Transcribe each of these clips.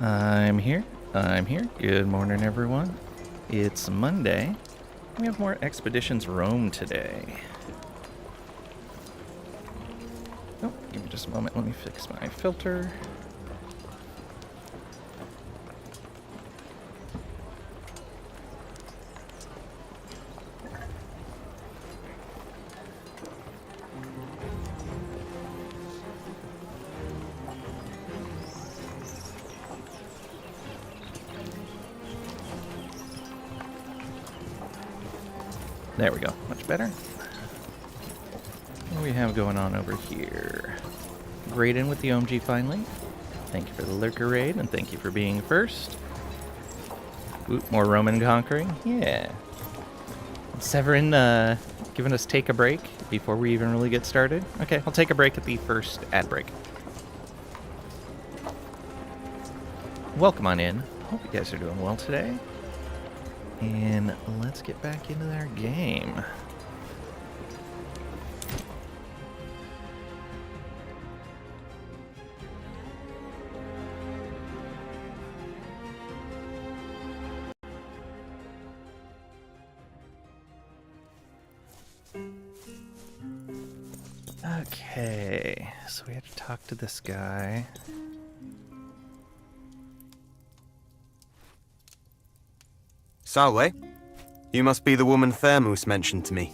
I'm here. I'm here. Good morning, everyone. It's Monday. We have more Expeditions Rome today. Oh, give me just a moment. Let me fix my filter. There we go. Much better. What do we have going on over here? Graydon with the OMG finally. Thank you for the lurker raid, and thank you for being first. Ooh, more Roman conquering. Yeah. Severin giving us take a break before we even really get started. Okay, I'll take a break at the first ad break. Welcome on in. Hope you guys are doing well today. And let's get back into our game. Okay, so we had to talk to this guy. Salwe, you must be the woman Thermus mentioned to me.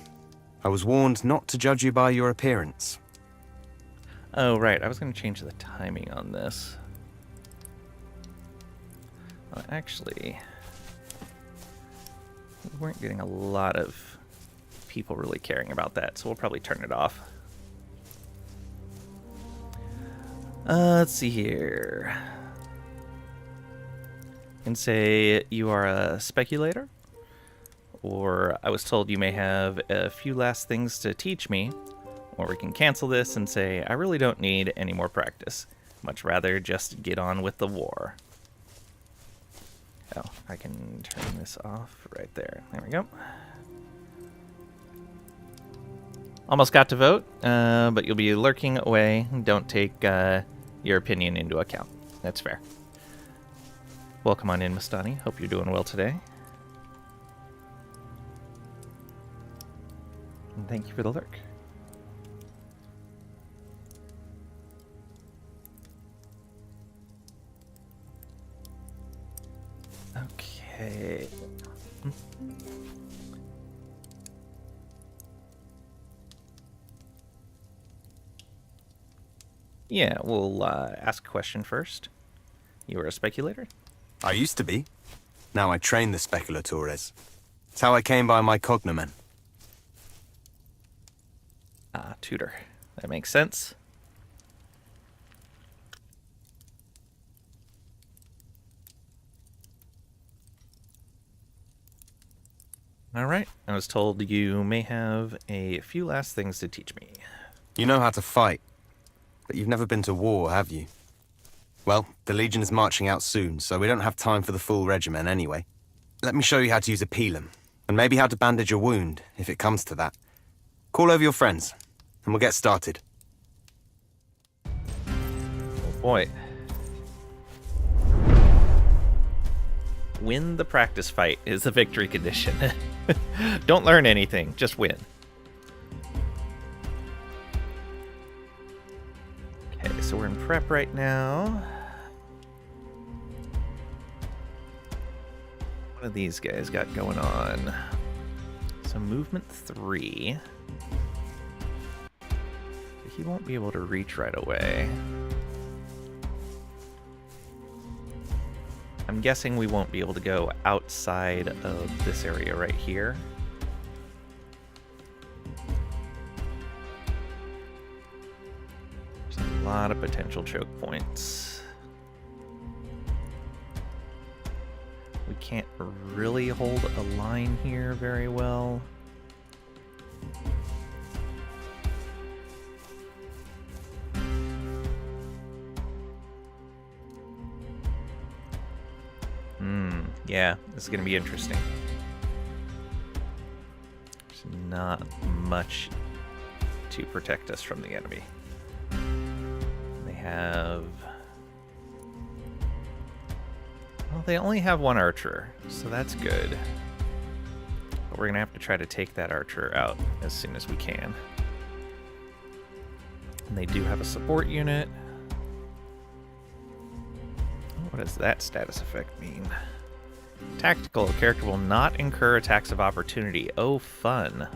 I was warned not to judge you by your appearance. Oh, right, I was going to change the timing on this. Well, actually, we weren't getting a lot of people really caring about that, so we'll probably turn it off. Let's see here. And say you are a speculator, or I was told you may have a few last things to teach me, or we can cancel this and say I really don't need any more practice. Much rather just get on with the war. Oh, I can turn this off right there. There we go. Almost got to vote, but you'll be lurking away. Don't take your opinion into account. That's fair. Welcome on in, Mastani. Hope you're doing well today. And thank you for the lurk. Okay. Yeah, we'll ask a question first. You were a speculator? I used to be. Now I train the speculatores. It's how I came by my cognomen. Ah, tutor. That makes sense. All right. I was told you may have a few last things to teach me. You know how to fight, but you've never been to war, have you? Well, the Legion is marching out soon, so we don't have time for the full regimen anyway. Let me show you how to use a pilum, and maybe how to bandage a wound, if it comes to that. Call over your friends, and we'll get started. Oh boy. Win the practice fight is the victory condition. Don't learn anything, just win. Okay, so we're in prep right now. What do these guys got going on? So movement 3. He won't be able to reach right away. I'm guessing we won't be able to go outside of this area right here. There's a lot of potential choke points. We can't really hold a line here very well. Yeah, this is going to be interesting. There's not much to protect us from the enemy. They have they only have one archer, so that's good. But we're gonna have to try to take that archer out as soon as we can. And they do have a support unit. What does that status effect mean? Tactical, character will not incur attacks of opportunity. Oh, fun.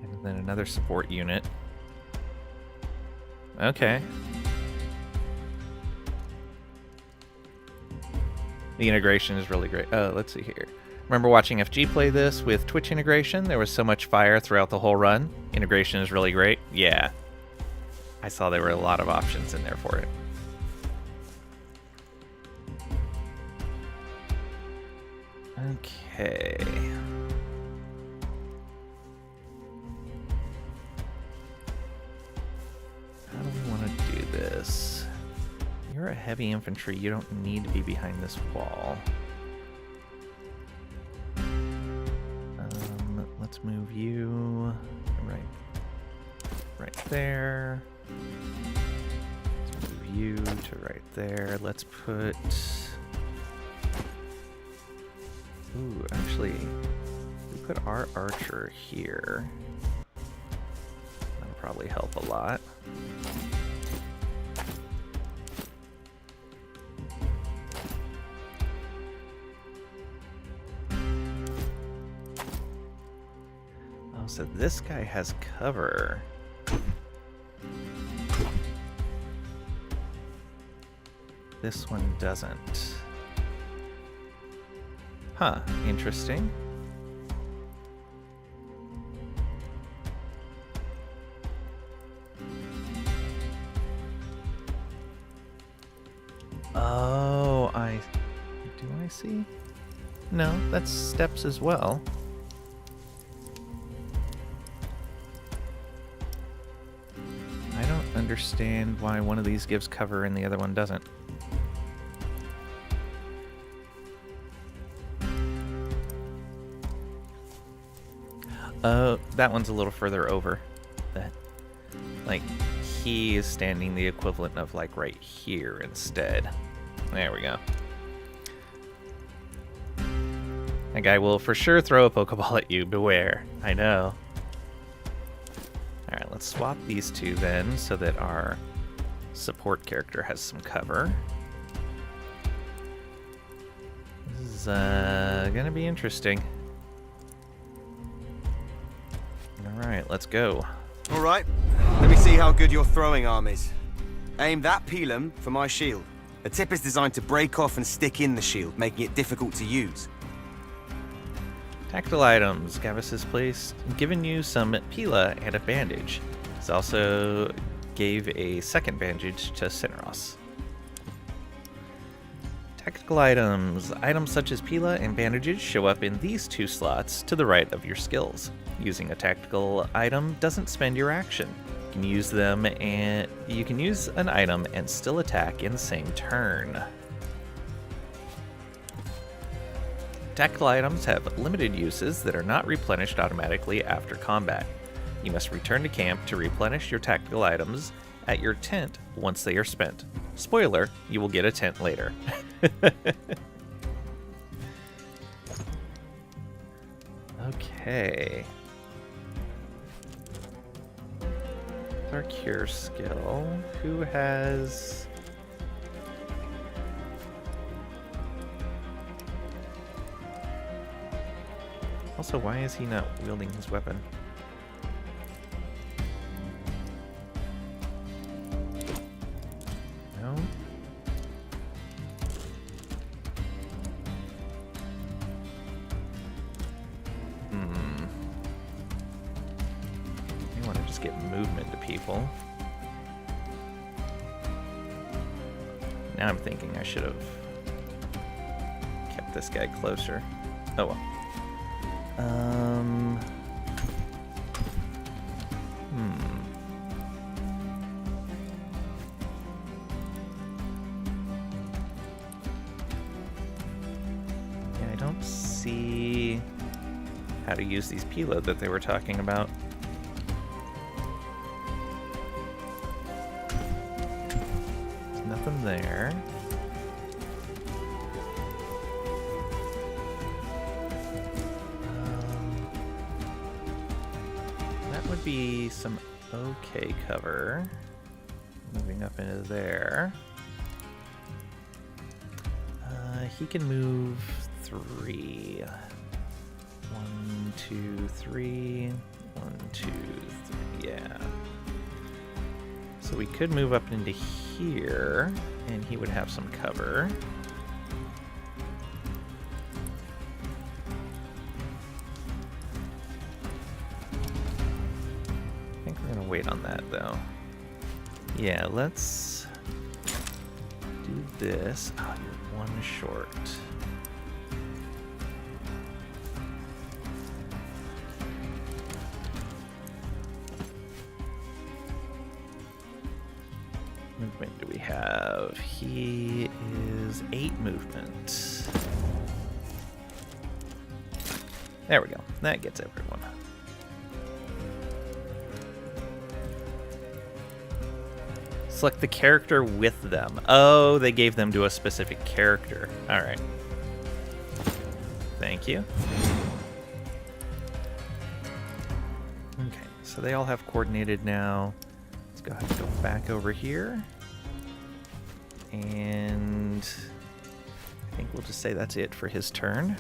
And then another support unit. Okay. The integration is really great. Oh, let's see here. Remember watching FG play this with Twitch integration? There was so much fire throughout the whole run. Integration is really great. Yeah. I saw there were a lot of options in there for it. Okay. How do we want to do this? You're a heavy infantry. You don't need to be behind this wall. Let's move you right there. Let's move you to right there. Let's put... Ooh, actually, we put our archer here. That'll probably help a lot. So this guy has cover. This one doesn't. Huh, interesting. Oh, do I see? No, that's steps as well. Understand why one of these gives cover and the other one doesn't. That one's a little further over. That, like, he is standing the equivalent of, like, right here instead. There we go. That guy will for sure throw a Pokeball at you. Beware. I know. Alright, let's swap these two then so that our support character has some cover. This is gonna be interesting. Alright, let's go. Alright, let me see how good your throwing arm is. Aim that Pilum for my shield. The tip is designed to break off and stick in the shield, making it difficult to use. Tactical items. Gavus has given you some Pila and a bandage. He's also gave a second bandage to Cinderos. Tactical items. Items such as Pila and bandages show up in these two slots to the right of your skills. Using a tactical item doesn't spend your action. You can use them and you can use an item and still attack in the same turn. Tactical items have limited uses that are not replenished automatically after combat. You must return to camp to replenish your tactical items at your tent once they are spent. Spoiler, you will get a tent later. Okay. Our cure skill. Who has... Also, why is he not wielding his weapon? No? I want to just get movement to people. Now I'm thinking I should have kept this guy closer. Oh well. Yeah, I don't see how to use these Pila that they were talking about. nothing there. That would be some okay cover. Moving up into there. He can move 3. 1, 2, 3. 1, 2, 3. Yeah. So we could move up into here, and he would have some cover. I think we're gonna wait on that, though. Yeah, let's do this. Oh, you're 1 short. Movement do we have? He is 8 movement. There we go. That gets everyone. Select the character with them. Oh, they gave them to a specific character. All right. Thank you. Okay, so they all have coordinated now. Let's go ahead and go back over here. And I think we'll just say that's it for his turn.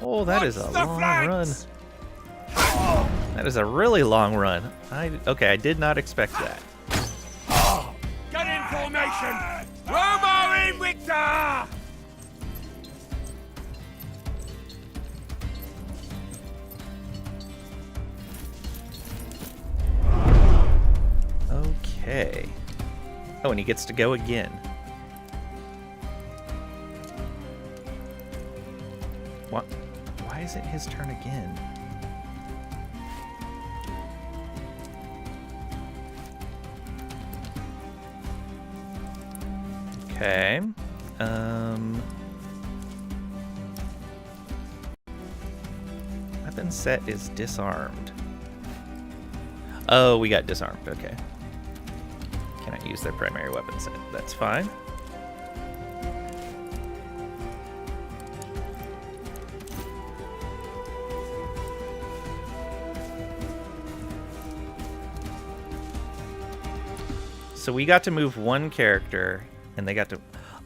Oh, that is a long run. That is a really long run. Okay, I did not expect that. Get in formation! Roma Invicta! Okay. Oh, and he gets to go again. What? Why is it his turn again? Okay. Weapon set is disarmed. Oh, we got disarmed. Okay. Cannot use their primary weapon set. That's fine. So we got to move 1 character, and they got to...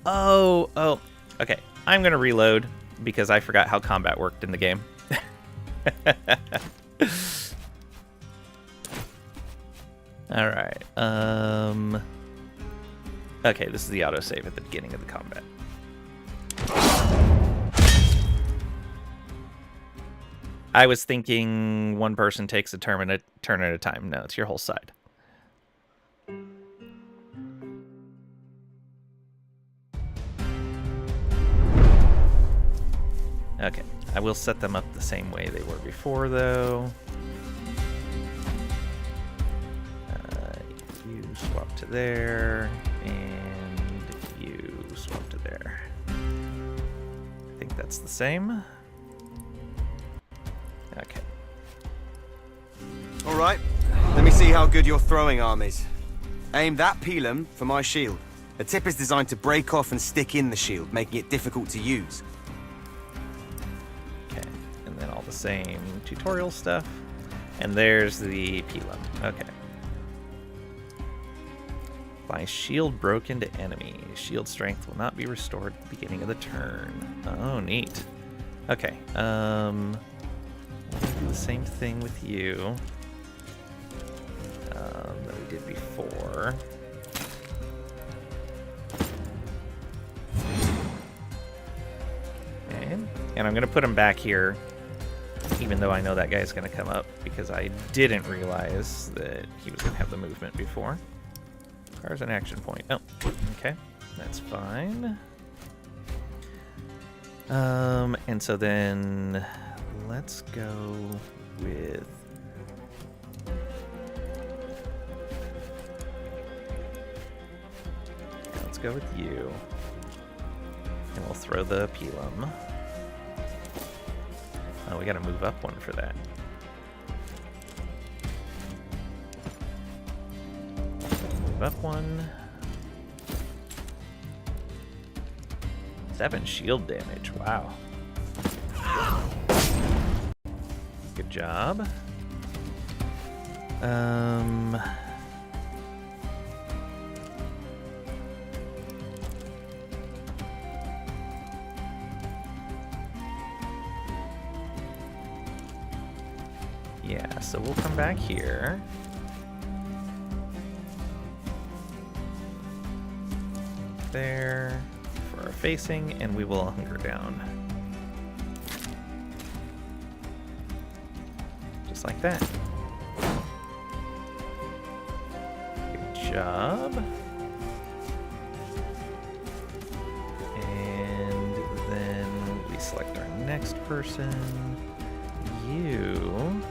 Oh, okay. I'm going to reload, because I forgot how combat worked in the game. Alright, okay, this is the autosave at the beginning of the combat. I was thinking 1 person takes a turn at a time. No, it's your whole side. Okay, I will set them up the same way they were before, though. You swap to there, and you swap to there. I think that's the same. Okay. All right, let me see how good you're throwing, armies. Aim that pilum for my shield. The tip is designed to break off and stick in the shield, making it difficult to use. And all the same tutorial stuff. And there's the pilum. Okay. Apply shield broken to enemy. Shield strength will not be restored at the beginning of the turn. Oh, neat. Okay. We'll do the same thing with you that we did before. Okay. And I'm going to put him back here, even though I know that guy's going to come up, because I didn't realize that he was going to have the movement before. Requires an action point. Oh, okay. That's fine. And so then let's go with... Let's go with you. And we'll throw the pilum. Oh, we gotta move up one for that. Move up one. 7 shield damage. Wow. Good job. Yeah, so we'll come back here. There for our facing, and we will hunker down. Just like that. Good job. And then we select our next person. You.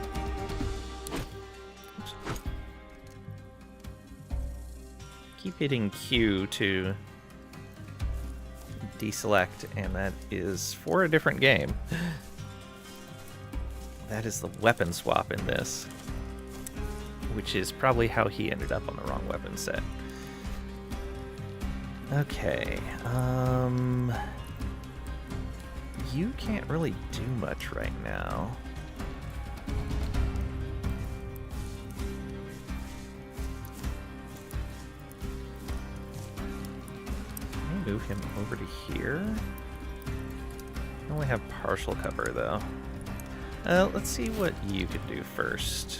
Keep hitting Q to deselect, and that is for a different game. That is the weapon swap in this, which is probably how he ended up on the wrong weapon set. Okay, you can't really do much right now. Move him over to here. I only have partial cover though. Let's see what you could do first.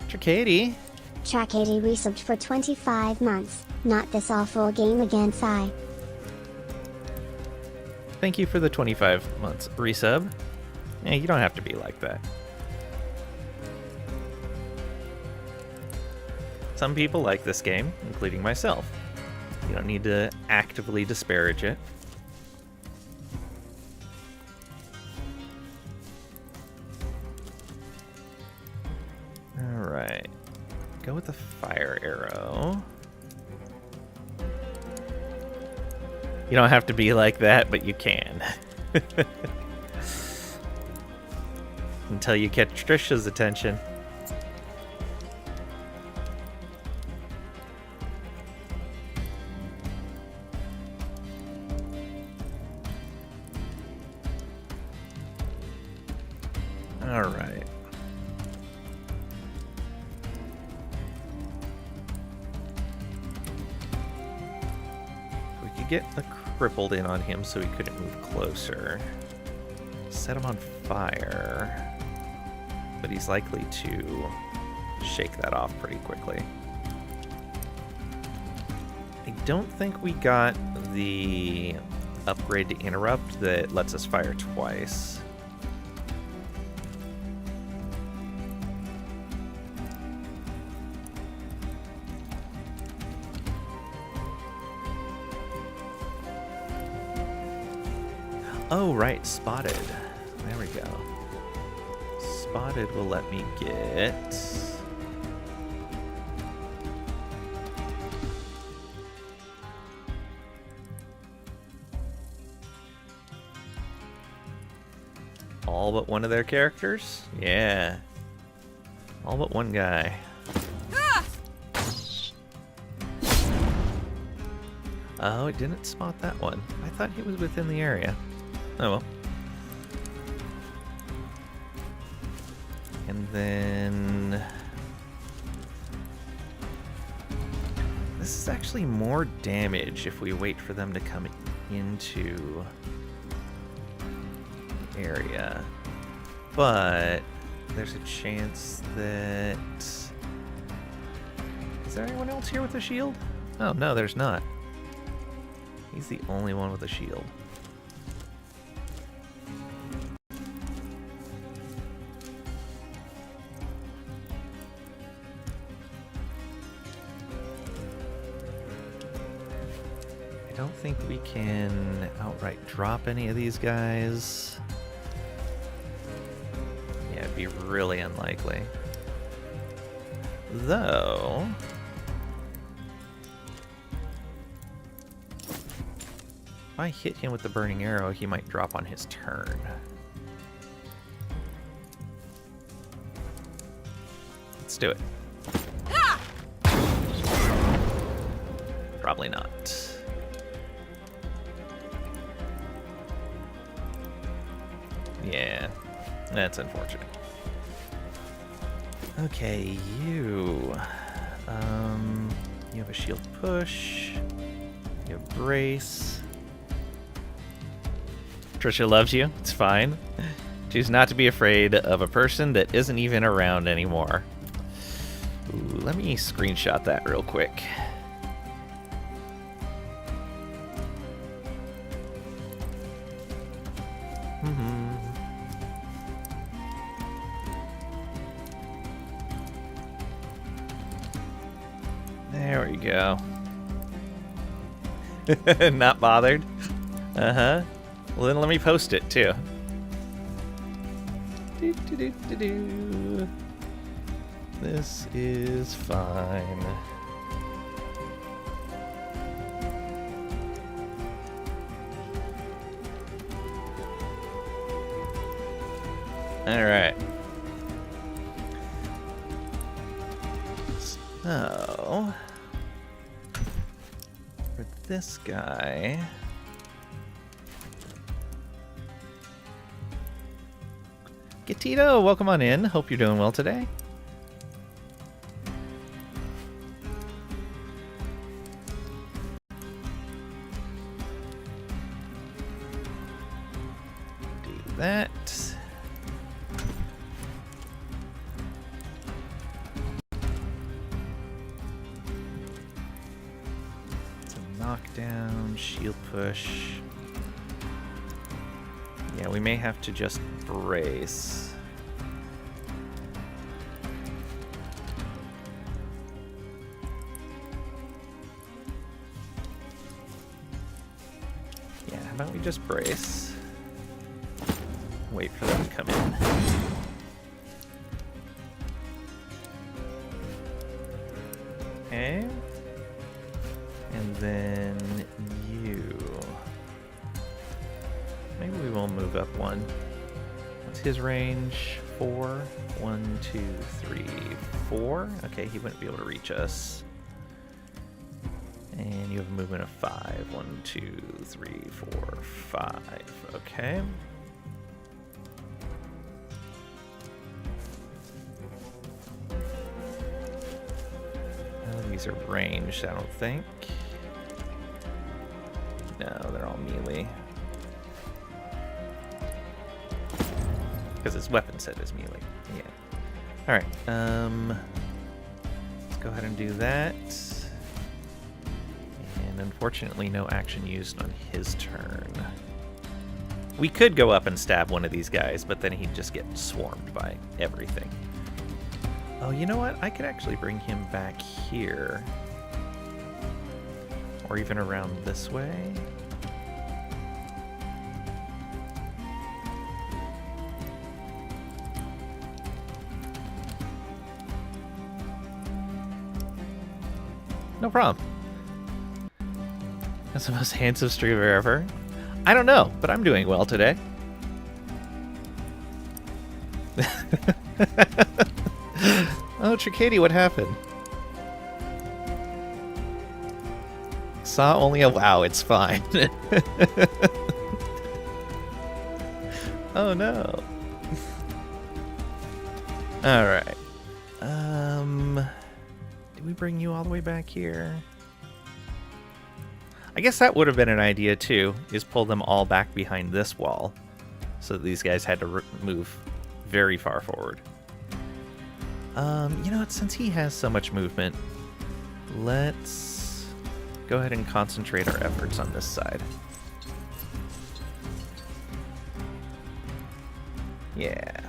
Tracady. Tracady resubbed for 25 months. Not this awful game again, sigh. Thank you for the 25 months resub. Yeah, you don't have to be like that. Some people like this game, including myself. You don't need to actively disparage it. Alright. Go with the fire arrow. You don't have to be like that, but you can. Until you catch Trisha's attention. Alright. We could get a crippled in on him so he couldn't move closer. Set him on fire. But he's likely to shake that off pretty quickly. I don't think we got the upgrade to interrupt that lets us fire twice. Oh, right, spotted. There we go. Spotted will let me get... all but one of their characters? Yeah. All but one guy. Oh, it didn't spot that one. I thought he was within the area. Oh well. And then... this is actually more damage if we wait for them to come into the area. But there's a chance that... is there anyone else here with a shield? Oh, no, there's not. He's the only one with a shield. I don't think we can outright drop any of these guys. Yeah, it'd be really unlikely. Though... If I hit him with the burning arrow, he might drop on his turn. Let's do it. Probably not. Yeah, that's unfortunate. Okay, you. You have a shield push. You have brace. Trisha loves you. It's fine. Choose not to be afraid of a person that isn't even around anymore. Ooh, let me screenshot that real quick. There we go. Not bothered? Uh-huh. Well, then let me post it, too. This is fine. All right. So, for this guy, Gatito, welcome on in. Hope you're doing well today. Do that. Knockdown, shield push. Yeah, we may have to just brace. Yeah, how about we just brace? Wait for them to come in. Okay. And then you. Maybe we will move up one. What's his range? 4. 1, 2, 3, 4. Okay, he wouldn't be able to reach us. And you have a movement of 5. 1, 2, 3, 4, 5. Okay. These are ranged, I don't think. No, they're all melee. Because his weapon set is melee. Yeah. Alright, let's go ahead and do that. And unfortunately, no action used on his turn. We could go up and stab one of these guys, but then he'd just get swarmed by everything. Oh, you know what? I could actually bring him back here. Or even around this way. No problem. That's the most handsome streamer ever. I don't know, but I'm doing well today. Oh, Tricady, what happened? Saw only a wow, it's fine. Oh no. Alright. Did we bring you all the way back here? I guess that would have been an idea too, is pull them all back behind this wall. So that these guys had to move very far forward. You know what, since he has so much movement, let's go ahead and concentrate our efforts on this side. Yeah.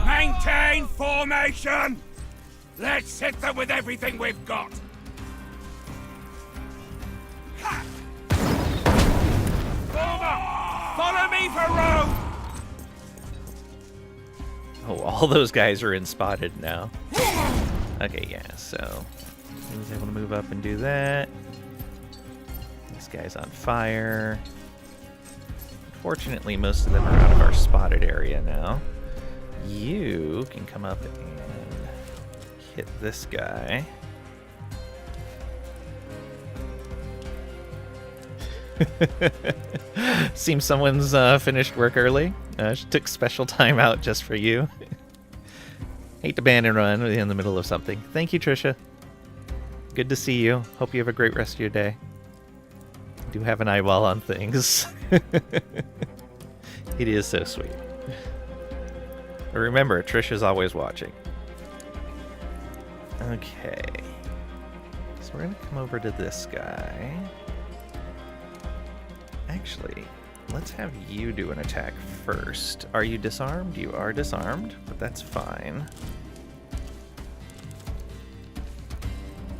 Maintain formation! Let's hit them with everything we've got! Ha! Form up! Follow me for Rome! Oh, all those guys are in spotted now. Okay, yeah, so he was able to move up and do that. This guy's on fire. Unfortunately, most of them are out of our spotted area now. You can come up and hit this guy. Seems someone's finished work early. She took special time out just for you. Hate to ban and run in the middle of something. Thank you, Trisha. Good to see you. Hope you have a great rest of your day. Do have an eyeball on things. It is so sweet. But remember, Trisha's always watching. Okay. So we're going to come over to this guy. Actually, let's have you do an attack first. Are you disarmed? You are disarmed, but that's fine.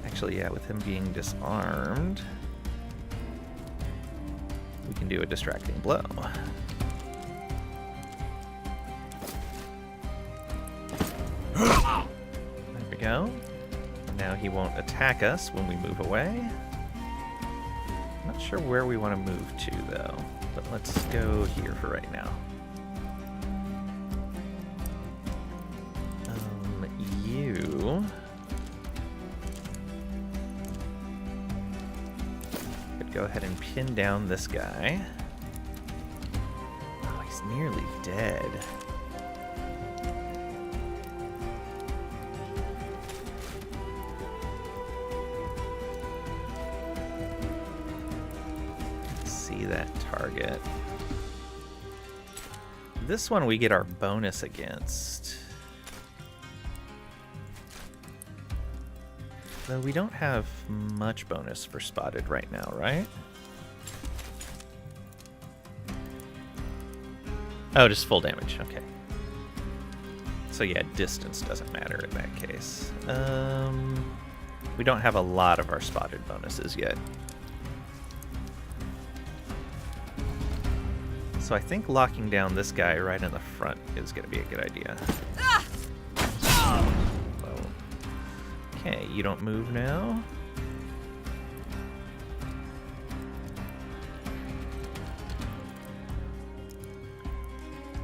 Actually, yeah, with him being disarmed, we can do a distracting blow. There we go. Now he won't attack us when we move away. Not sure where we want to move to, though, but let's go here for right now. You could go ahead and pin down this guy. Oh, he's nearly dead. That target. This one we get our bonus against. Though we don't have much bonus for spotted right now, right? Oh, just full damage. Okay. So yeah, distance doesn't matter in that case. We don't have a lot of our spotted bonuses yet. So I think locking down this guy right in the front is going to be a good idea. Okay, you don't move now.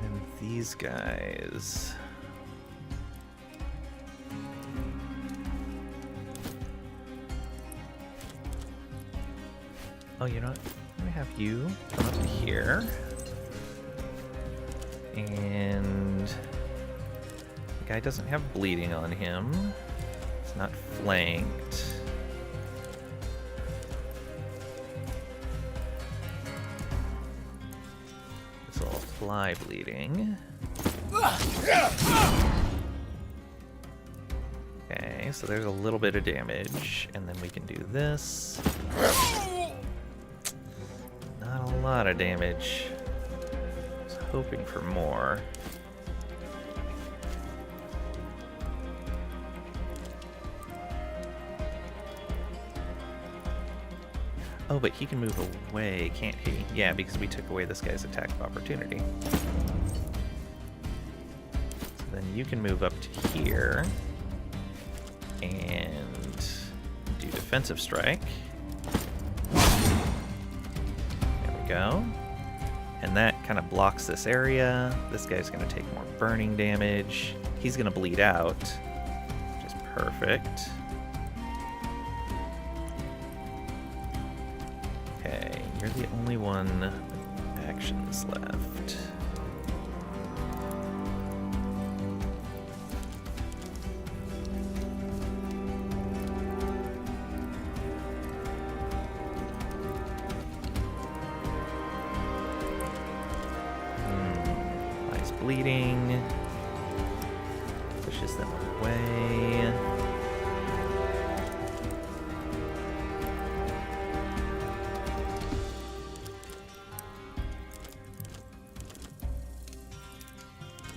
And these guys... Oh, you know what? I'm going to have you come up to here. And the guy doesn't have bleeding on him. It's not flanked. This will apply bleeding. Okay, so there's a little bit of damage, and then we can do this. Not a lot of damage. Hoping for more. Oh, but he can move away, can't he? Yeah, because we took away this guy's attack of opportunity. So then you can move up to here and do defensive strike. There we go. And that kind of blocks this area. This guy's going to take more burning damage. He's going to bleed out, which is perfect. Okay, you're the only one with actions left. Bleeding. Pushes them away.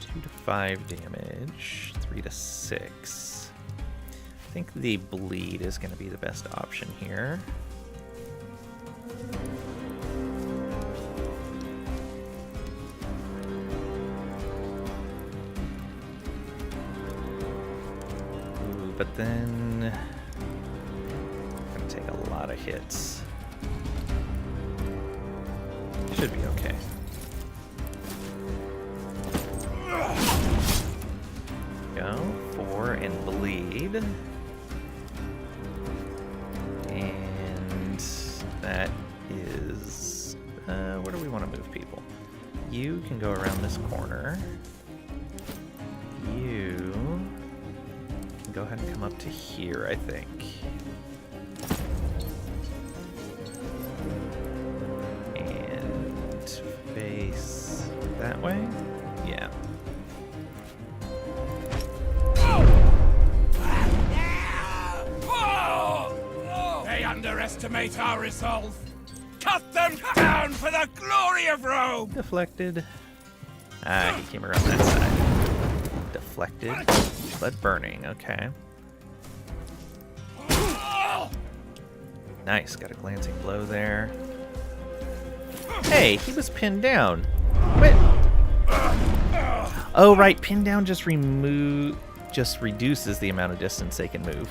Two to 5 damage. 3 to 6. I think the bleed is going to be the best option here. But then I'm gonna take a lot of hits. Should be okay. Go. 4 and bleed. And that is... where do we want to move people? You can go around this corner. You can go ahead and come up to here, I think. And face that way? Yeah. They underestimate our resolve. Cut them down for the glory of Rome! Deflected. Ah, he came around that side. Deflected. But burning, okay. Nice, got a glancing blow there. Hey, he was pinned down. What? Oh, right, pinned down just reduces the amount of distance they can move.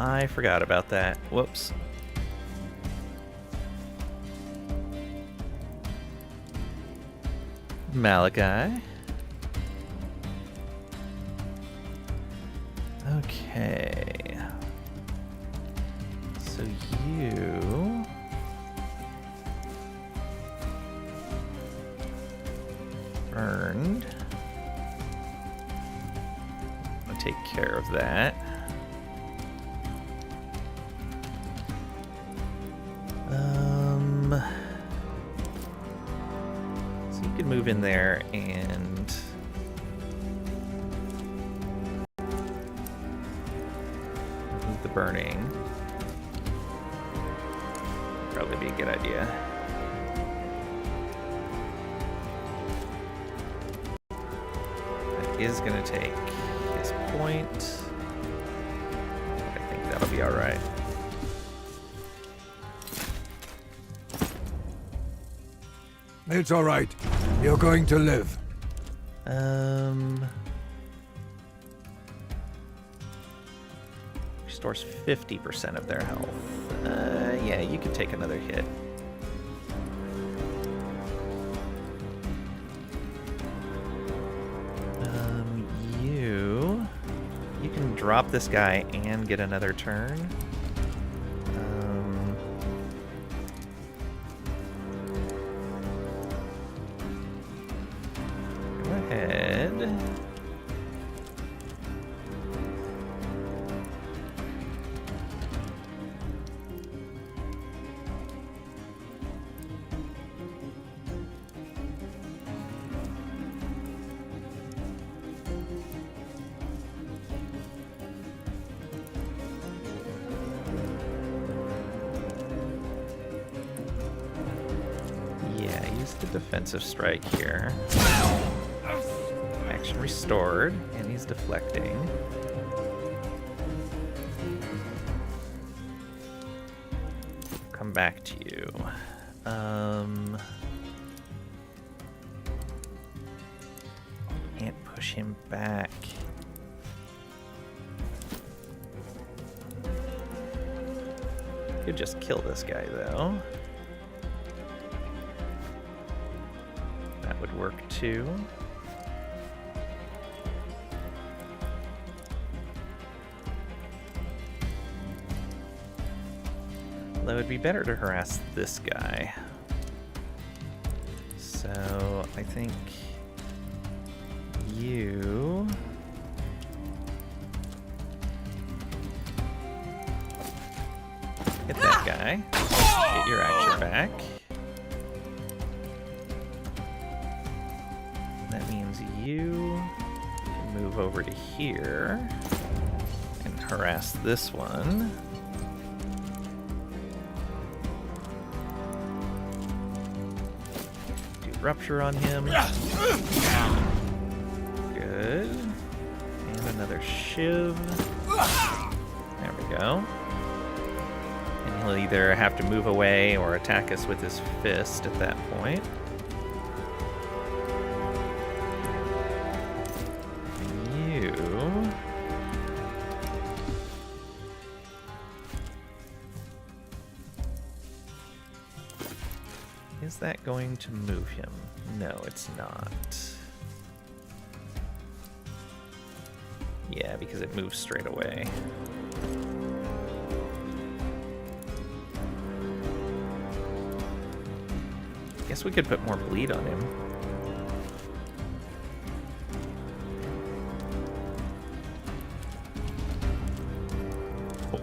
I forgot about that. Whoops. Malachi. Okay. So you... burned. I'll take care of that. So you can move in there and move the burning. Probably be a good idea. That is going to take his point. I think that'll be all right. It's all right. You're going to live. Restores 50% of their health. Yeah, you can take another hit. You can drop this guy and get another turn. Go ahead. The defensive strike here. Action restored, and he's deflecting. Come back to you. Can't push him back. Could just kill this guy though. Would work too. Although it would be better to harass this guy. So I think you hit that guy. Get your action back. You can move over to here and harass this one. Do rupture on him. Good. And another shiv. There we go. And he'll either have to move away or attack us with his fist at that point. Is that going to move him? No, it's not. Yeah, because it moves straight away. Guess we could put more bleed on him.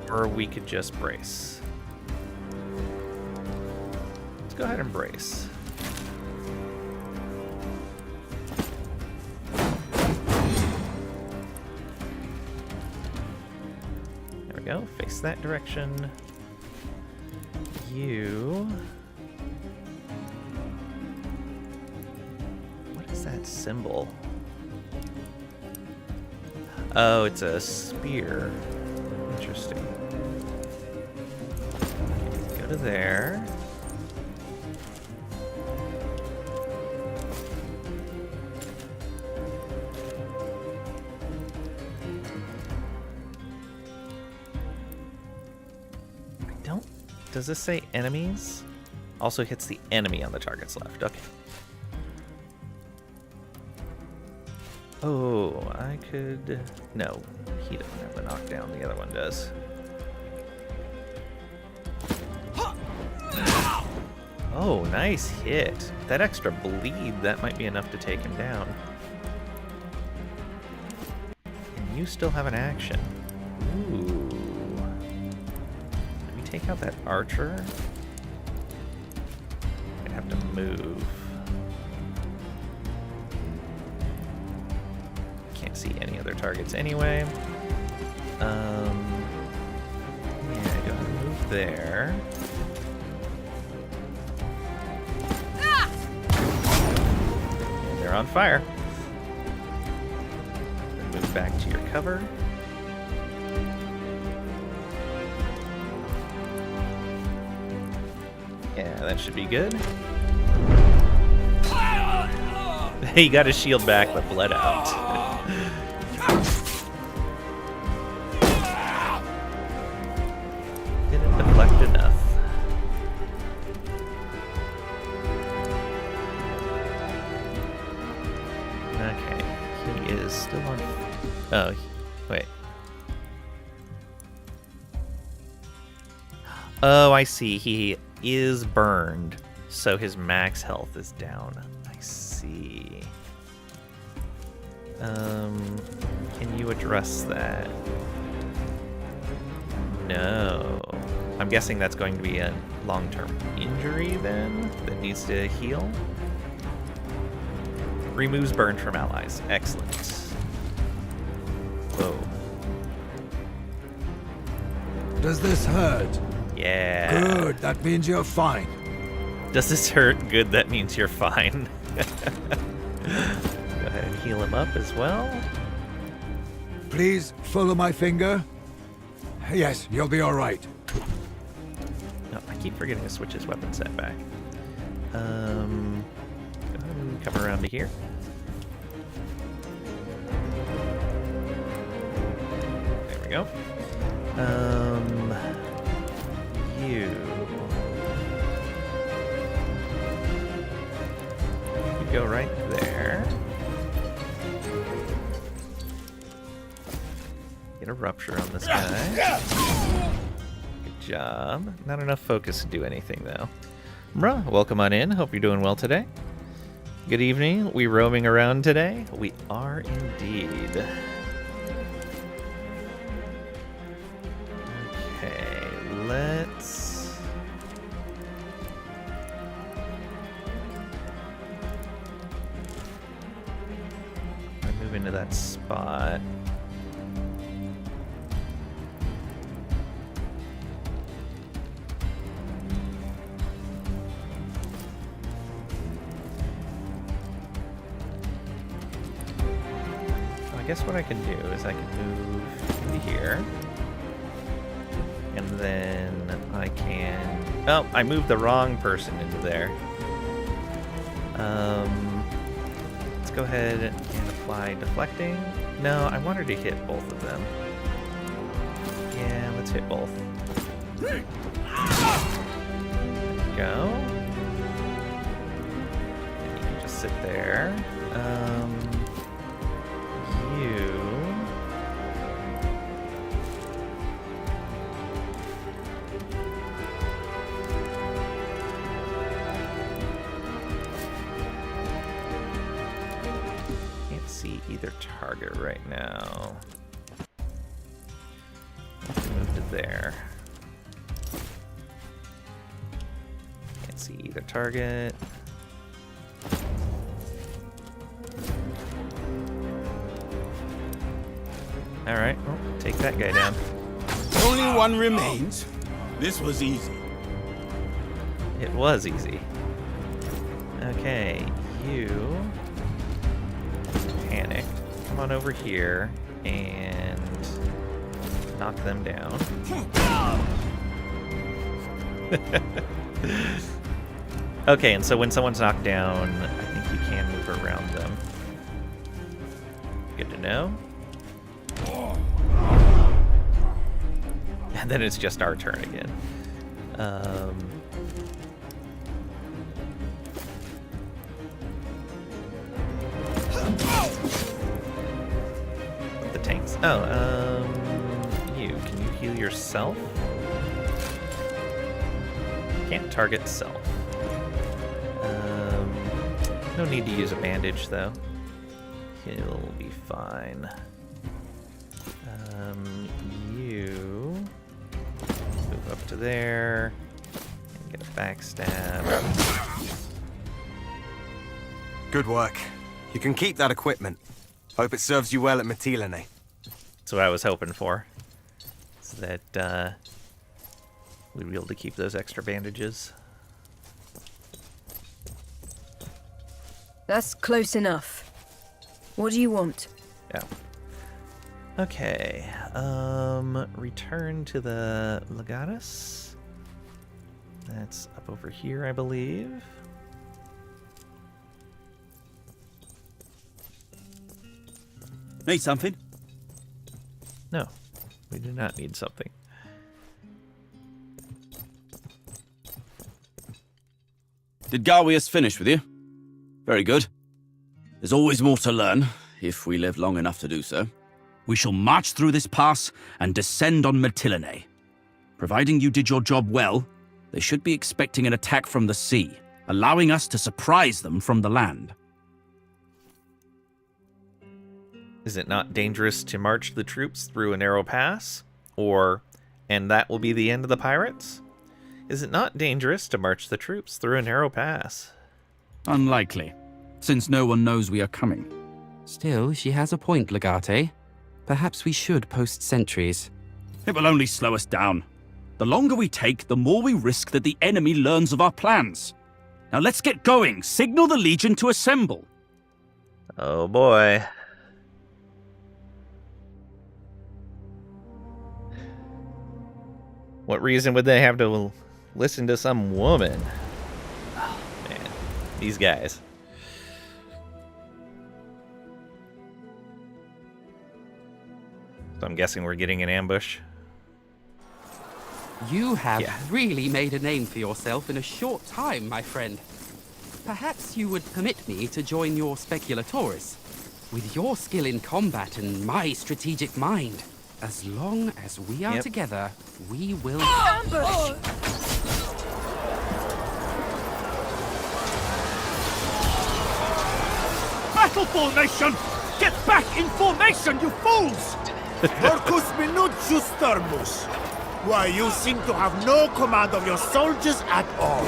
Or we could just brace. Let's go ahead and brace. There we go. Face that direction. You... What is that symbol? Oh, it's a spear. Interesting. Go to there. Does this say enemies? Also hits the enemy on the target's left. Okay. Oh, I could... No, he doesn't have the knockdown. The other one does. Oh, nice hit. That extra bleed, that might be enough to take him down. And you still have an action. Ooh. Take out that archer. I'd have to move. Can't see any other targets anyway. Yeah, go ahead and move there. And they're on fire. Then move back to your cover. Yeah, that should be good. He got his shield back, but bled out. Didn't deflect enough. Okay, he is still on... Oh, wait. Oh, I see. He is burned, so his max health is down. I see. Can you address that? No. I'm guessing that's going to be a long-term injury then that needs to heal. Removes burn from allies. Excellent. Whoa. Does this hurt? Yeah. Good, that means you're fine. Does this hurt? Good, that means you're fine. Go ahead and heal him up as well. Please follow my finger. Yes, you'll be all right. No, I keep forgetting to switch his weapon set back. Go ahead and come around to here. There we go. You go right there. Get a rupture on this guy. Good job. Not enough focus to do anything though. Mra, welcome on in. Hope you're doing well today. Good evening. We roaming around today? We are indeed. Okay, let's... move into that spot. I guess what I can do is I can move into here. And then I can... Oh, I moved the wrong person into there. Let's go ahead and apply deflecting. No, I wanted to hit both of them. Yeah, let's hit both. There we go. sit there. You. Can't see either target right now. Move to there. Can't see either target. Alright, well, take that guy down. Only one remains. This was easy. It was easy. Okay, you panic. Come on over here and knock them down. Okay, and so when someone's knocked down, I think you can move around them. Good to know. And then it's just our turn again. The tanks. Oh, can you heal yourself? Can't target self. No need to use a bandage though. He'll be fine. You move up to there and get a backstab. Good work. You can keep that equipment. Hope it serves you well at Mytilene. That's what I was hoping for. Is that we'd be able to keep those extra bandages. That's close enough. What do you want? Yeah. Okay. Return to the Legatus. That's up over here, I believe. Need something? No, we do not need something. Did Garwius finish with you? Very good. There's always more to learn, if we live long enough to do so. We shall march through this pass and descend on Mytilene. Providing you did your job well, they should be expecting an attack from the sea, allowing us to surprise them from the land. Is it not dangerous to march the troops through a narrow pass? Or, and that will be the end of the pirates? Is it not dangerous to march the troops through a narrow pass? Unlikely, since no one knows we are coming. Still, she has a point, Legate. Perhaps we should post sentries. It will only slow us down. The longer we take, the more we risk that the enemy learns of our plans. Now let's get going. Signal the Legion to assemble. Oh boy. What reason would they have to listen to some woman? Oh, man. These guys. So I'm guessing we're getting an ambush. You have Yeah. really made a name for yourself in a short time, my friend. Perhaps you would permit me to join your Speculatores. With your skill in combat and my strategic mind, as long as we are Yep. together, we will... Ambush! Battle formation! Get back in formation, you fools! Marcus Minucius Thermus. Why, you seem to have no command of your soldiers at all.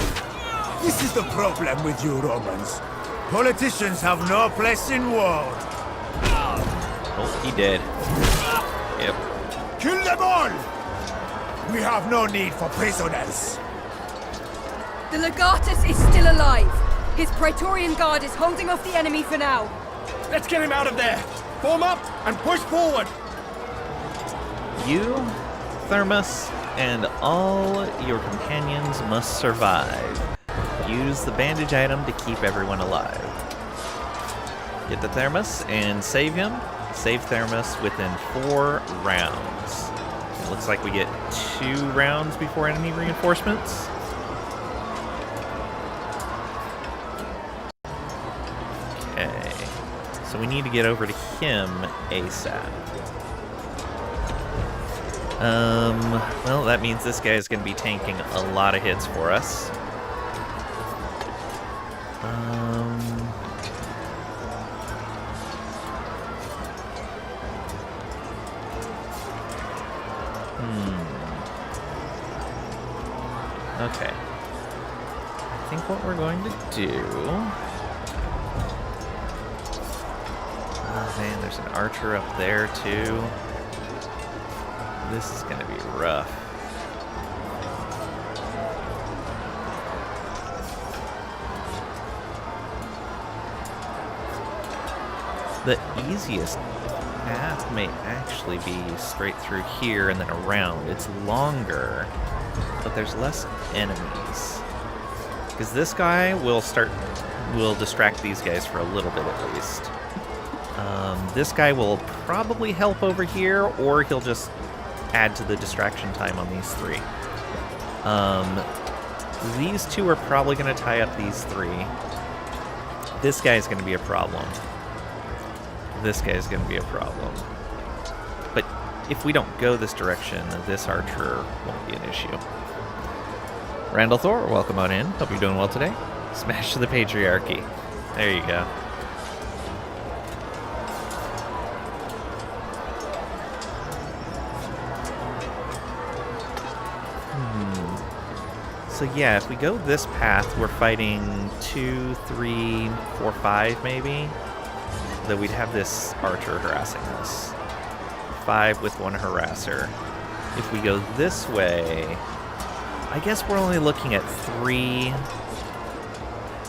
This is the problem with you Romans. Politicians have no place in war. Oh, he did. Yep. Kill them all! We have no need for prisoners. The Legatus is still alive. His Praetorian Guard is holding off the enemy for now. Let's get him out of there. Form up and push forward. You, Thermus, and all your companions must survive. Use the bandage item to keep everyone alive. Get to Thermus and save him. Save Thermus within 4 rounds. It looks like we get 2 rounds before enemy reinforcements. So we need to get over to him ASAP. Well, that means this guy is going to be tanking a lot of hits for us. Okay. I think what we're going to do... Oh man, there's an archer up there too. This is going to be rough. The easiest path may actually be straight through here and then around. It's longer, but there's less enemies. Because this guy will distract these guys for a little bit at least. This guy will probably help over here, or he'll just add to the distraction time on these three. These two are probably going to tie up these three. This guy is going to be a problem. This guy is going to be a problem. But if we don't go this direction, this archer won't be an issue. Randall Thor, welcome on in. Hope you're doing well today. Smash to the patriarchy. There you go. So yeah, if we go this path, we're fighting 2, 3, 4, 5 maybe. That we'd have this archer harassing us. 5 with 1 harasser. If we go this way, I guess we're only looking at 3.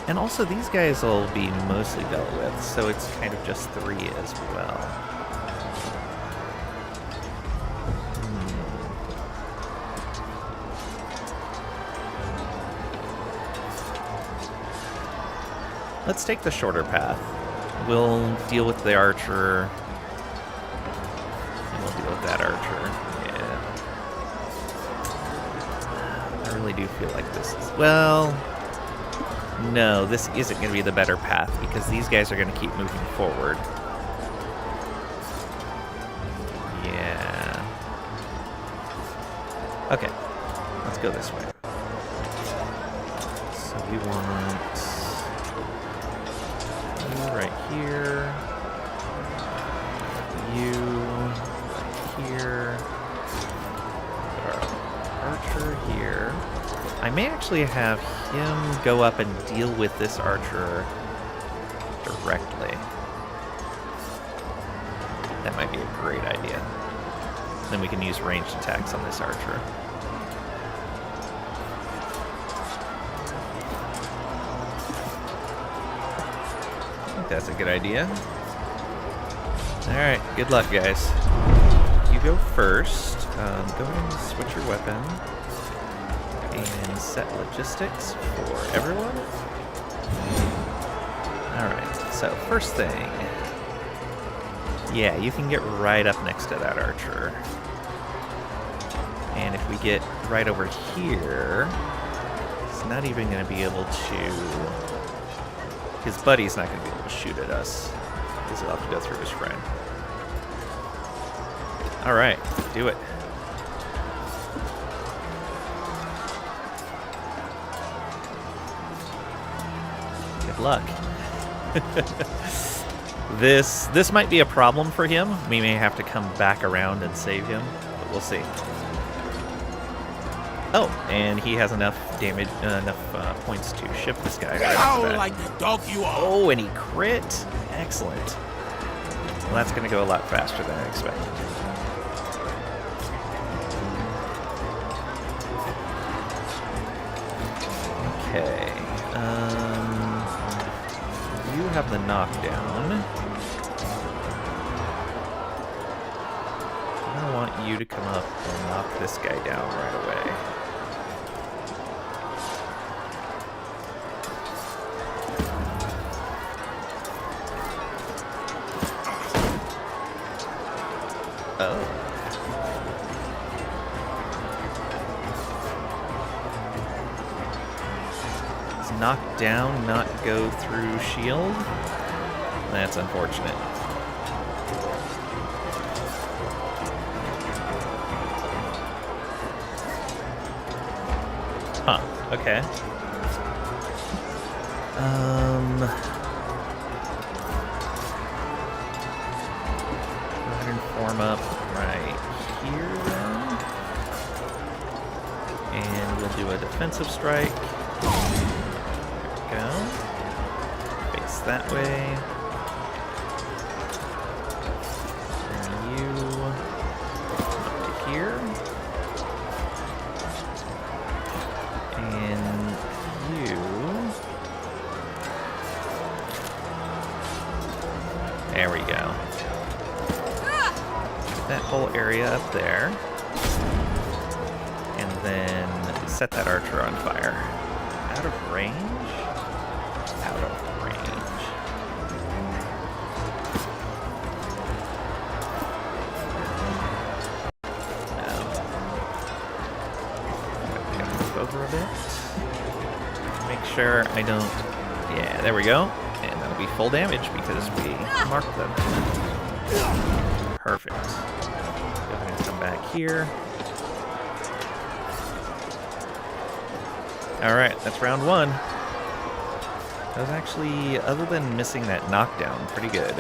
And also these guys will be mostly dealt with, so it's kind of just 3 as well. Let's take the shorter path. We'll deal with the archer. And we'll deal with that archer. Yeah. I really do feel like this is... Well... No, this isn't going to be the better path, because these guys are going to keep moving forward. Yeah. Okay. Let's go this way. So we want... right here, you right here, our archer here. I may actually have him go up and deal with this archer directly. That might be a great idea. Then we can use ranged attacks on this archer. That's a good idea. Alright, good luck, guys. You go first. Go ahead and switch your weapon. And set logistics for everyone. Alright, so first thing. Yeah, you can get right up next to that archer. And if we get right over here, it's not even going to be able to... His buddy's not going to be able to shoot at us, because he'll have to go through his friend. Alright, do it. Good luck. This might be a problem for him. We may have to come back around and save him, but we'll see. Oh, and he has enough damage, enough points to ship this guy. Right like the dog you are. Oh, and he crit! Excellent. Well, that's going to go a lot faster than I expected. Okay. You have the knockdown. I want you to come up and knock this guy down right away. Oh. Does knock down not go through shield? That's unfortunate. Huh, okay. Go ahead and form up right here then. And we'll do a defensive strike. There we go. Face that way. And you up to here. And you... There we go. That whole area up there. And then set that archer on fire. Out of range? Out of range. No. Gotta move over a bit. Make sure I don't... Yeah, there we go. And that'll be full damage because we marked them. Perfect. Go ahead and come back here. Alright, that's round one. That was actually, other than missing that knockdown, pretty good.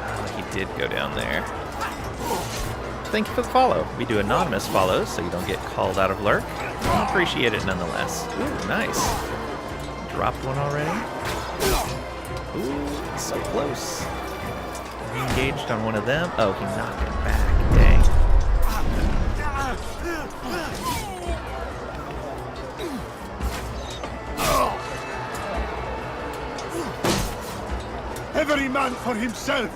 Oh, he did go down there. Thank you for the follow. We do anonymous follows, so you don't get called out of lurk. I appreciate it nonetheless. Ooh, nice. Dropped one already. Ooh, so close. He engaged on one of them. Oh, he knocked him back. Dang. Every man for himself!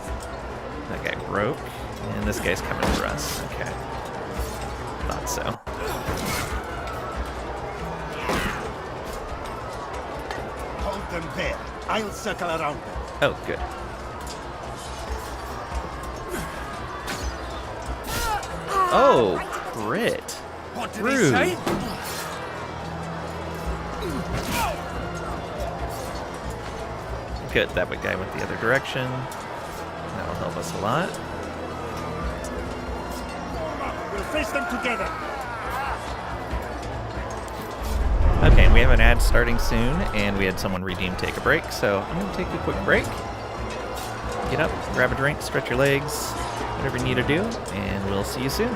That guy broke. And this guy's coming for us. Okay. Thought so. Hold them there. I'll circle around them. Oh, good. Oh, crit. What did Rude. he say? Good, that guy went the other direction. That'll help us a lot. We'll face them together. Okay, we have an ad starting soon, and we had someone redeem take a break, so I'm going to take a quick break. Get up, grab a drink, stretch your legs, whatever you need to do, and we'll see you soon.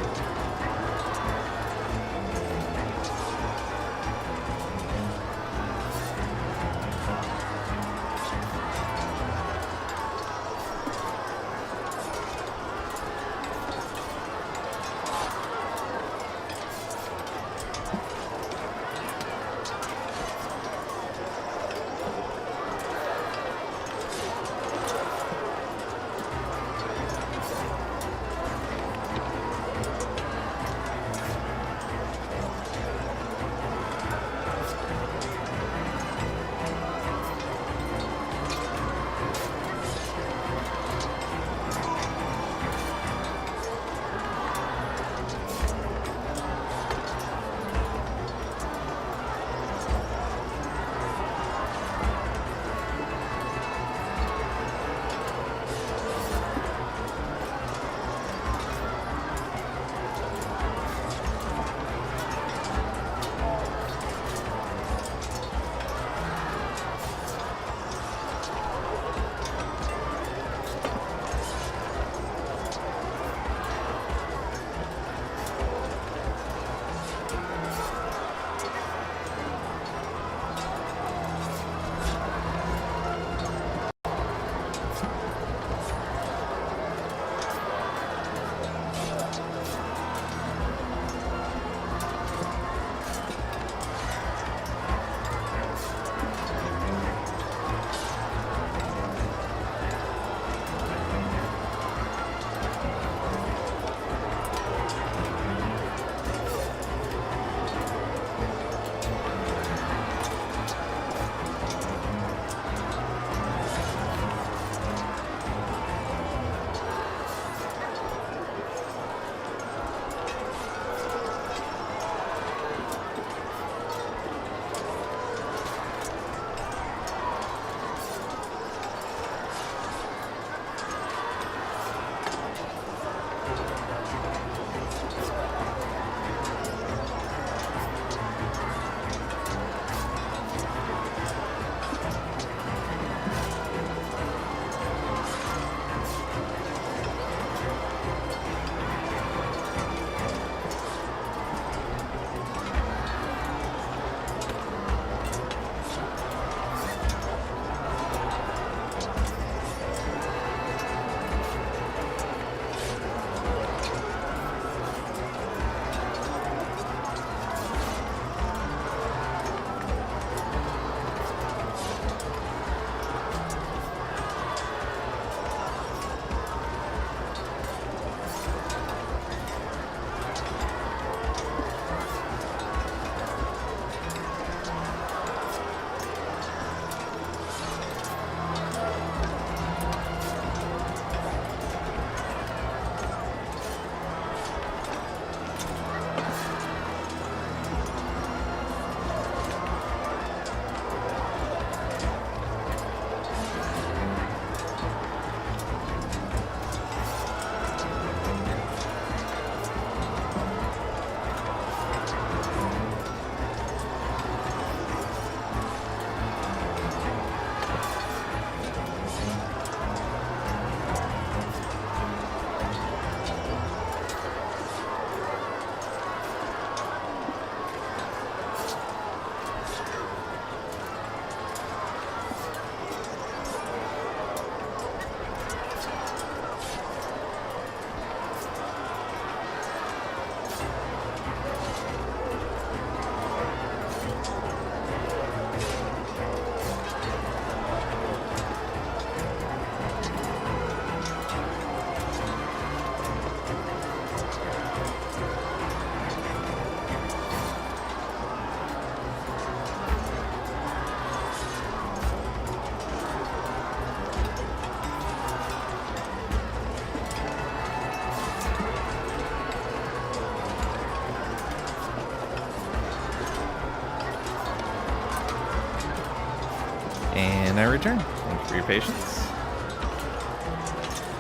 And I return. Thank you for your patience.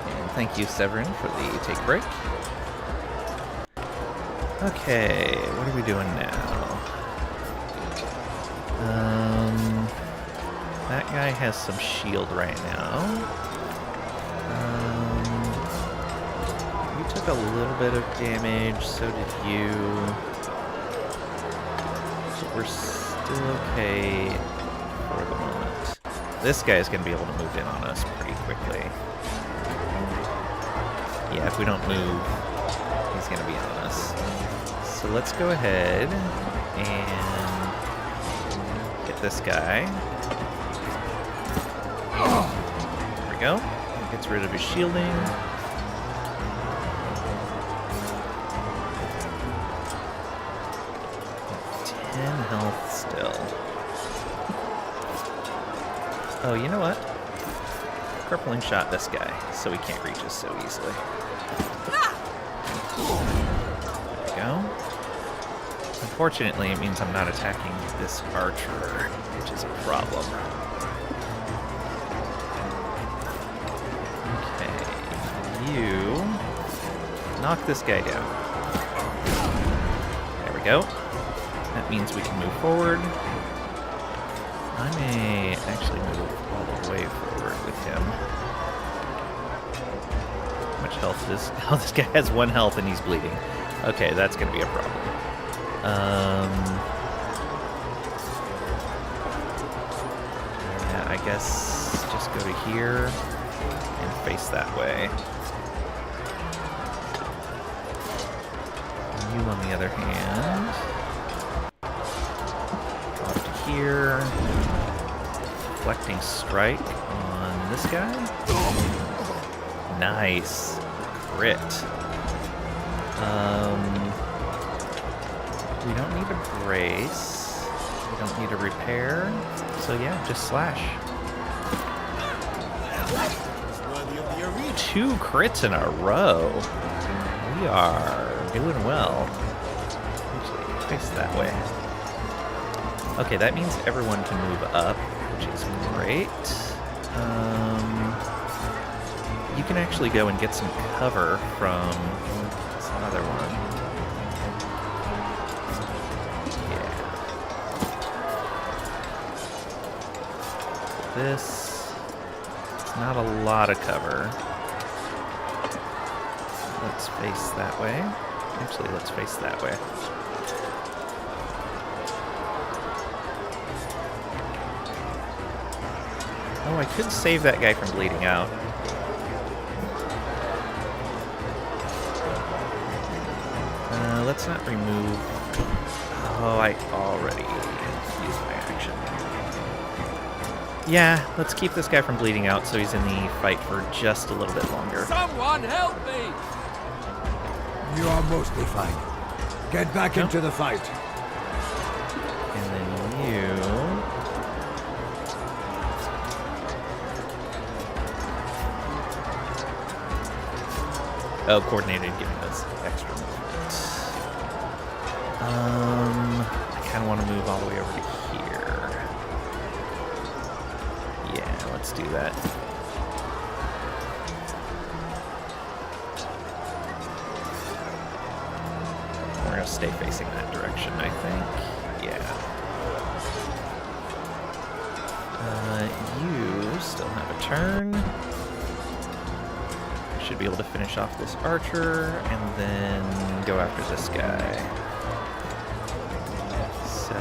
And thank you, Severin, for the take a break. Okay, what are we doing now? That guy has some shield right now. You took a little bit of damage, so did you. But we're still okay for the moment. This guy's going to be able to move in on us pretty quickly. Yeah, if we don't move, he's going to be on us. So let's go ahead and hit this guy. There we go. Gets rid of his shielding. Health still. Oh, you know what? Crippling shot this guy, so he can't reach us so easily. There we go. Unfortunately, it means I'm not attacking this archer, which is a problem. Okay, you knock this guy down. There we go. That means we can move forward. I may actually move all the way forward with him. How much health is... Oh, this guy has 1 health and he's bleeding. Okay, that's going to be a problem. Yeah, I guess just go to here and face that way. You, on the other hand... here. Deflecting strike on this guy. Nice. Crit. We don't need a brace. We don't need a repair. So yeah, just slash. 2 crits in a row. We are doing well. Actually, face that way. Okay, that means everyone can move up, which is great. You can actually go and get some cover from some other one. Yeah. This, it's not a lot of cover. Let's face that way. Actually, let's face that way. Oh, I could save that guy from bleeding out. Let's not remove... Oh, I already used my action. Yeah, let's keep this guy from bleeding out so he's in the fight for just a little bit longer. Someone help me! You are mostly fine. Get back into the fight. And then you... Oh, coordinated giving us extra movement. I kind of want to move all the way over to here. Yeah, let's do that. We're going to stay facing that direction, I think. Yeah. You still have a turn. Should be able to finish off this archer and then go after this guy. So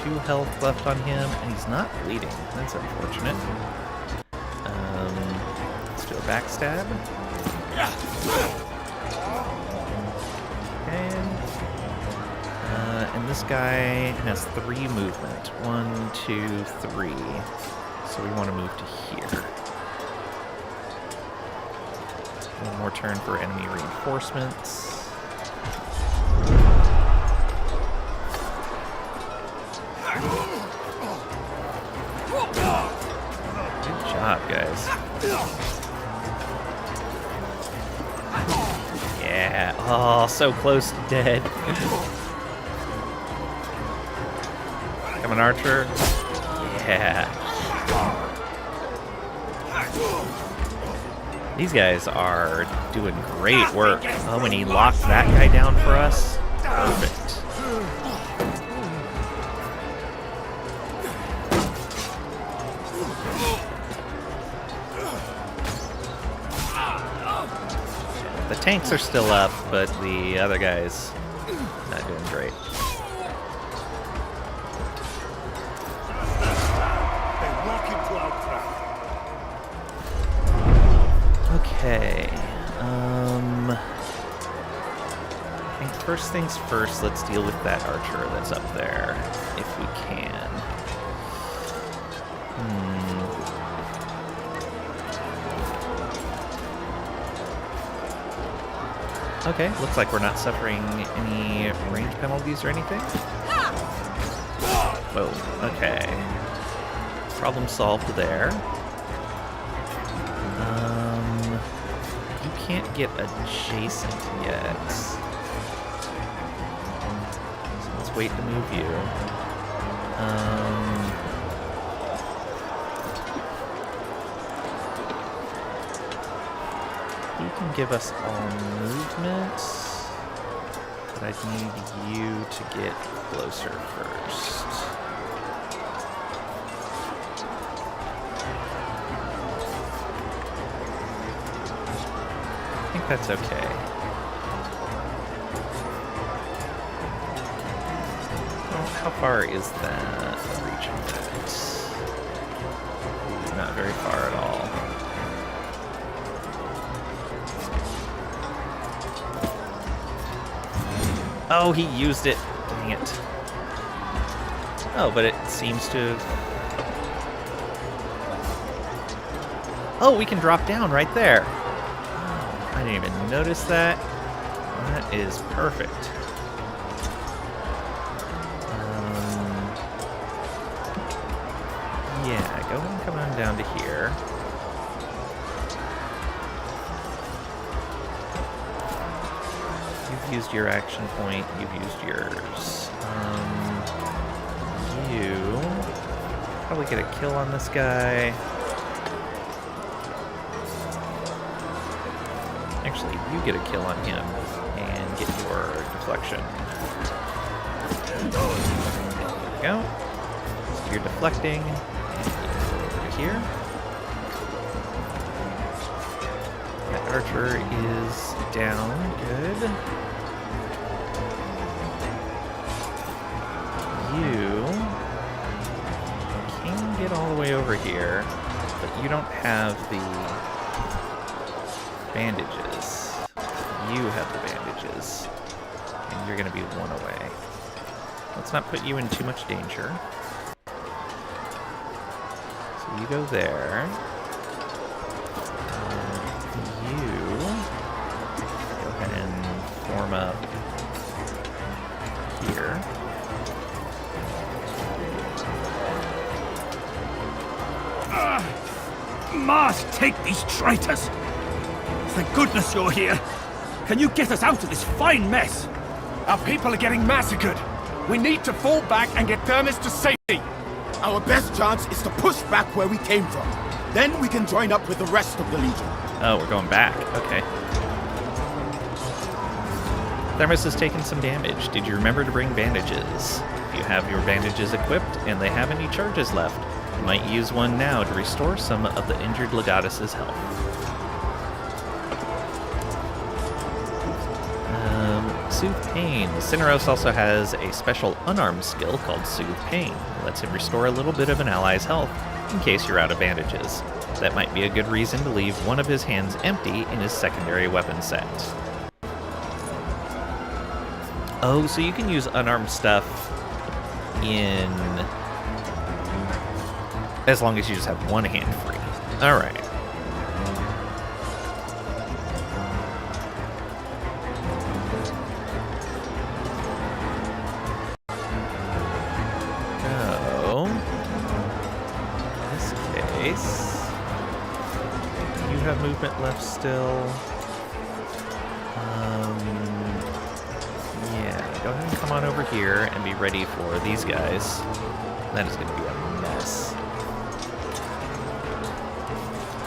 2 health left on him, and he's not bleeding. That's unfortunate. Let's do a backstab. Okay. And this guy has 3 movement. 1, 2, 3. So we want to move to here. 1 more turn for enemy reinforcements. Good job, guys. Yeah. Oh, so close to dead. Come on, Archer. Yeah. These guys are doing great work. Oh, and he locked that guy down for us. Perfect. The tanks are still up, but the other guys not doing great. They walk into our trap. Okay. I think first things first, let's deal with that archer that's up there, if we can. Okay, looks like we're not suffering any range penalties or anything. Whoa, okay. Problem solved there. You can't get adjacent yet. So let's wait to move you. You can give us all movement, but I need you to get closer first. I think that's okay. Well, how far is that reach of that? Not very far at all. Oh, he used it. Dang it. Oh, but it seems to... Oh, we can drop down right there. Oh, I didn't even notice that. That is perfect. Yeah, go ahead and come on down to here. You've used your action point, you've used yours. You probably get a kill on this guy. Actually, you get a kill on him and get your deflection. There you go. So you're deflecting. Over to here. That archer is down. Good. You can get all the way over here, but you don't have the bandages. You have the bandages, and you're going to be one away. Let's not put you in too much danger. So you go there. You go ahead and form up here. Mars, take these traitors! Thank goodness you're here! Can you get us out of this fine mess? Our people are getting massacred! We need to fall back and get Thermus to safety! Our best chance is to push back where we came from. Then we can join up with the rest of the Legion. Oh, we're going back. Okay. Thermus has taken some damage. Did you remember to bring bandages? If you have your bandages equipped and they have any charges left, you might use one now to restore some of the injured Legatus's health. Soothe Pain. Cineros also has a special unarmed skill called Soothe Pain. It lets him restore a little bit of an ally's health in case you're out of bandages. That might be a good reason to leave one of his hands empty in his secondary weapon set. Oh, so you can use unarmed stuff in... as long as you just have one hand free. Alright. Movement left still. Yeah, go ahead and come on over here and be ready for these guys. That is going to be a mess.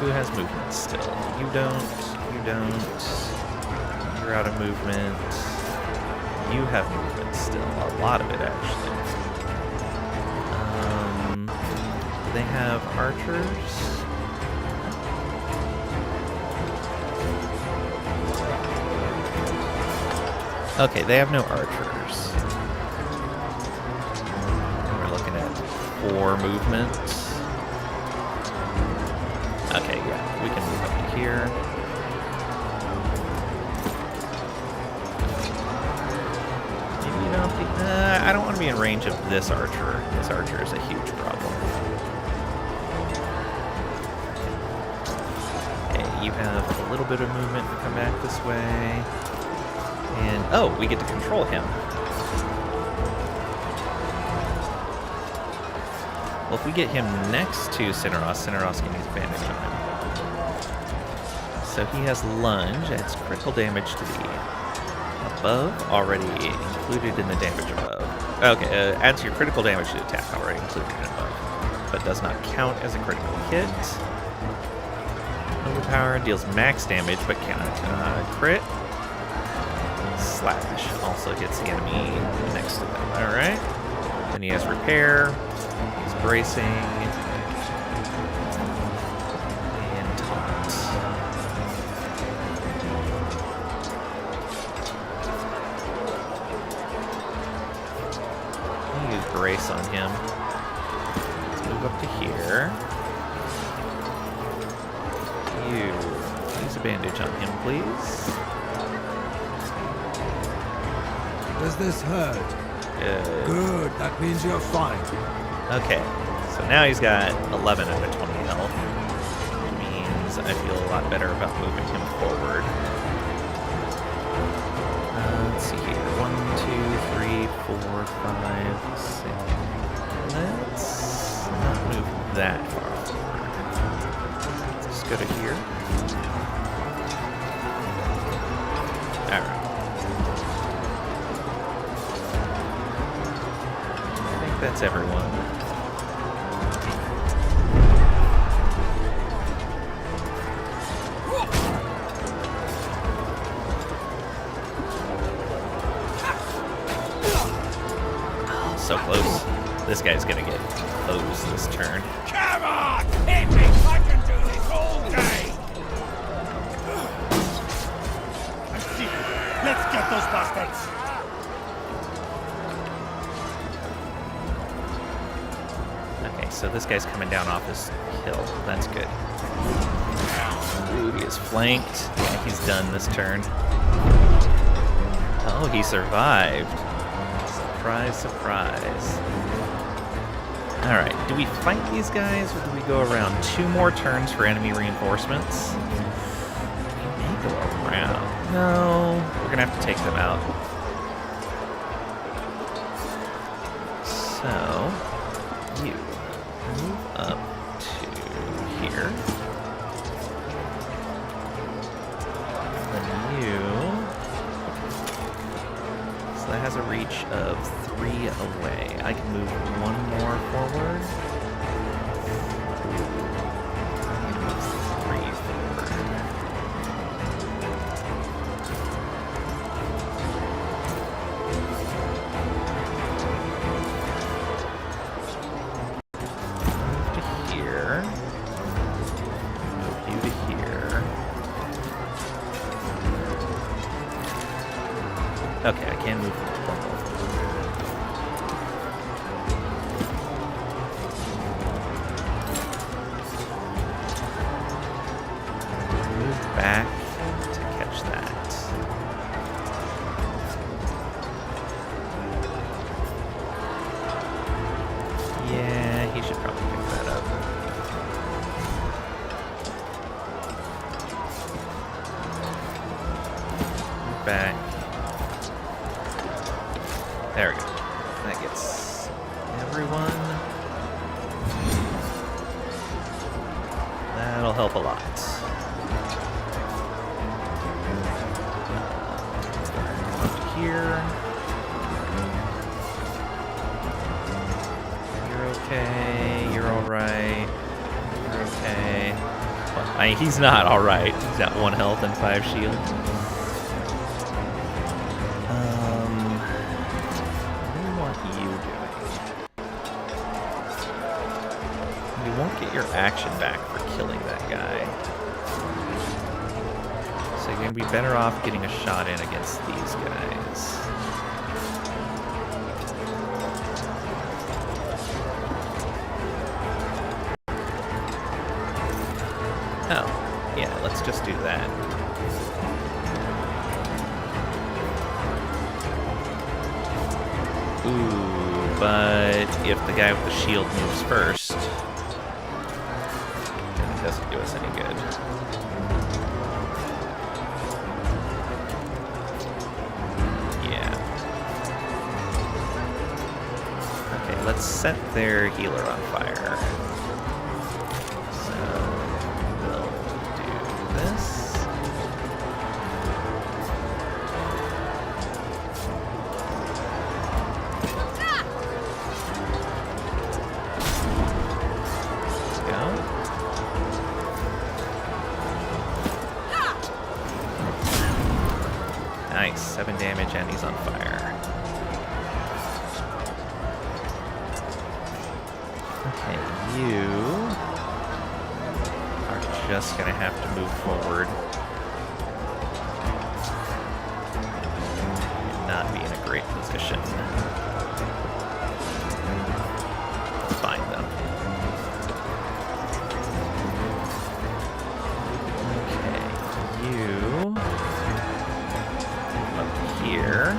Who has movement still? You don't. You don't. You're out of movement. You have movement still. A lot of it, actually. Do they have archers? Okay, they have no archers. We're looking at 4 movements. Okay, yeah, we can move up to here. Maybe you don't think... I don't want to be in range of this archer. This archer is a huge problem. Okay, you have a little bit of movement to come back this way. And, oh, we get to control him. Well, if we get him next to Cineros, Cineros can use bandage on him. So he has lunge, adds critical damage to the above, already included in the damage above. Okay, adds your critical damage to the attack, already included in above, but does not count as a critical hit. Overpower, deals max damage, but cannot crit. Slash also hits the enemy next to them. Alright. Then he has repair. He's bracing. And taunt. I'll use brace on him. Let's move up to here. You use a bandage on him, please. Does this hurt? Good, that means you're fine. Okay, so now he's got 11 out of 20 health, which means I feel a lot better about moving him forward. Let's see here. 1, 2, 3, 4, 5, 6. Let's not move that far forward. Let's just go to here. Alright. That's everyone. Oh, so close. This guy's gonna get hosed this turn. Come on! Hit me! I can do this all day! I see. Let's get those bastards! So this guy's coming down off his hill. That's good. Ooh, he is flanked. Yeah, he's done this turn. Oh, he survived. Surprise, surprise. Alright, do we fight these guys, or do we go around? 2 more turns for enemy reinforcements? We may go around. No, we're gonna have to take them out. So, you move up to here. Then you... So that has a reach of 3 away. I can move 1 more forward. I can move 3 forward. Okay, I can move one more. Move back to catch that. Yeah, he should probably pick that up. Move back. There we go. That gets everyone. That'll help a lot. Up here. You're okay. You're alright. You're okay. He's not alright. He's got 1 health and 5 shield. What do you want you doing? You won't get your action back for killing that guy. So you're going to be better off getting a shot in against these guys. Oh, yeah, let's just do that. Ooh, but if the guy with the shield moves first, then it doesn't do us any good. Yeah. Okay, let's set their healer on fire. Nice, 7 damage and he's on fire. Okay, you are just gonna have to move forward and not be in a great position. Fine though. Okay, you here.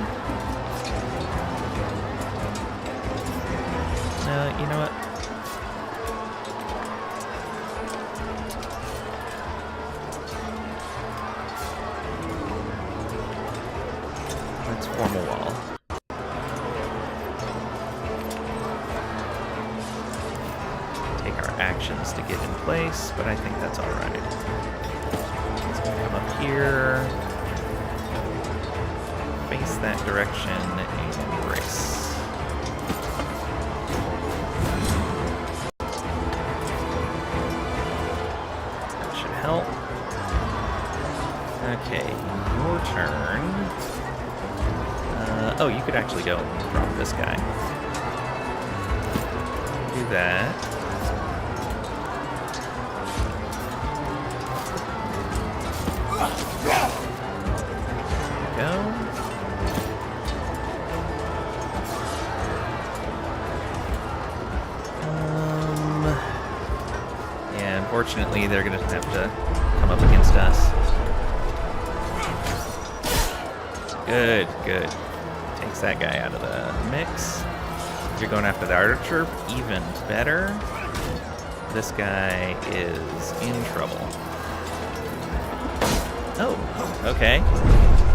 No, you know what? Let's form a wall. Take our actions to get in place, but I think that's alright. Let's come up here. Face that direction and brace. That should help. Okay, your turn. Oh, you could actually go and drop this guy. Do that. Go. Yeah, unfortunately, they're gonna have to come up against us. Good, good. Takes that guy out of the mix. If you're going after the archer, even better. This guy is in trouble. Oh, okay.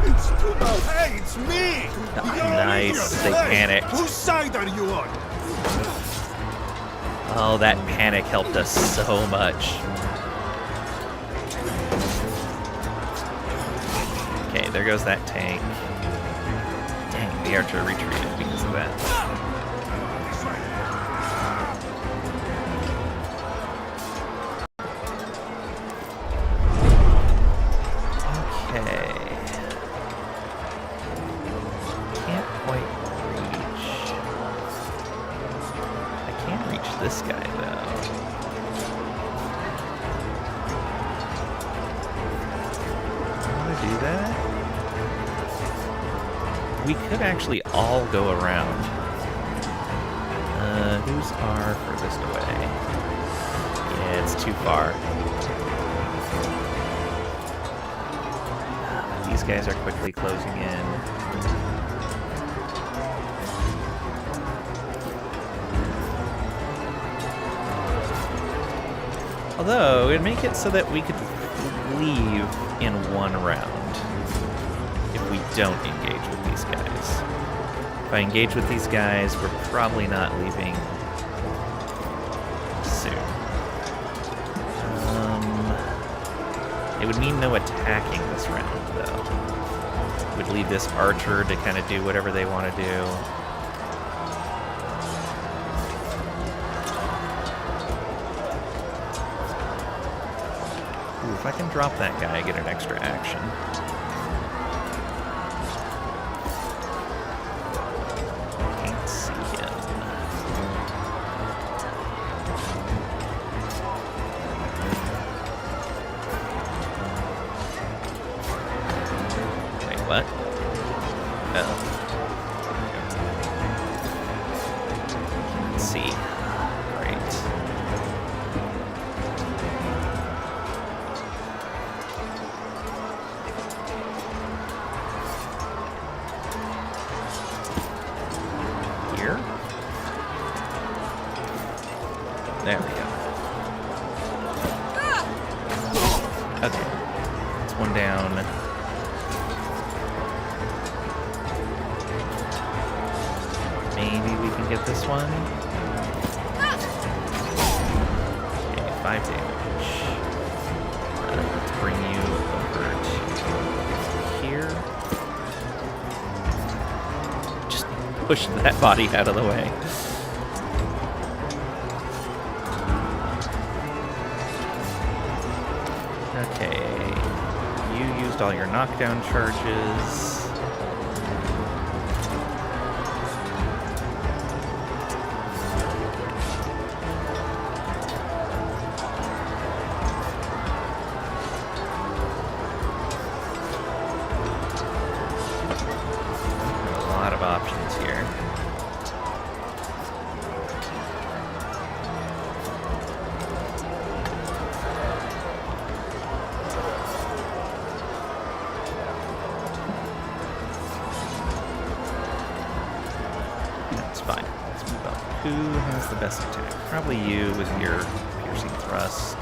It's too much. Hey, it's me! Nice, they panicked. Whose side are you on? Oh, that panic helped us so much. Okay, there goes that tank. Dang, the archer retreated because of that. Okay. Can't quite reach. I can reach this guy, though. I'm gonna do that. We could actually all go around. Who's our furthest away? Yeah, it's too far. These guys are quickly closing in. Although, it'd make it so that we could leave in one round if we don't engage with these guys. If I engage with these guys, we're probably not leaving soon. It would mean no attacking this round, though. It would leave this archer to kind of do whatever they want to do. I can drop that guy, I get an extra action. Can't see him. Wait, what? Oh. Can't see. Great. Here? There we go. Okay. That's one down. Maybe we can get this one. Okay, 5 damage. Let's bring you over to here. Just push that body out of the way. Okay. You used all your knockdown charges. A lot of options here. That's fine. Let's move up. Who has the best attack? Probably you with your piercing thrust.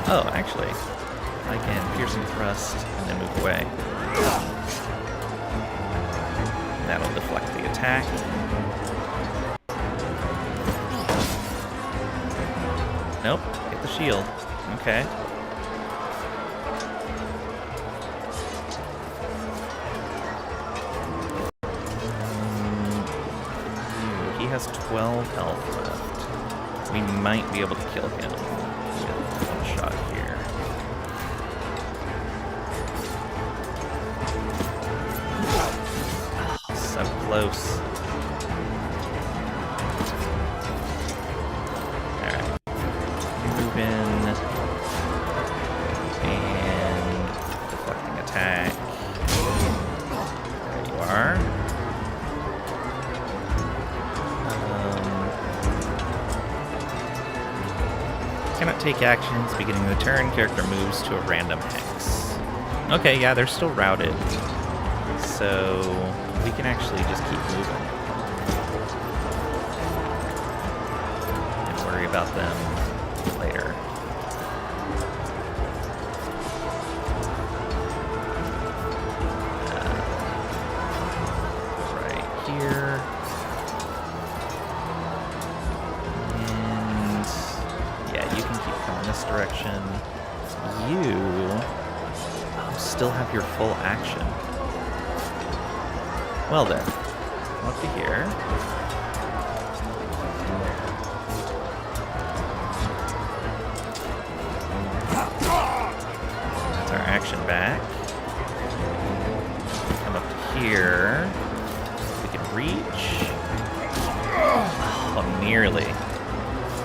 Oh, actually, I can piercing thrust and then move away. That'll deflect the attack. Nope, hit the shield. Okay. He has 12 health left. We might be able to kill him with one shot here. Oh, so close. Alright. Move in. And deflecting attack. There you are. Cannot take actions beginning the turn. Character moves to a random hex. Okay, yeah, they're still routed. So we can actually just keep moving. And worry about them later. Right here. This direction. You still have your full action. Well then, come up to here. That's our action back. Come up to here. We can reach. Oh, nearly.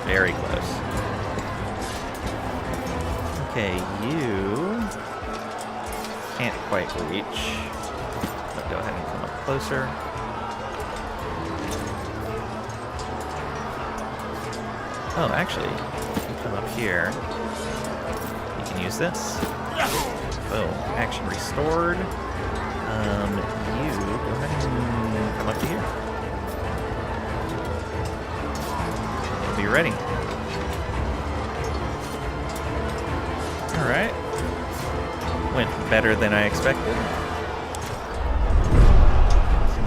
Very close. Okay, you can't quite reach, but go ahead and come up closer. Oh, actually, you come up here. You can use this. Boom. Action restored. You go ahead and come up to here. You'll be ready. Alright. Went better than I expected.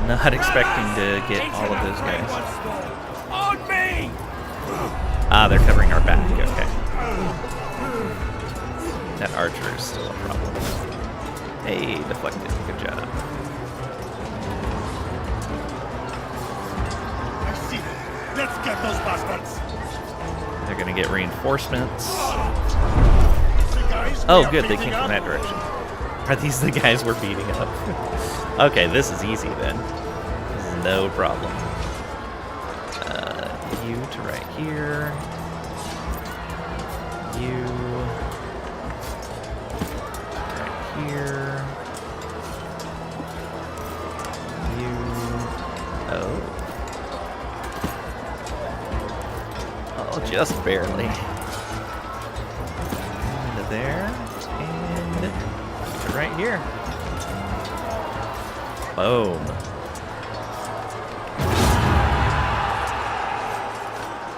Not expecting to get all of those guys. On me! Ah, they're covering our back. Okay. That archer is still a problem. Hey, deflected. Good job. I see them. Let's get those bastards! gonna get reinforcements. Oh, good, they came from that direction. Are these the guys we're beating up? Okay, this is easy then. This is no problem. You to right here. You right here. You. Oh, just barely. Into there and right here. Boom.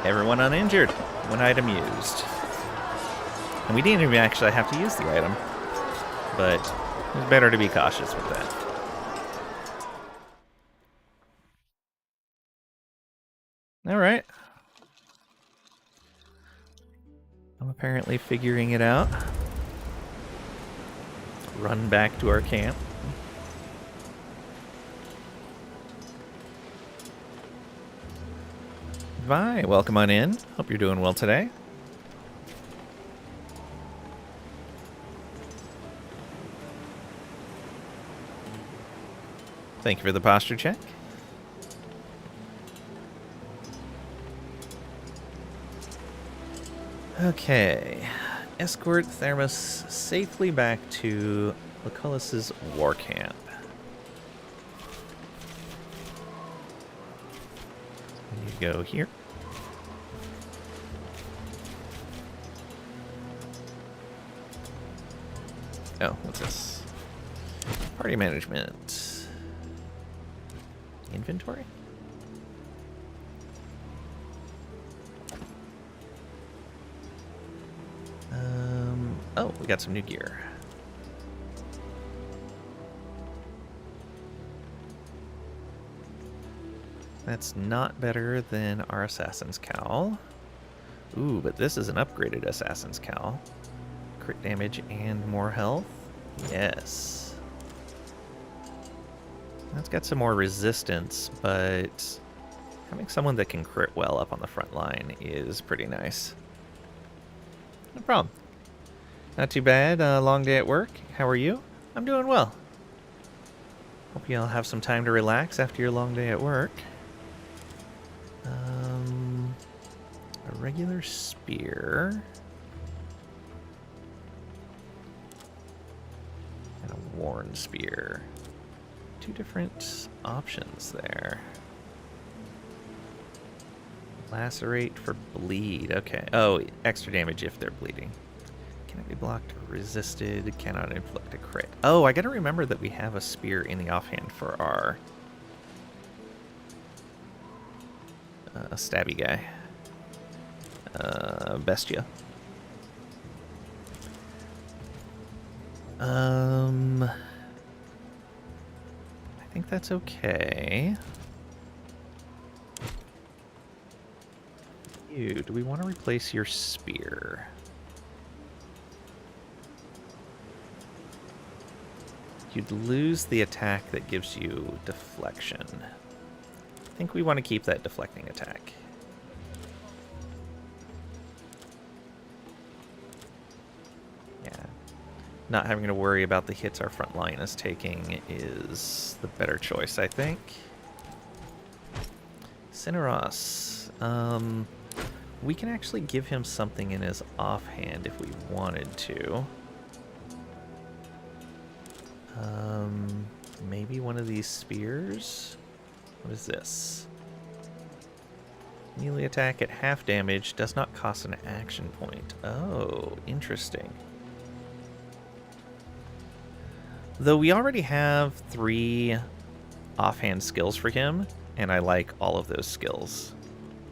Everyone uninjured. One item used. And we didn't even actually have to use the item. But it's better to be cautious with that. Alright. I'm apparently figuring it out. Run back to our camp. Vi, welcome on in. Hope you're doing well today. Thank you for the posture check. Okay. Escort Thermos safely back to Lucullus's war camp. You go here. Oh, what's this? Party management. Inventory? Oh, we got some new gear. That's not better than our Assassin's Cowl. Ooh, but this is an upgraded Assassin's Cowl. Crit damage and more health. Yes. That's got some more resistance, but having someone that can crit well up on the front line is pretty nice. No problem. Not too bad. Long day at work. How are you? I'm doing well. Hope you'll have some time to relax after your long day at work. A regular spear. And a worn spear. Two different options there. Lacerate for bleed. Okay. Oh, extra damage if they're bleeding. Cannot be blocked or resisted. Cannot inflict a crit. Oh, I gotta remember that we have a spear in the offhand for our stabby guy. Bestia. I think that's okay. You, do we want to replace your spear? You'd lose the attack that gives you deflection. I think we want to keep that deflecting attack. Yeah. Not having to worry about the hits our front line is taking is the better choice, I think. Cineros. We can actually give him something in his offhand if we wanted to. Maybe one of these spears? What is this? Melee attack at half damage does not cost an action point. Oh, interesting. Though we already have 3 offhand skills for him, and I like all of those skills.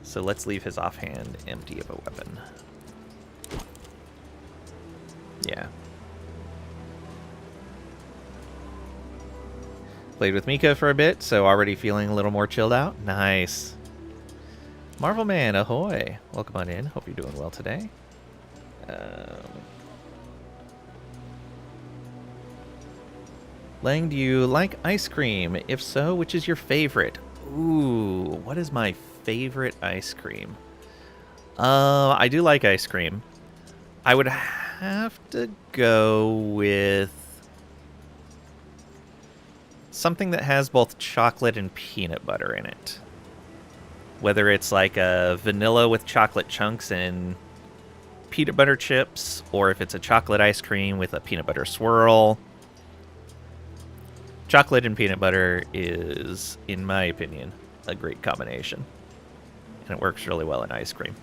So let's leave his offhand empty of a weapon. Yeah. Played with Mika for a bit, so already feeling a little more chilled out. Nice. Marvel Man, ahoy. Welcome on in. Hope you're doing well today. Lang, do you like ice cream? If so, which is your favorite? Ooh, what is my favorite ice cream? I do like ice cream. I would have to go with something that has both chocolate and peanut butter in it. Whether it's like a vanilla with chocolate chunks and peanut butter chips, or if it's a chocolate ice cream with a peanut butter swirl. Chocolate and peanut butter is, in my opinion, a great combination. And it works really well in ice cream.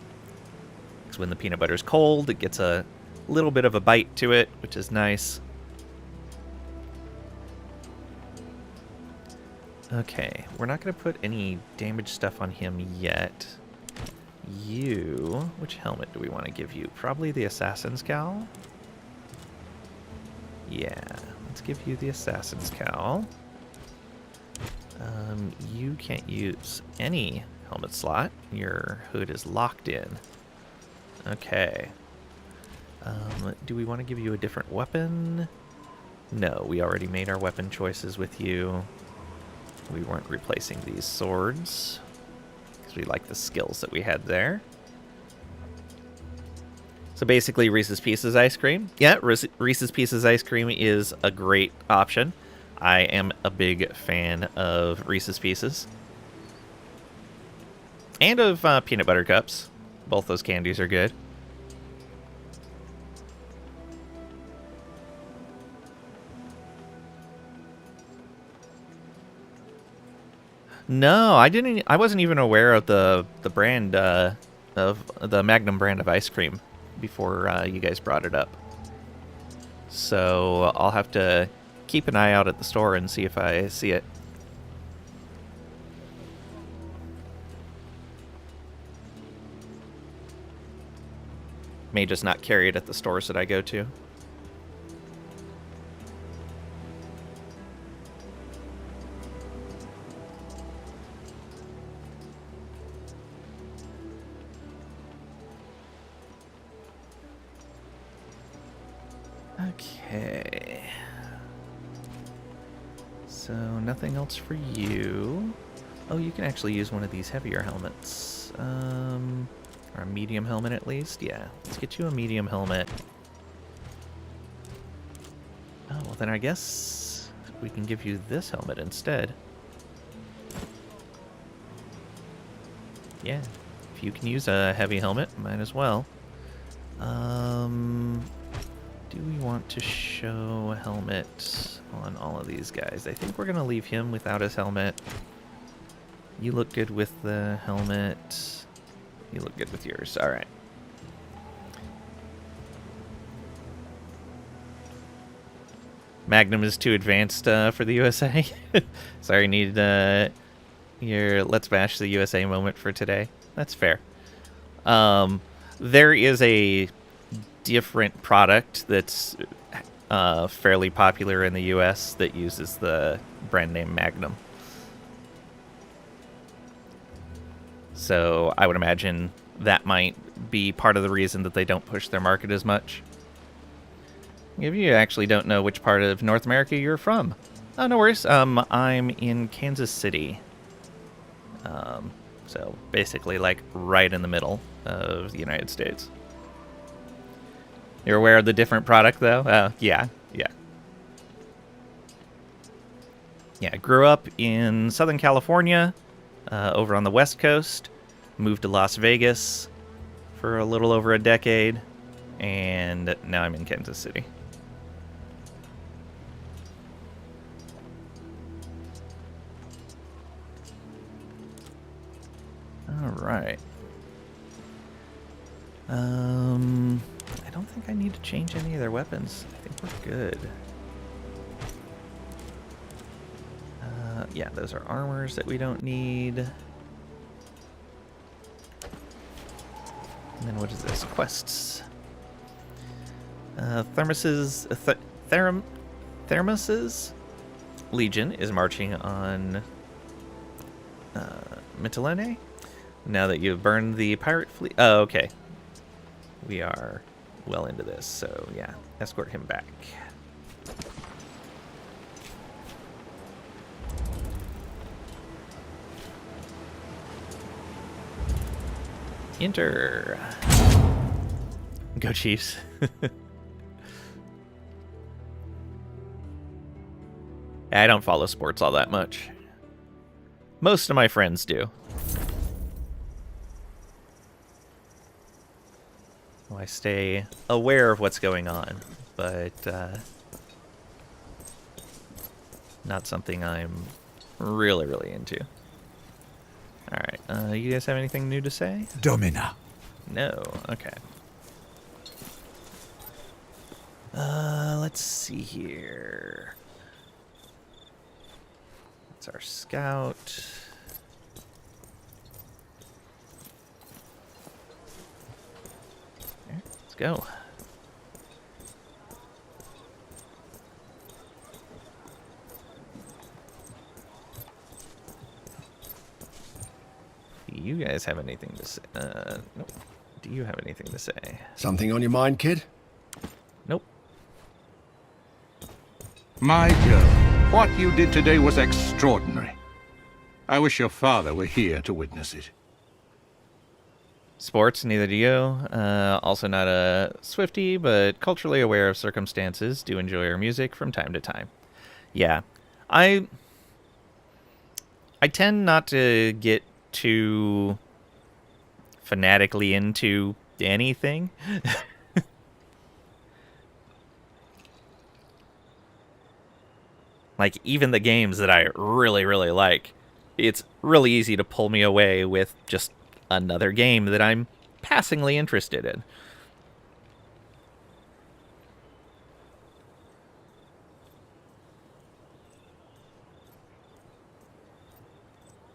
Because when the peanut butter is cold, it gets a little bit of a bite to it, which is nice. Okay, we're not going to put any damage stuff on him yet. You, which helmet do we want to give you? Probably the Assassin's Cowl? Yeah, let's give you the Assassin's Cowl. You can't use any helmet slot. Your hood is locked in. Okay. Do we want to give you a different weapon? No, we already made our weapon choices with you. We weren't replacing these swords because we like the skills that we had there. So basically, Reese's Pieces ice cream. Yeah, Reese's Pieces ice cream is a great option. I am a big fan of Reese's Pieces. And of peanut butter cups. Both those candies are good. No, I didn't. I wasn't even aware of the brand of the Magnum brand of ice cream before you guys brought it up. So I'll have to keep an eye out at the store and see if I see it. May just not carry it at the stores that I go to. Okay. So nothing else for you. Oh, you can actually use one of these heavier helmets. Or a medium helmet at least. Yeah, let's get you a medium helmet. Oh, well then I guess we can give you this helmet instead. Yeah, if you can use a heavy helmet, might as well. Do we want to show a helmet on all of these guys? I think we're going to leave him without his helmet. You look good with the helmet. You look good with yours. All right. Magnum is too advanced for the USA. Sorry, need your Let's Bash the USA moment for today. That's fair. There is a different product that's fairly popular in the US that uses the brand name Magnum. So I would imagine that might be part of the reason that they don't push their market as much. If you actually don't know which part of North America you're from, oh, no worries. I'm in Kansas City. So basically like right in the middle of the United States. You're aware of the different product, though? Yeah. Yeah, I grew up in Southern California, over on the West Coast. Moved to Las Vegas for a little over a decade, and now I'm in Kansas City. All right. I don't think I need to change any of their weapons. I think we're good. Yeah, those are armors that we don't need. And then what is this? Quests. Thermos's Legion is marching on Mytilene. Now that you've burned the pirate fleet. Oh, okay. We are well into this, so yeah, escort him back. Enter. Go Chiefs. I don't follow sports all that much. Most of my friends do. Well, I stay aware of what's going on, but not something I'm really, really into. Alright, you guys have anything new to say? Domina. No, okay. Let's see here. That's our scout. Okay, let's go. Do you guys have anything to say? Nope. Do you have anything to say? Something on your mind, kid? Nope. My girl, what you did today was extraordinary. I wish your father were here to witness it. Sports, neither do you. Also not a Swiftie, but culturally aware of circumstances. Do enjoy her music from time to time. Yeah. I tend not to get too fanatically into anything. Like, even the games that I really, really like, it's really easy to pull me away with just another game that I'm passingly interested in.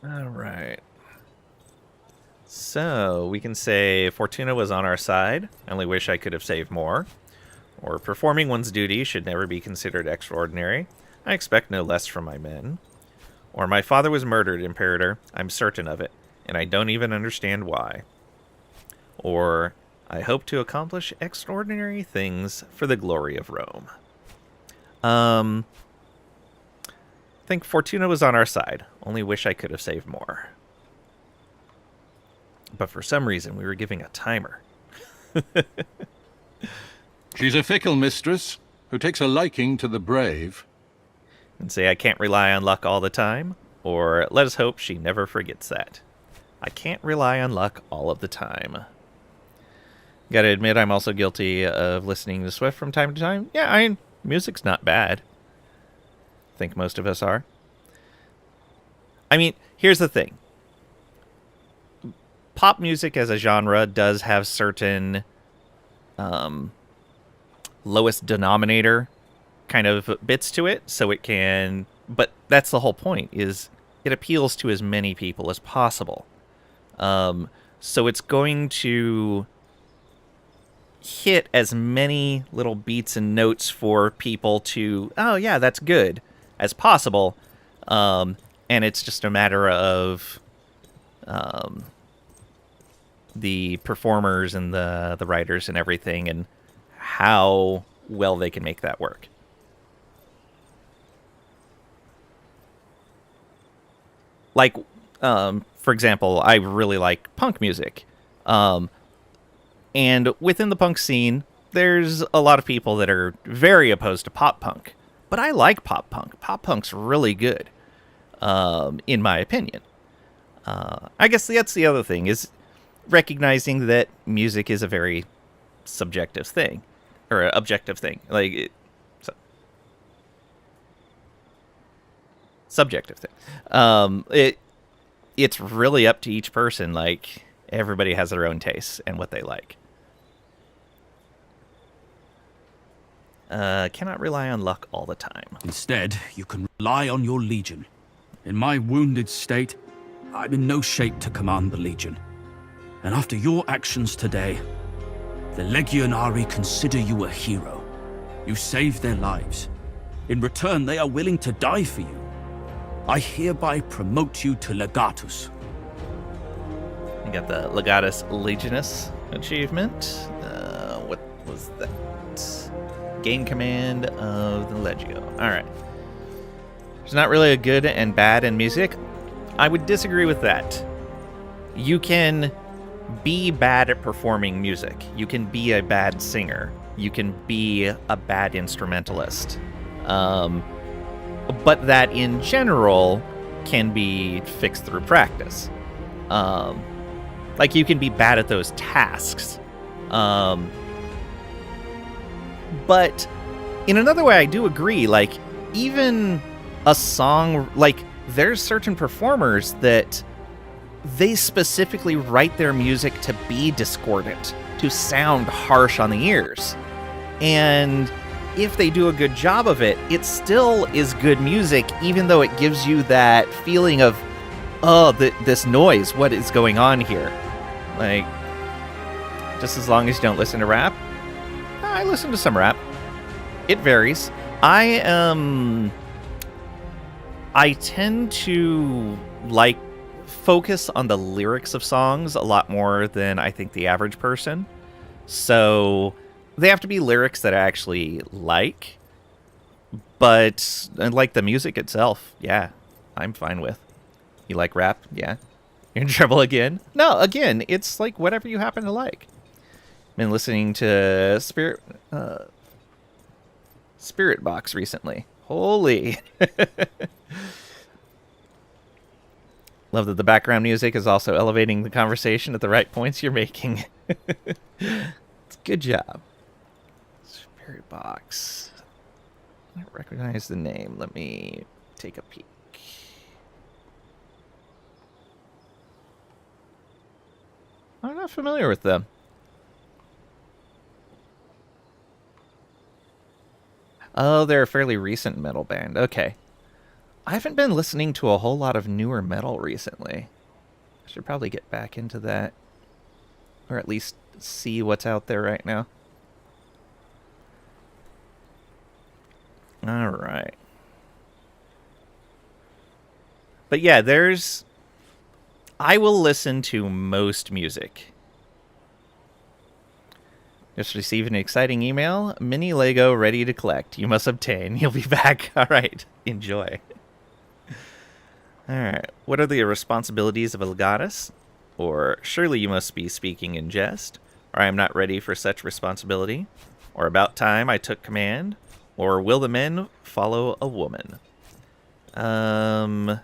All right. So, we can say Fortuna was on our side. I only wish I could have saved more. Or performing one's duty should never be considered extraordinary. I expect no less from my men. Or my father was murdered, Imperator. I'm certain of it, and I don't even understand why. Or I hope to accomplish extraordinary things for the glory of Rome. I think Fortuna was on our side. Only wish I could have saved more. But for some reason, we were giving a timer. She's a fickle mistress who takes a liking to the brave. And say I can't rely on luck all the time, or let us hope she never forgets that. I can't rely on luck all of the time. Gotta admit, I'm also guilty of listening to Swift from time to time. Yeah, music's not bad. I think most of us are. I mean, here's the thing. Pop music as a genre does have certain lowest denominator kind of bits to it, so it can, but that's the whole point, is it appeals to as many people as possible. So it's going to hit as many little beats and notes for people to, oh yeah, that's good, as possible. And it's just a matter of the performers and the writers and everything, and how well they can make that work. Like, for example, I really like punk music. And within the punk scene, there's a lot of people that are very opposed to pop punk. But I like pop punk. Pop punk's really good, in my opinion. I guess that's the other thing, is recognizing that music is a very subjective thing. Or an objective thing. Like, subjective thing. It's really up to each person. Like, everybody has their own tastes and what they like. Cannot rely on luck all the time. Instead, you can rely on your legion. In my wounded state, I'm in no shape to command the legion. And after your actions today, the Legionari consider you a hero. You saved their lives. In return, they are willing to die for you. I hereby promote you to Legatus. You got the Legatus Legionus achievement. What was that? Gain command of the Legio. Alright. There's not really a good and bad in music. I would disagree with that. You can be bad at performing music. You can be a bad singer. You can be a bad instrumentalist. But that in general can be fixed through practice. Like, you can be bad at those tasks. But in another way, I do agree. Like, even a song, like, there's certain performers that they specifically write their music to be discordant, to sound harsh on the ears. And if they do a good job of it, it still is good music, even though it gives you that feeling of, oh, this noise, what is going on here? Like, just as long as you don't listen to rap. I listen to some rap. It varies. I tend to, like, focus on the lyrics of songs a lot more than I think the average person. So they have to be lyrics that I actually like, but like the music itself, yeah, I'm fine with. You like rap? Yeah. You're in trouble again? No, again, it's like whatever you happen to like. Been listening to Spirit Box recently. Holy. Love that the background music is also elevating the conversation at the right points you're making. It's a good job. Spirit Box. I don't recognize the name. Let me take a peek. I'm not familiar with them. Oh, they're a fairly recent metal band. Okay. I haven't been listening to a whole lot of newer metal recently. I should probably get back into that. Or at least see what's out there right now. Alright. But yeah, I will listen to most music. Just received an exciting email. Mini Lego ready to collect. You must obtain. You'll be back. Alright. Enjoy. Alright, what are the responsibilities of a legatus? Or, surely you must be speaking in jest. Or, I am not ready for such responsibility. Or, about time I took command. Or, will the men follow a woman? What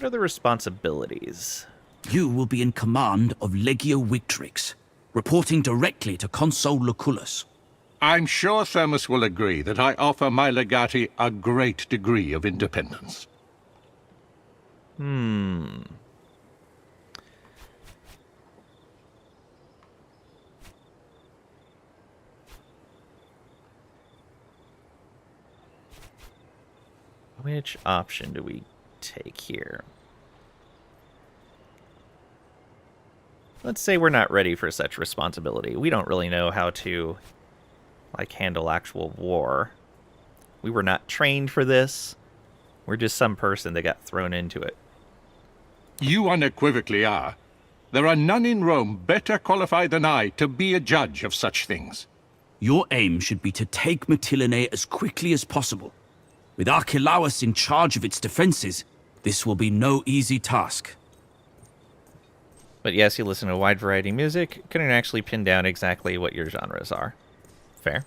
are the responsibilities? You will be in command of Legio Victrix, reporting directly to Consul Lucullus. I'm sure Thermus will agree that I offer my legati a great degree of independence. Which option do we take here? Let's say we're not ready for such responsibility. We don't really know how to, like, handle actual war. We were not trained for this. We're just some person that got thrown into it. You unequivocally are. There are none in Rome better qualified than I to be a judge of such things. Your aim should be to take Mytilene as quickly as possible. With Archelaus in charge of its defenses, this will be no easy task. But yes, you listen to a wide variety of music. Couldn't actually pin down exactly what your genres are. Fair.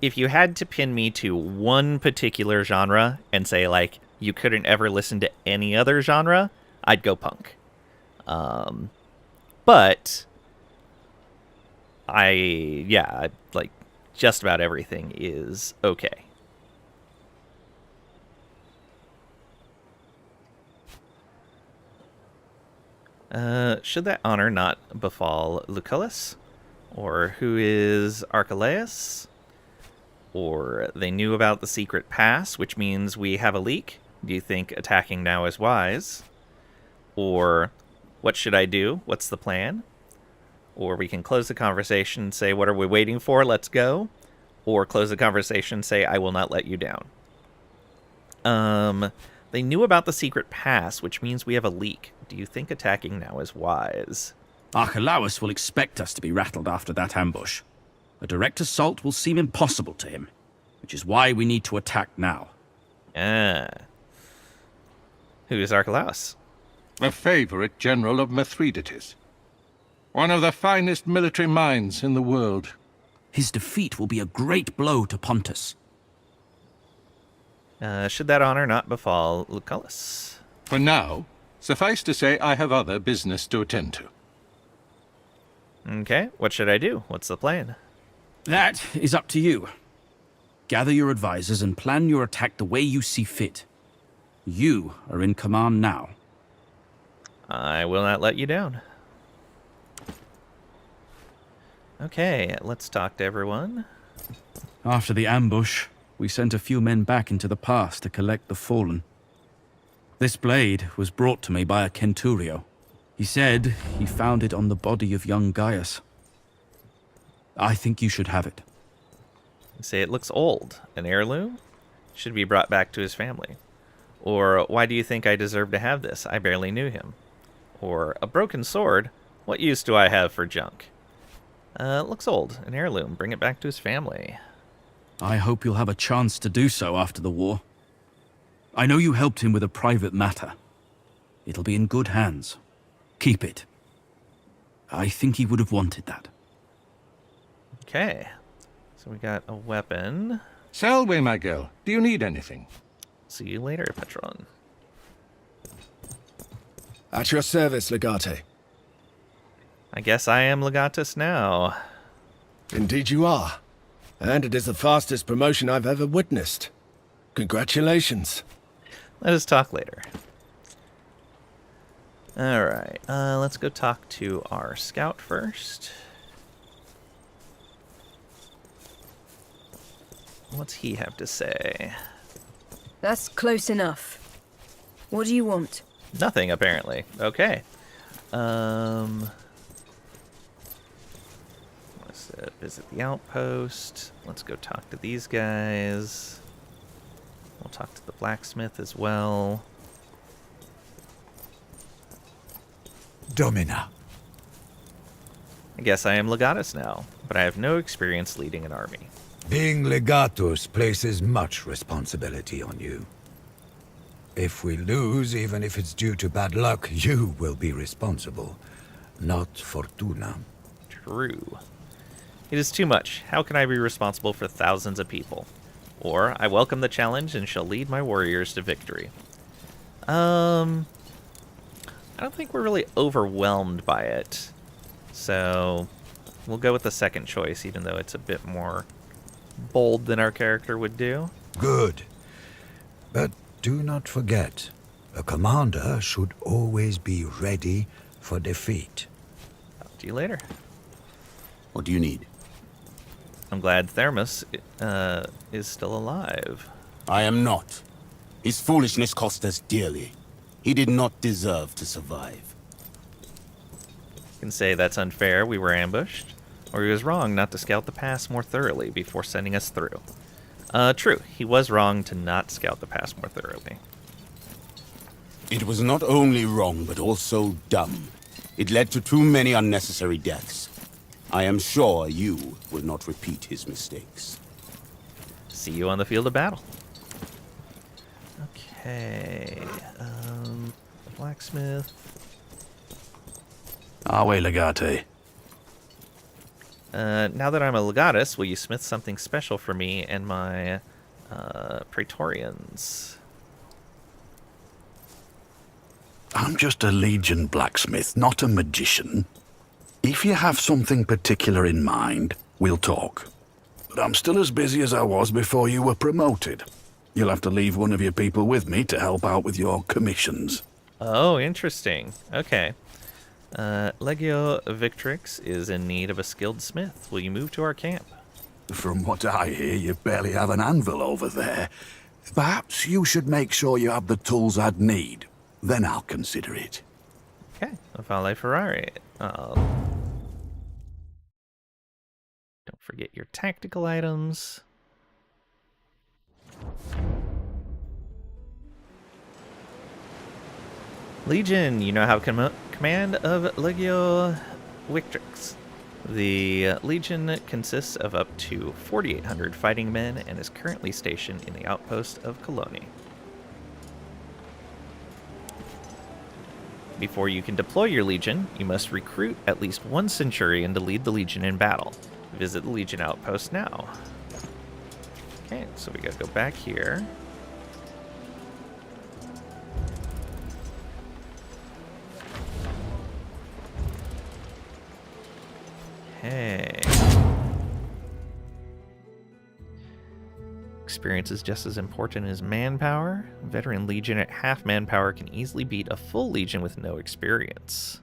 If you had to pin me to one particular genre and say, like, you couldn't ever listen to any other genre, I'd go punk. But like, just about everything is okay. Should that honor not befall Lucullus? Or who is Archelaus? Or they knew about the secret pass, which means we have a leak. Do you think attacking now is wise? Or what should I do? What's the plan? Or we can close the conversation and say, what are we waiting for? Let's go. Or close the conversation and say, I will not let you down. They knew about the secret pass, which means we have a leak. Do you think attacking now is wise? Archelaus will expect us to be rattled after that ambush. A direct assault will seem impossible to him, which is why we need to attack now. Ah. Who is Archelaus? A favorite general of Mithridates. One of the finest military minds in the world. His defeat will be a great blow to Pontus. Should that honor not befall Lucullus? For now, suffice to say I have other business to attend to. Okay, what should I do? What's the plan? That is up to you. Gather your advisors and plan your attack the way you see fit. You are in command now. I will not let you down. Okay, let's talk to everyone. After the ambush, we sent a few men back into the pass to collect the fallen. This blade was brought to me by a Centurio. He said he found it on the body of young Gaius. I think you should have it. You say it looks old. An heirloom? Should be brought back to his family. Or, why do you think I deserve to have this? I barely knew him. Or, a broken sword? What use do I have for junk? It looks old. An heirloom. Bring it back to his family. I hope you'll have a chance to do so after the war. I know you helped him with a private matter. It'll be in good hands. Keep it. I think he would have wanted that. Okay. So we got a weapon. Salve, my girl. Do you need anything? See you later, Patron. At your service, Legate. I guess I am Legatus now. Indeed you are. And it is the fastest promotion I've ever witnessed. Congratulations. Let us talk later. Alright, let's go talk to our scout first. What's he have to say? That's close enough. What do you want? Nothing, apparently. Okay. Let's visit the outpost. Let's go talk to these guys. We'll talk to the blacksmith as well. Domina. I guess I am Legatus now, but I have no experience leading an army. Being legatus places much responsibility on you. If we lose, even if it's due to bad luck, you will be responsible, not Fortuna. True. It is too much. How can I be responsible for thousands of people? Or, I welcome the challenge and shall lead my warriors to victory. I don't think we're really overwhelmed by it. So, we'll go with the second choice, even though it's a bit more bold than our character would do. Good. But do not forget, a commander should always be ready for defeat. Talk to you later. What do you need? I'm glad Thermos is still alive. I am not. His foolishness cost us dearly. He did not deserve to survive. You can say that's unfair, we were ambushed. Or he was wrong not to scout the pass more thoroughly before sending us through. True, he was wrong to not scout the pass more thoroughly. It was not only wrong, but also dumb. It led to too many unnecessary deaths. I am sure you will not repeat his mistakes. See you on the field of battle. Okay, blacksmith. Awe, Legate. Now that I'm a legatus, will you smith something special for me and my Praetorians? I'm just a Legion blacksmith, not a magician. If you have something particular in mind, we'll talk. But I'm still as busy as I was before you were promoted. You'll have to leave one of your people with me to help out with your commissions. Oh, interesting. Okay. Legio Victrix is in need of a skilled smith. Will you move to our camp? From what I hear, you barely have an anvil over there. Perhaps you should make sure you have the tools I'd need. Then I'll consider it. Okay, Vale Ferrari. Don't forget your tactical items. Legion, you now have command of Legio Victrix. The Legion consists of up to 4,800 fighting men and is currently stationed in the outpost of Coloni. Before you can deploy your Legion, you must recruit at least one Centurion to lead the Legion in battle. Visit the Legion outpost now. Okay, so we gotta go back here. Hey. Experience is just as important as manpower. Veteran Legion at half manpower can easily beat a full Legion with no experience.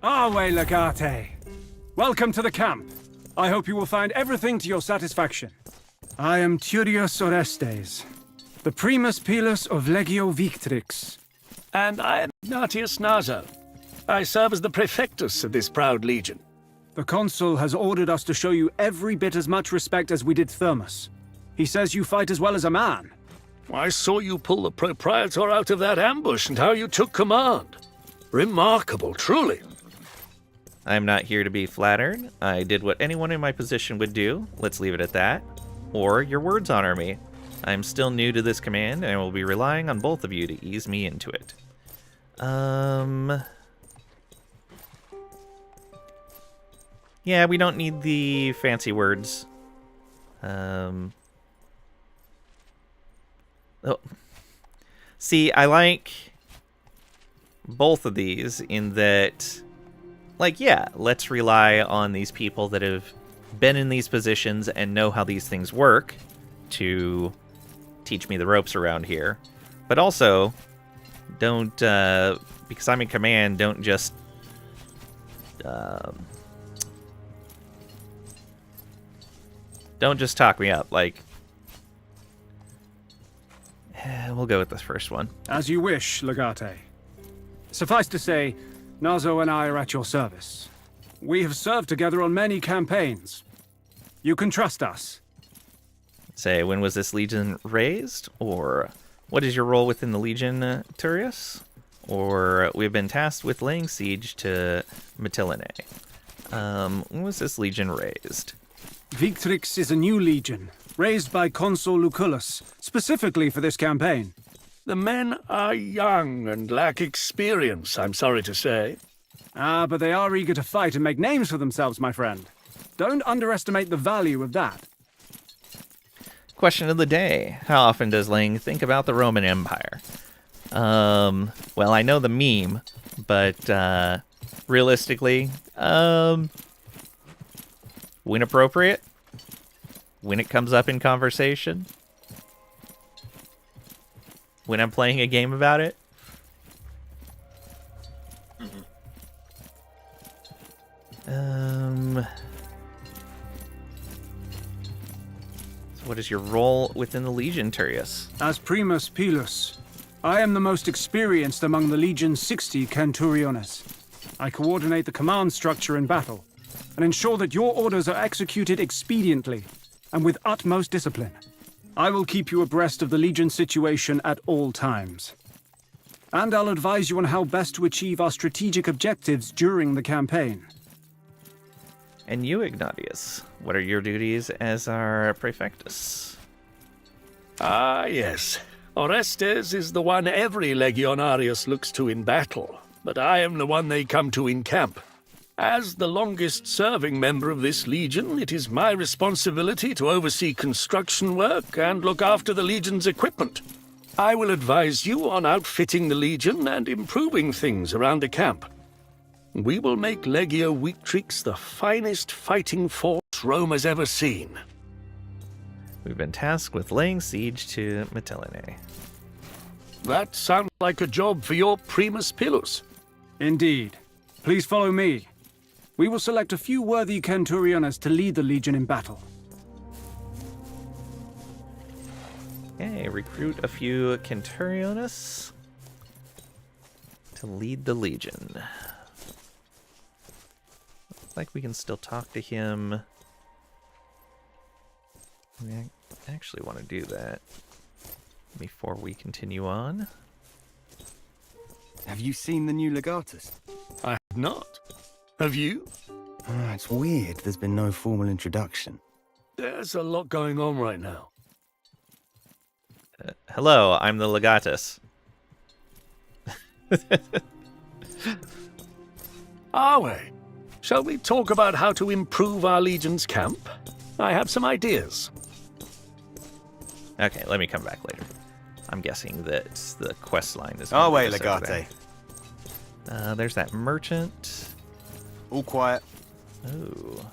Arwe Legate! Welcome to the camp. I hope you will find everything to your satisfaction. I am Turius Orestes, the Primus Pilus of Legio Victrix. And I am Ignatius Naso. I serve as the Praefectus of this proud legion. The Consul has ordered us to show you every bit as much respect as we did Thermus. He says you fight as well as a man. I saw you pull the Propraetor out of that ambush and how you took command. Remarkable, truly. I am not here to be flattered. I did what anyone in my position would do. Let's leave it at that. Or your words honor me. I am still new to this command, and I will be relying on both of you to ease me into it. Yeah, we don't need the fancy words. Oh. See, I like both of these in that, like, yeah, let's rely on these people that have been in these positions and know how these things work to teach me the ropes around here. But also, don't, because I'm in command, don't just, don't just talk me up. Like, we'll go with this first one. As you wish, Legate. Suffice to say, Naso and I are at your service. We have served together on many campaigns. You can trust us. Say, when was this Legion raised? Or what is your role within the Legion, Turius? Or we've been tasked with laying siege to Mytilene. When was this Legion raised? Victrix is a new legion, raised by Consul Lucullus, specifically for this campaign. The men are young and lack experience, I'm sorry to say. Ah, but they are eager to fight and make names for themselves, my friend. Don't underestimate the value of that. Question of the day. How often does Lang think about the Roman Empire? Well, I know the meme, but realistically, when appropriate, when it comes up in conversation, when I'm playing a game about it. So what is your role within the Legion, Turius? As Primus Pilus, I am the most experienced among the Legion's 60 Centuriones. I coordinate the command structure in battle, and ensure that your orders are executed expediently and with utmost discipline. I will keep you abreast of the Legion situation at all times. And I'll advise you on how best to achieve our strategic objectives during the campaign. And you, Ignatius, what are your duties as our Praefectus? Ah, yes. Orestes is the one every Legionarius looks to in battle, but I am the one they come to in camp. As the longest-serving member of this Legion, it is my responsibility to oversee construction work and look after the Legion's equipment. I will advise you on outfitting the Legion and improving things around the camp. We will make Legio Victrix the finest fighting force Rome has ever seen. We've been tasked with laying siege to Mytilene. That sounds like a job for your Primus Pilus. Indeed. Please follow me. We will select a few worthy Centuriones to lead the Legion in battle. Okay, recruit a few Centuriones to lead the Legion. Looks like we can still talk to him. I actually want to do that before we continue on. Have you seen the new Legatus? I have not. Have you? It's weird there's been no formal introduction. There's a lot going on right now. Hello, I'm the Legatus. Are we? Shall we talk about how to improve our Legion's camp? I have some ideas. Okay, let me come back later. I'm guessing that the quest line is... Oh, wait, Legate. There's that merchant. All quiet. Ooh.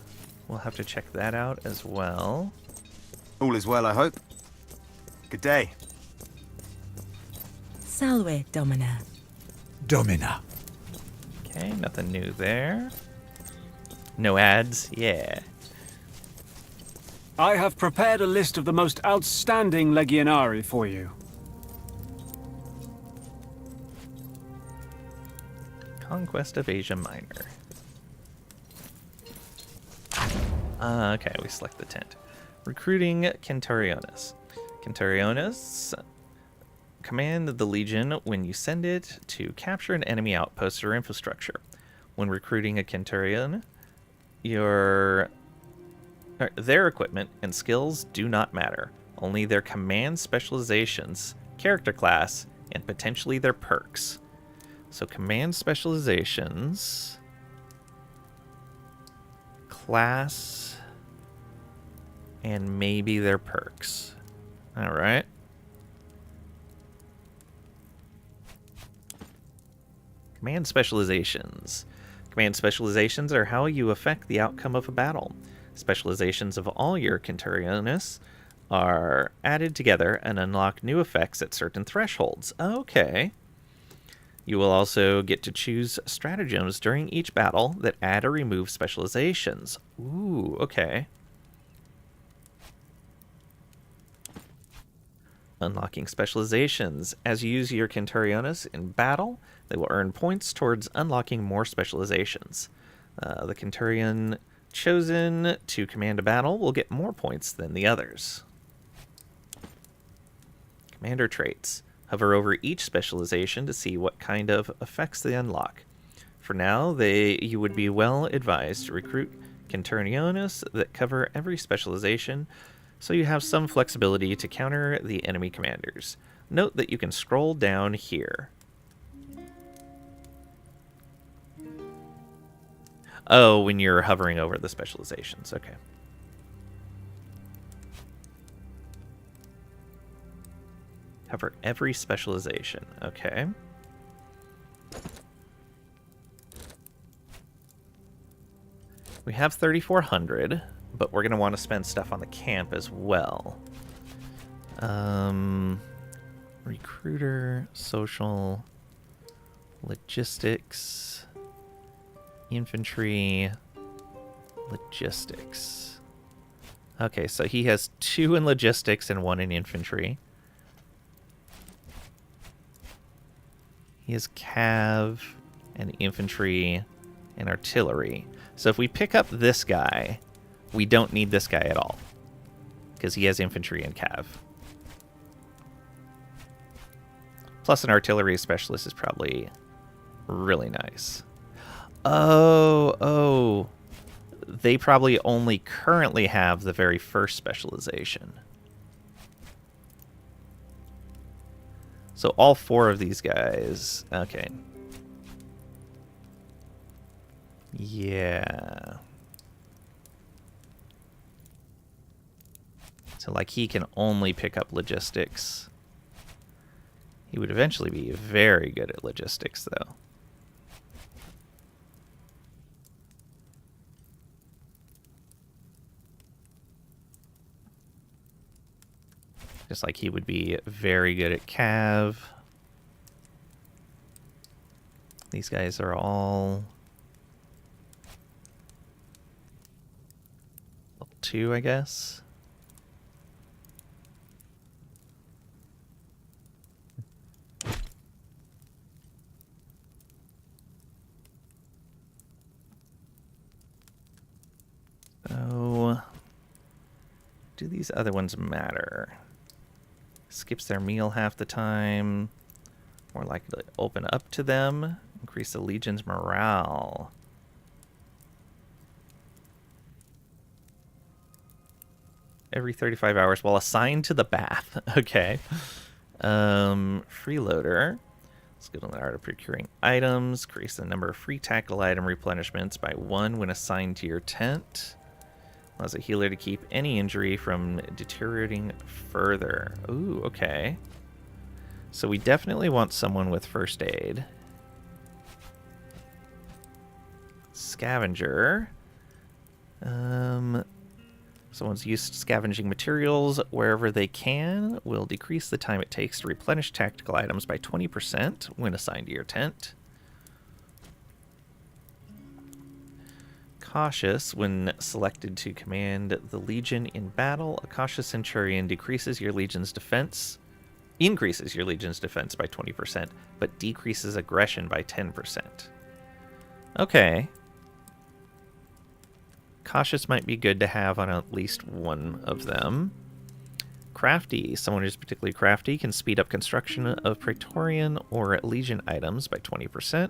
We'll have to check that out as well. All is well, I hope. Good day. Salve, Domina. Domina. Okay, nothing new there. No ads? Yeah. I have prepared a list of the most outstanding Legionari for you. Conquest of Asia Minor. Okay, we select the tent. Recruiting Centuriones. Centuriones command the Legion when you send it to capture an enemy outpost or infrastructure. When recruiting a Centurion, their equipment and skills do not matter. Only their command specializations, character class, and potentially their perks. So command specializations, class, and maybe their perks. All right. Command specializations. Command specializations are how you affect the outcome of a battle. Specializations of all your Centuriones are added together and unlock new effects at certain thresholds. Okay. You will also get to choose stratagems during each battle that add or remove specializations. Ooh, okay. Unlocking specializations. As you use your Centuriones in battle, they will earn points towards unlocking more specializations. The Centurion chosen to command a battle will get more points than the others. Commander traits. Hover over each specialization to see what kind of effects they unlock. For now, you would be well advised to recruit Centuriones that cover every specialization, so you have some flexibility to counter the enemy commanders. Note that you can scroll down here. Oh, when you're hovering over the specializations. Okay. Cover every specialization. Okay. We have 3,400, but we're going to want to spend stuff on the camp as well. Recruiter, social, logistics, infantry, logistics. Okay, so he has 2 in logistics and 1 in infantry. He has cav and infantry and artillery. So if we pick up this guy, we don't need this guy at all, because he has infantry and cav. Plus an artillery specialist is probably really nice. Oh, they probably only currently have the very first specialization. So all 4 of these guys, okay. Yeah. So like he can only pick up logistics. He would eventually be very good at logistics though. Just like he would be very good at cav. These guys are all level 2, I guess. So, do these other ones matter? Skips their meal half the time. More likely to open up to them. Increase the Legion's morale. Every 35 hours while assigned to the bath. Okay. Freeloader. Let's go to the art of procuring items. Increase the number of free tactical item replenishments by 1 when assigned to your tent. Allows a healer to keep any injury from deteriorating further. Ooh, okay. So we definitely want someone with first aid. Scavenger. Someone's used scavenging materials wherever they can will decrease the time it takes to replenish tactical items by 20% when assigned to your tent. Cautious, when selected to command the Legion in battle, a cautious Centurion increases your Legion's defense by 20%, but decreases aggression by 10%. Okay. Cautious might be good to have on at least one of them. Crafty. Someone who's particularly crafty can speed up construction of Praetorian or Legion items by 20%.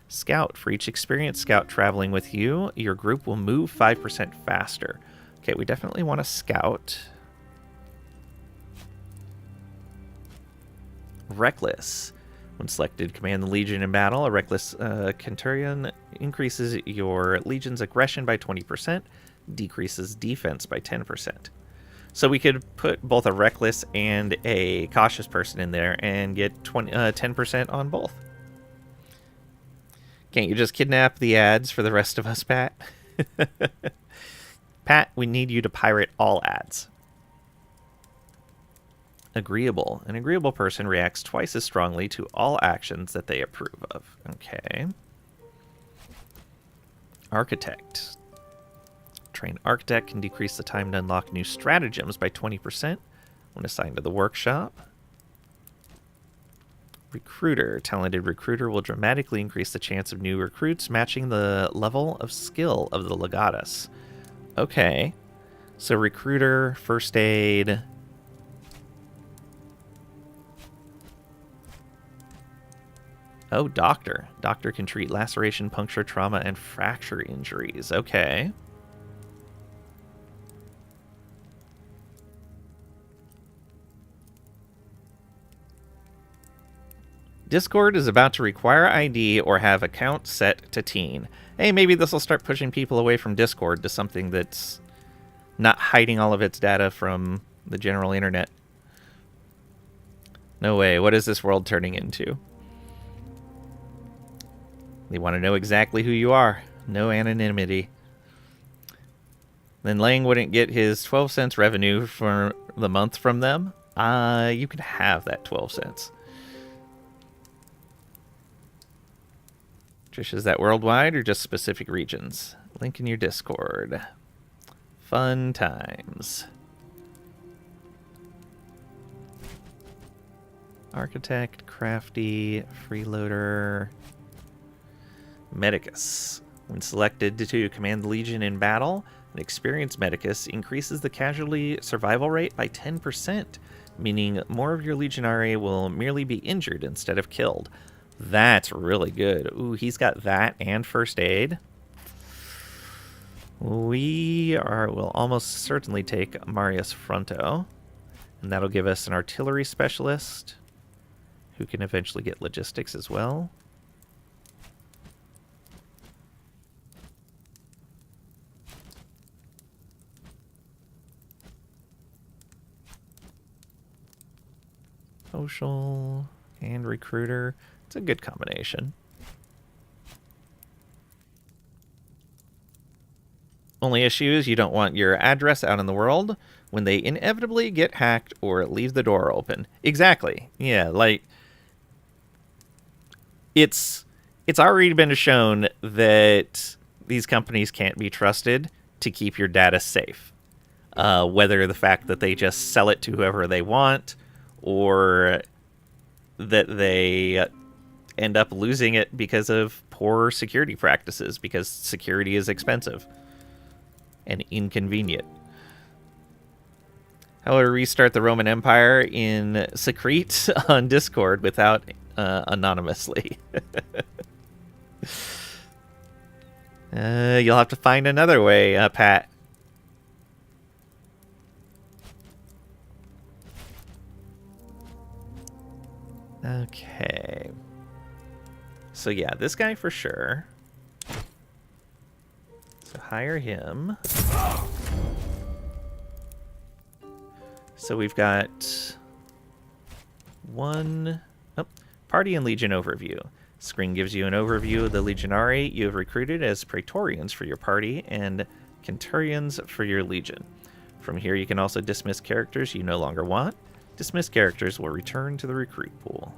Scout. For each experienced scout traveling with you, your group will move 5% faster. Okay, we definitely want a scout. Reckless. When selected, command the Legion in battle. A reckless Centurion increases your Legion's aggression by 20%, decreases defense by 10%. So we could put both a reckless and a cautious person in there and get 10% on both. Can't you just kidnap the ads for the rest of us, Pat? Pat, we need you to pirate all ads. Agreeable. An agreeable person reacts twice as strongly to all actions that they approve of. Okay. Architect. Trained architect can decrease the time to unlock new stratagems by 20% when assigned to the workshop. Recruiter. Talented recruiter will dramatically increase the chance of new recruits matching the level of skill of the legatus. Okay. So recruiter, first aid. Oh, doctor. Doctor can treat laceration, puncture, trauma, and fracture injuries. Okay. Discord is about to require ID or have account set to teen. Hey, maybe this will start pushing people away from Discord to something that's not hiding all of its data from the general internet. No way. What is this world turning into? They want to know exactly who you are. No anonymity. Then Lang wouldn't get his 12 cents revenue for the month from them. You can have that 12 cents. Trish, is that worldwide or just specific regions? Link in your Discord. Fun times. Architect, crafty, freeloader, Medicus. When selected to command the Legion in battle, an experienced Medicus increases the casualty survival rate by 10%, meaning more of your Legionary will merely be injured instead of killed. That's really good. Ooh, he's got that and first aid. Will almost certainly take Marius Fronto, and that'll give us an artillery specialist who can eventually get logistics as well. Social and recruiter. It's a good combination. Only issue is you don't want your address out in the world when they inevitably get hacked or leave the door open. Exactly. Yeah, like it's already been shown that these companies can't be trusted to keep your data safe. Whether the fact that they just sell it to whoever they want or that they end up losing it because of poor security practices, because security is expensive and inconvenient. How would I restart the Roman Empire in Secrete on Discord without anonymously? You'll have to find another way, Pat. Okay. So yeah, this guy for sure. So hire him. So we've got Party and Legion overview. Screen gives you an overview of the Legionari you have recruited as Praetorians for your party and Centurions for your legion. From here you can also dismiss characters you no longer want. Dismissed characters will return to the recruit pool.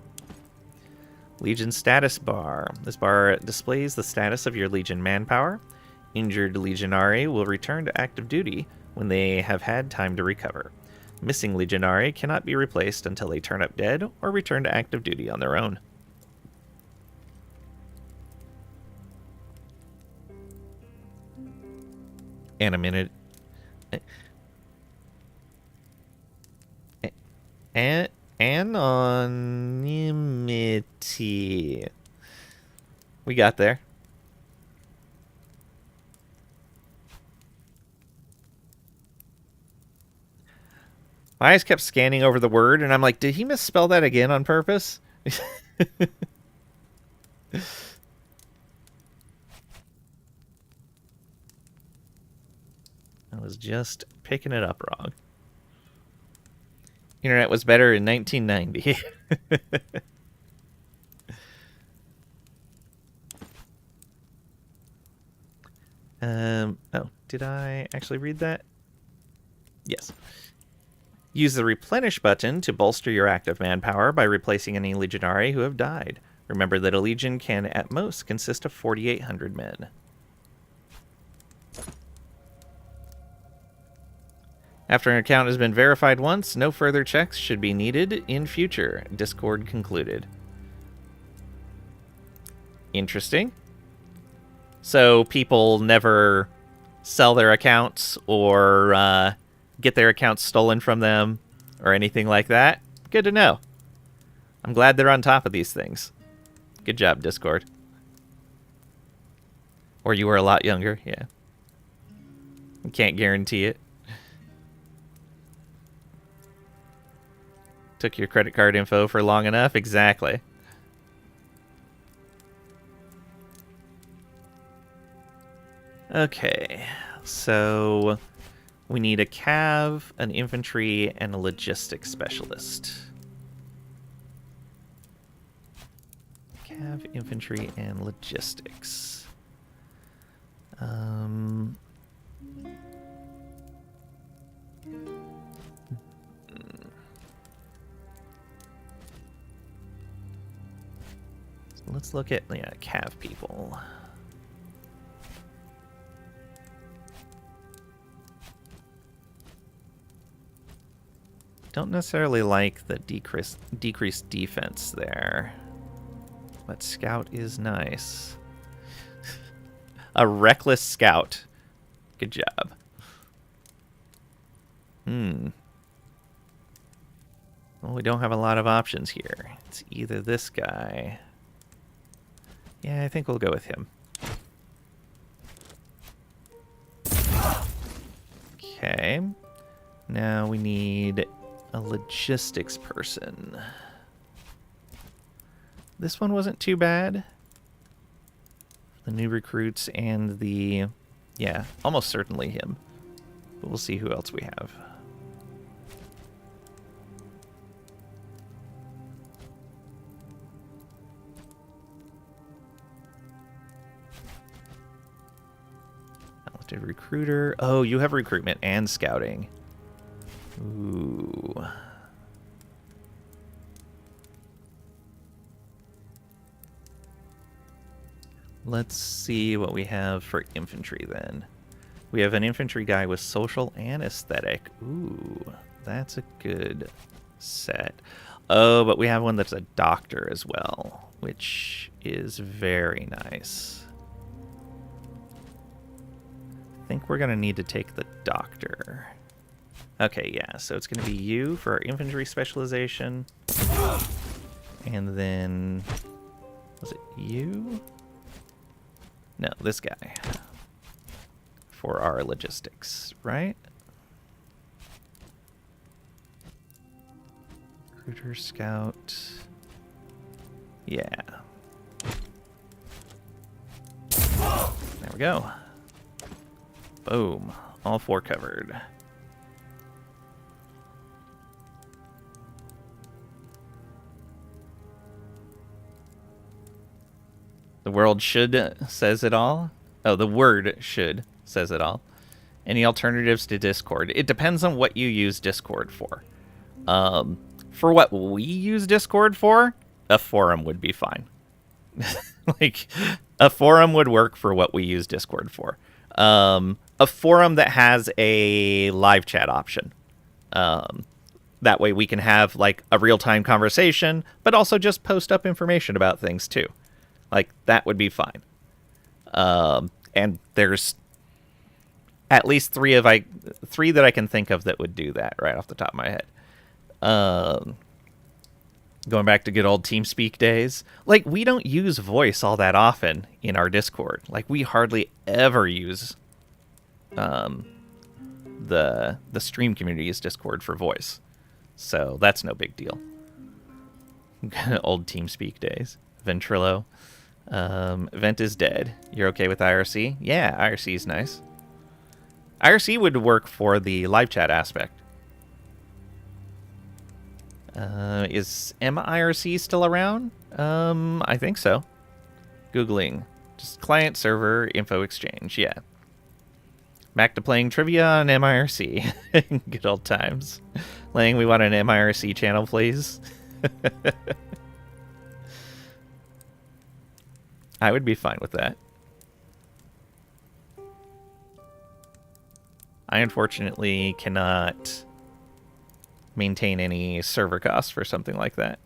Legion status bar. This bar displays the status of your Legion manpower. Injured Legionari will return to active duty when they have had time to recover. Missing Legionari cannot be replaced until they turn up dead or return to active duty on their own. Anonymity. We got there. My eyes kept scanning over the word, and I'm like, did he misspell that again on purpose? I was just picking it up wrong. Internet was better in 1990. Oh, did I actually read that? Yes. Use the replenish button to bolster your active manpower by replacing any Legionari who have died. Remember that a legion can at most consist of 4,800 men. After an account has been verified once, no further checks should be needed in future. Discord concluded. Interesting. So people never sell their accounts or get their accounts stolen from them or anything like that. Good to know. I'm glad they're on top of these things. Good job, Discord. Or you were a lot younger, yeah. I can't guarantee it. Took your credit card info for long enough? Exactly. Okay, so we need a cav, an infantry, and a logistics specialist. Cav, infantry, and logistics. So let's look at cav people. Don't necessarily like the decreased defense there, but scout is nice. A reckless scout. Good job. Well, we don't have a lot of options here. It's either this guy. Yeah, I think we'll go with him. Okay. Now we need a logistics person. This one wasn't too bad. The new recruits and the... yeah, almost certainly him. But we'll see who else we have. Talented recruiter. Oh, you have recruitment and scouting. Ooh. Let's see what we have for infantry then. We have an infantry guy with social and aesthetic. Ooh, that's a good set. Oh, but we have one that's a doctor as well, which is very nice. I think we're going to need to take the doctor. Okay, yeah, so it's going to be you for our infantry specialization. And then... Was it you? No, this guy. For our logistics, right? Recruiter, scout... Yeah. There we go. Boom. All 4 covered. The world should says it all. Oh, the word should says it all. Any alternatives to Discord? It depends on what you use Discord for. For what we use Discord for, a forum would be fine. Like, a forum would work for what we use Discord for. A forum that has a live chat option. That way we can have, like, a real-time conversation, but also just post up information about things, too. Like, that would be fine. And there's at least 3 that I can think of that would do that right off the top of my head. Going back to good old TeamSpeak days. Like, we don't use voice all that often in our Discord. Like, we hardly ever use the stream community's Discord for voice. So that's no big deal. Old TeamSpeak days. Ventrilo. Vent is dead. You're okay with IRC? Yeah, IRC is nice. IRC would work for the live chat aspect. Is MIRC still around? I think so. Googling. Just client server info exchange, yeah. Back to playing trivia on MIRC. Good old times. Lang, we want an MIRC channel, please. I would be fine with that. I unfortunately cannot maintain any server costs for something like that.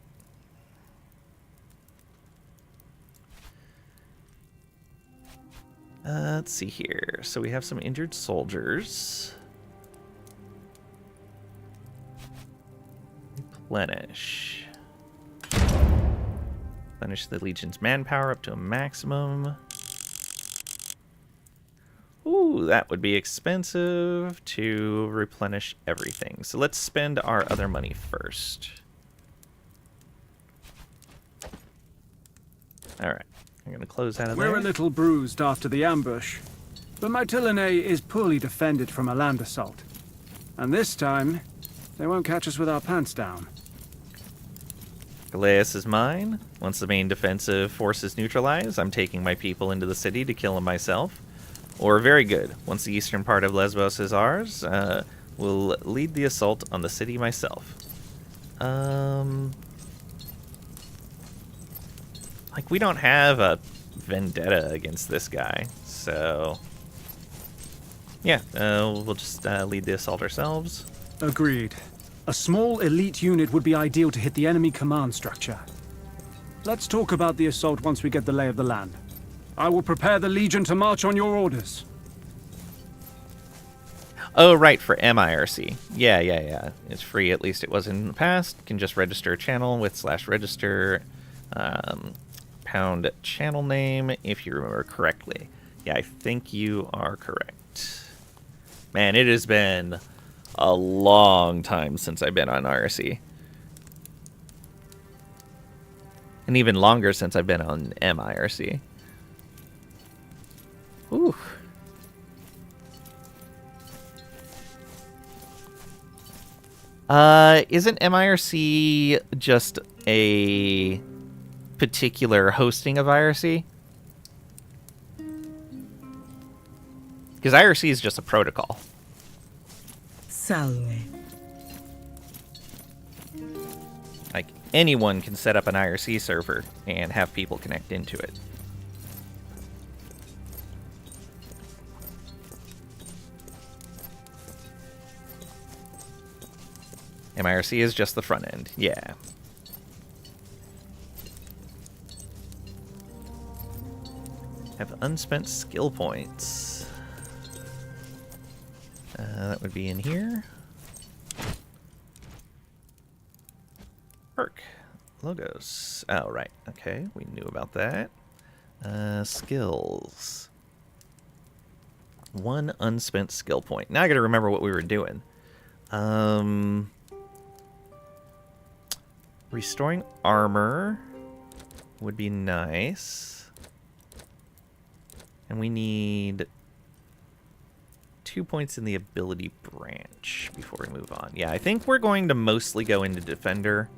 Let's see here. So we have some injured soldiers. Replenish. Replenish the Legion's manpower up to a maximum. Ooh, that would be expensive to replenish everything. So let's spend our other money first. Alright, I'm going to close out of there. We're a little bruised after the ambush, but Mytilene is poorly defended from a land assault. And this time, they won't catch us with our pants down. Galeas is mine. Once the main defensive force is neutralized, I'm taking my people into the city to kill them myself. Or very good. Once the eastern part of Lesbos is ours, we'll lead the assault on the city myself. Like, we don't have a vendetta against this guy, so... Yeah, we'll just lead the assault ourselves. Agreed. A small elite unit would be ideal to hit the enemy command structure. Let's talk about the assault once we get the lay of the land. I will prepare the Legion to march on your orders. Oh, right, for MIRC. Yeah. It's free, at least it was in the past. You can just register a channel with /register pound channel name, if you remember correctly. Yeah, I think you are correct. Man, it has been a long time since I've been on IRC. And even longer since I've been on MIRC. Ooh. Isn't MIRC just a particular hosting of IRC? Because IRC is just a protocol. Salve. Like, anyone can set up an IRC server and have people connect into it. MIRC is just the front end, yeah. Have unspent skill points. That would be in here. Logos. Oh, right. Okay, we knew about that. Skills. 1 unspent skill point. Now I gotta remember what we were doing. Restoring armor would be nice. And we need 2 points in the ability branch before we move on. Yeah, I think we're going to mostly go into Defender.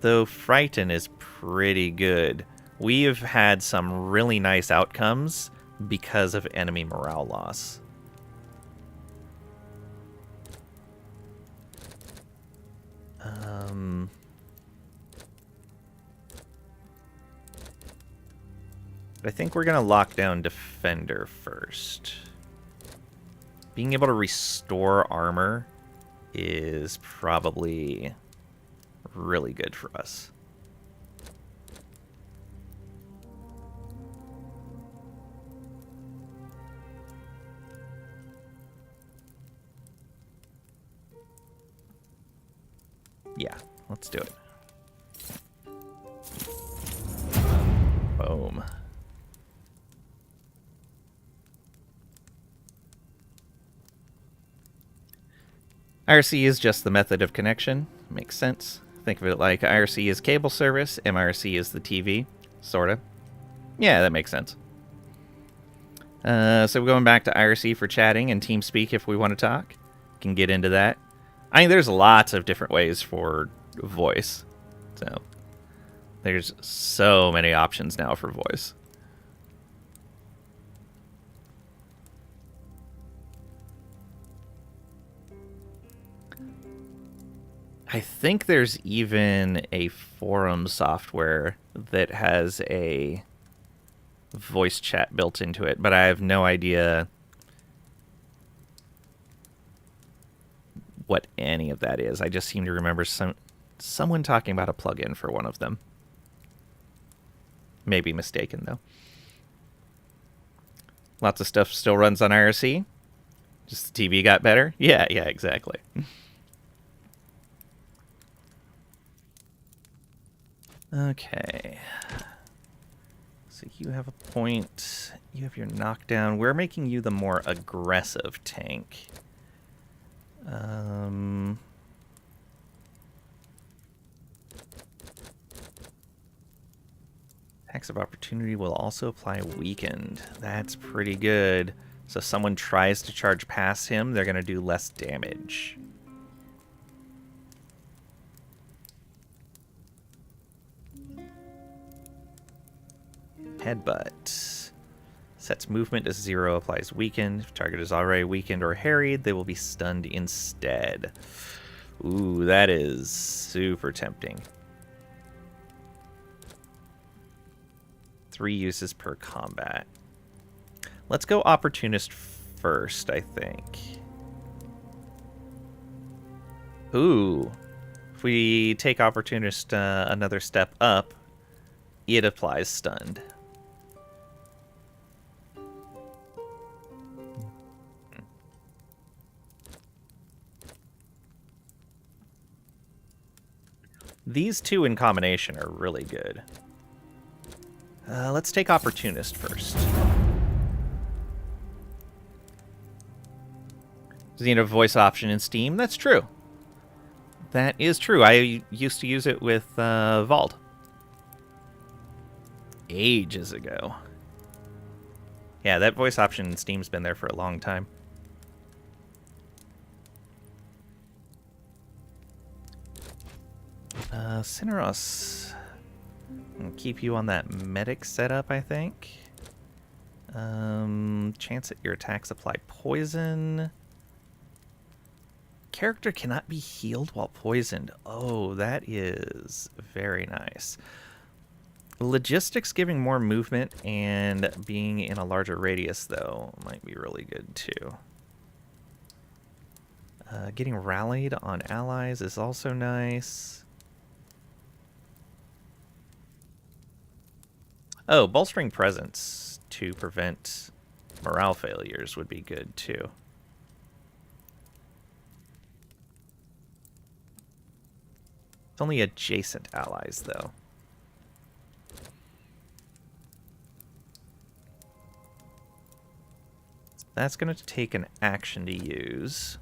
Though Frighten is pretty good. We have had some really nice outcomes because of enemy morale loss. I think we're going to lock down Defender first. Being able to restore armor is probably really good for us. Yeah, let's do it. Boom. IRC is just the method of connection. Makes sense. Think of it like IRC is cable service, MIRC is the TV. Sorta. Yeah, that makes sense. So we're going back to IRC for chatting and TeamSpeak if we want to talk. Can get into that. I mean, there's lots of different ways for voice. So there's so many options now for voice. I think there's even a forum software that has a voice chat built into it, but I have no idea what any of that is. I just seem to remember someone talking about a plugin for one of them. Maybe mistaken, though. Lots of stuff still runs on IRC. Just the TV got better. Yeah, exactly. Okay. So you have a point. You have your knockdown. We're making you the more aggressive tank. Attacks of opportunity will also apply weakened. That's pretty good. So if someone tries to charge past him, they're going to do less damage. Headbutt. Sets movement to 0, applies weakened. If target is already weakened or harried, they will be stunned instead. Ooh, that is super tempting. 3 uses per combat. Let's go Opportunist first, I think. Ooh. If we take Opportunist another step up, it applies Stunned. These two in combination are really good. Let's take Opportunist first. Does he need a voice option in Steam? That's true. That is true. I used to use it with Vault. Ages ago. Yeah, that voice option in Steam's been there for a long time. Cineros. I'll keep you on that medic setup, I think. Chance that your attacks apply poison. Character cannot be healed while poisoned. Oh, that is very nice. Logistics giving more movement and being in a larger radius, though, might be really good, too. Getting rallied on allies is also nice. Oh, bolstering presence to prevent morale failures would be good, too. It's only adjacent allies, though. That's going to take an action to use.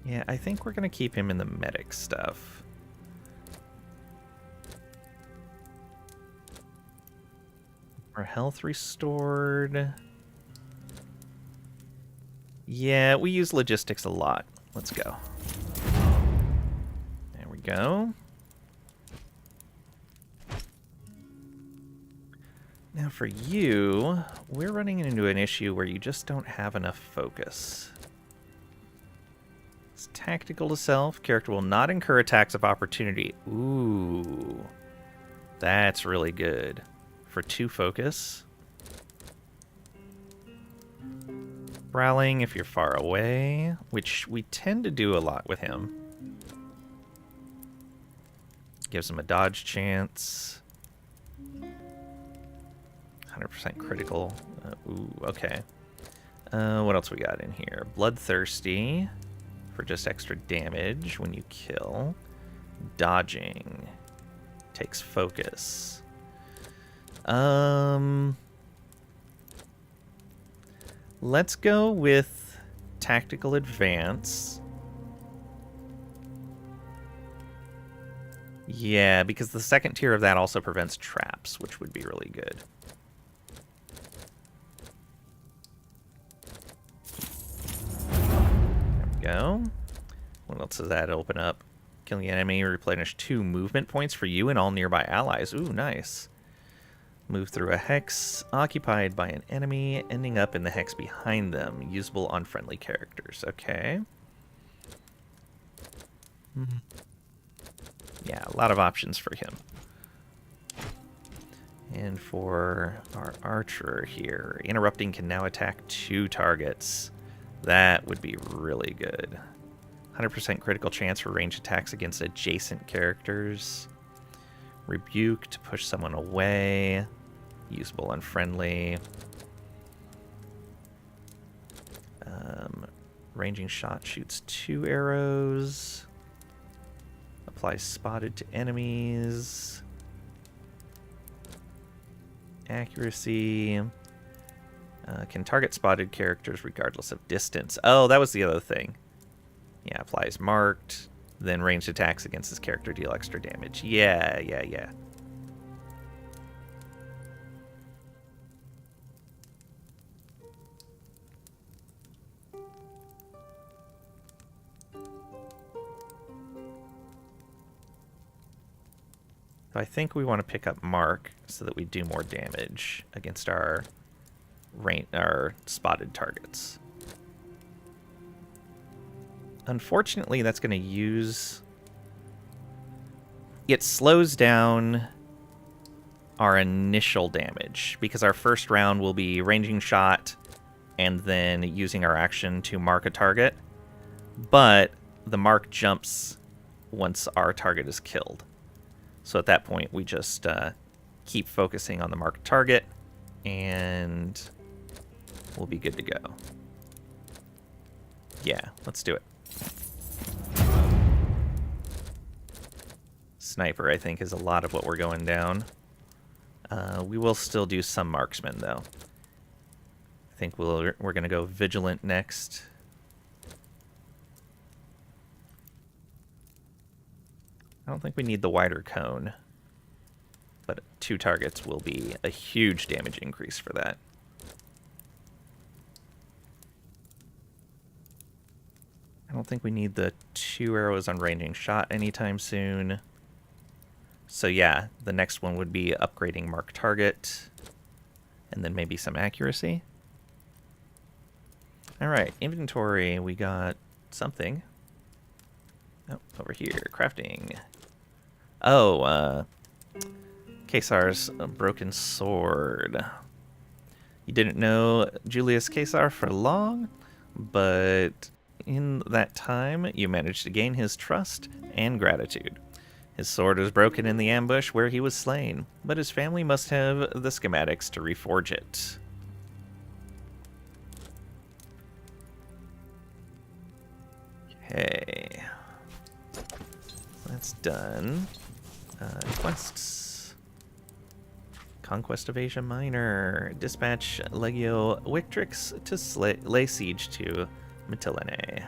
Yeah, I think we're going to keep him in the medic stuff. Our health restored. Yeah, we use logistics a lot. Let's go. There we go. Now for you, we're running into an issue where you just don't have enough focus. It's tactical to self. Character will not incur attacks of opportunity. Ooh. That's really good. For 2 focus. Prowling if you're far away, which we tend to do a lot with him. Gives him a dodge chance. 100% critical. Ooh, okay. What else we got in here? Bloodthirsty for just extra damage when you kill. Dodging takes focus. Let's go with tactical advance. Yeah, because the second tier of that also prevents traps, which would be really good. There we go. What else does that open up? Killing the enemy, replenish 2 movement points for you and all nearby allies. Ooh, nice. Move through a hex occupied by an enemy, ending up in the hex behind them. Usable on friendly characters. Okay. Yeah, a lot of options for him. And for our archer here, interrupting can now attack 2 targets. That would be really good. 100% critical chance for range attacks against adjacent characters. Rebuke to push someone away. Usable and friendly. Ranging shot shoots 2 arrows. Applies spotted to enemies. Accuracy. Can target spotted characters regardless of distance. Oh, that was the other thing. Yeah, applies marked. Then ranged attacks against this character deal extra damage. Yeah. So I think we want to pick up Mark so that we do more damage against our spotted targets. Unfortunately, that's going to use... It slows down our initial damage, because our first round will be ranging shot and then using our action to mark a target. But the mark jumps once our target is killed. So at that point, we just keep focusing on the marked target, and we'll be good to go. Yeah, let's do it. Sniper, I think, is a lot of what we're going down. We will still do some marksman, though. I think we're going to go vigilant next. I don't think we need the wider cone, but 2 targets will be a huge damage increase for that. I don't think we need the 2 arrows on ranging shot anytime soon. So yeah, the next one would be upgrading mark target, and then maybe some accuracy. Alright, inventory, we got something. Oh, over here, crafting. Oh, Caesar's broken sword. You didn't know Julius Caesar for long, but in that time, you managed to gain his trust and gratitude. His sword was broken in the ambush where he was slain, but his family must have the schematics to reforge it. Okay. That's done. Quests. Conquest of Asia Minor. Dispatch Legio Victrix to lay siege to Mytilene.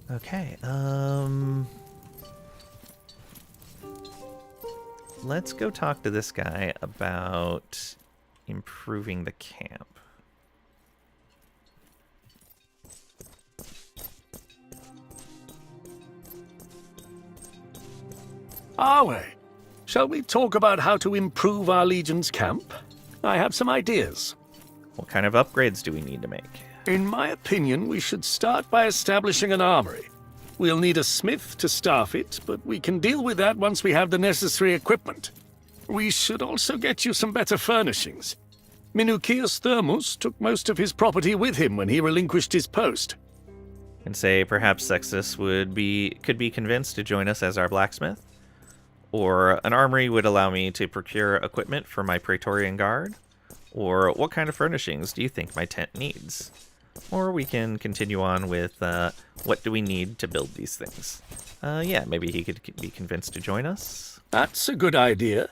Okay, let's go talk to this guy about improving the camp. Arwe, shall we talk about how to improve our Legion's camp? I have some ideas. What kind of upgrades do we need to make? In my opinion, we should start by establishing an armory. We'll need a smith to staff it, but we can deal with that once we have the necessary equipment. We should also get you some better furnishings. Minucius Thermus took most of his property with him when he relinquished his post. And say perhaps Sextus could be convinced to join us as our blacksmith? Or an armory would allow me to procure equipment for my Praetorian Guard? Or what kind of furnishings do you think my tent needs? Or we can continue on with what do we need to build these things? Yeah, maybe he could be convinced to join us. That's a good idea.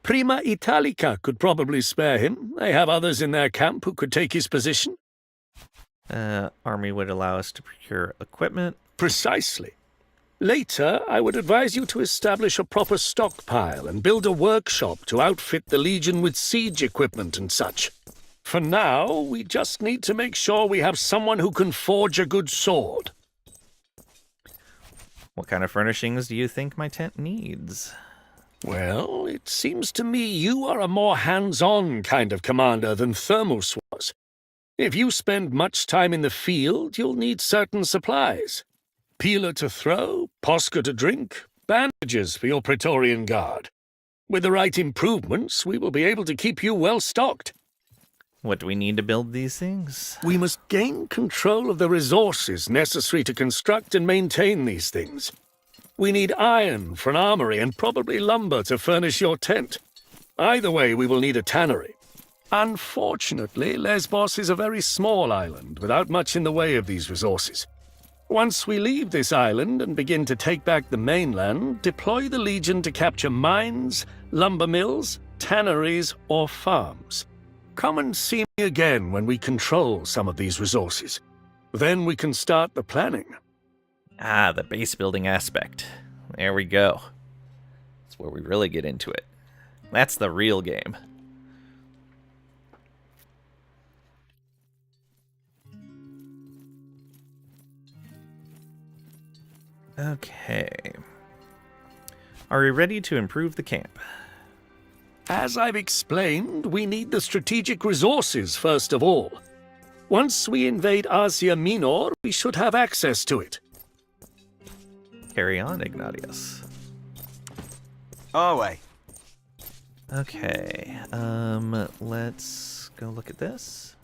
Prima Italica could probably spare him. They have others in their camp who could take his position. Army would allow us to procure equipment. Precisely. Later, I would advise you to establish a proper stockpile and build a workshop to outfit the Legion with siege equipment and such. For now, we just need to make sure we have someone who can forge a good sword. What kind of furnishings do you think my tent needs? Well, it seems to me you are a more hands-on kind of commander than Thermus was. If you spend much time in the field, you'll need certain supplies. Peeler to throw, Posca to drink, bandages for your Praetorian Guard. With the right improvements, we will be able to keep you well stocked. What do we need to build these things? We must gain control of the resources necessary to construct and maintain these things. We need iron for an armory and probably lumber to furnish your tent. Either way, we will need a tannery. Unfortunately, Lesbos is a very small island without much in the way of these resources. Once we leave this island and begin to take back the mainland, deploy the Legion to capture mines, lumber mills, tanneries, or farms. Come and see me again when we control some of these resources. Then we can start the planning. Ah, the base building aspect. There we go. That's where we really get into it. That's the real game. Okay. Are we ready to improve the camp? As I've explained, we need the strategic resources first of all. Once we invade Asia Minor, we should have access to it. Carry on, Ignatius. Our way. Okay, let's go look at this.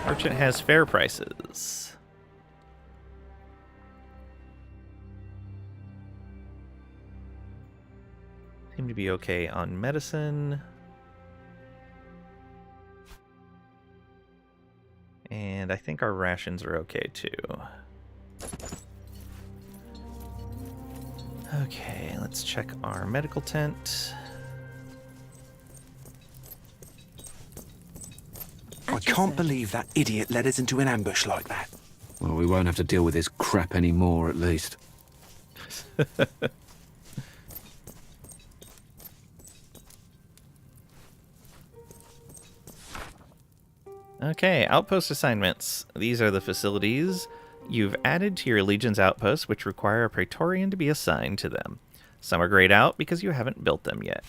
Merchant has fair prices. Seem to be okay on medicine. And I think our rations are okay too. Okay, let's check our medical tent. I can't believe that idiot led us into an ambush like that. Well, we won't have to deal with this crap anymore, at least. Okay, outpost assignments. These are the facilities you've added to your Legion's outposts which require a Praetorian to be assigned to them. Some are grayed out because you haven't built them yet.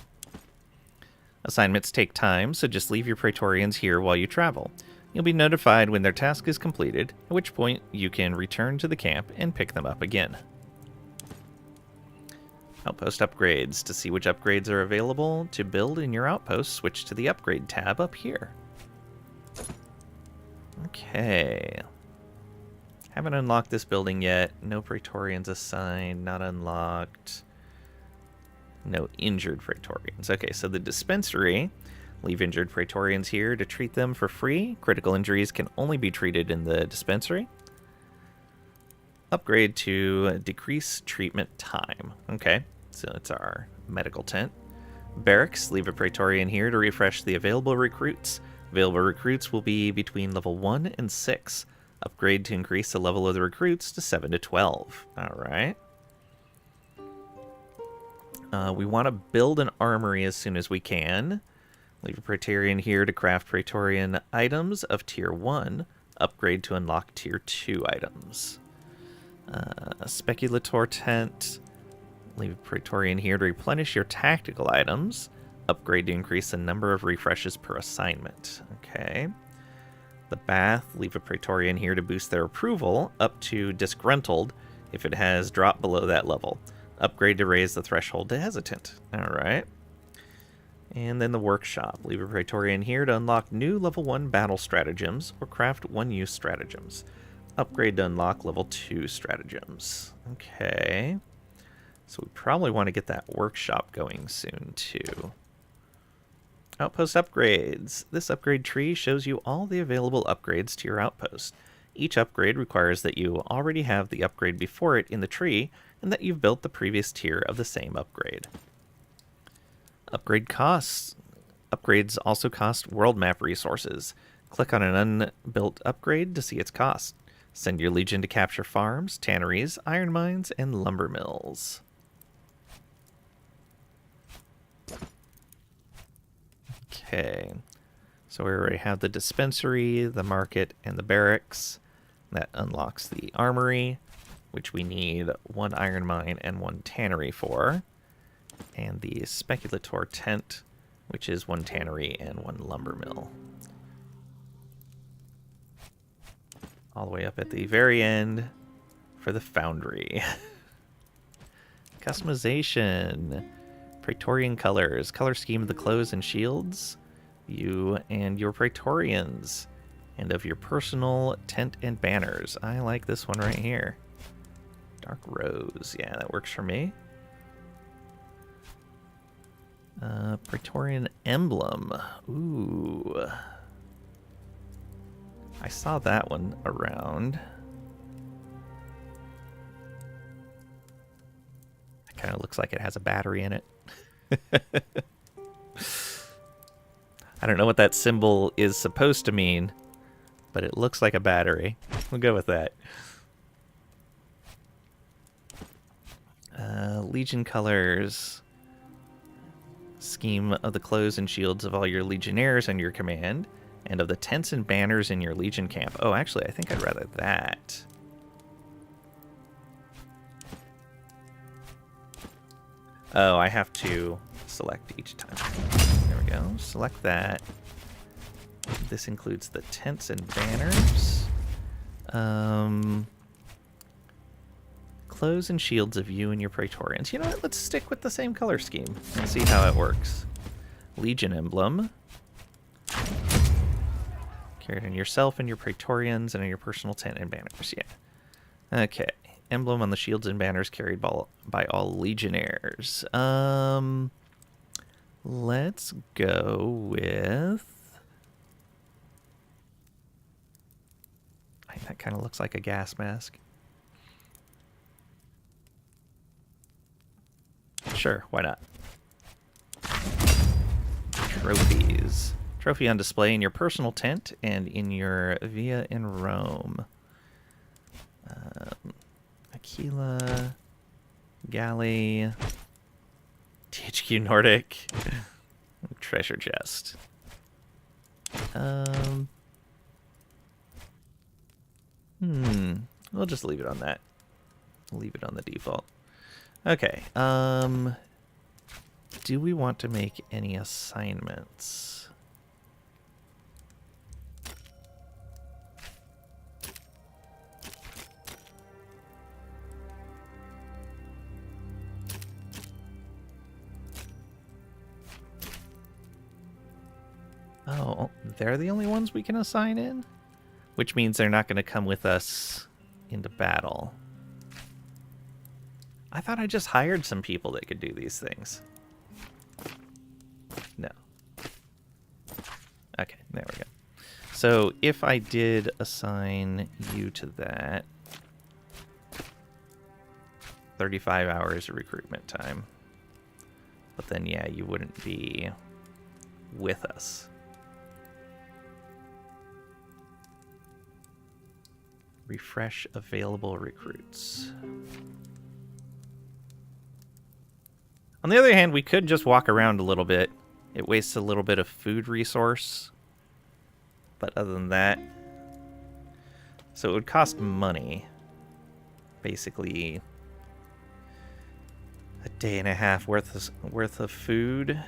Assignments take time, so just leave your Praetorians here while you travel. You'll be notified when their task is completed, at which point you can return to the camp and pick them up again. Outpost upgrades. To see which upgrades are available to build in your outpost, switch to the upgrade tab up here. Okay. Haven't unlocked this building yet. No Praetorians assigned, not unlocked. No injured Praetorians. Okay, so the dispensary Leave injured Praetorians here to treat them for free. Critical injuries can only be treated in the dispensary. Upgrade to decrease treatment time. Okay, so it's our medical tent. Barracks. Leave a Praetorian here to refresh the available recruits. Available recruits will be between level 1 and 6. Upgrade to increase the level of the recruits to 7 to 12. Alright. We want to build an armory as soon as we can. Leave a Praetorian here to craft Praetorian items of Tier 1. Upgrade to unlock Tier 2 items. A Speculator tent. Leave a Praetorian here to replenish your tactical items. Upgrade to increase the number of refreshes per assignment. Okay. The Bath. Leave a Praetorian here to boost their approval up to Disgruntled if it has dropped below that level. Upgrade to raise the threshold to Hesitant. Alright. And then the Workshop. Leave a Praetorian here to unlock new level 1 battle stratagems or craft one-use stratagems. Upgrade to unlock level 2 stratagems. Okay. So we probably want to get that Workshop going soon too. Outpost upgrades. This upgrade tree shows you all the available upgrades to your outpost. Each upgrade requires that you already have the upgrade before it in the tree, and that you've built the previous tier of the same upgrade. Upgrade costs. Upgrades also cost world map resources. Click on an unbuilt upgrade to see its cost. Send your legion to capture farms, tanneries, iron mines, and lumber mills. Okay, so we already have the dispensary, the market, and the barracks. That unlocks the armory, which we need 1 iron mine and 1 tannery for. And the Speculator tent, which is 1 tannery and 1 lumber mill. All the way up at the very end for the foundry. Customization. Praetorian colors. Color scheme of the clothes and shields. You and your Praetorians. And of your personal tent and banners. I like this one right here. Dark rose. Yeah, that works for me. Praetorian emblem. Ooh. I saw that one around. It kind of looks like it has a battery in it. I don't know what that symbol is supposed to mean, but it looks like a battery. We'll go with that. Legion colors. Scheme of the clothes and shields of all your legionnaires in your command, and of the tents and banners in your legion camp. Oh, actually, I think I'd rather that. Oh, I have to select each time. There we go. Select that. This includes the tents and banners. Clothes and shields of you and your Praetorians. You know what? Let's stick with the same color scheme and see how it works. Legion emblem. Carried on yourself and your Praetorians and on your personal tent and banners. Yeah. Okay. Emblem on the shields and banners carried by all legionnaires. Let's go with... That kind of looks like a gas mask. Sure, why not? Trophies. Trophy on display in your personal tent and in your villa in Rome. Aquila, Galley, THQ Nordic, treasure chest. We'll just leave it on that. Leave it on the default. Okay. Do we want to make any assignments? Oh, they're the only ones we can assign in? Which means they're not going to come with us into battle. I thought I just hired some people that could do these things. No. Okay, there we go. So if I did assign you to that, 35 hours of recruitment time. But then, yeah, you wouldn't be with us. Refresh available recruits. On the other hand, we could just walk around a little bit. It wastes a little bit of food resource. But other than that, so it would cost money. Basically, a day and a half worth of food.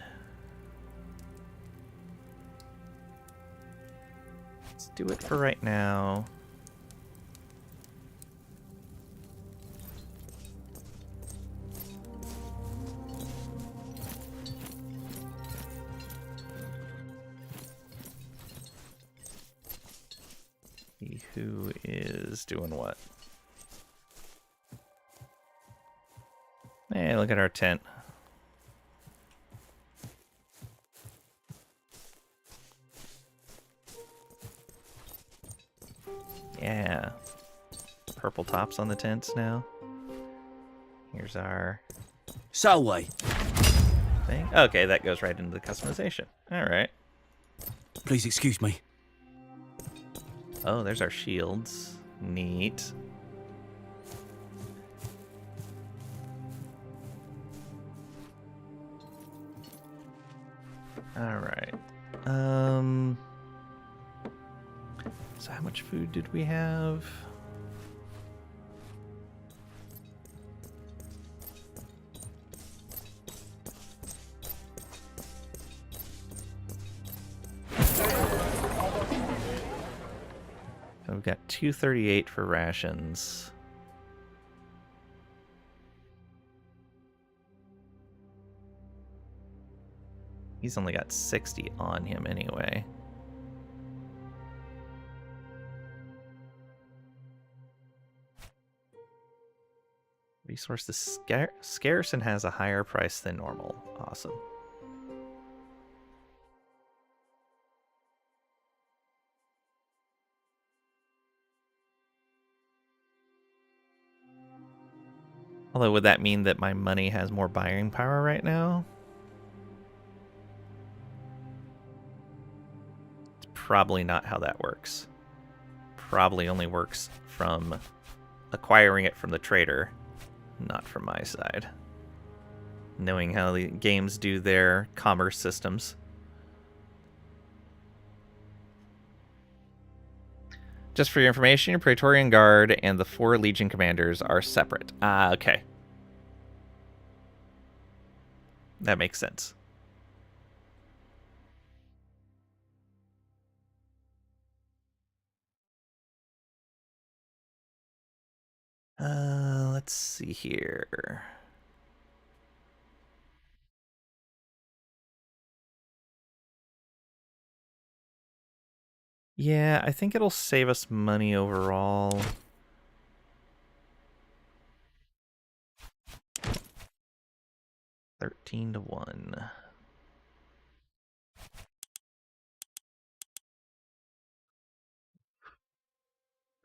Let's do it for right now. See who is doing what. Hey, look at our tent. Yeah. Purple tops on the tents now. Here's our Salway thing. Okay, that goes right into the customization. Alright. Please excuse me. Oh, there's our shields. Neat. Alright. So how much food did we have? So we've got 238 for rations. He's only got 60 on him anyway. Resources scarce and has a higher price than normal. Awesome. Although, would that mean that my money has more buying power right now? It's probably not how that works. Probably only works from acquiring it from the trader, not from my side. Knowing how the games do their commerce systems. Just for your information, your Praetorian Guard and the 4 Legion commanders are separate. Ah, okay. That makes sense. Let's see here. Yeah, I think it'll save us money overall. $13-1.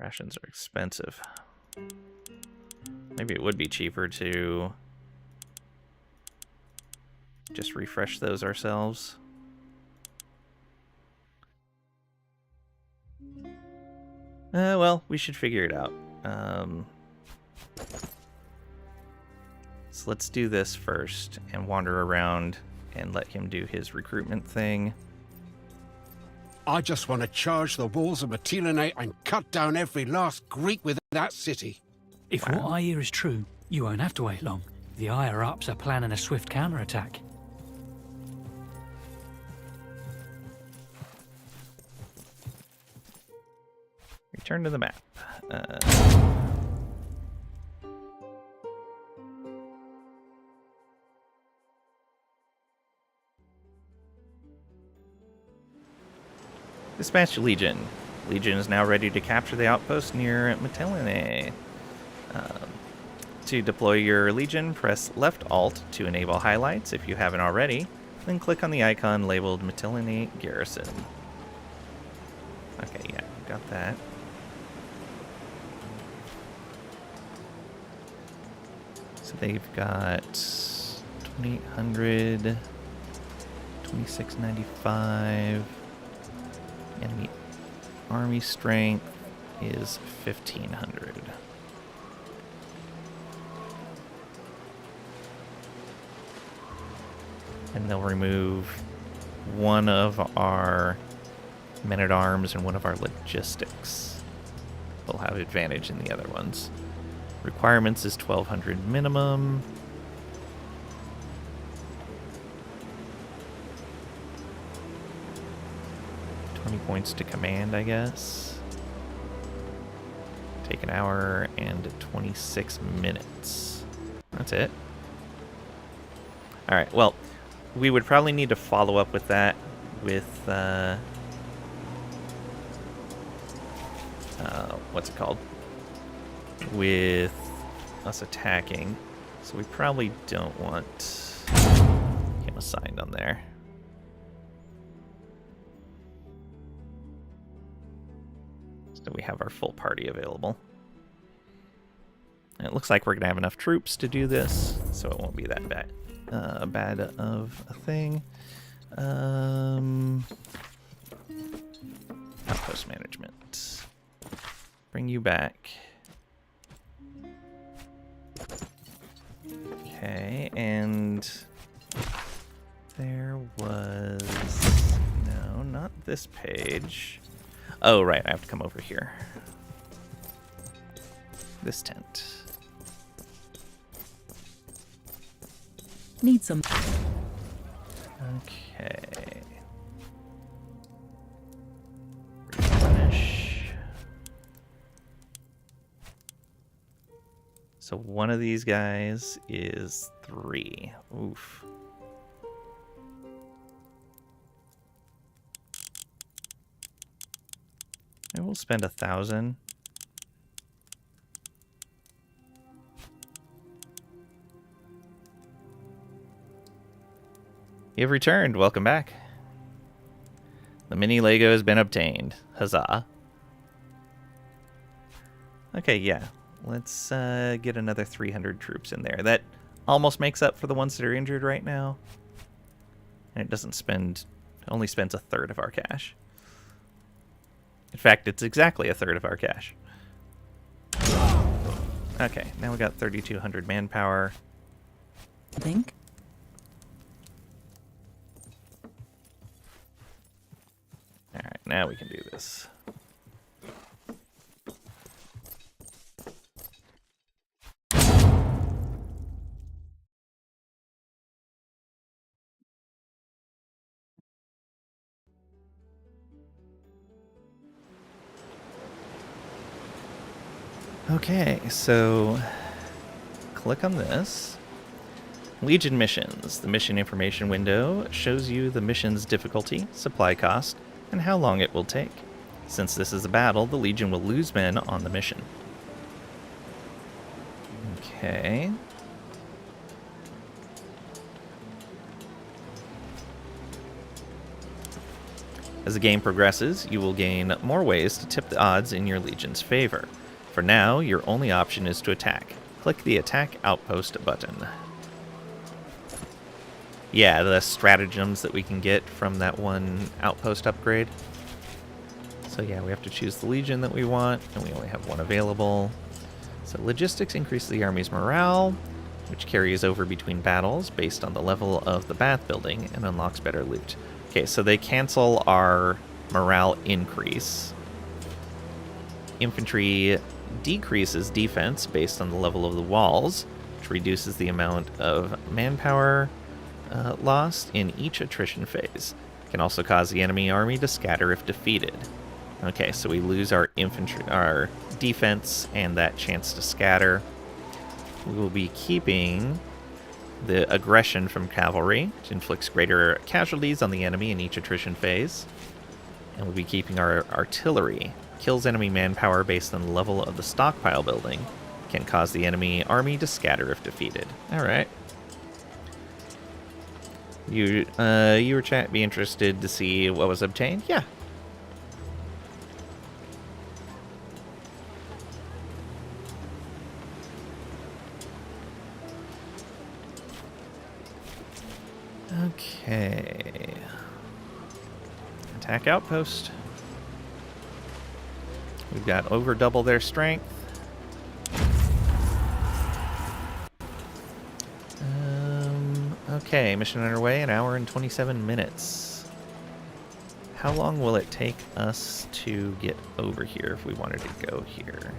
Rations are expensive. Maybe it would be cheaper to just refresh those ourselves. Well, we should figure it out. So let's do this first and wander around and let him do his recruitment thing. I just want to charge the walls of Mytilene and cut down every last Greek within that city. If what I hear is true, you won't have to wait long. The higher-ups are planning a swift counterattack. Return to the map. Dispatch Legion. Legion is now ready to capture the outpost near Mytilene. To deploy your Legion, press left Alt to enable highlights if you haven't already, then click on the icon labeled Mytilene Garrison. Okay, yeah, got that. So they've got 2,800, 2,695. Enemy army strength is 1,500. And they'll remove one of our men-at-arms and one of our logistics. We'll have advantage in the other ones. Requirements is 1,200 minimum. Points to command, I guess. Take an hour and 26 minutes. That's it. Alright, well, we would probably need to follow up with that with, what's it called? With us attacking. So we probably don't want him assigned on there. So we have our full party available. And it looks like we're going to have enough troops to do this, so it won't be that bad, bad of a thing. Outpost management. Bring you back. Okay, and there was... No, not this page. Oh, right, I have to come over here. This tent. Need some. Okay. Replenish. So one of these guys is 3. Oof. I will spend 1,000. You've returned. Welcome back. The mini Lego has been obtained. Huzzah. Okay, yeah. Let's get another 300 troops in there. That almost makes up for the ones that are injured right now. And it doesn't spend... only spends 1/3 of our cash. In fact, it's exactly 1/3 of our cash. Okay, now we got 3,200 manpower. Think? Alright, now we can do this. Okay, so click on this. Legion missions. The mission information window shows you the mission's difficulty, supply cost, and how long it will take. Since this is a battle, the Legion will lose men on the mission. Okay. As the game progresses, you will gain more ways to tip the odds in your Legion's favor. For now, your only option is to attack. Click the Attack Outpost button. Yeah, the stratagems that we can get from that one outpost upgrade. So yeah, we have to choose the Legion that we want, and we only have one available. So logistics increase the army's morale, which carries over between battles based on the level of the bath building and unlocks better loot. Okay, so they cancel our morale increase. Infantry decreases defense based on the level of the walls, which reduces the amount of manpower lost in each attrition phase. It can also cause the enemy army to scatter if defeated. Okay, so we lose our infantry, our defense, and that chance to scatter. We will be keeping the aggression from cavalry, which inflicts greater casualties on the enemy in each attrition phase. And we'll be keeping our artillery. Kills enemy manpower based on the level of the stockpile building. Can cause the enemy army to scatter if defeated. Alright. You were be interested to see what was obtained? Yeah. Okay. Attack outpost. We've got over double their strength. Okay, mission underway, 1 hour and 27 minutes. How long will it take us to get over here if we wanted to go here?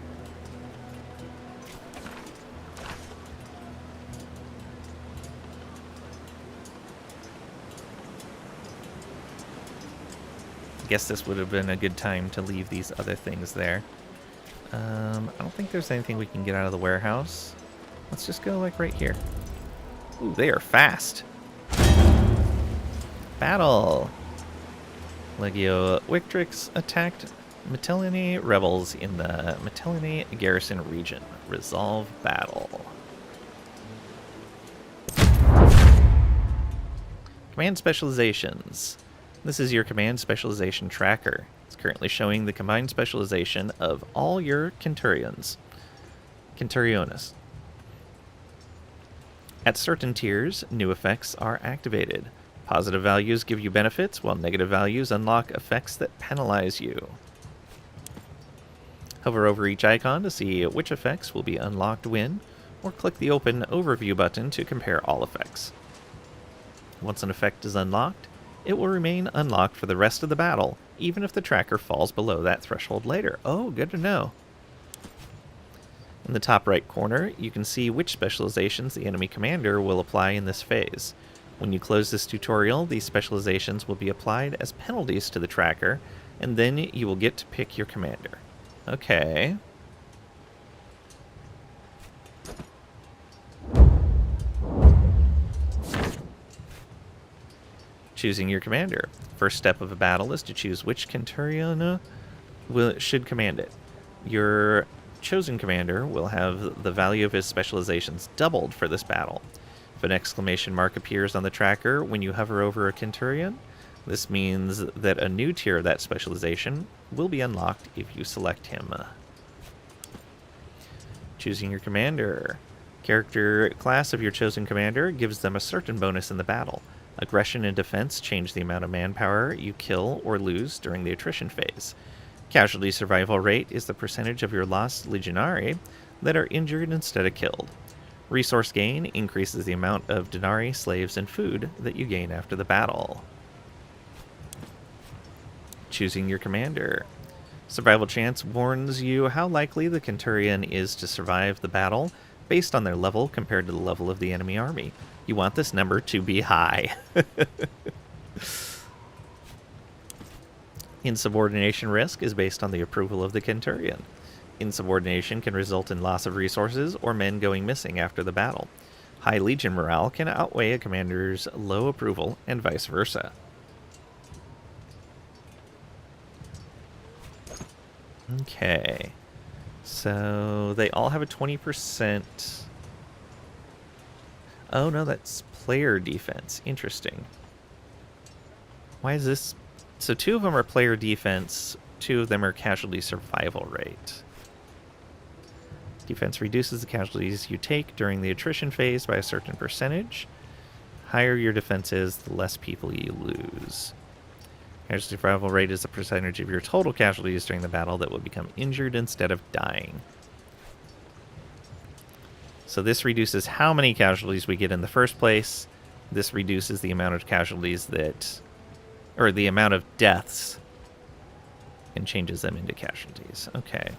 I guess this would have been a good time to leave these other things there. I don't think there's anything we can get out of the warehouse. Let's just go like right here. Ooh, they are fast. Battle. Legio Victrix attacked Mytilene rebels in the Mytilene garrison region. Resolve battle. Command specializations. This is your command specialization tracker. It's currently showing the combined specialization of all your Centuriones. At certain tiers, new effects are activated. Positive values give you benefits, while negative values unlock effects that penalize you. Hover over each icon to see which effects will be unlocked when, or click the Open Overview button to compare all effects. Once an effect is unlocked, it will remain unlocked for the rest of the battle, even if the tracker falls below that threshold later. Oh, good to know. In the top right corner, you can see which specializations the enemy commander will apply in this phase. When you close this tutorial, these specializations will be applied as penalties to the tracker, and then you will get to pick your commander. Okay. Choosing your commander. First step of a battle is to choose which Centurion should command it. Your chosen commander will have the value of his specializations doubled for this battle. If an exclamation mark appears on the tracker when you hover over a Centurion, this means that a new tier of that specialization will be unlocked if you select him. Choosing your commander. Character class of your chosen commander gives them a certain bonus in the battle. Aggression and defense change the amount of manpower you kill or lose during the attrition phase. Casualty survival rate is the percentage of your lost legionari that are injured instead of killed. Resource gain increases the amount of denarii, slaves, and food that you gain after the battle. Choosing your commander. Survival chance warns you how likely the Centurion is to survive the battle based on their level compared to the level of the enemy army. You want this number to be high. Insubordination risk is based on the approval of the Centurion. Insubordination can result in loss of resources or men going missing after the battle. High Legion morale can outweigh a commander's low approval and vice versa. Okay. So they all have a 20%. Oh no, that's player defense. Interesting. Why is this? So 2 of them are player defense, 2 of them are casualty survival rate. Defense reduces the casualties you take during the attrition phase by a certain percentage. Higher your defense is, the less people you lose. Casualty survival rate is the percentage of your total casualties during the battle that will become injured instead of dying. So this reduces how many casualties we get in the first place. This reduces the amount of casualties that, or the amount of deaths, and changes them into casualties. Okay.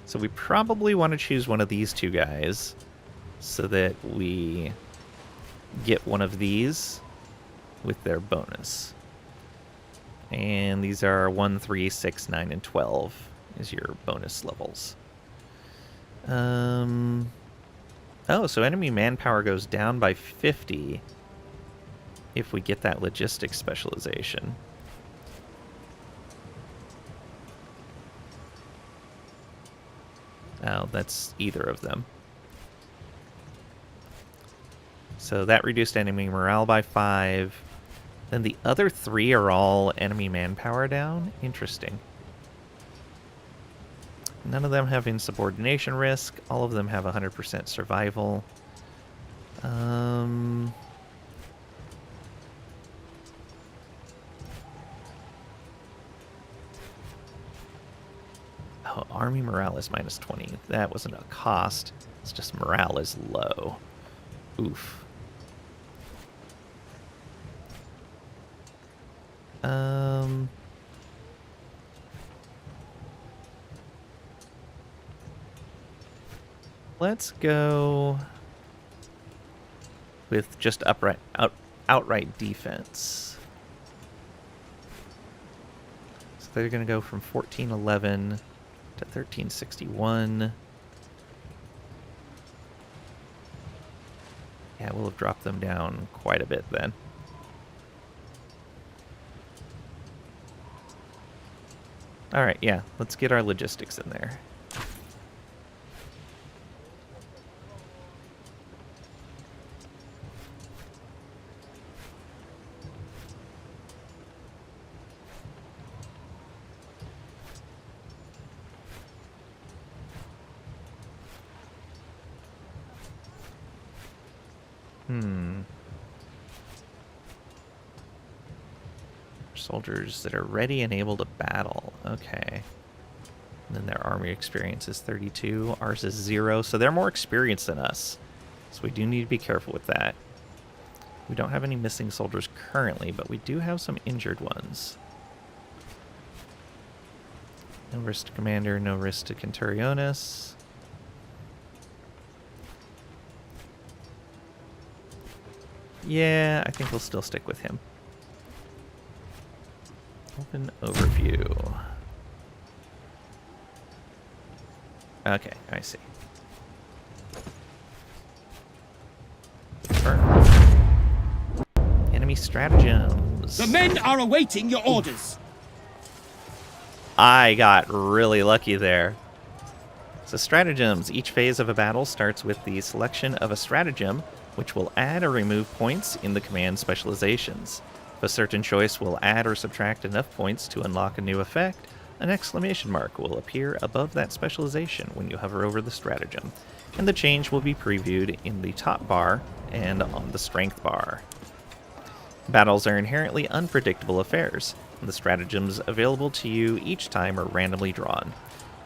So we probably want to choose one of these 2 guys so that we get one of these with their bonus. And these are 1, 3, 6, 9, and 12 is your bonus levels. Oh, so enemy manpower goes down by 50 if we get that logistics specialization. Oh, that's either of them. So that reduced enemy morale by 5. Then the other 3 are all enemy manpower down. Interesting. None of them have insubordination risk. All of them have 100% survival. Oh, army morale is -20. That wasn't a cost. It's just morale is low. Oof. Let's go with just outright defense. So they're going to go from 1411 to 1361. Yeah, we'll have dropped them down quite a bit then. Alright, yeah, let's get our logistics in there. Soldiers that are ready and able to battle. Okay. And then their army experience is 32. Ours is 0, so they're more experienced than us. So we do need to be careful with that. We don't have any missing soldiers currently, but we do have some injured ones. No risk to Commander, no risk to Centurionis. Yeah, I think we'll still stick with him. Open overview. Okay, I see. Confirm. Enemy stratagems. The men are awaiting your orders. I got really lucky there. So stratagems. Each phase of a battle starts with the selection of a stratagem, which will add or remove points in the command specializations. If a certain choice will add or subtract enough points to unlock a new effect, an exclamation mark will appear above that specialization when you hover over the stratagem, and the change will be previewed in the top bar and on the strength bar. Battles are inherently unpredictable affairs, and the stratagems available to you each time are randomly drawn.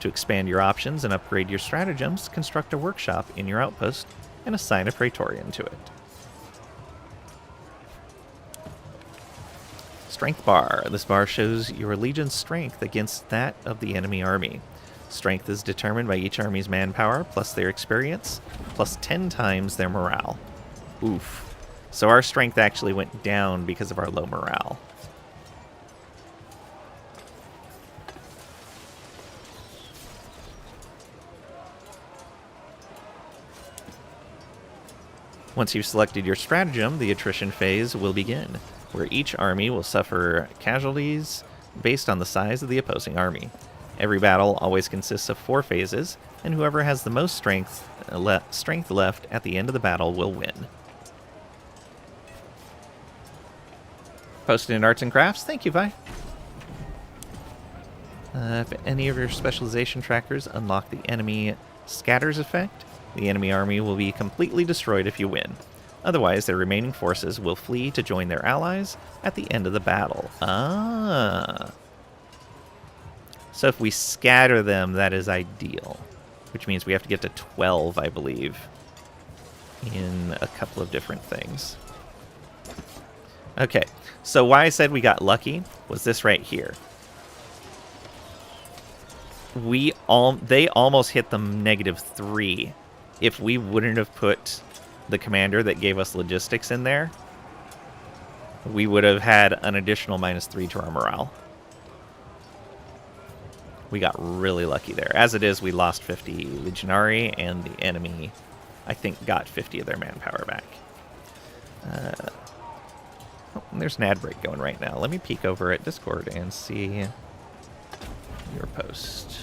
To expand your options and upgrade your stratagems, construct a workshop in your outpost and assign a Praetorian to it. Strength bar. This bar shows your legion's strength against that of the enemy army. Strength is determined by each army's manpower plus their experience, plus 10 times their morale. Oof. So our strength actually went down because of our low morale. Once you've selected your stratagem, the attrition phase will begin, where each army will suffer casualties based on the size of the opposing army. Every battle always consists of 4 phases, and whoever has the most strength left at the end of the battle will win. Posted in Arts and Crafts, thank you, Vi. If any of your specialization trackers unlock the enemy scatters effect, the enemy army will be completely destroyed if you win. Otherwise, their remaining forces will flee to join their allies at the end of the battle. Ah. So if we scatter them, that is ideal. Which means we have to get to 12, I believe, in a couple of different things. Okay, so why I said we got lucky was this right here. They almost hit the -3. If we wouldn't have put the commander that gave us logistics in there, we would have had an additional -3 to our morale. We got really lucky there. As it is, we lost 50 legionary, and the enemy, I think, got 50 of their manpower back. Oh, there's an ad break going right now. Let me peek over at Discord and see your post.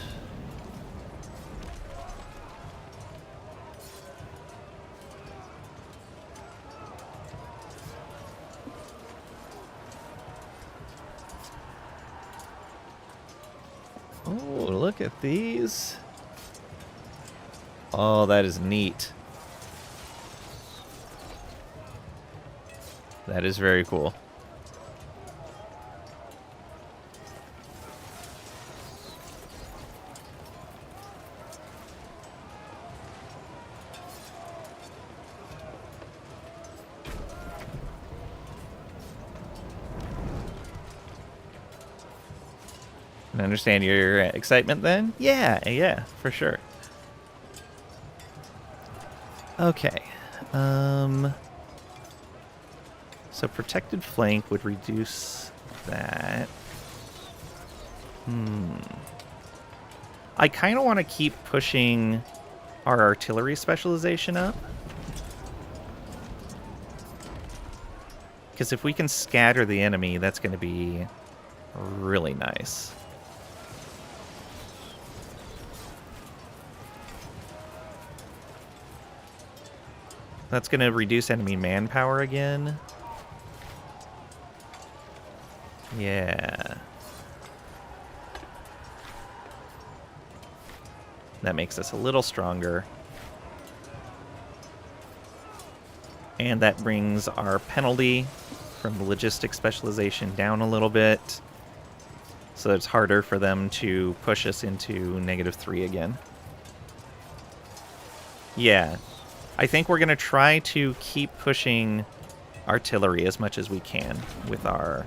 Oh, look at these. Oh, that is neat. That is very cool. I understand your excitement then? Yeah, for sure. Okay. So protected flank would reduce that. I kind of want to keep pushing our artillery specialization up. Because if we can scatter the enemy, that's going to be really nice. That's going to reduce enemy manpower again. Yeah. That makes us a little stronger. And that brings our penalty from the logistics specialization down a little bit. So it's harder for them to push us into -3 again. Yeah. I think we're going to try to keep pushing artillery as much as we can with our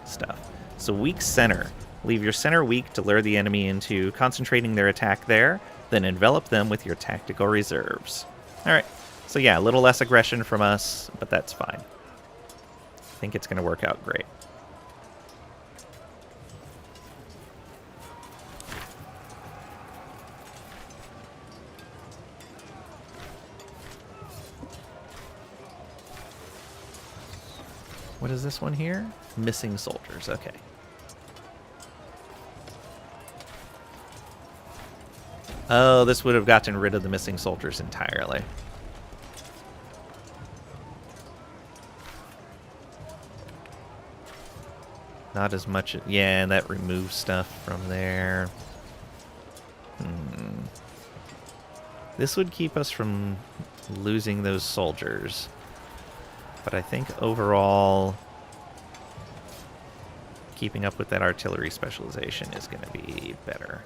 stuff. So weak center. Leave your center weak to lure the enemy into concentrating their attack there, then envelop them with your tactical reserves. Alright, so yeah, a little less aggression from us, but that's fine. I think it's going to work out great. What is this one here? Missing soldiers, okay. Oh, this would have gotten rid of the missing soldiers entirely. Not as much, yeah, and that removes stuff from there. This would keep us from losing those soldiers. But I think overall, keeping up with that artillery specialization is going to be better.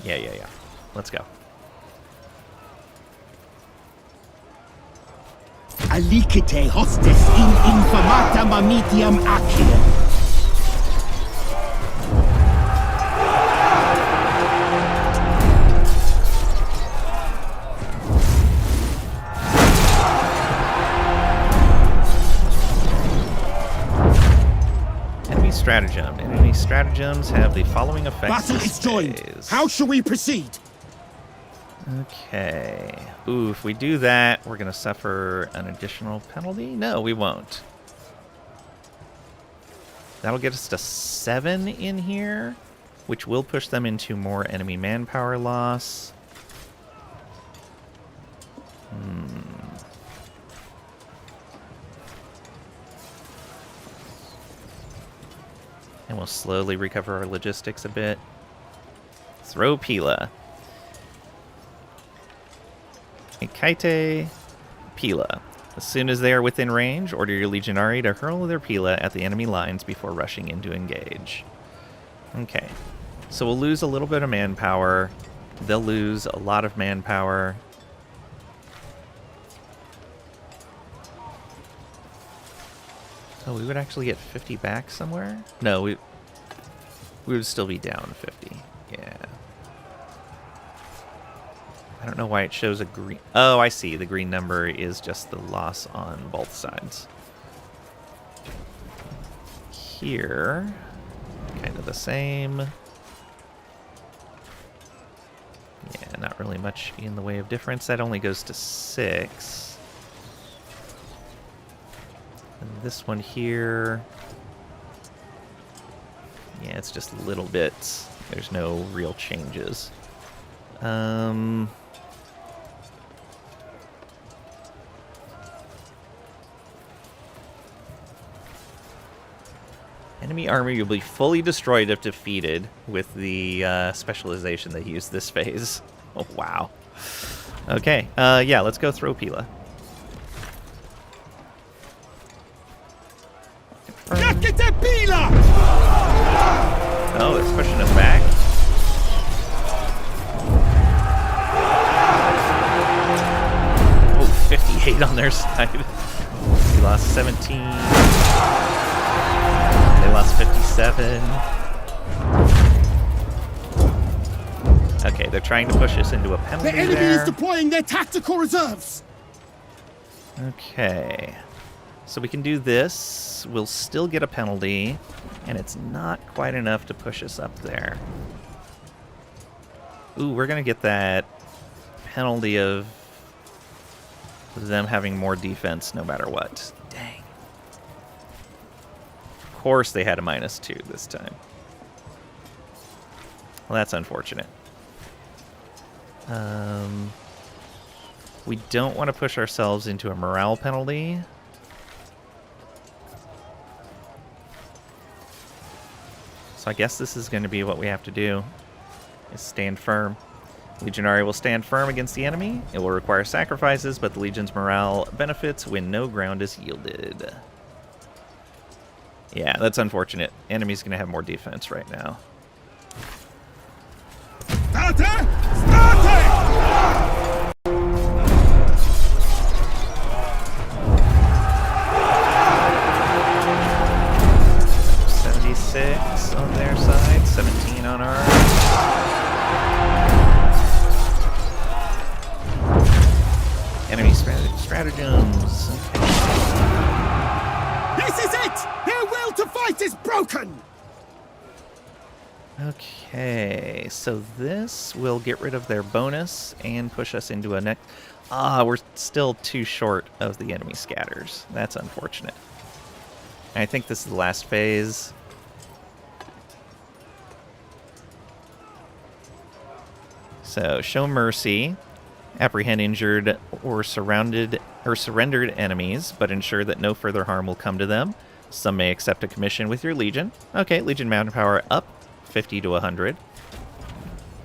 Yeah. Let's go. Alicite hostis in infamata mamitiam accident. Stratagem. Enemy stratagems have the following effects. Battle is joined. How shall we proceed? Okay. Ooh, if we do that, we're going to suffer an additional penalty? No, we won't. That'll get us to 7 in here, which will push them into more enemy manpower loss. And we'll slowly recover our logistics a bit. Throw Pila. Ikaite Pila. As soon as they are within range, order your Legionari to hurl their Pila at the enemy lines before rushing in to engage. Okay. So we'll lose a little bit of manpower. They'll lose a lot of manpower. Oh, we would actually get 50 back somewhere? No, we would still be down 50. Yeah. I don't know why it shows a green... Oh, I see. The green number is just the loss on both sides. Here, kind of the same. Yeah, not really much in the way of difference. That only goes to 6. And this one here, yeah, it's just little bits. There's no real changes. And Enemy army will be fully destroyed if defeated with the specialization they used this phase. Oh, wow. Okay, yeah, let's go throw Pila. Oh, it's pushing us back. Oh, 58 on their side. We lost 17. They lost 57. Okay, they're trying to push us into a penalty there. The enemy is deploying their tactical reserves! Okay. So we can do this. We'll still get a penalty, and it's not quite enough to push us up there. Ooh, we're going to get that penalty of them having more defense no matter what. Dang. Of course they had a -2 this time. Well, that's unfortunate. We don't want to push ourselves into a morale penalty. So I guess this is going to be what we have to do, is stand firm. Legionary will stand firm against the enemy. It will require sacrifices, but the Legion's morale benefits when no ground is yielded. Yeah, that's unfortunate. Enemy's going to have more defense right now. Starte! Starte! 76 on their side, 17 on ours. Enemy stratagems. Okay. This is it! Their will to fight is broken! Okay, so this will get rid of their bonus and push us into a next... Ah, we're still too short of the enemy scatters. That's unfortunate. I think this is the last phase. So, show mercy. Apprehend injured or surrendered enemies, but ensure that no further harm will come to them. Some may accept a commission with your Legion. Okay, Legion manpower up 50 to 100.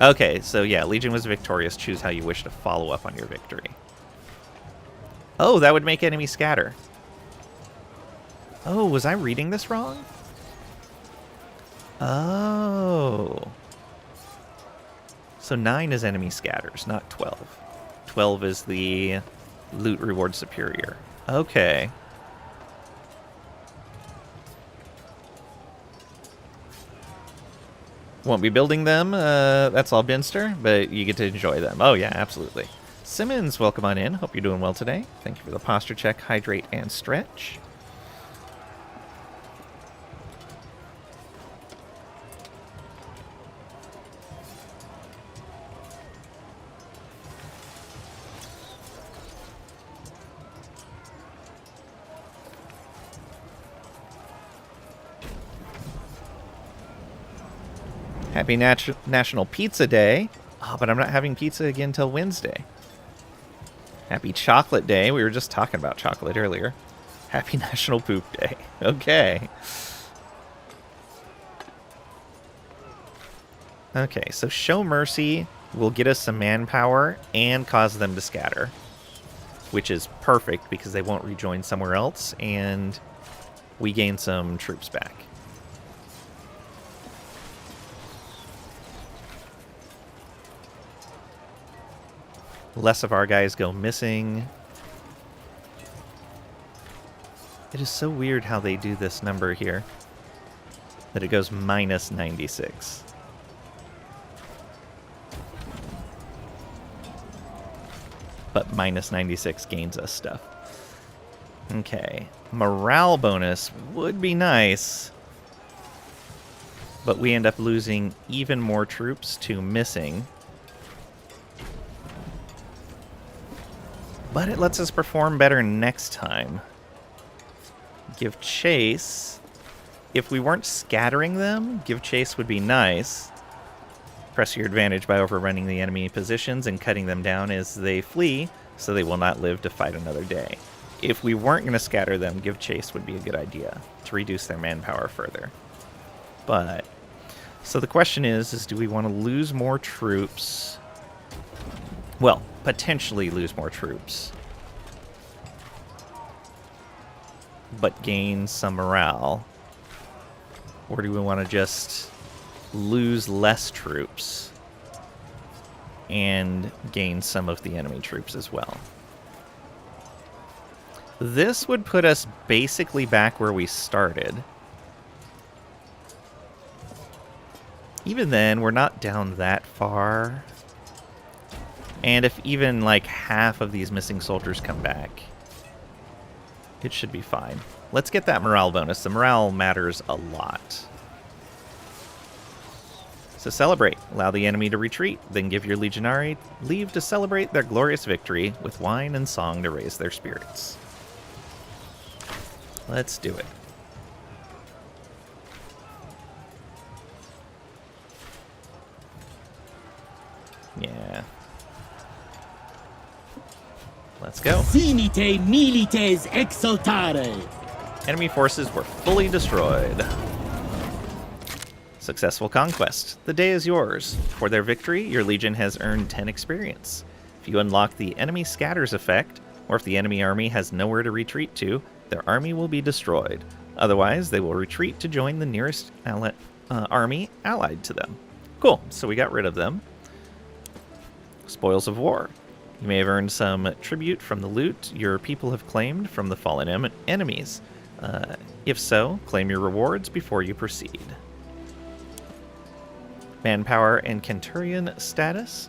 Okay, so yeah, Legion was victorious. Choose how you wish to follow up on your victory. Oh, that would make enemy scatter. Oh, was I reading this wrong? Oh. So 9 is enemy scatters, not 12. 12 is the loot reward superior. Okay. Won't be building them, that's all Binster, but you get to enjoy them. Oh yeah, absolutely. Simmons, welcome on in. Hope you're doing well today. Thank you for the posture check, hydrate, and stretch. Happy National Pizza Day. Oh, but I'm not having pizza again until Wednesday. Happy Chocolate Day. We were just talking about chocolate earlier. Happy National Poop Day. Okay. Okay, so Show Mercy will get us some manpower and cause them to scatter, which is perfect because they won't rejoin somewhere else, and we gain some troops back. Less of our guys go missing. It is so weird how they do this number here, that it goes minus 96. But minus 96 gains us stuff. Okay. Morale bonus would be nice, but we end up losing even more troops to missing. But it lets us perform better next time. Give chase. If we weren't scattering them, give chase would be nice. Press your advantage by overrunning the enemy positions and cutting them down as they flee, so they will not live to fight another day. If we weren't going to scatter them, give chase would be a good idea to reduce their manpower further. but... So the question is do we want to lose more troops? Well, potentially lose more troops. But gain some morale. Or do we want to just lose less troops and gain some of the enemy troops as well? This would put us basically back where we started. Even then, we're not down that far. And if even like half of these missing soldiers come back, it should be fine. Let's get that morale bonus. The morale matters a lot. So celebrate. Allow the enemy to retreat. Then give your legionary leave to celebrate their glorious victory with wine and song to raise their spirits. Let's do it. Yeah. Let's go. Finite milites exultare. Enemy forces were fully destroyed. Successful conquest. The day is yours. For their victory, your legion has earned 10 experience. If you unlock the enemy scatters effect, or if the enemy army has nowhere to retreat to, their army will be destroyed. Otherwise, they will retreat to join the nearest army allied to them. Cool, so we got rid of them. Spoils of war. You may have earned some tribute from the loot your people have claimed from the fallen enemies. If so, claim your rewards before you proceed. Manpower and Centurion status.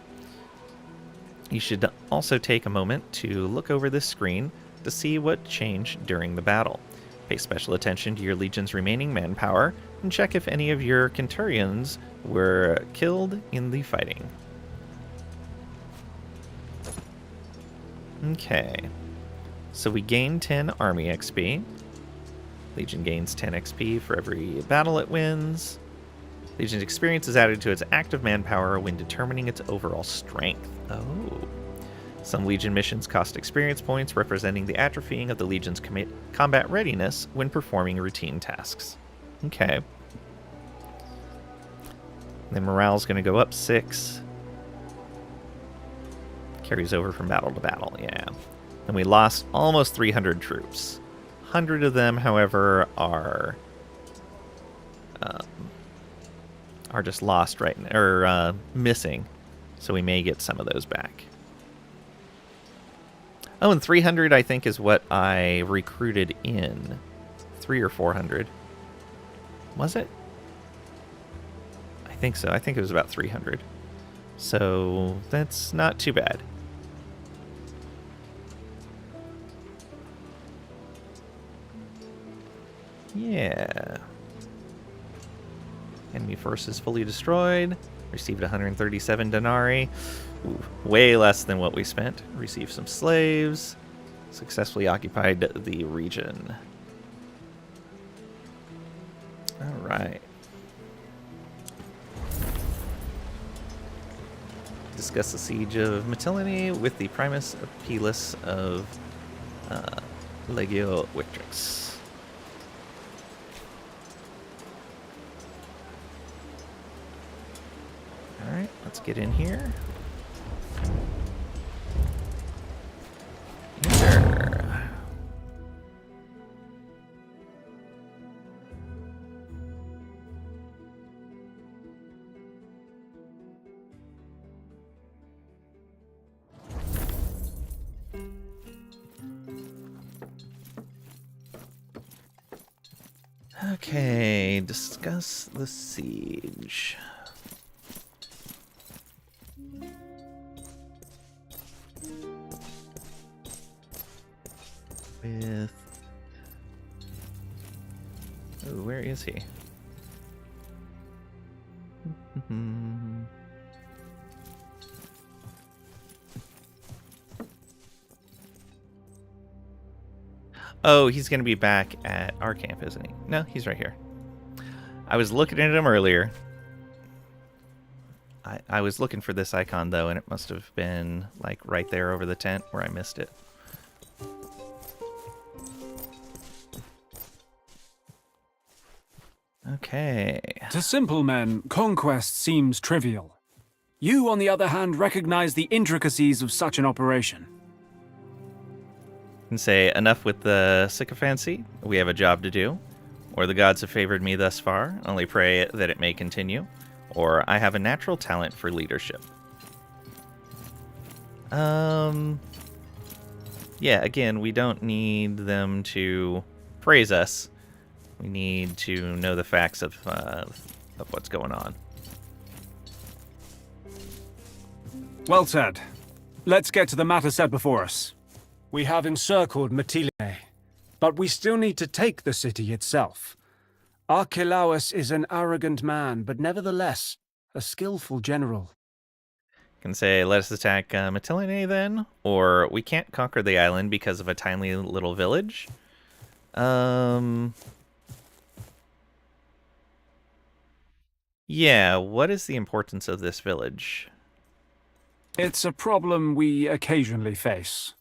You should also take a moment to look over this screen to see what changed during the battle. Pay special attention to your legion's remaining manpower and check if any of your Centurions were killed in the fighting. Okay, so we gain 10 army XP. Legion gains 10 XP for every battle it wins. Legion's experience is added to its active manpower when determining its overall strength. Oh. Some Legion missions cost experience points, representing the atrophying of the Legion's combat readiness when performing routine tasks. Okay. Then morale's going to go up 6. Carries over from battle to battle, yeah. And we lost almost 300 troops. 100 of them, however, are just lost right now, or missing. So we may get some of those back. Oh, and 300, I think, is what I recruited in. 300 or 400. Was it? I think so. I think it was about 300. So that's not too bad. Yeah. Enemy forces fully destroyed. Received 137 denarii. Ooh, way less than what we spent. Received some slaves. Successfully occupied the region. Alright. Discuss the siege of Mytilene with the Primus Apelus of Legio Victrix. Alright, let's get in here. Enter. Okay, discuss the siege. With... Oh, where is he? Oh, he's going to be back at our camp, isn't he? No, he's right here. I was looking at him earlier. I was looking for this icon, though, and it must have been, like, right there over the tent where I missed it. Okay. To simple men, conquest seems trivial. You, on the other hand, recognize the intricacies of such an operation. Can say, enough with the sycophancy. We have a job to do. Or the gods have favored me thus far. Only pray that it may continue. Or I have a natural talent for leadership. Yeah, again, we don't need them to praise us. We need to know the facts of what's going on. Well said. Let's get to the matter set before us. We have encircled Mytilene, but we still need to take the city itself. Archelaus is an arrogant man, but nevertheless, a skillful general. Can say, let us attack Mytilene then, or we can't conquer the island because of a tiny little village. Yeah, what is the importance of this village? It's a problem we occasionally face.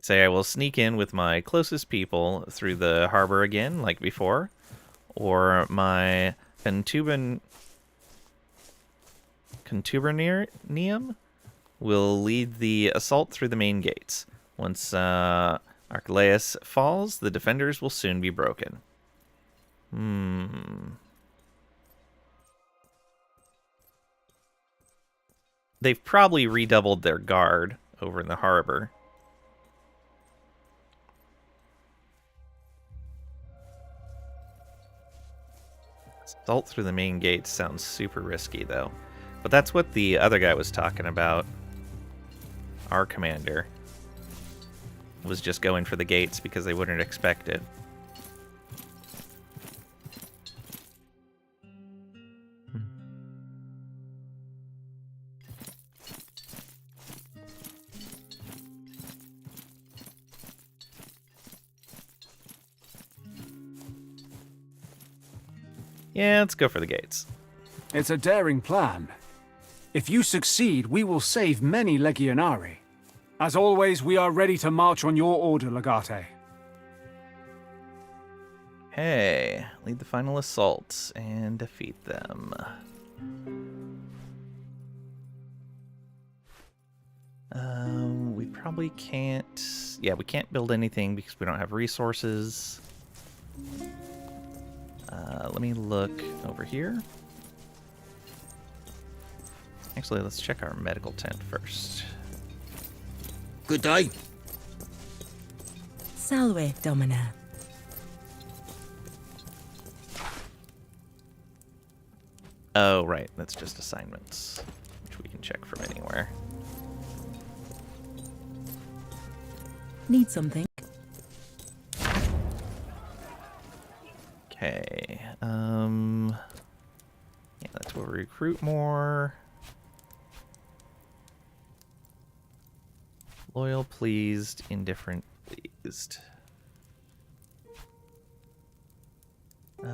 Say I will sneak in with my closest people through the harbor again, like before, or my Contubernium will lead the assault through the main gates. Once Archelaus falls, the defenders will soon be broken. They've probably redoubled their guard over in the harbor. Assault through the main gates sounds super risky, though. But that's what the other guy was talking about. Our commander was just going for the gates because they wouldn't expect it. Yeah, let's go for the gates. It's a daring plan. If you succeed, we will save many Legionari. As always, we are ready to march on your order, Legate. Hey, lead the final assaults and defeat them. We probably can't... Yeah, we can't build anything because we don't have resources. Let me look over here. Actually, let's check our medical tent first. Good day. Salve, Domina. Oh, right. That's just assignments, which we can check from anywhere. Need something? Okay. Yeah, that's where we recruit more. Loyal, pleased, indifferent, pleased. So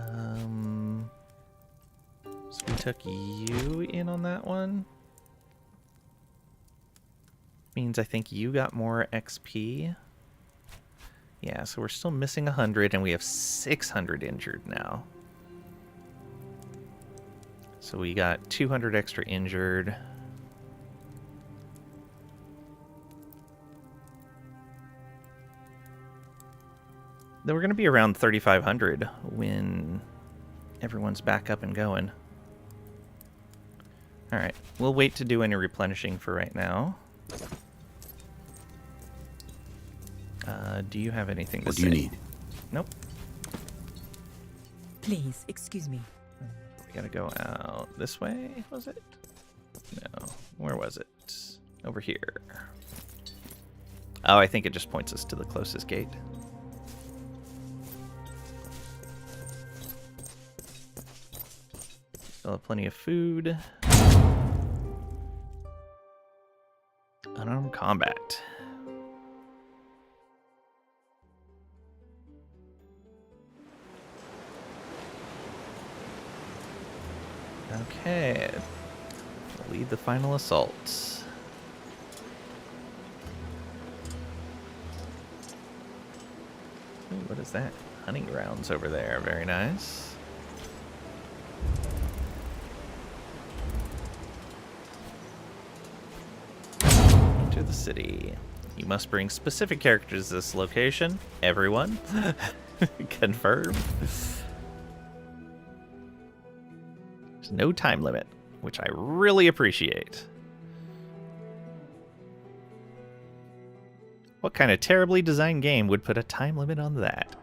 we took you in on that one. Means I think you got more XP. Yeah, so we're still missing 100, and we have 600 injured now. So we got 200 extra injured. Then we're going to be around 3,500 when everyone's back up and going. Alright, we'll wait to do any replenishing for right now. Do you have anything to say? What do you need? Nope. Please, excuse me. We gotta go out this way, was it? No. Where was it? Over here. Oh, I think it just points us to the closest gate. Still have plenty of food. Unarmed combat. Okay. Lead the final assaults. Ooh, what is that? Hunting grounds over there. Very nice. to the city. You must bring specific characters to this location. Everyone. Confirmed. There's no time limit, which I really appreciate. What kind of terribly designed game would put a time limit on that?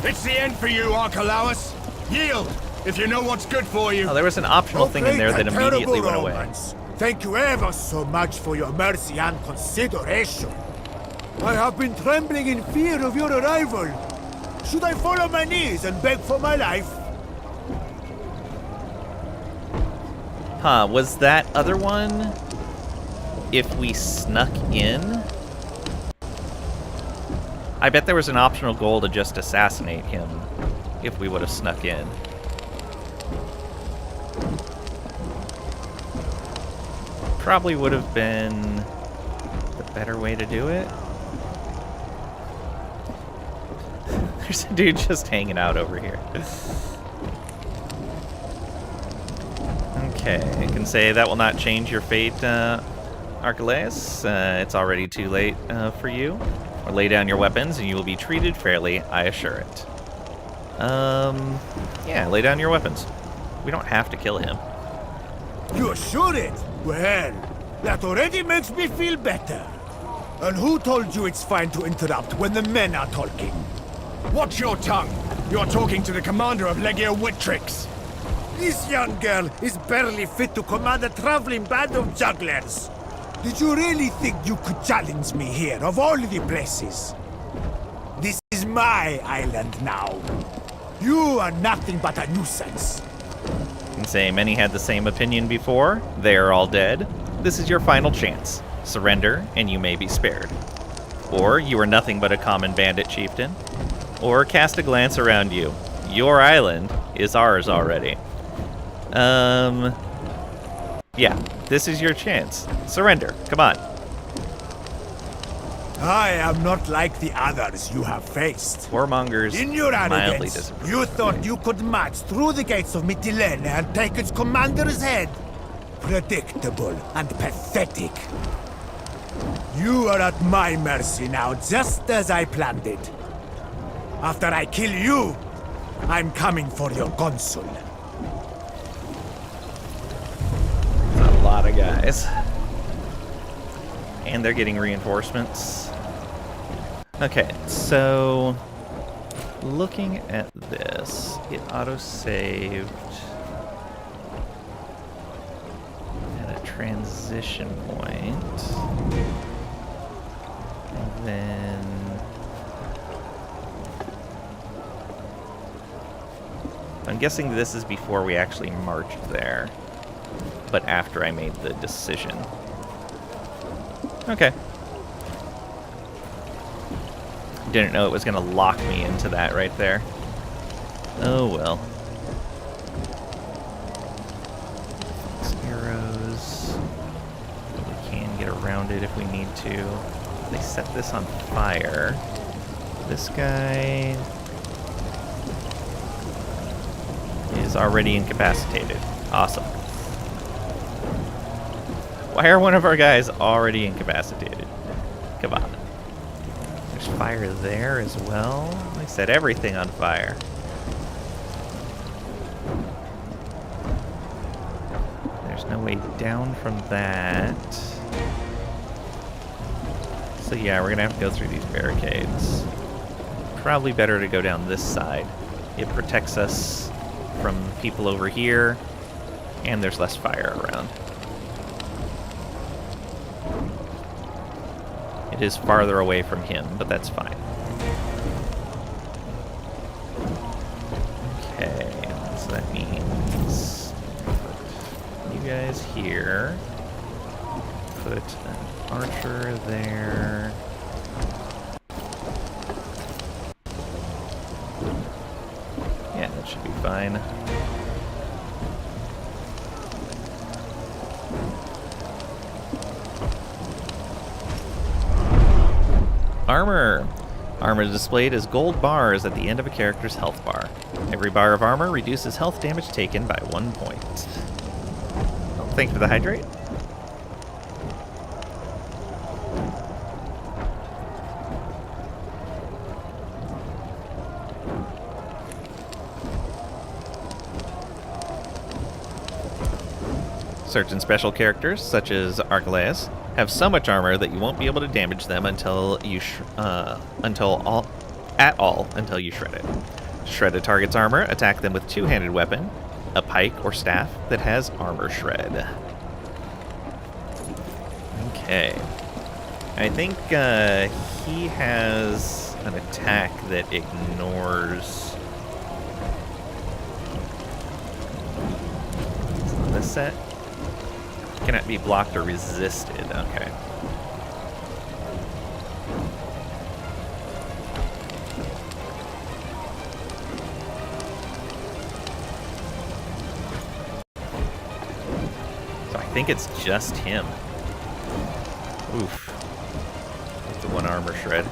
It's the end for you, Archelaus. Yield, if you know what's good for you. Oh, there was an optional thing in there that immediately went away. Romans. Thank you ever so much for your mercy and consideration. I have been trembling in fear of your arrival. Should I fall on my knees and beg for my life? Huh, was that other one if we snuck in? I bet there was an optional goal to just assassinate him if we would have snuck in. Probably would have been the better way to do it. There's a dude just hanging out over here. Okay, I can say that will not change your fate, Archelaus. It's already too late for you. Or lay down your weapons and you will be treated fairly, I assure it. Yeah, lay down your weapons. We don't have to kill him. You assure it? Well, that already makes me feel better. And who told you it's fine to interrupt when the men are talking? Watch your tongue! You're talking to the commander of Legio Witrix. This young girl is barely fit to command a traveling band of jugglers. Did you really think you could challenge me here, of all the places? This is my island now. You are nothing but a nuisance. I can say many had the same opinion before. They are all dead. This is your final chance. Surrender, and you may be spared. Or you are nothing but a common bandit chieftain. Or cast a glance around you. Your island is ours already. Yeah, this is your chance. Surrender, come on. I am not like the others you have faced. Warmongers In your mildly arrogance, disapprove. you thought you could march through the gates of Mytilene and take its commander's head. Predictable and pathetic. You are at my mercy now, just as I planned it. After I kill you, I'm coming for your consul. A lot of guys. And they're getting reinforcements. Okay, so looking at this, it auto-saved at a transition point. And then I'm guessing this is before we actually marched there, but after I made the decision. Okay. Didn't know it was going to lock me into that right there. Oh well. Arrows. We can get around it if we need to. They set this on fire. This guy is already incapacitated. Awesome. Why are one of our guys already incapacitated? Come on. There's fire there as well. They set everything on fire. There's no way down from that. So yeah, we're gonna have to go through these barricades. Probably better to go down this side. It protects us from people over here, and there's less fire around. It is farther away from him, but that's fine. Okay, so that means put you guys here. Put an archer there. Yeah, that should be fine. Armor. Armor is displayed as gold bars at the end of a character's health bar. Every bar of armor reduces health damage taken by 1 point. Oh, thank you for the hydrate. Certain special characters, such as Archelaus, have so much armor that you won't be able to damage them until you until you shred it. Shred a target's armor, attack them with two-handed weapon, a pike or staff that has armor shred. Okay. I think he has an attack that ignores this set. Cannot be blocked or resisted. Okay. So I think it's just him. Oof. With the one armor shred.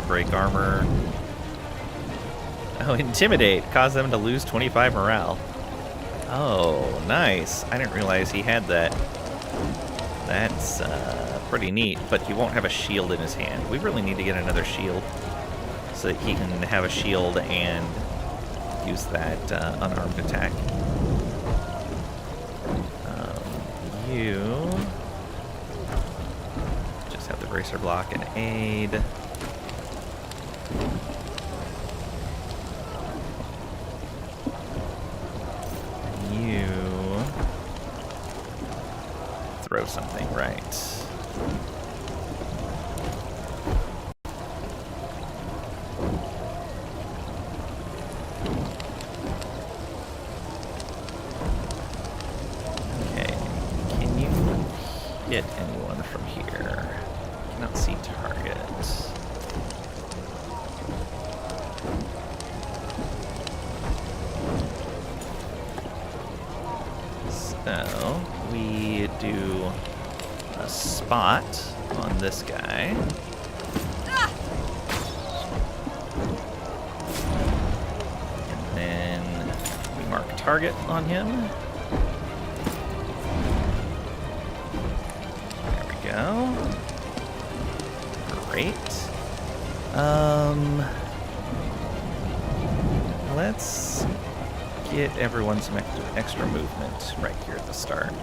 Break armor. Oh, intimidate. Cause them to lose 25 morale. Oh, nice. I didn't realize he had that. That's pretty neat, but he won't have a shield in his hand. We really need to get another shield so that he can have a shield and use that unarmed attack. You just have the bracer block and aid. You throw something, right? Okay, can you hit anyone from here? Cannot see targets. So, we do a spot on this guy. And then we mark target on him. There we go. Great. Let's get everyone some extra movement right here at the start.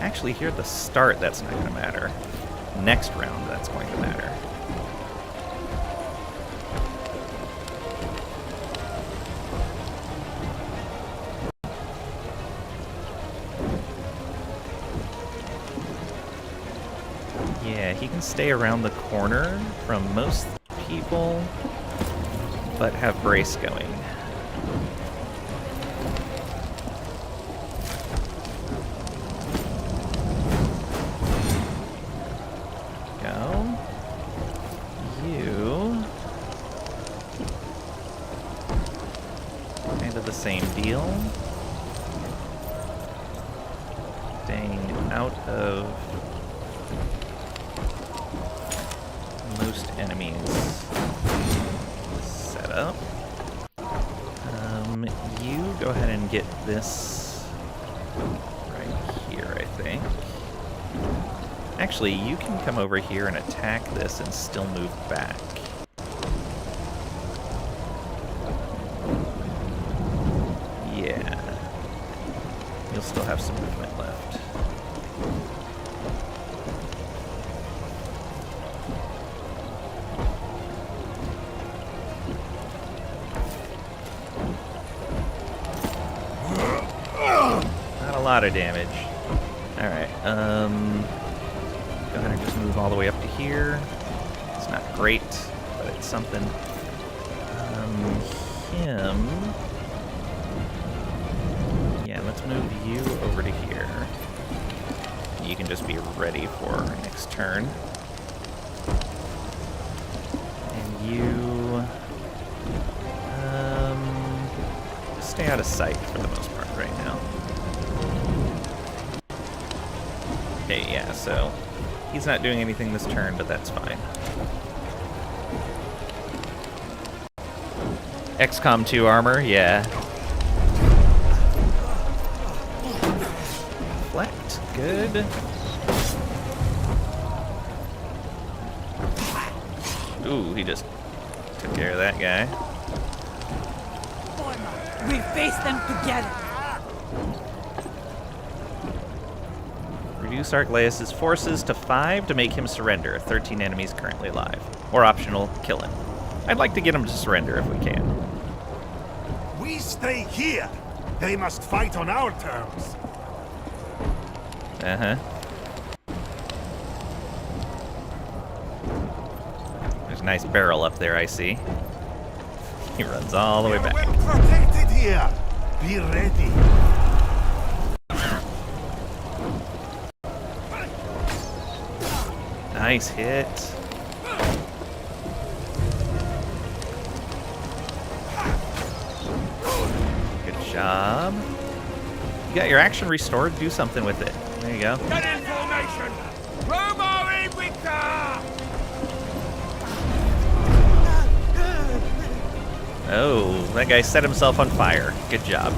Actually, here at the start, that's not going to matter. Next round, that's going to matter. Yeah, he can stay around the corner from most people, but have brace going. Go. You. Kind of the same deal. Staying out of most enemies. Set up. You go ahead and get this right here, I think. Actually, you can come over here and attack this and still move back. Yeah. You'll still have some movement left. Not a lot of damage. Alright, go ahead and just move all the way up to here. It's not great, but it's something. Him. Yeah, let's move you over to here. You can just be ready for next turn. And you stay out of sight for the most part right now. Okay, yeah, so he's not doing anything this turn, but that's fine. XCOM 2 armor, yeah. Deflect, good. Ooh, he just took care of that guy. We face them together. Reduce Archelaus' forces to 5 to make him surrender. 13 enemies currently alive. Or optional, kill him. I'd like to get him to surrender if we can. We stay here. They must fight on our terms. Uh-huh. There's a nice barrel up there, I see. He runs all the way back. We're well protected here. Be ready. Nice hit. Good job. You got your action restored. Do something with it. There you go. Get in formation! Robo Invicta! Oh, that guy set himself on fire. Good job.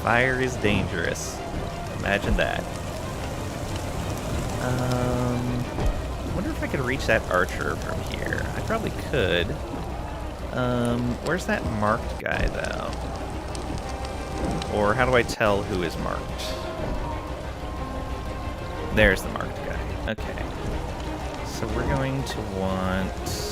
Fire is dangerous. Imagine that. I wonder if I could reach that archer from here. I probably could. Where's that marked guy, though? Or how do I tell who is marked? There's the marked guy. Okay. So we're going to want...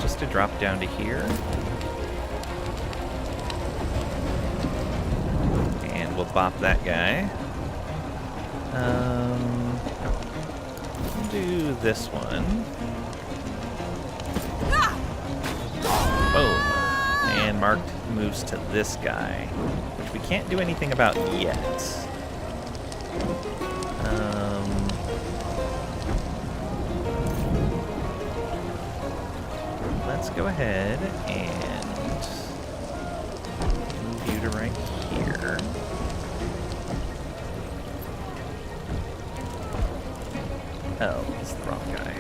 just to drop down to here. And we'll bop that guy. We'll do this one. Boom. And marked moves to this guy, which we can't do anything about yet. Let's go ahead and move you to right here. Oh, it's the wrong guy.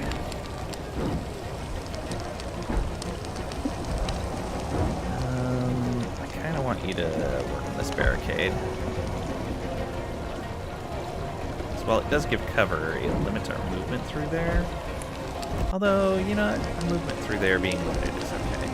I kind of want you to work on this barricade. So while it does give cover, it limits our movement through there. Although, you know, movement through there being limited is okay.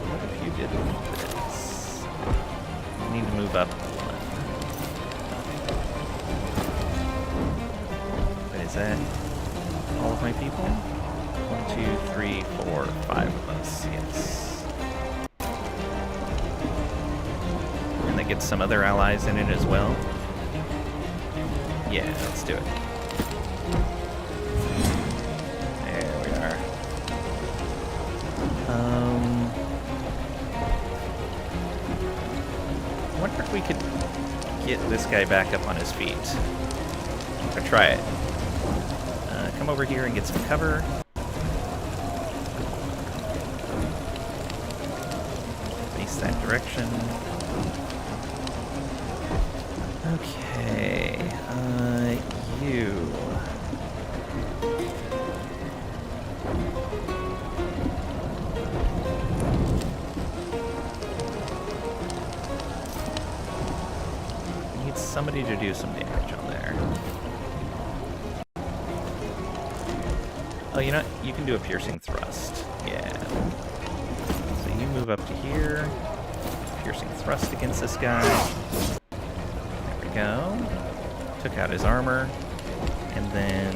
What if you did this? You need to move up one. What is that? All of my people? 1, 2, 3, 4, 5 of us, yes. And that gets some other allies in it as well. Yeah, let's do it. There we are. I wonder if we could get this guy back up on his feet. Or try it. Come over here and get some cover. That direction. Okay, you. Need somebody to do some damage on there. Oh, you know, you can do a piercing thrust. Yeah. So you move up to here. Piercing thrust against this guy. There we go. Took out his armor. And then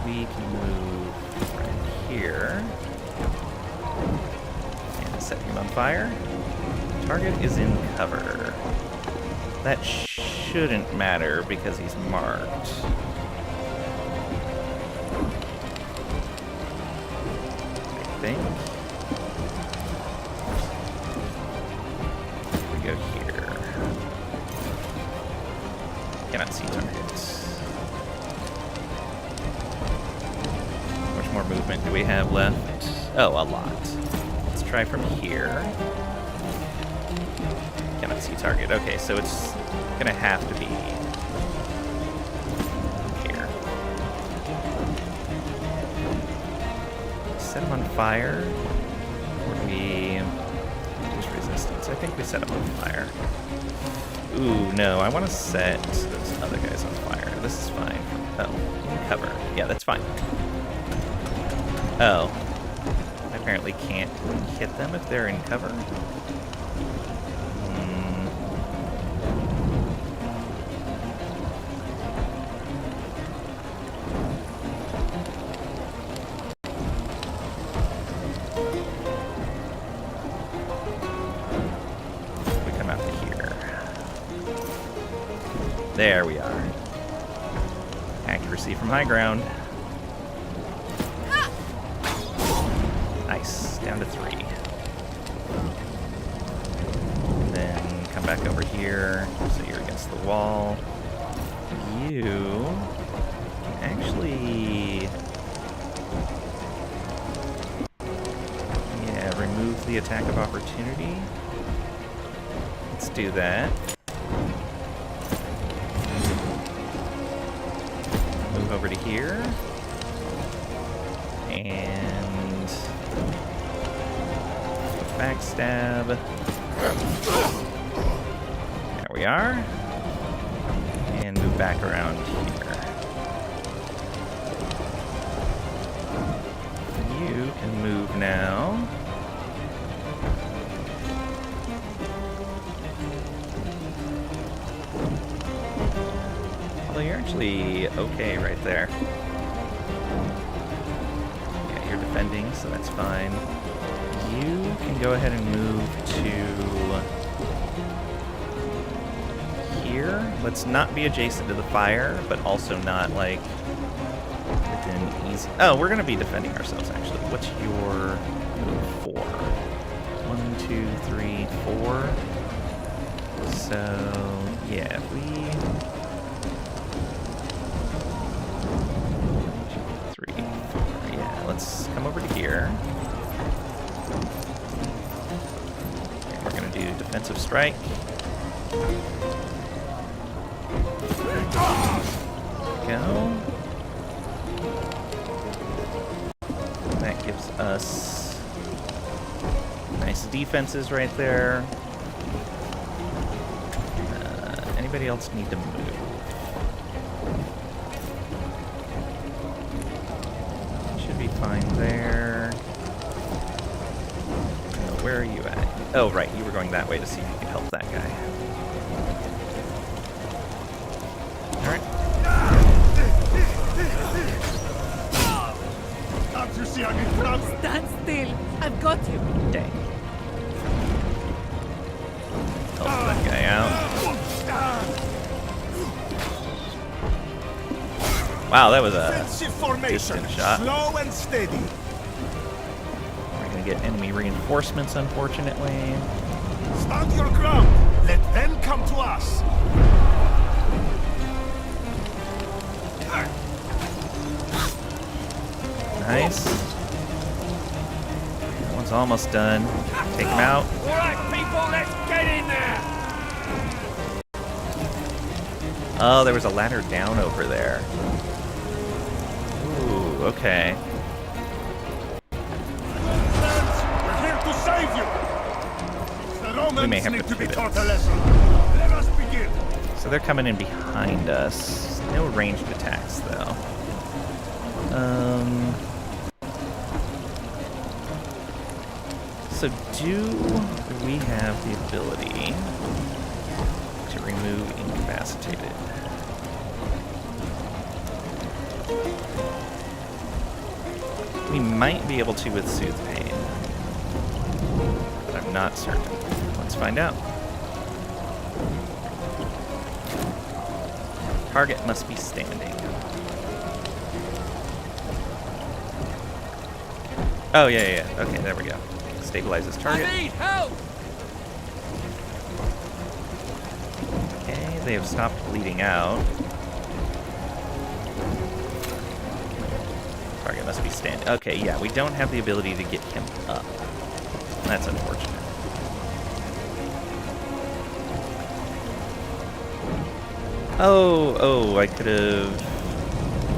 we can move right here. And Setting him on fire. Target is in cover. That shouldn't matter because he's marked. I think. We go here. Cannot see targets. How much more movement do we have left? Oh, a lot. Let's try from here. Cannot see target. Okay, so it's gonna have to be here. Set him on fire. Or do we use resistance? I think we set him on fire. Ooh, no, I want to set those other guys on fire. This is fine. Oh, in cover. Yeah, that's fine. Oh. I apparently can't hit them if they're in cover. There we are. Accuracy from high ground. Nice. Down to 3. And then come back over here so you're against the wall. You actually... yeah, remove the attack of opportunity. Let's do that. Over to here, and backstab. There we are, and move back around here. You can move now. Although you're actually okay right there. Yeah, you're defending, so that's fine. You can go ahead and move to here. Let's not be adjacent to the fire, but also not like within easy. Oh, we're gonna be defending ourselves actually. What's your move 4? 1, 2, 3, 4. So yeah, if we 3, 4. Yeah, let's come over to here. And we're gonna do defensive strike. Go. That gives us nice defenses right there. Anybody else need to move? Should be fine there. Where are you at? Oh, right, you were going that way to see if you could help that guy. Alright. Stand still. I've got you. Dang. Help that guy out. Wow, that was a distant shot. Slow and steady. We're gonna get enemy reinforcements, unfortunately. Stand your ground. Let them come to us. Nice. That one's almost done. Take him out. All right, people, let's get in there. Oh, there was a ladder down over there. Ooh, okay. We're here to save you. The Romans may have need to to be do taught this. a lesson. Let us begin. So they're coming in behind us. No ranged attacks, though. So do we have the ability to remove incapacitated? We might be able to with Soothe Pain. not certain. Let's find out. Target must be standing. Oh, yeah. Okay, there we go. Stabilizes target. I need help! Okay, they have stopped bleeding out. Target must be standing. Okay, yeah, we don't have the ability to get him up. That's unfortunate. Oh, I could have...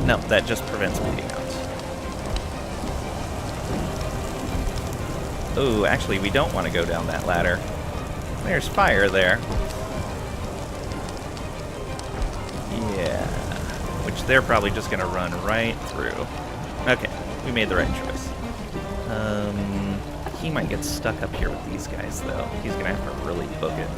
No, that just prevents bleeding out. Oh, actually, we don't want to go down that ladder. There's fire there. Yeah. Which they're probably just going to run right through. Okay, we made the right choice. He might get stuck up here with these guys, though. He's going to have to really book it.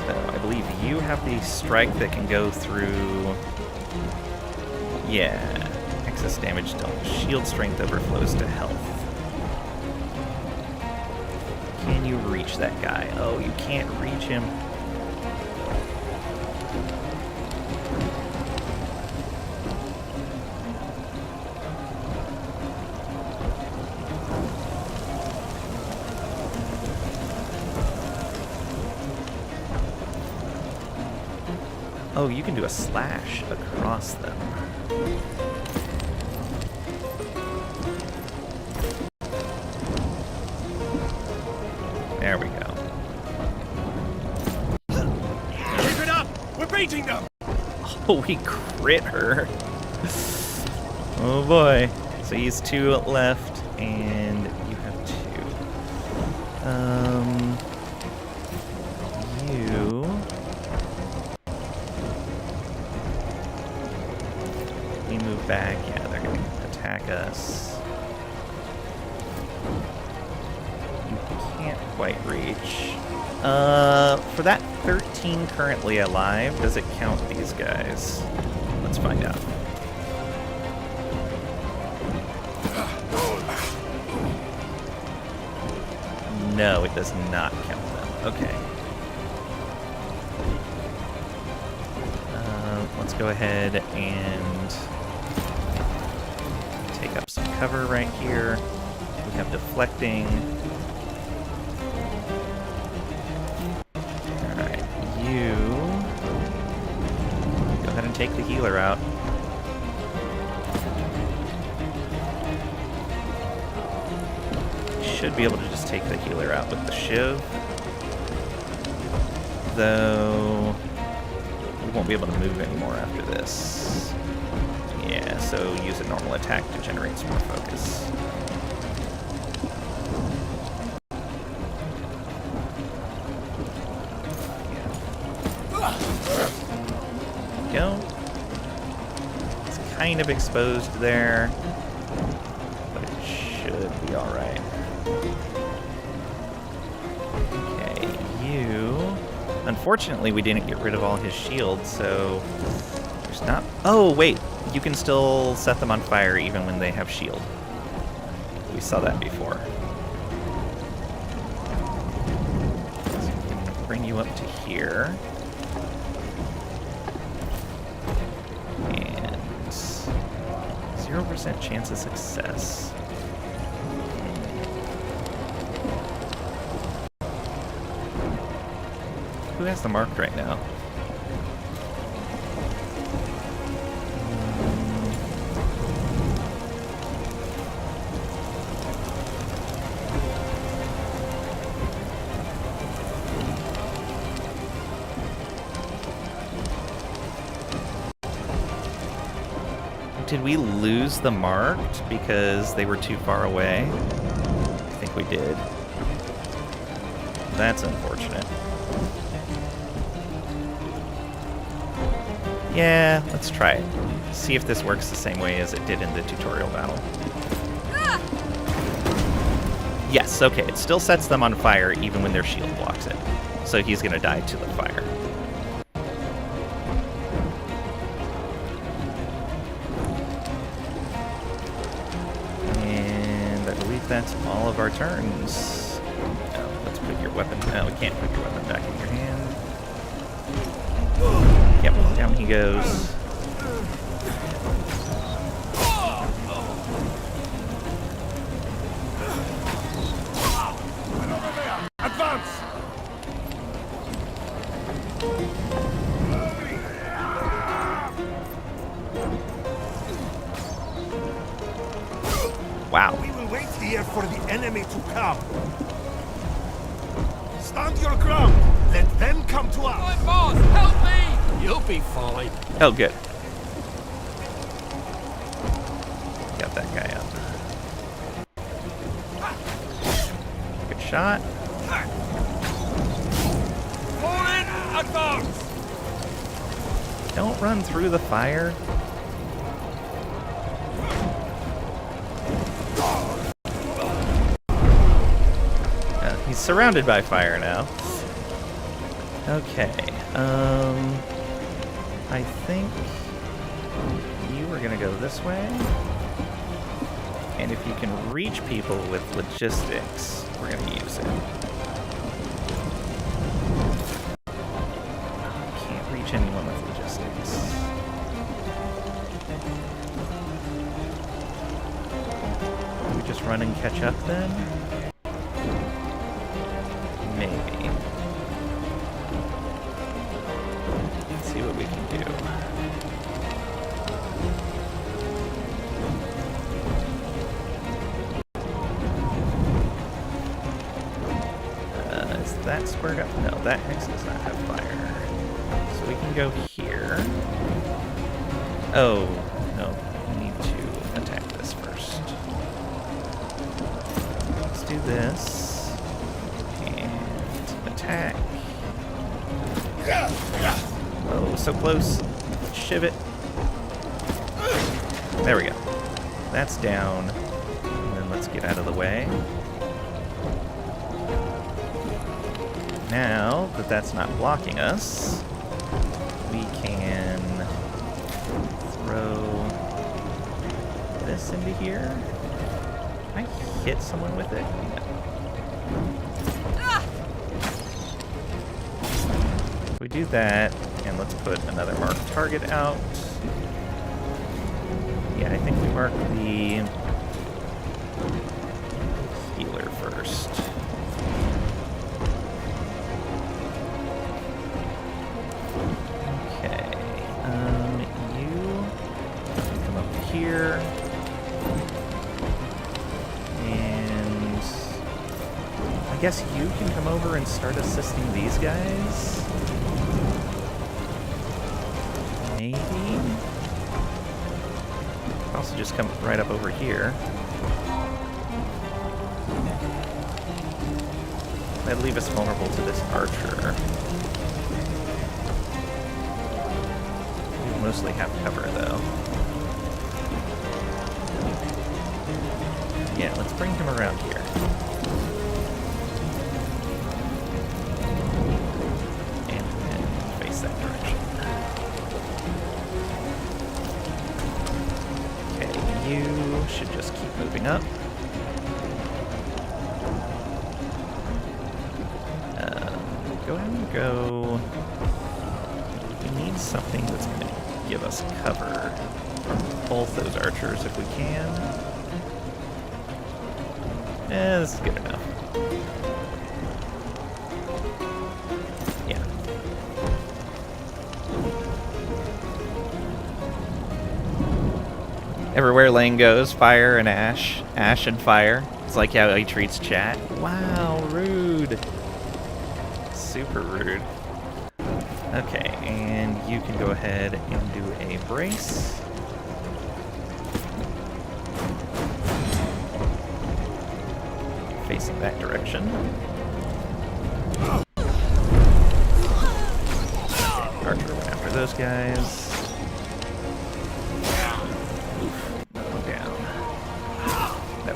So I believe you have the strike that can go through... Yeah. Excess damage don't. Shield strength overflows to health. Can you reach that guy? Oh, you can't reach him. Oh, you can do a slash across them. There we go. Keep it up! We're beating them! Oh, we crit her. Oh boy. So he's 2 left, and you have 2. You... We move back. Yeah, they're going to attack us. You can't quite reach. For that 13 currently alive, does it count these guys? Let's find out. No, it does not count them. Okay. Let's go ahead and take up some cover right here. We have deflecting. Alright, you go ahead and take the healer out. Should be able to just take the healer out with the shiv. Though we won't be able to move anymore after this. Yeah, so use a normal attack to generate some more focus. Go. It's kind of exposed there, but it should be alright. Okay, you... Unfortunately, we didn't get rid of all his shields, so there's not... Oh, wait! You can still set them on fire even when they have shield. We saw that before. So we can bring you up to here. And 0% chance of success. Who has the marked right now? Did we lose the marked because they were too far away? I think we did. That's unfortunate. Yeah, let's try it. See if this works the same way as it did in the tutorial battle. Yes, okay, it still sets them on fire even when their shield blocks it. So he's gonna die to the fire. that's all of our turns. Let's put your weapon. No, we can't put your weapon back in your hand. Yep, down he goes. Advance! Wow. We will wait here for the enemy to come. Stand your ground. Let them come to us. My boss, help me! You'll be fine. Oh, good. Got that guy up. Good shot. Fall in, advance! Don't run through the fire. He's surrounded by fire now. Okay. I think you are gonna go this way. And if you can reach people with logistics, we're gonna use it. Can't reach anyone with logistics. Can we just run and catch up then? Maybe. Let's see what we can do. Is that squared up? No, that hex does not have fire. So we can go here. Oh, no. We need to attack this first. Let's do this. Attack. Oh, so close. Shiv it. There we go. That's down. And then let's get out of the way. Now that that's not blocking us, we can throw this into here. Can I hit someone with it? We do that, and let's put another marked target out. Yeah, I think we mark the healer first. Okay, you come up here, and I guess you can come over and start assisting these guys. Maybe. Also just come right up over here. That'd leave us vulnerable to this archer. We mostly have cover though. Yeah, let's bring him around here. And then face that direction. You should just keep moving up. Go ahead and go. We need something that's going to give us cover from both those archers if we can. This is good enough. Yeah. Everywhere Lane goes, fire and ash. Ash and fire. It's like how he treats chat. Wow, rude. Super rude. Okay, and you can go ahead and do a brace. Facing that direction. Archer went after those guys.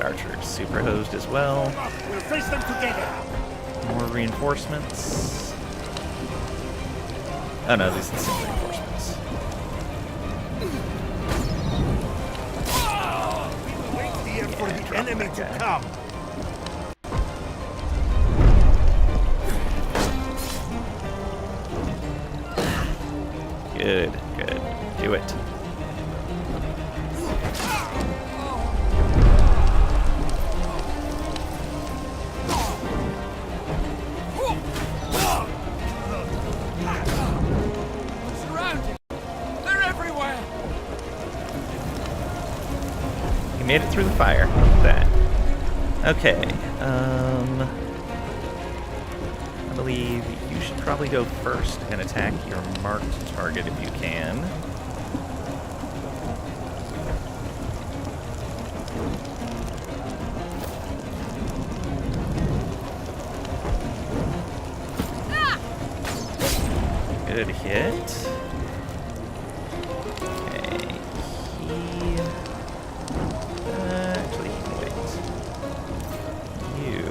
Archer super hosed as well. We'll face them together. More reinforcements. Oh no, these are the same reinforcements. We will wait here for the enemy to come. Good, good. Do it. Surrounded! They're everywhere! You made it through the fire. Look at that. Okay, I believe you should probably go first and attack your marked target if you can. Good hit. Okay, actually, he can wait. You...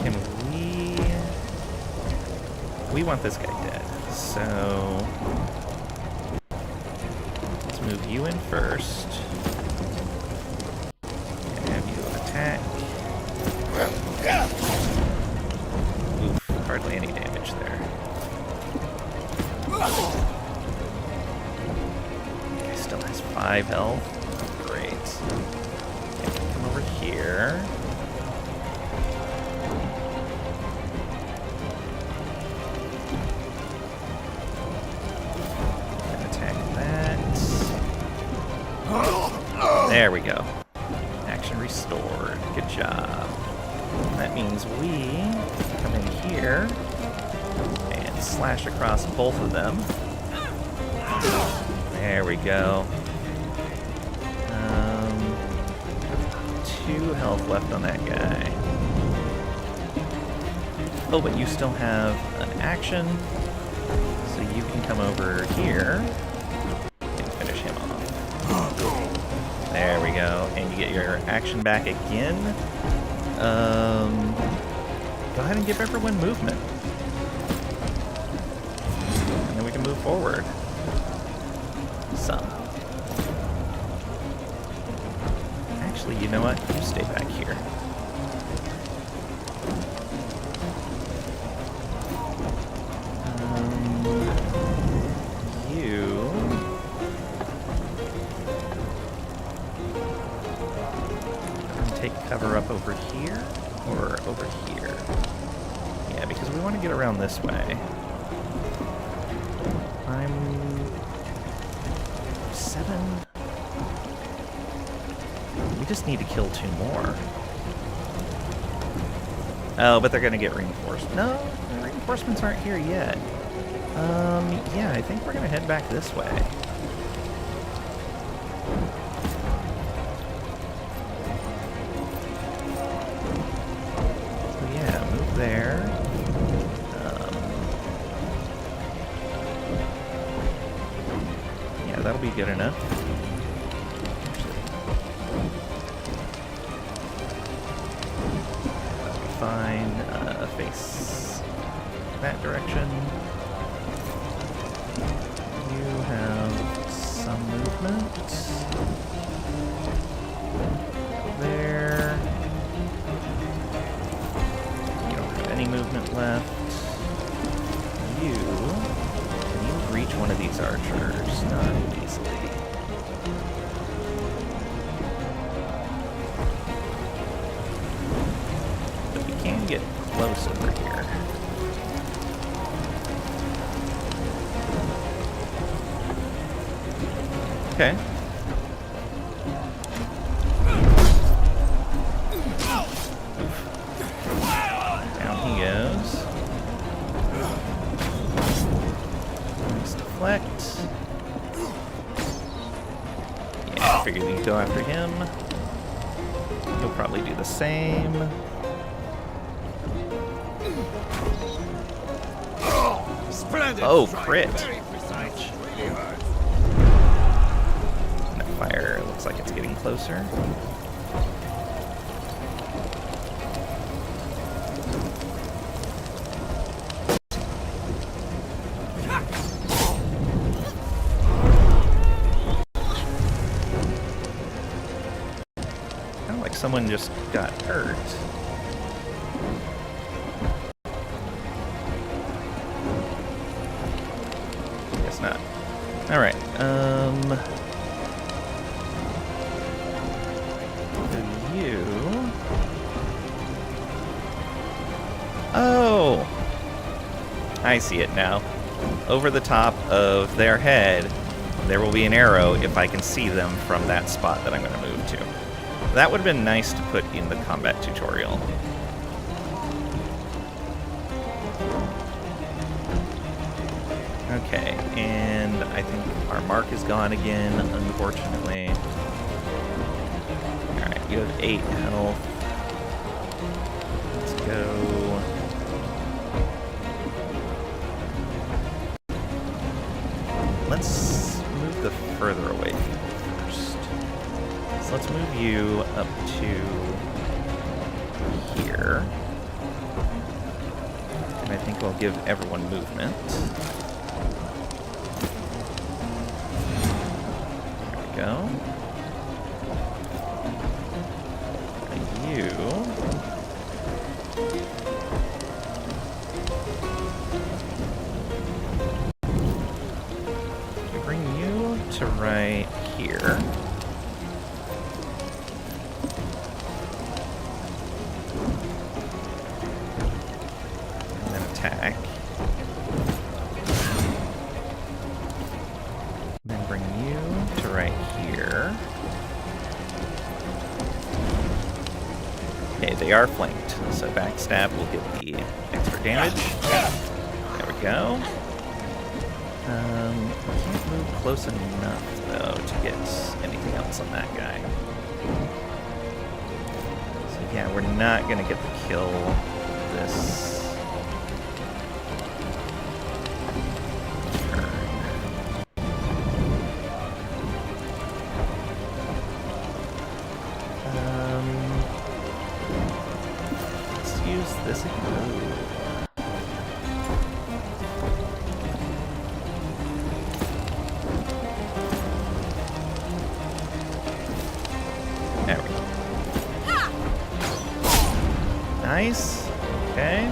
Can we want this guy dead, so let's move you in first and have you attack. Oof, hardly any damage there. He still has 5 health. Great. Okay, come over here. There we go. Action restored. Good job. That means we come in here and slash across both of them. There we go. 2 health left on that guy. Oh, but you still have an action, so you can come over here and finish him off. There we go, and you get your action back again. Go ahead and give everyone movement. And then we can move forward. Some. Actually, you know what? You stay back here. Take cover up over here or over here. Yeah, because we want to get around this way. I'm 7. We just need to kill 2 more. Oh, but they're going to get reinforced. No, the reinforcements aren't here yet. Yeah, I think we're going to head back this way. There. Yeah, that'll be good enough. That'll be fine. Face that direction. You have some movement. There. Any movement left. Can you reach one of these archers? Not easily. But we can get close over here. Okay. Yeah, I figured you'd go after him. You'll probably do the same. Splendid. Oh, crit. That fire looks like it's getting closer. Someone just got hurt. guess not. Alright, you... Oh! I see it now. Over the top of their head, there will be an arrow if I can see them from that spot that I'm going to move to. That would have been nice to put in the combat tutorial. Okay, and I think our mark is gone again, unfortunately. Alright, you have 8 health. Let's go. Let's move the further away first. So let's move you up to here. And I think we'll give everyone movement. There we go. And you... bring you to right here. And then attack. Then bring you to right here. Okay, they are flanked, so backstab will give the extra damage. There we go. Can't move close enough, though, to get anything else on that guy. So yeah, we're not gonna get the kill this turn. Let's use this again. Nice. Okay.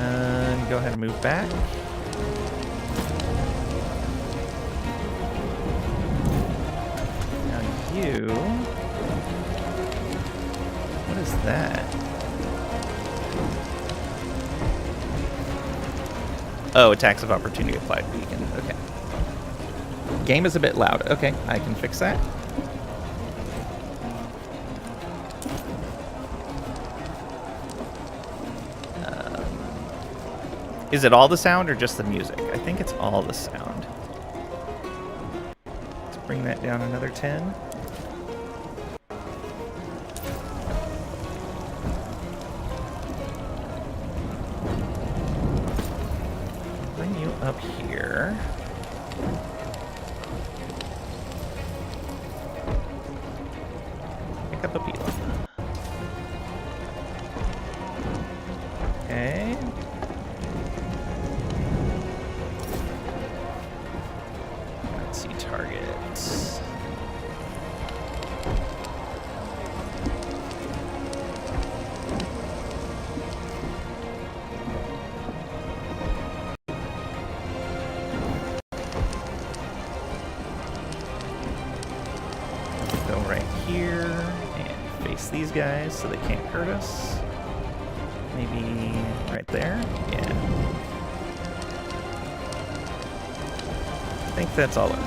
And go ahead and move back. Now you... What is that? Oh, attacks of opportunity applied beacon. Okay. Game is a bit loud. Okay, I can fix that. Is it all the sound or just the music? I think it's all the sound. Let's bring that down another 10. Bring you up here. Pick up a Pila. Okay. Targets. Go right here and face these guys so they can't hurt us. Maybe right there? Yeah. I think that's all of it.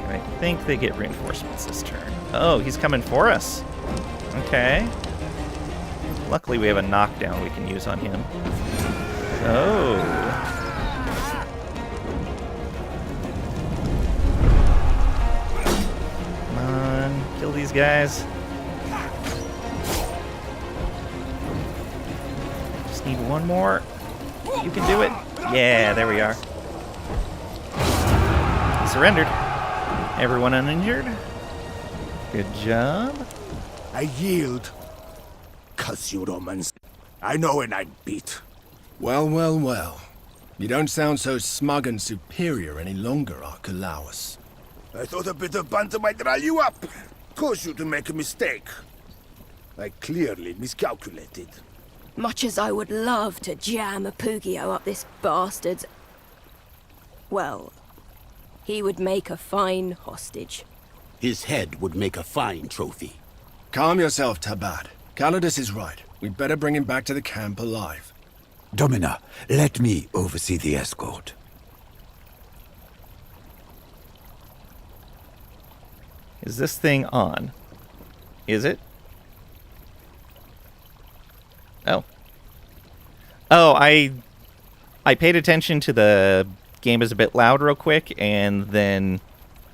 I think they get reinforcements this turn. Oh, he's coming for us. Okay. Luckily we have a knockdown we can use on him. Oh. Come on, kill these guys. Just need one more. You can do it. Yeah, there we are. He surrendered. Everyone uninjured? Good job. I yield. Cuss you Romans. I know when I'm beat. Well, well, well. You don't sound so smug and superior any longer, Archelaus. I thought a bit of banter might rile you up. Cause you to make a mistake. I clearly miscalculated. Much as I would love to jam a Pugio up this bastard's... Well, he would make a fine hostage. His head would make a fine trophy. Calm yourself, Tabad. Calidus is right. We'd better bring him back to the camp alive. Domina, let me oversee the escort. Is this thing on? Is it? Oh. Oh, I paid attention to the game is a bit loud real quick and then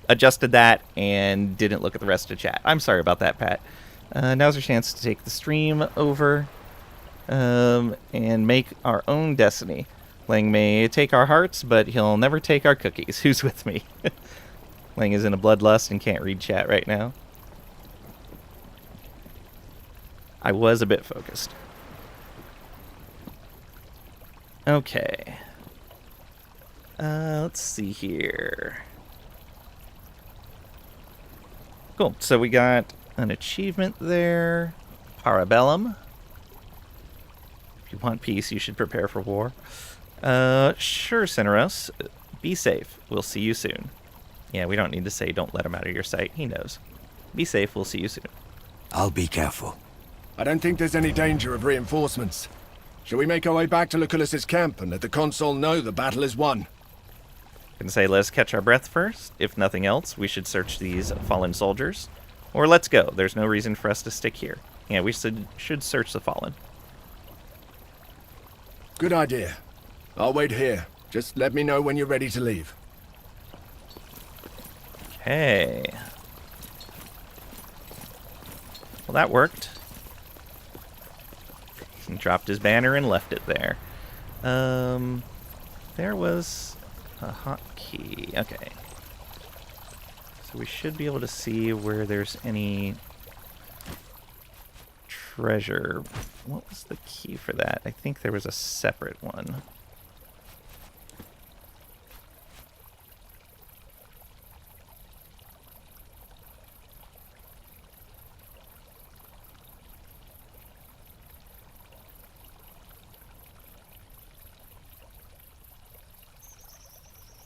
adjusted that and didn't look at the rest of chat. I'm sorry about that, Pat. Now's our chance to take the stream over and make our own destiny. Lang may take our hearts, but he'll never take our cookies. Who's with me? Lang is in a bloodlust and can't read chat right now. I was a bit focused. Okay. Let's see here. Cool. So we got an achievement there. Parabellum. If you want peace, you should prepare for war. Sure, Cineros. Be safe. We'll see you soon. Yeah, we don't need to say don't let him out of your sight. He knows. Be safe. We'll see you soon. I'll be careful. I don't think there's any danger of reinforcements. Shall we make our way back to Lucullus's camp and let the consul know the battle is won? Can say let's catch our breath first. If nothing else, we should search these fallen soldiers. Or let's go. There's no reason for us to stick here. Yeah, we should search the fallen. Good idea. I'll wait here. Just let me know when you're ready to leave. Okay. Well, that worked. He dropped his banner and left it there. There was a hotkey. Okay. So we should be able to see where there's any treasure. What was the key for that? I think there was a separate one.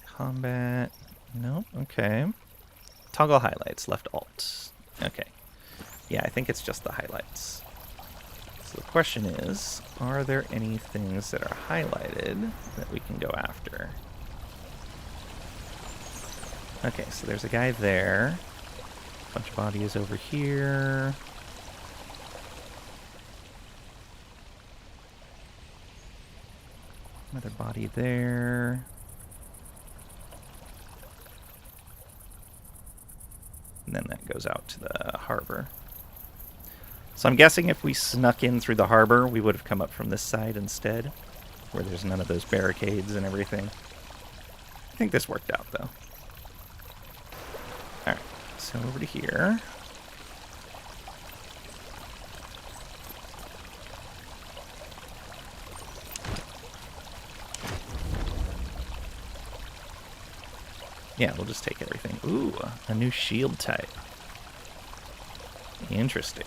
Combat. Nope. Okay. Toggle highlights. Left alt. Okay. Yeah, I think it's just the highlights. So the question is, are there any things that are highlighted that we can go after? Okay, so there's a guy there. Bunch of bodies over here. Another body there. And then that goes out to the harbor. So I'm guessing if we snuck in through the harbor, we would have come up from this side instead, where there's none of those barricades and everything. I think this worked out, though. Alright, so over to here. Yeah, we'll just take everything. Ooh, a new shield type. Interesting.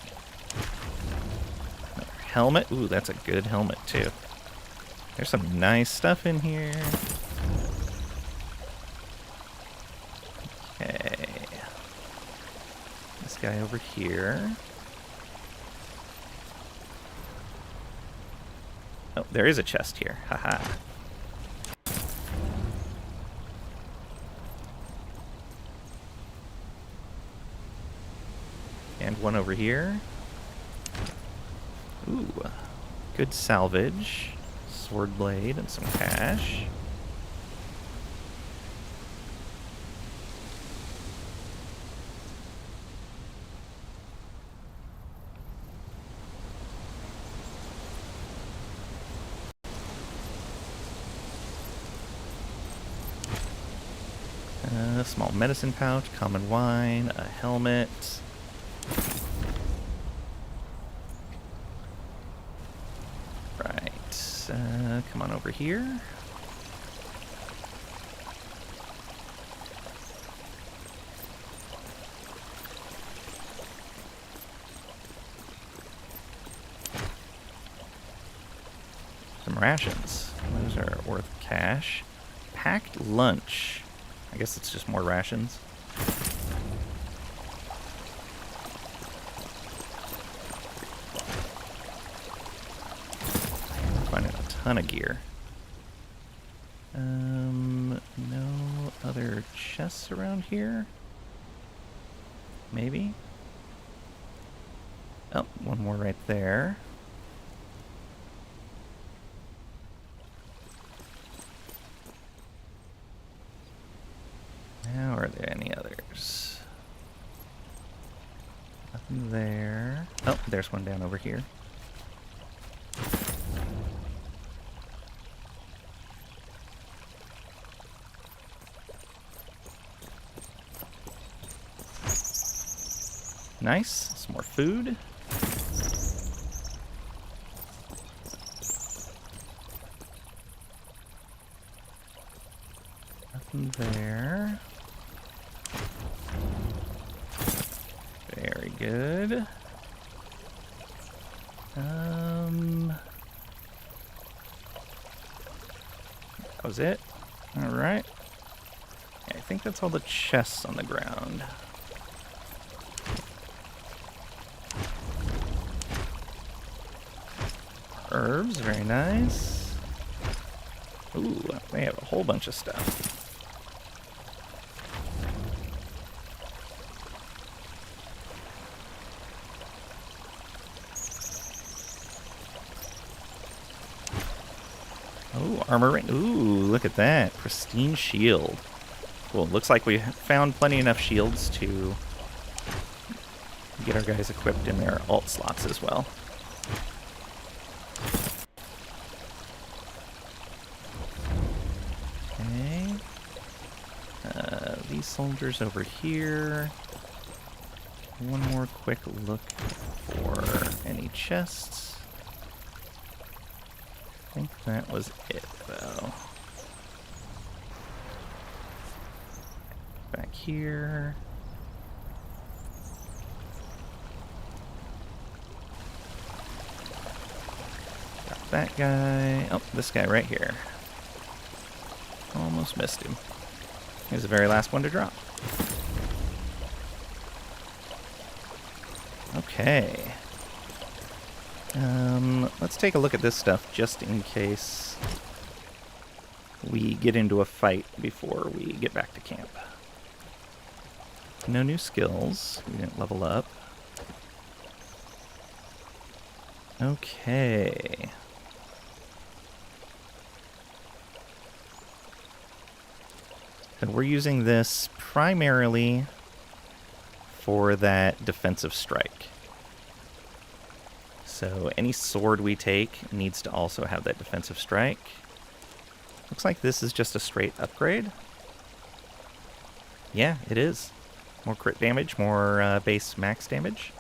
Another helmet. Ooh, that's a good helmet, too. There's some nice stuff in here. Okay. This guy over here. Oh, there is a chest here. Haha. And one over here. Ooh. Good salvage. Sword blade and some cash. A small medicine pouch, common wine, a helmet. Right, come on over here. rations. Those are worth cash. Packed lunch. I guess it's just more rations. Finding a ton of gear. No other chests around here? Maybe? Oh, one more right there. Now, are there any others? Nothing there. Oh, there's one down over here. Nice. Some more food. Nothing there. Very good. That was it. All right. I think that's all the chests on the ground. Herbs, very nice. Ooh, they have a whole bunch of stuff. Oh, armor ring. Ooh, look at that. Pristine shield. Cool. Looks like we found plenty enough shields to get our guys equipped in their alt slots as well. Okay. These soldiers over here. One more quick look for any chests. I think that was it, though. Back here. Got that guy. Oh, this guy right here. Almost missed him. Here's the very last one to drop. Okay. Let's take a look at this stuff just in case we get into a fight before we get back to camp. No new skills. We didn't level up. Okay. So we're using this primarily for that defensive strike. So any sword we take needs to also have that defensive strike. Looks like this is just a straight upgrade. Yeah, it is. More crit damage, more base max damage.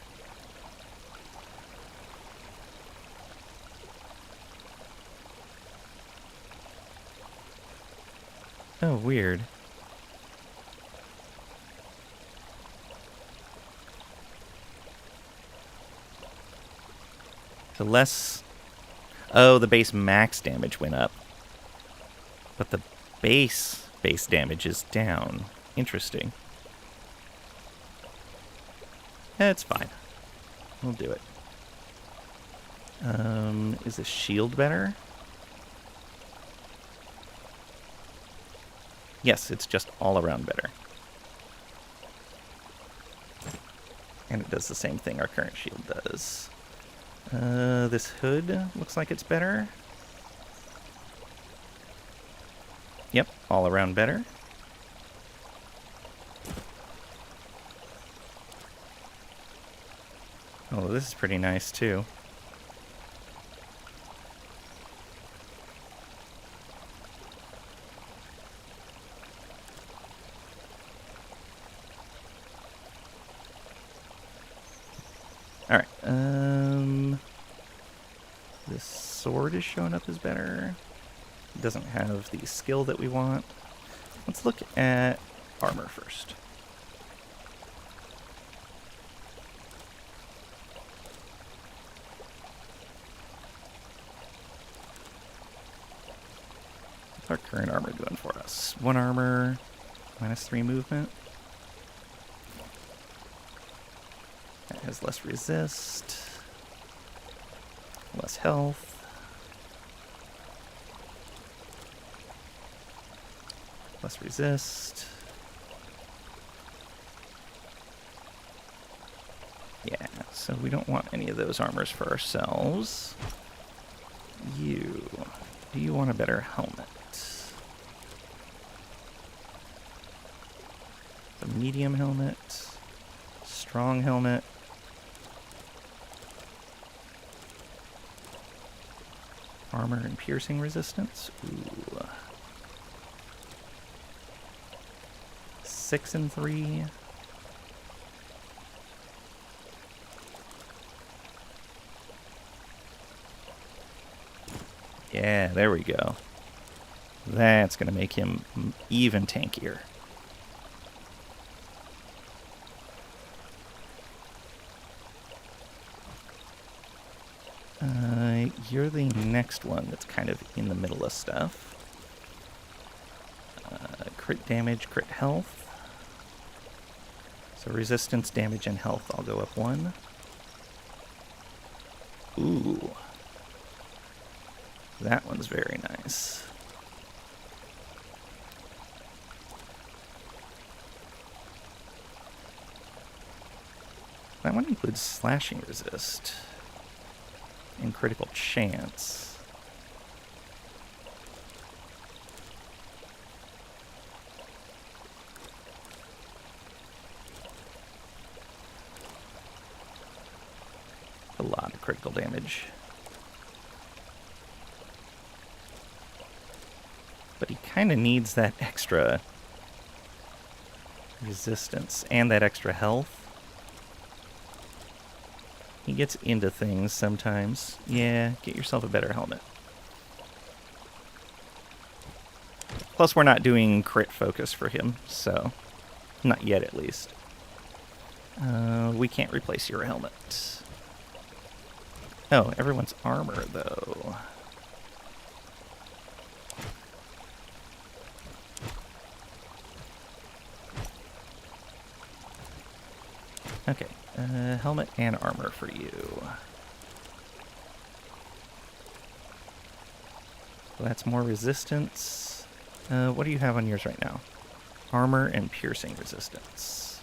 Oh, weird. So less... Oh, the base max damage went up. But the base damage is down. Interesting. It's fine. We'll do it. Is the shield better? Yes, it's just all around better. And it does the same thing our current shield does. This hood looks like it's better. Yep, all around better. Oh, this is pretty nice too. Alright, this sword is showing up as better. It doesn't have the skill that we want. Let's look at armor first. our current armor doing for us? 1 armor, -3 movement. That has less resist, less health. Less resist. Yeah, so we don't want any of those armors for ourselves. Do you want a better helmet? A medium helmet, strong helmet. Armor and piercing resistance. Ooh. 6 and 3. Yeah, there we go. That's going to make him even tankier. You're the next one that's kind of in the middle of stuff. Crit damage, crit health. So resistance, damage, and health all go up 1. Ooh. That one's very nice. That one includes slashing resist and critical chance. A lot of critical damage. But he kind of needs that extra resistance and that extra health. He gets into things sometimes. Yeah, get yourself a better helmet. Plus, we're not doing crit focus for him, so not yet at least. We can't replace your helmet. Oh, everyone's armor, though. Okay, helmet and armor for you. So that's more resistance. What do you have on yours right now? Armor and piercing resistance.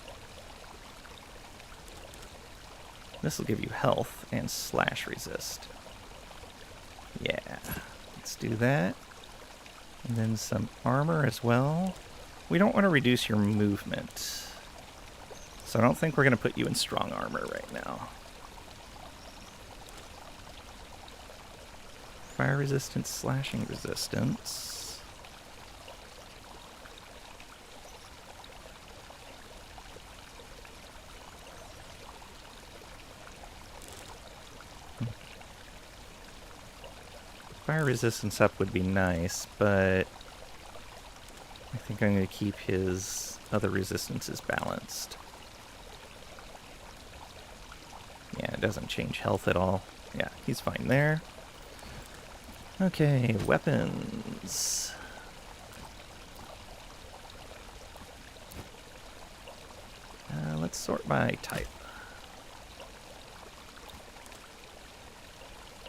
This will give you health and slash resist. Yeah, let's do that. And then some armor as well. We don't want to reduce your movement. So I don't think we're going to put you in strong armor right now. Fire resistance, slashing resistance. Fire resistance up would be nice, but I think I'm going to keep his other resistances balanced. Yeah, it doesn't change health at all. Yeah, he's fine there. Okay, weapons. Let's sort by type.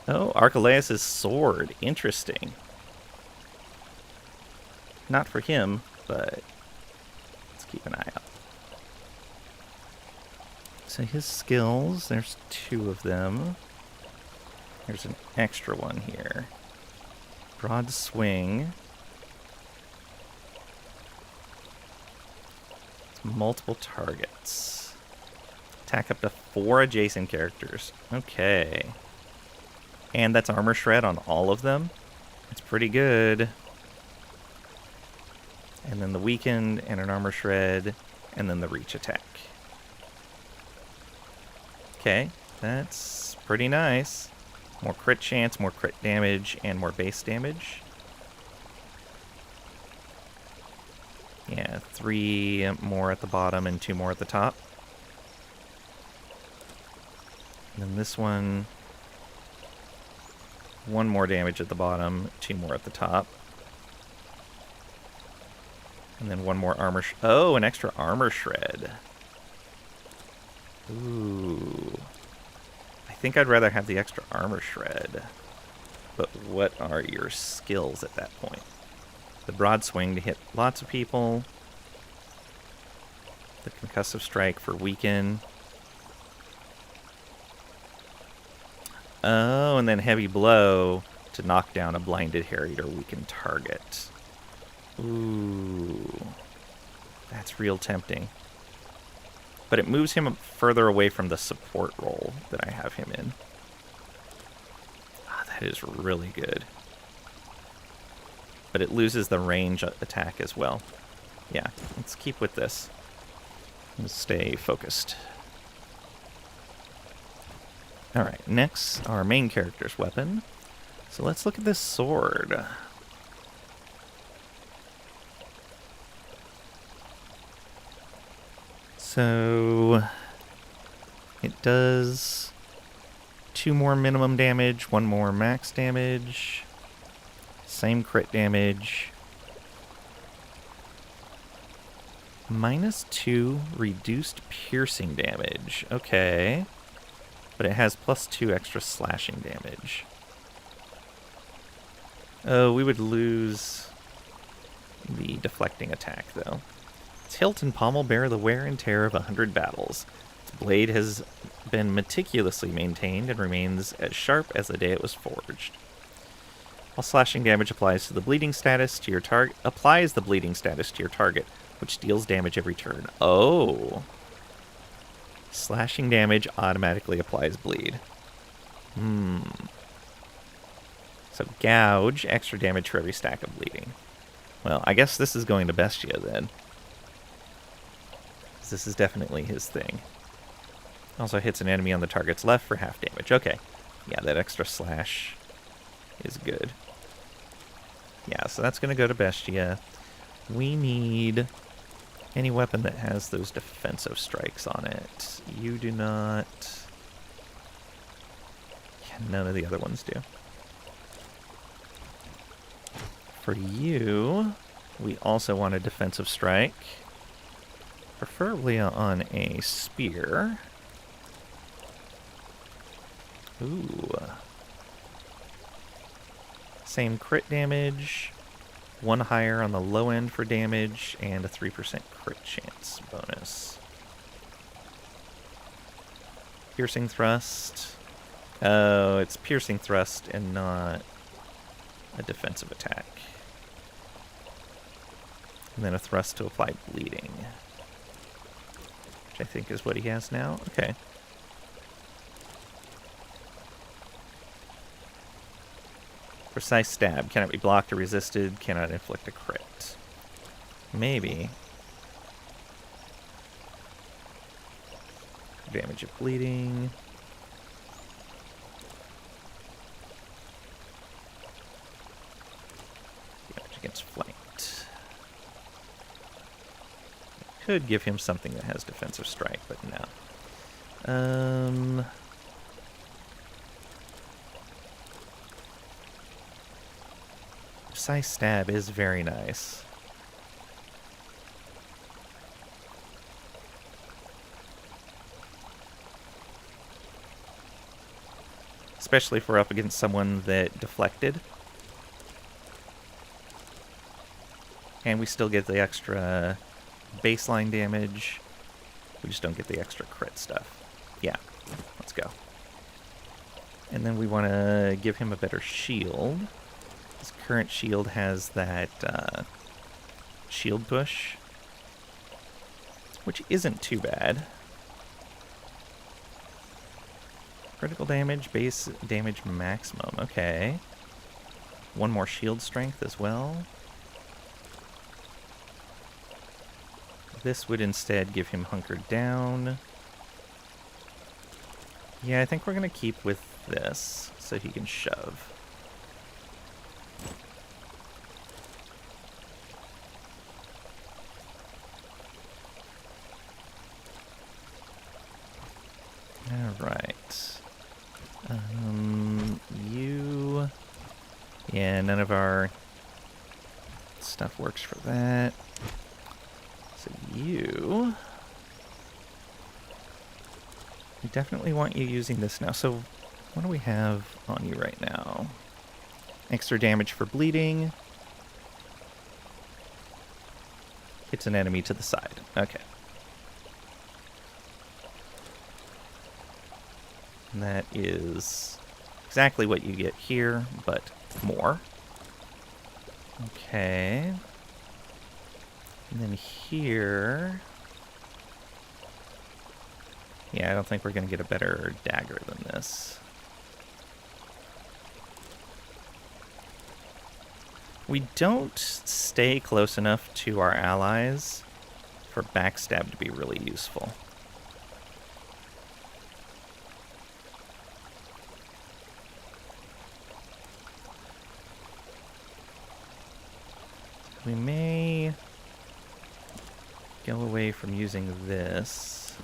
Oh, Archelaus' sword. Interesting. Not for him, but let's keep an eye out. So his skills, there's 2 of them. There's an extra one here. Broad swing. It's multiple targets. Attack up to 4 adjacent characters. Okay. And that's armor shred on all of them. It's pretty good. And then the weakened and an armor shred, and then the reach attack. Okay, that's pretty nice. More crit chance, more crit damage, and more base damage. Yeah, 3 more at the bottom and 2 more at the top. And then this one, 1 more damage at the bottom, 2 more at the top. And then one more armor. Oh, an extra armor shred. Ooh. I think I'd rather have the extra armor shred. But what are your skills at that point? The broad swing to hit lots of people. The concussive strike for weaken. Oh, and then heavy blow to knock down a blinded, harried, or weakened target. Ooh. That's real tempting. But it moves him further away from the support role that I have him in. Ah, that is really good. But it loses the range attack as well. Yeah, let's keep with this. Let's stay focused. Alright, next, our main character's weapon. So let's look at this sword. So it does 2 more minimum damage, 1 more max damage, same crit damage, -2 reduced piercing damage. Okay, but it has +2 extra slashing damage. Oh, we would lose the deflecting attack though. Its hilt and pommel bear the wear and tear of 100 battles. Its blade has been meticulously maintained and remains as sharp as the day it was forged. While slashing damage applies the bleeding status to your target, which deals damage every turn. Oh. Slashing damage automatically applies bleed. So gouge, extra damage for every stack of bleeding. Well, I guess this is going to Bestia then. This is definitely his thing. Also hits an enemy on the target's left for half damage. Okay. Yeah, that extra slash is good. Yeah, so that's going to go to Bestia. We need any weapon that has those defensive strikes on it. You do not. Yeah, none of the other ones do. For you, we also want a defensive strike. Preferably on a spear. Ooh. Same crit damage. 1 higher on the low end for damage, and a 3% crit chance bonus. Piercing thrust. Oh, it's piercing thrust and not a defensive attack. And then a thrust to apply bleeding. Which I think is what he has now. Okay. Precise stab. Cannot be blocked or resisted. Cannot inflict a crit. Maybe. Damage of bleeding. Damage against flanked. Could give him something that has defensive strike, but no. Precise stab is very nice. Especially if we're up against someone that deflected. And we still get the extra baseline damage. We just don't get the extra crit stuff. Yeah, let's go. And then we want to give him a better shield. His current shield has that shield push, which isn't too bad. Critical damage, base damage maximum. Okay. 1 more shield strength as well. This would instead give him hunkered down. Yeah, I think we're going to keep with this so he can shove. Alright. You... Yeah, none of our stuff works for that. you... We definitely want you using this now. So what do we have on you right now? Extra damage for bleeding. Hits an enemy to the side. Okay. And that is exactly what you get here, but more. Okay. And then here... Yeah, I don't think we're going to get a better dagger than this. We don't stay close enough to our allies for backstab to be really useful. We may go away from using this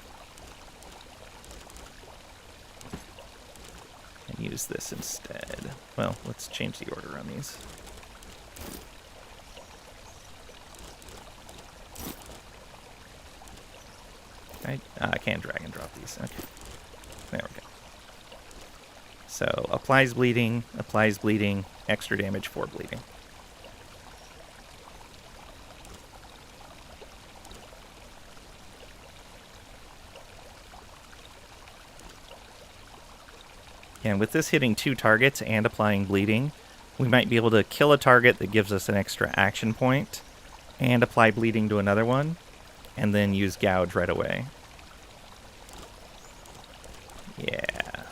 and use this instead. Well, let's change the order on these. I can't drag and drop these. Okay. There we go. So, applies bleeding, extra damage for bleeding. And with this hitting 2 targets and applying bleeding, we might be able to kill a target that gives us an extra action point and apply bleeding to another one, and then use gouge right away. Yeah.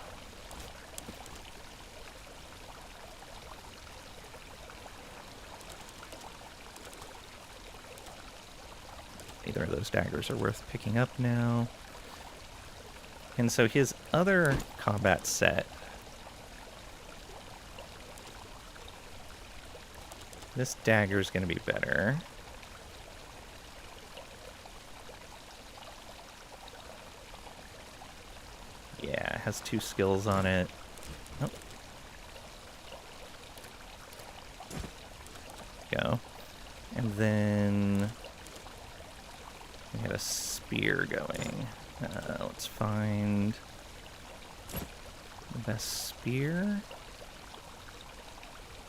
Either of those daggers are worth picking up now. And so his other combat set, this dagger is going to be better. Yeah, it has 2 skills on it. Oh. Go. And then we had a spear going. Let's find the best spear.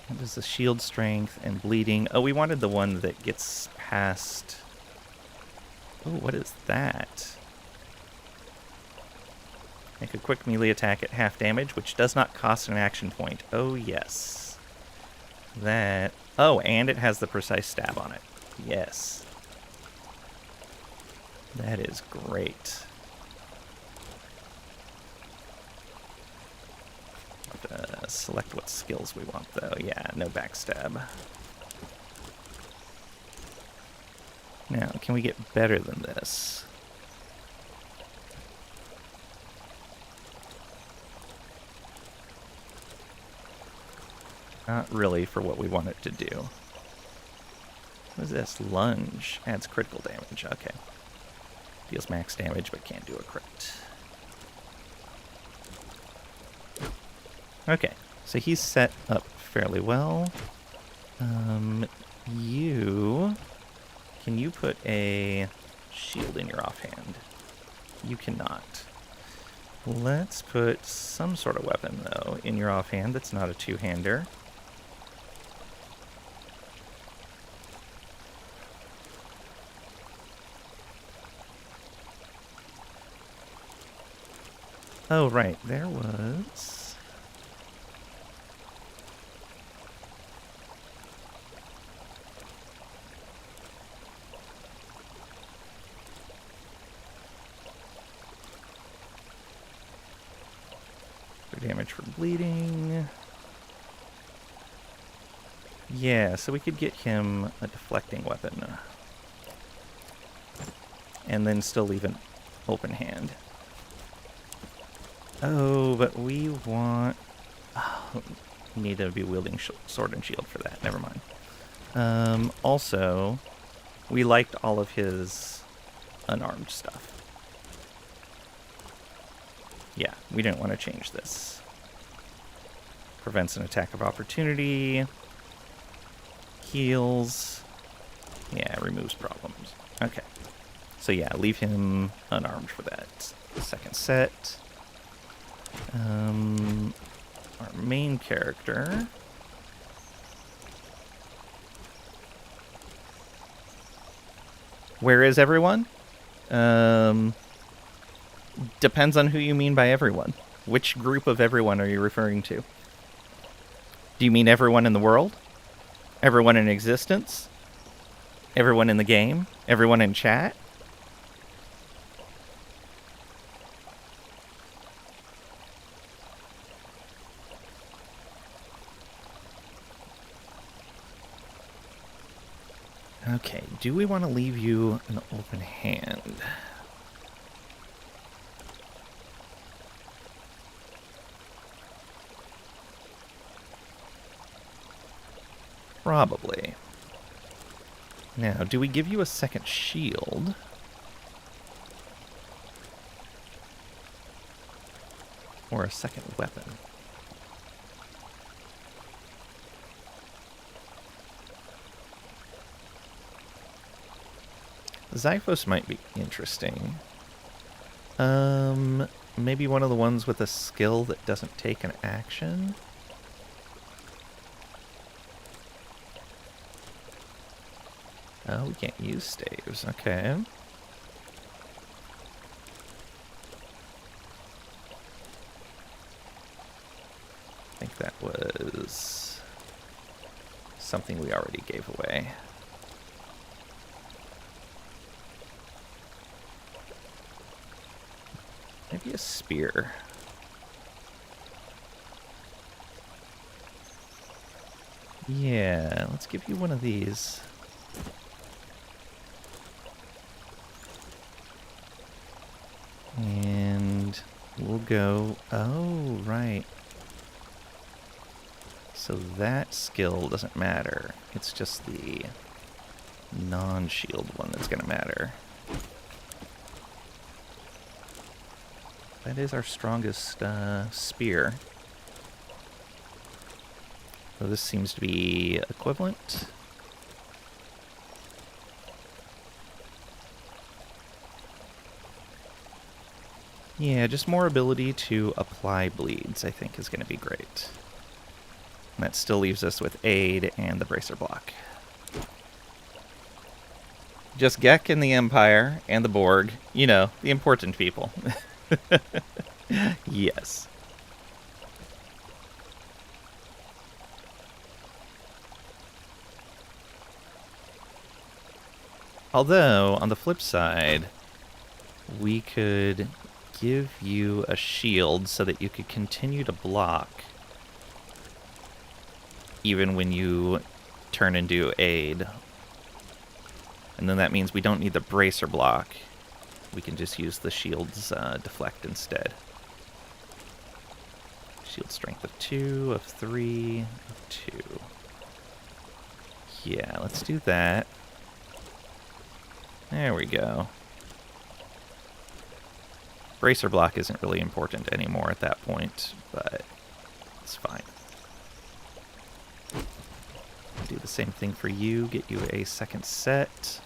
What is the shield strength and bleeding? Oh, we wanted the one that gets past... Oh, what is that? Make a quick melee attack at half damage, which does not cost an action point. Oh, yes. That... Oh, and it has the precise stab on it. Yes. That is great. Select what skills we want, though. Yeah, no backstab. Now, can we get better than this? Not really for what we want it to do. What is this? Lunge. Adds critical damage. Okay. Deals max damage, but can't do a crit. Okay, so he's set up fairly well. Can you put a shield in your offhand? You cannot. Let's put some sort of weapon, though, in your offhand that's not a two-hander. Oh, right, there was... damage for bleeding. Yeah, so we could get him a deflecting weapon. And then still leave an open hand. Oh, but we want... Oh, we need to be wielding sword and shield for that. Never mind. Also, we liked all of his unarmed stuff. Yeah, we didn't want to change this. Prevents an attack of opportunity. Heals. Yeah, removes problems. Okay. So yeah, leave him unarmed for that. Second set. Our main character. Where is everyone? Depends on who you mean by everyone. Which group of everyone are you referring to? Do you mean everyone in the world? Everyone in existence? Everyone in the game? Everyone in chat? Okay, do we want to leave you an open hand? Probably. Now, do we give you a second shield? Or a second weapon? Xiphos might be interesting. Maybe one of the ones with a skill that doesn't take an action? Oh, we can't use staves. Okay. I think that was something we already gave away. Maybe a spear. Yeah, let's give you one of these. And we'll go... Oh, right. So that skill doesn't matter. It's just the non-shield one that's going to matter. That is our strongest spear. So this seems to be equivalent. Yeah, just more ability to apply bleeds, I think, is going to be great. And that still leaves us with aid and the bracer block. Just Gek and the Empire and the Borg. You know, the important people. Yes. Although, on the flip side, we could give you a shield so that you could continue to block even when you turn into aid. And then that means we don't need the bracer block. We can just use the shield's deflect instead. Shield strength of 2, of 3, of 2. Yeah, let's do that. There we go. Bracer block isn't really important anymore at that point, but it's fine. Do the same thing for you, get you a second set.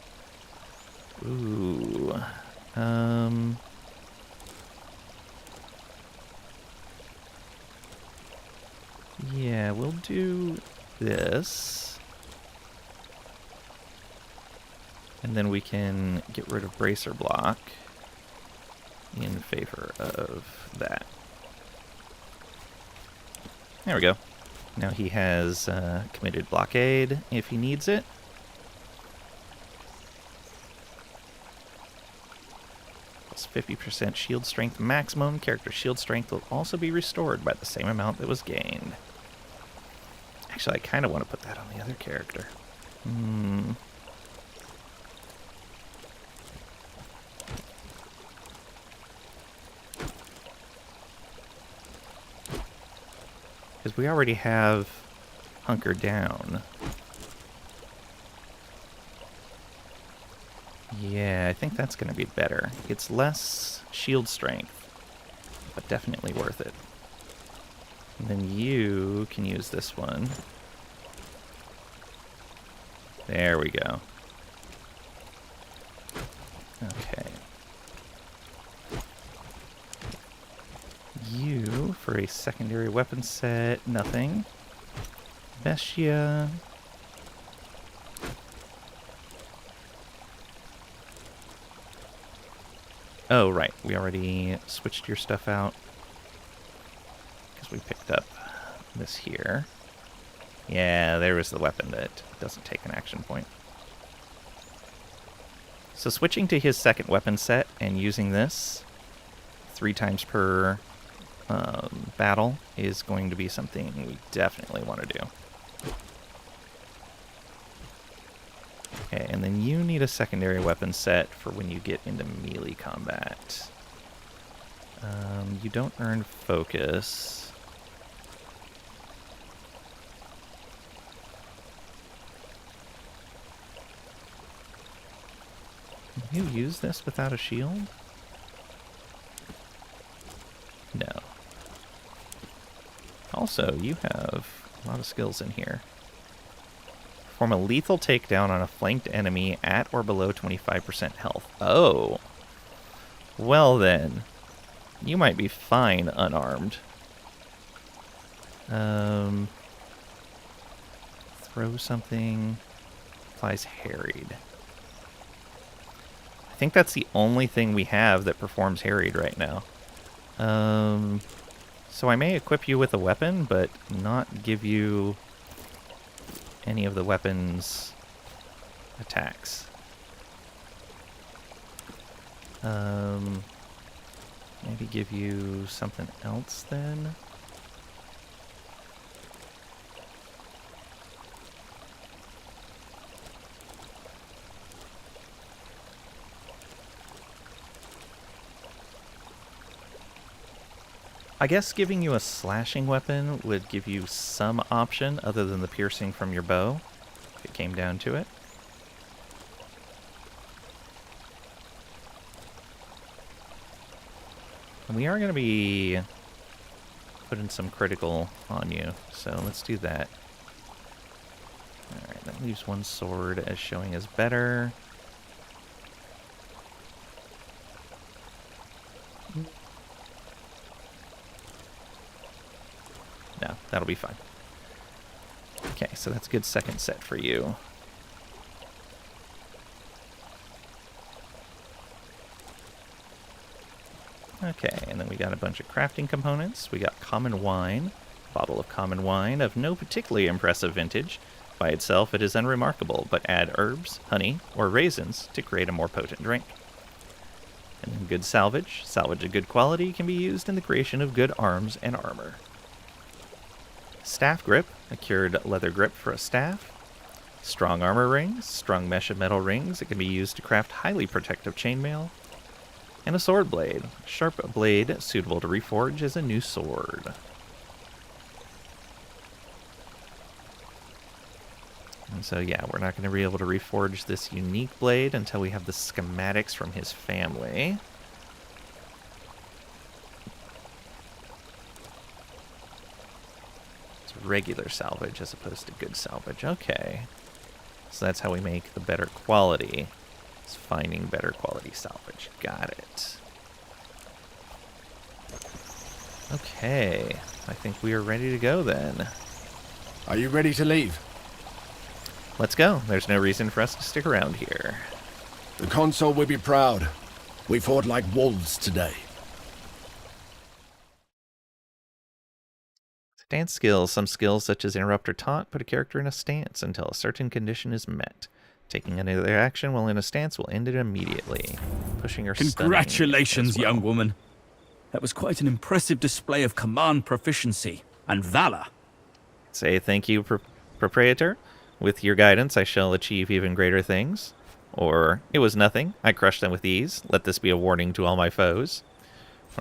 Ooh. Yeah, we'll do this. And then we can get rid of bracer block in favor of that. There we go. Now he has committed blockade if he needs it. Plus 50% shield strength maximum. Character shield strength will also be restored by the same amount that was gained. Actually, I kind of want to put that on the other character. Because we already have Hunker Down. Yeah, I think that's going to be better. It's less shield strength, but definitely worth it. And then you can use this one. There we go. Okay. You, for a secondary weapon set, nothing. Vestia. Oh, right. We already switched your stuff out. Because we picked up this here. Yeah, there was the weapon that doesn't take an action point. So switching to his second weapon set and using this 3 times per battle is going to be something we definitely want to do. Okay, and then you need a secondary weapon set for when you get into melee combat. You don't earn focus. Can you use this without a shield? No. Also, you have a lot of skills in here. Perform a lethal takedown on a flanked enemy at or below 25% health. Oh. Well then. You might be fine unarmed. Throw something. Applies harried. I think that's the only thing we have that performs harried right now. So I may equip you with a weapon, but not give you any of the weapon's attacks. Maybe give you something else then. I guess giving you a slashing weapon would give you some option other than the piercing from your bow, if it came down to it. And we are going to be putting some critical on you, so let's do that. Alright, that leaves one sword as showing as better. No, that'll be fine. Okay, so that's a good second set for you. Okay, and then we got a bunch of crafting components. We got common wine, bottle of common wine of no particularly impressive vintage. By itself, it is unremarkable, but add herbs, honey, or raisins to create a more potent drink. And then good salvage. Salvage of good quality can be used in the creation of good arms and armor. Staff grip, a cured leather grip for a staff. Strong armor rings, strong mesh of metal rings that can be used to craft highly protective chainmail. And a sword blade, sharp blade suitable to reforge as a new sword. And so yeah, we're not going to be able to reforge this unique blade until we have the schematics from his family. Regular salvage as opposed to good salvage. Okay. So that's how we make the better quality. It's finding better quality salvage. Got it. Okay. I think we are ready to go then. Are you ready to leave? Let's go. There's no reason for us to stick around here. The Consul will be proud. We fought like wolves today. Stance skills. Some skills such as Interrupt or Taunt put a character in a stance until a certain condition is met. Taking any other action while in a stance will end it immediately. Pushing or stunning. Congratulations, well. young woman. That was quite an impressive display of command proficiency and valor. Say thank you, proprietor. With your guidance, I shall achieve even greater things. Or, it was nothing. I crushed them with ease. Let this be a warning to all my foes.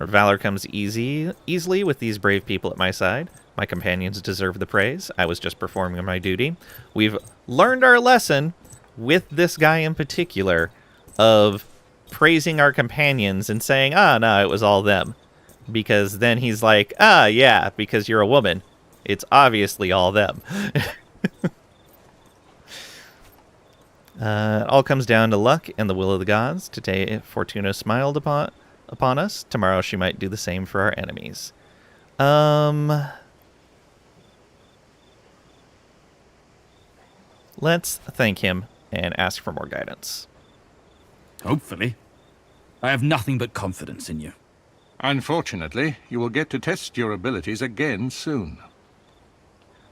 Or, valor comes easily with these brave people at my side. My companions deserve the praise. I was just performing my duty. We've learned our lesson with this guy in particular of praising our companions and saying, no, it was all them. Because then he's like, yeah, because you're a woman. It's obviously all them. It all comes down to luck and the will of the gods. Today, Fortuna smiled upon us. Tomorrow, she might do the same for our enemies. Let's thank him and ask for more guidance. Hopefully. I have nothing but confidence in you. Unfortunately, you will get to test your abilities again soon.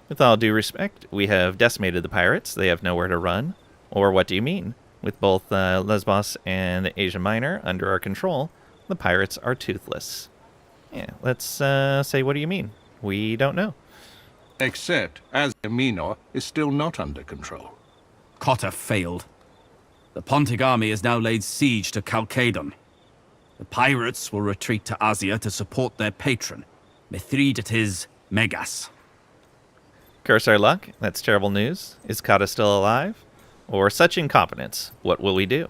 With all due respect, we have decimated the pirates. They have nowhere to run. Or what do you mean? With both Lesbos and Asia Minor under our control, the pirates are toothless. Yeah, let's say, what do you mean? We don't know. Except Asia Minor is still not under control. Cotta failed. The Pontic army has now laid siege to Chalcedon. The pirates will retreat to Asia to support their patron, Mithridates Megas. Curse our luck. That's terrible news. Is Cotta still alive? Or such incompetence? What will we do?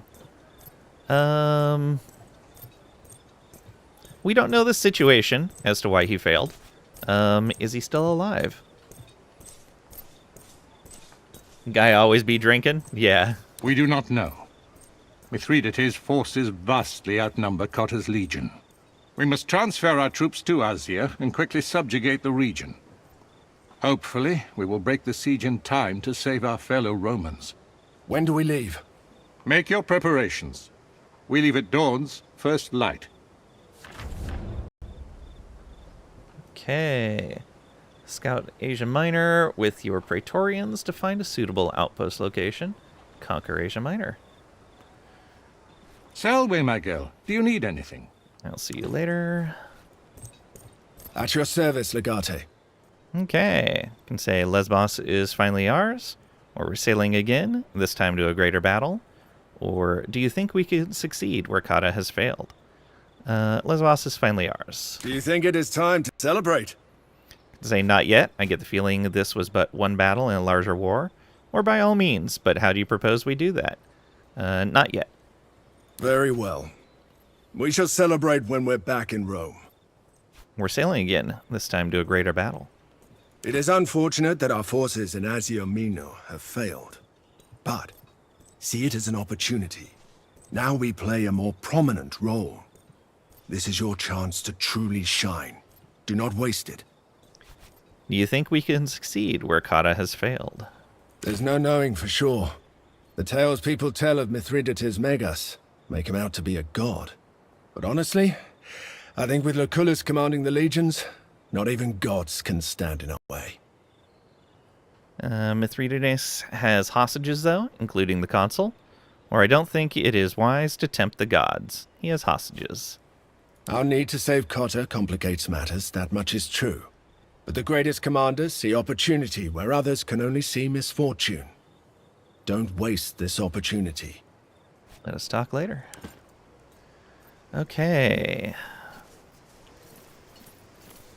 We don't know the situation as to why he failed. Is he still alive? Guy always be drinking? Yeah. We do not know. Mithridates' forces vastly outnumber Cotta's legion. We must transfer our troops to Asia and quickly subjugate the region. Hopefully, we will break the siege in time to save our fellow Romans. When do we leave? Make your preparations. We leave at dawn's first light. Okay. Scout Asia Minor with your Praetorians to find a suitable outpost location. Conquer Asia Minor. Selway, my girl, do you need anything? I'll see you later. At your service, Legate. Okay. Can say Lesbos is finally ours, or we're sailing again, this time to a greater battle. Or do you think we could succeed where Cotta has failed? Lesbos is finally ours. Do you think it is time to celebrate? Say not yet. I get the feeling this was but one battle in a larger war. Or by all means, but how do you propose we do that? Not yet. Very well. We shall celebrate when we're back in Rome. We're sailing again, this time to a greater battle. It is unfortunate that our forces in Asia Minor have failed. But see it as an opportunity. Now we play a more prominent role. This is your chance to truly shine. Do not waste it. Do you think we can succeed where Cotta has failed? There's no knowing for sure. The tales people tell of Mithridates Megas make him out to be a god. But honestly, I think with Lucullus commanding the legions, not even gods can stand in our way. Mithridates has hostages, though, including the consul. Or I don't think it is wise to tempt the gods. He has hostages. Our need to save Cotta complicates matters, that much is true. But the greatest commanders see opportunity where others can only see misfortune. Don't waste this opportunity. Let us talk later. Okay.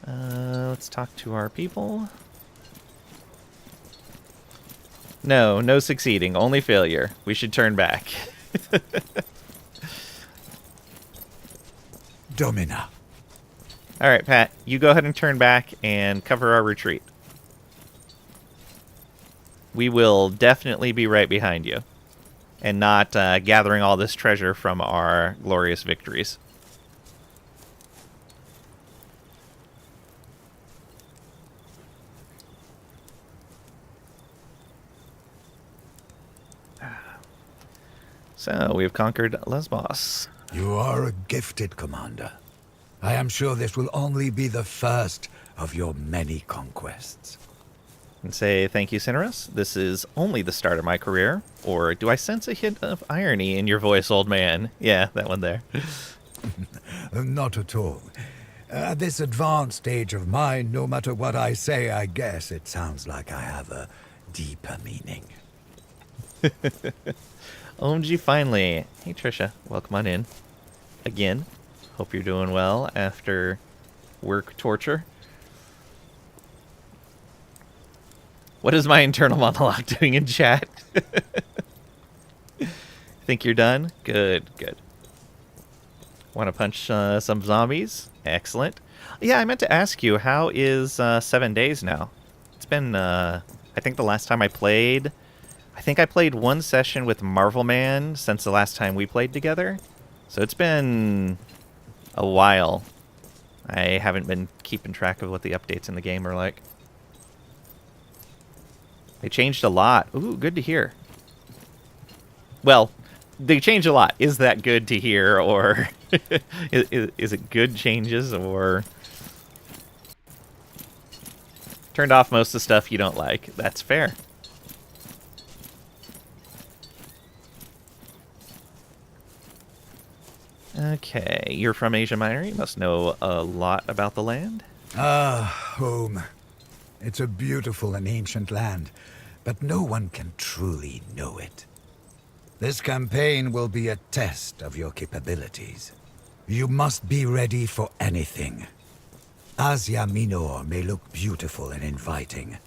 Let's talk to our people. No succeeding, only failure. We should turn back. Domina. All right, Pat, you go ahead and turn back and cover our retreat. We will definitely be right behind you and not gathering all this treasure from our glorious victories. So, we've conquered Lesbos. You are a gifted commander. I am sure this will only be the first of your many conquests. And say thank you, Cineros. This is only the start of my career. Or do I sense a hint of irony in your voice, old man? Yeah, that one there. Not at all. At this advanced stage of mine, no matter what I say, I guess it sounds like I have a deeper meaning. OMG, finally. Hey, Trisha. Welcome on in. Again. Hope you're doing well after work torture. What is my internal monologue doing in chat? Think you're done? Good. Want to punch some zombies? Excellent. Yeah, I meant to ask you, how is 7 days now? It's been, I think the last time I played, I think I played one session with Marvel Man since the last time we played together. So it's been a while. I haven't been keeping track of what the updates in the game are like. They changed a lot. Ooh, good to hear. Well, they changed a lot. Is that good to hear, or is it good changes, or turned off most of the stuff you don't like? That's fair. Okay, you're from Asia Minor. You must know a lot about the land. Ah, home. It's a beautiful and ancient land, but no one can truly know it. This campaign will be a test of your capabilities. You must be ready for anything. Asia Minor may look beautiful and inviting,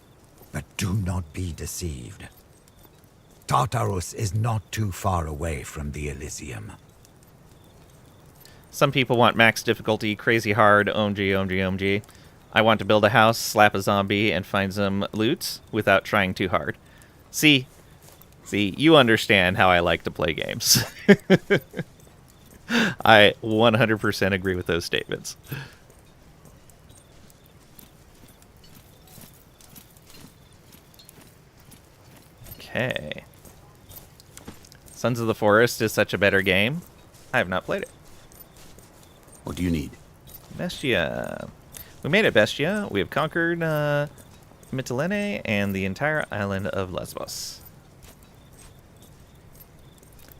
but do not be deceived. Tartarus is not too far away from the Elysium. Some people want max difficulty, crazy hard, OMG, OMG, OMG. I want to build a house, slap a zombie, and find some loot without trying too hard. See, you understand how I like to play games. I 100% agree with those statements. Okay. Sons of the Forest is such a better game. I have not played it. What do you need? Bestia. We made it, Bestia. We have conquered Mytilene and the entire island of Lesbos.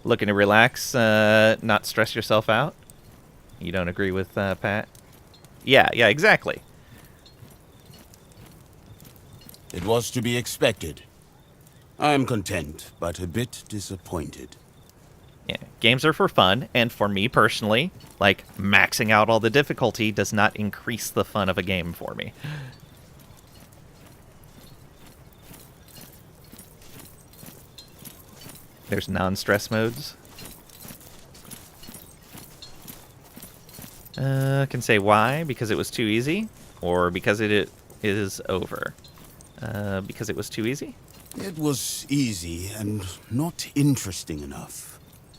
Looking to relax, not stress yourself out? You don't agree with Pat? Yeah, exactly. It was to be expected. I am content, but a bit disappointed. Yeah, games are for fun, and for me personally, like, maxing out all the difficulty does not increase the fun of a game for me. There's non-stress modes. I can say why, because it was too easy, or because it is over. Because it was too easy? It was easy and not interesting enough.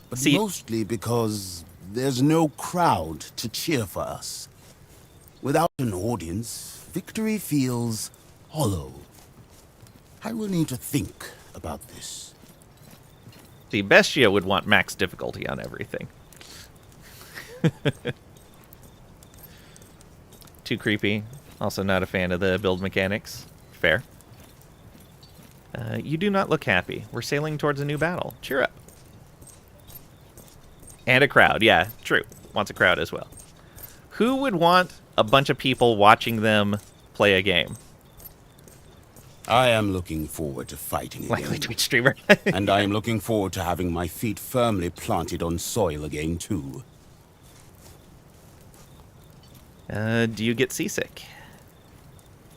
But mostly because there's no crowd to cheer for us. Without an audience, victory feels hollow. I will need to think about this. See, Bestia would want max difficulty on everything. Too creepy. Also not a fan of the build mechanics. Fair. You do not look happy. We're sailing towards a new battle. Cheer up. And a crowd. Yeah, true. Wants a crowd as well. Who would want a bunch of people watching them play a game? I am looking forward to fighting again. Likely Twitch streamer. And I am looking forward to having my feet firmly planted on soil again, too. Do you get seasick?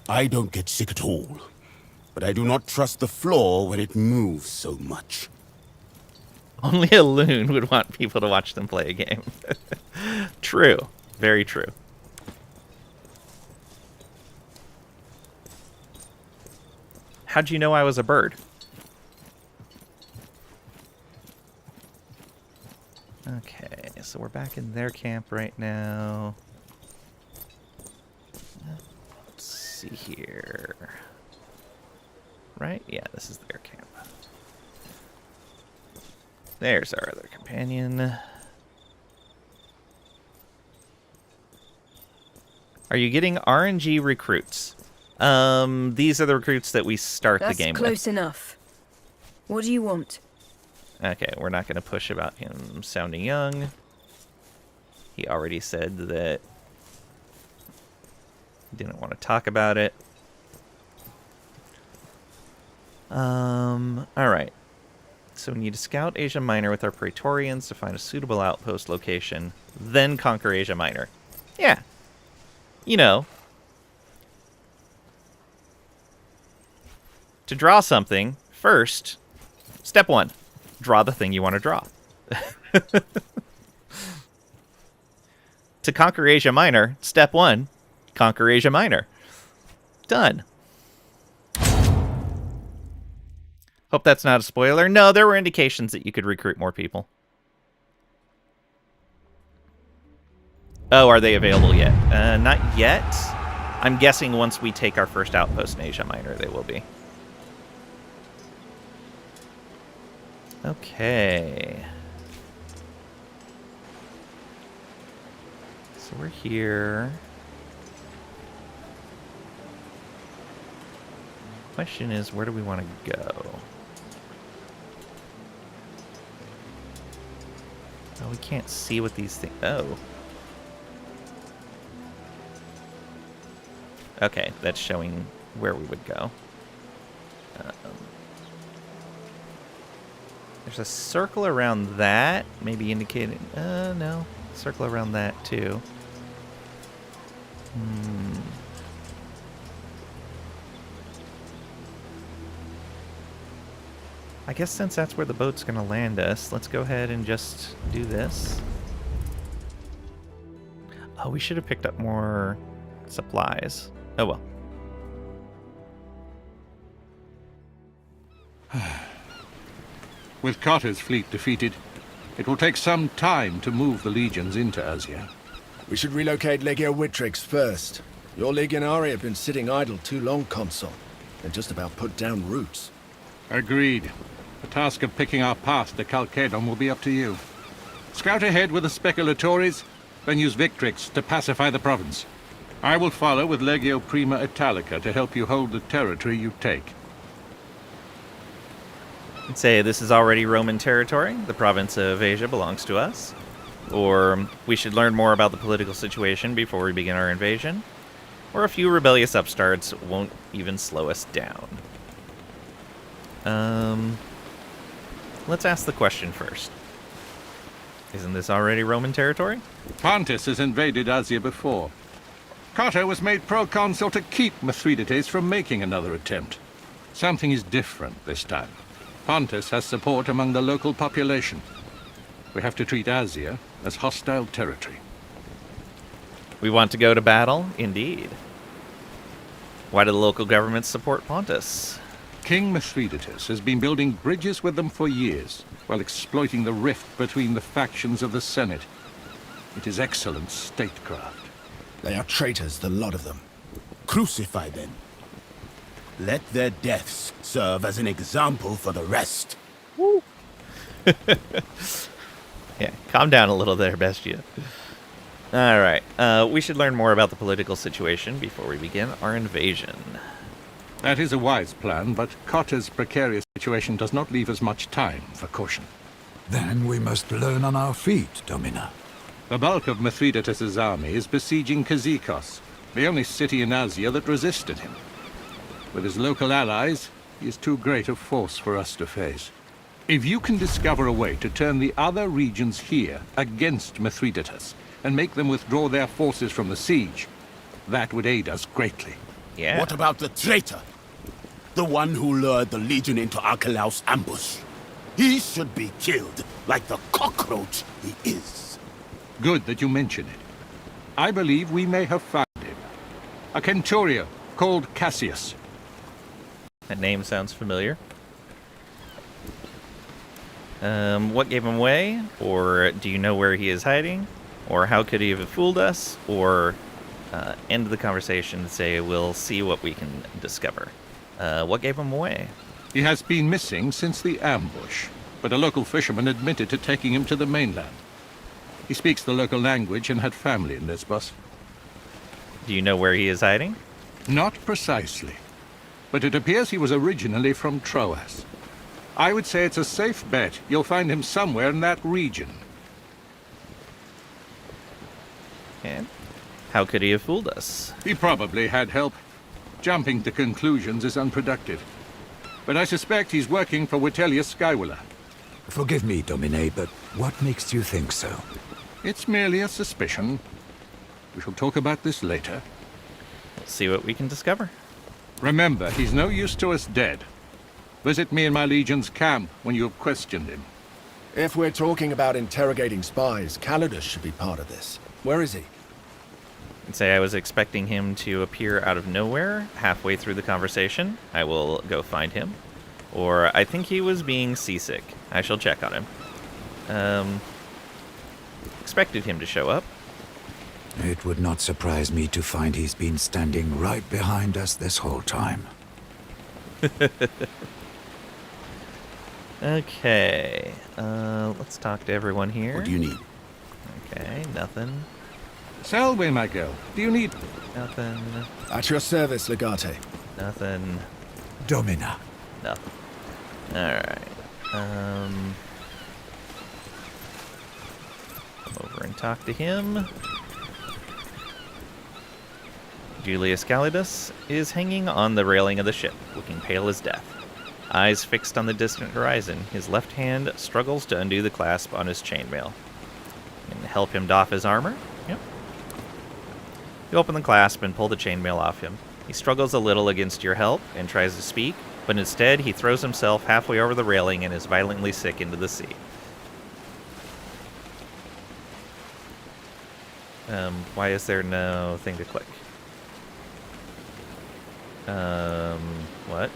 I don't get sick at all. But I do not trust the floor when it moves so much. Only a loon would want people to watch them play a game. True. Very true. How'd you know I was a bird? Okay, so we're back in their camp right now. Let's see here. Right? Yeah, this is their camp. There's our other companion. Are you getting RNG recruits? These are the recruits that we start the game with. That's close enough. What do you want? Okay, we're not going to push about him sounding young. He already said that he didn't want to talk about it. Alright. So we need to scout Asia Minor with our Praetorians to find a suitable outpost location, then conquer Asia Minor. Yeah. You know. To draw something, first, step 1, draw the thing you want to draw. To conquer Asia Minor, step 1, conquer Asia Minor. Done. Hope that's not a spoiler. No, there were indications that you could recruit more people. Oh, are they available yet? Not yet. I'm guessing once we take our first outpost in Asia Minor, they will be. Okay. So we're here. Question is, where do we want to go? Oh, we can't see what these things... Oh. Okay, that's showing where we would go. There's a circle around that, maybe indicating... no. Circle around that, too. I guess since that's where the boat's going to land us, let's go ahead and just do this. Oh, we should have picked up more supplies. Oh well. With Carter's fleet defeated, it will take some time to move the legions into Asia. We should relocate Legio Witrix first. Your Legionari have been sitting idle too long, Consul. They've just about put down roots. Agreed. The task of picking our path to Chalcedon will be up to you. Scout ahead with the Speculatores, then use Victrix to pacify the province. I will follow with Legio Prima Italica to help you hold the territory you take. I'd say this is already Roman territory. The province of Asia belongs to us. Or we should learn more about the political situation before we begin our invasion. Or a few rebellious upstarts won't even slow us down. Let's ask the question first. Isn't this already Roman territory? Pontus has invaded Asia before. Carter was made proconsul to keep Mithridates from making another attempt. Something is different this time. Pontus has support among the local population. We have to treat Asia as hostile territory. We want to go to battle? Indeed. Why do the local governments support Pontus? King Mithridates has been building bridges with them for years, while exploiting the rift between the factions of the Senate. It is excellent statecraft. They are traitors, the lot of them. Crucify them. Let their deaths serve as an example for the rest. Woo. Yeah, calm down a little there, Bestia. Alright, we should learn more about the political situation before we begin our invasion. That is a wise plan, but Carter's precarious situation does not leave us much time for caution. Then we must learn on our feet, Domina. The bulk of Mithridates' army is besieging Kazikos, the only city in Asia that resisted him. With his local allies, he is too great a force for us to face. If you can discover a way to turn the other regions here against Mithridates, and make them withdraw their forces from the siege, that would aid us greatly. Yeah. What about the traitor? The one who lured the Legion into Archelaus' ambush? He should be killed, like the cockroach he is. Good that you mention it. I believe we may have found him. A Centurio called Cassius. That name sounds familiar. What gave him away? Or do you know where he is hiding? Or how could he have fooled us? Or end the conversation and say, we'll see what we can discover. What gave him away? He has been missing since the ambush, but a local fisherman admitted to taking him to the mainland. He speaks the local language and had family in Lesbos. Do you know where he is hiding? Not precisely, but it appears he was originally from Troas. I would say it's a safe bet you'll find him somewhere in that region. And how could he have fooled us? He probably had help. Jumping to conclusions is unproductive. But I suspect he's working for Vitellius Skywiller. Forgive me, Domine, but what makes you think so? It's merely a suspicion. We shall talk about this later. We'll see what we can discover. Remember, he's no use to us dead. Visit me in my Legion's camp when you have questioned him. If we're talking about interrogating spies, Calidus should be part of this. Where is he? I'd say I was expecting him to appear out of nowhere halfway through the conversation. I will go find him. Or I think he was being seasick. I shall check on him. Expected him to show up. It would not surprise me to find he's been standing right behind us this whole time. Okay. Let's talk to everyone here. What do you need? Okay, nothing. Selwyn, my girl, do you need... Nothing. At your service, Legate. Nothing. Domina. Nothing. Alright. Come over and talk to him. Julius Calidus is hanging on the railing of the ship, looking pale as death. Eyes fixed on the distant horizon, his left hand struggles to undo the clasp on his chainmail. And help him doff his armor? Yep. You open the clasp and pull the chainmail off him. He struggles a little against your help and tries to speak, but instead he throws himself halfway over the railing and is violently sick into the sea. Why is there no thing to click? What?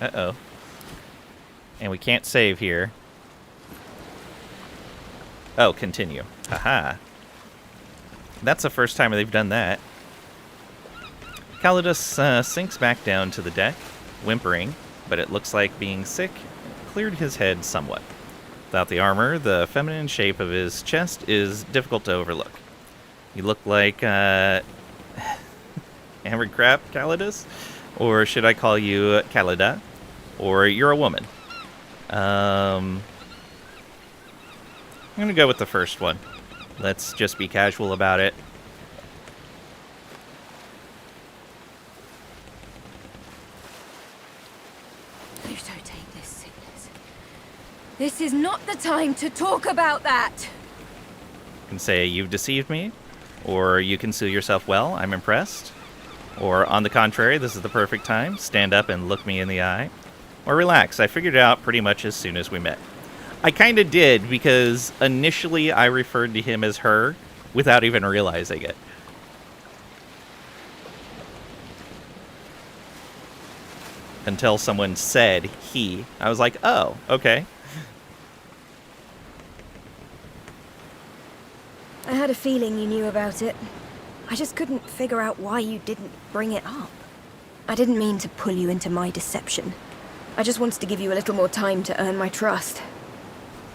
Uh-oh. And we can't save here. Oh, continue. Haha. That's the first time they've done that. Calidus sinks back down to the deck, whimpering, but it looks like being sick cleared his head somewhat. Without the armor, the feminine shape of his chest is difficult to overlook. You look like, hammered crap, Calidus? Or should I call you Calida? Or you're a woman. I'm gonna go with the first one. Let's just be casual about it. Please don't take this sickness. This is not the time to talk about that! You can say you've deceived me, or you can sue yourself well, I'm impressed. Or on the contrary, this is the perfect time, stand up and look me in the eye. Or relax, I figured it out pretty much as soon as we met. I kinda did, because initially I referred to him as her without even realizing it. Until someone said he. I was like, oh, okay. I had a feeling you knew about it. I just couldn't figure out why you didn't bring it up. I didn't mean to pull you into my deception. I just wanted to give you a little more time to earn my trust.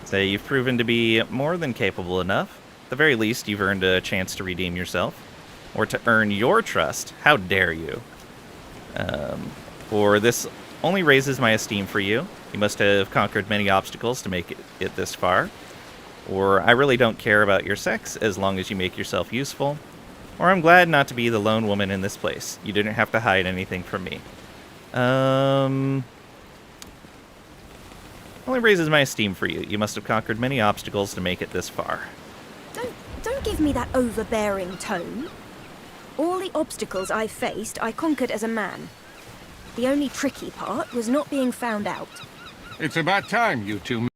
Say you've proven to be more than capable enough. At the very least, you've earned a chance to redeem yourself. Or to earn your trust. How dare you? For this only raises my esteem for you. You must have conquered many obstacles to make it this far. Or I really don't care about your sex as long as you make yourself useful. Or I'm glad not to be the lone woman in this place. You didn't have to hide anything from me. Only raises my esteem for you. You must have conquered many obstacles to make it this far. Don't give me that overbearing tone. All the obstacles I faced, I conquered as a man. The only tricky part was not being found out. It's about time you two met.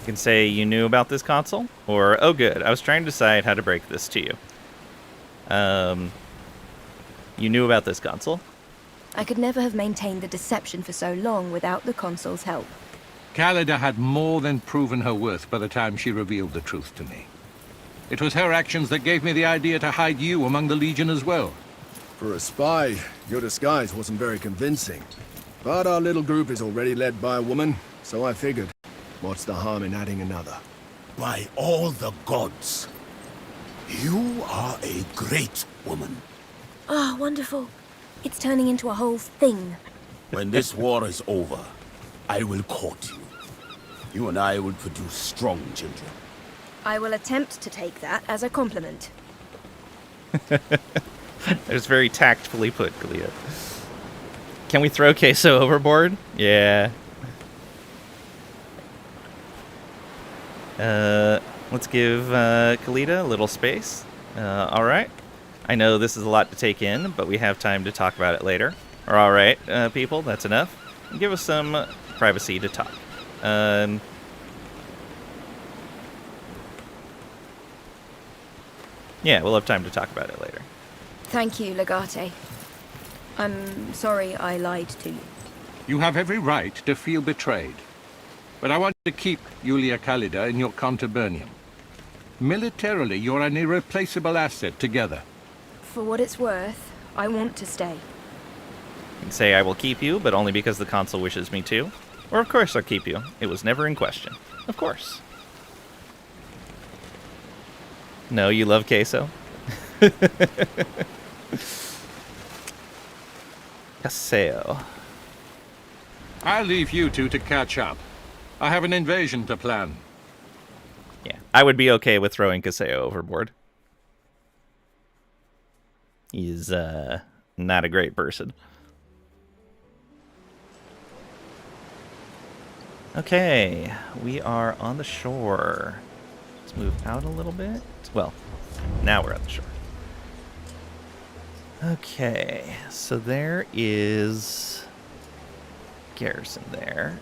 You can say you knew about this console, or, oh good, I was trying to decide how to break this to you. You knew about this console? I could never have maintained the deception for so long without the console's help. Calida had more than proven her worth by the time she revealed the truth to me. It was her actions that gave me the idea to hide you among the Legion as well. For a spy, your disguise wasn't very convincing. But our little group is already led by a woman, so I figured, what's the harm in adding another? By all the gods, you are a great woman. Ah, wonderful. It's turning into a whole thing. When this war is over, I will court you. You and I will produce strong children. I will attempt to take that as a compliment. That was very tactfully put, Kalia. Can we throw Queso overboard? Yeah. Let's give Kalita a little space. Alright. I know this is a lot to take in, but we have time to talk about it later. Or alright, people, that's enough. Give us some privacy to talk. Yeah, we'll have time to talk about it later. Thank you, Legate. I'm sorry I lied to you. You have every right to feel betrayed. But I want you to keep Julia Callida in your contubernium. Militarily, you're an irreplaceable asset together. For what it's worth, I want to stay. You can say I will keep you, but only because the consul wishes me to. Or of course I'll keep you. It was never in question. Of course. No, you love queso? Caseo. I'll leave you two to catch up. I have an invasion to plan. Yeah, I would be okay with throwing Caseo overboard. He's, not a great person. Okay, we are on the shore. Let's move out a little bit. Well, now we're on the shore. Okay, so there is garrison there.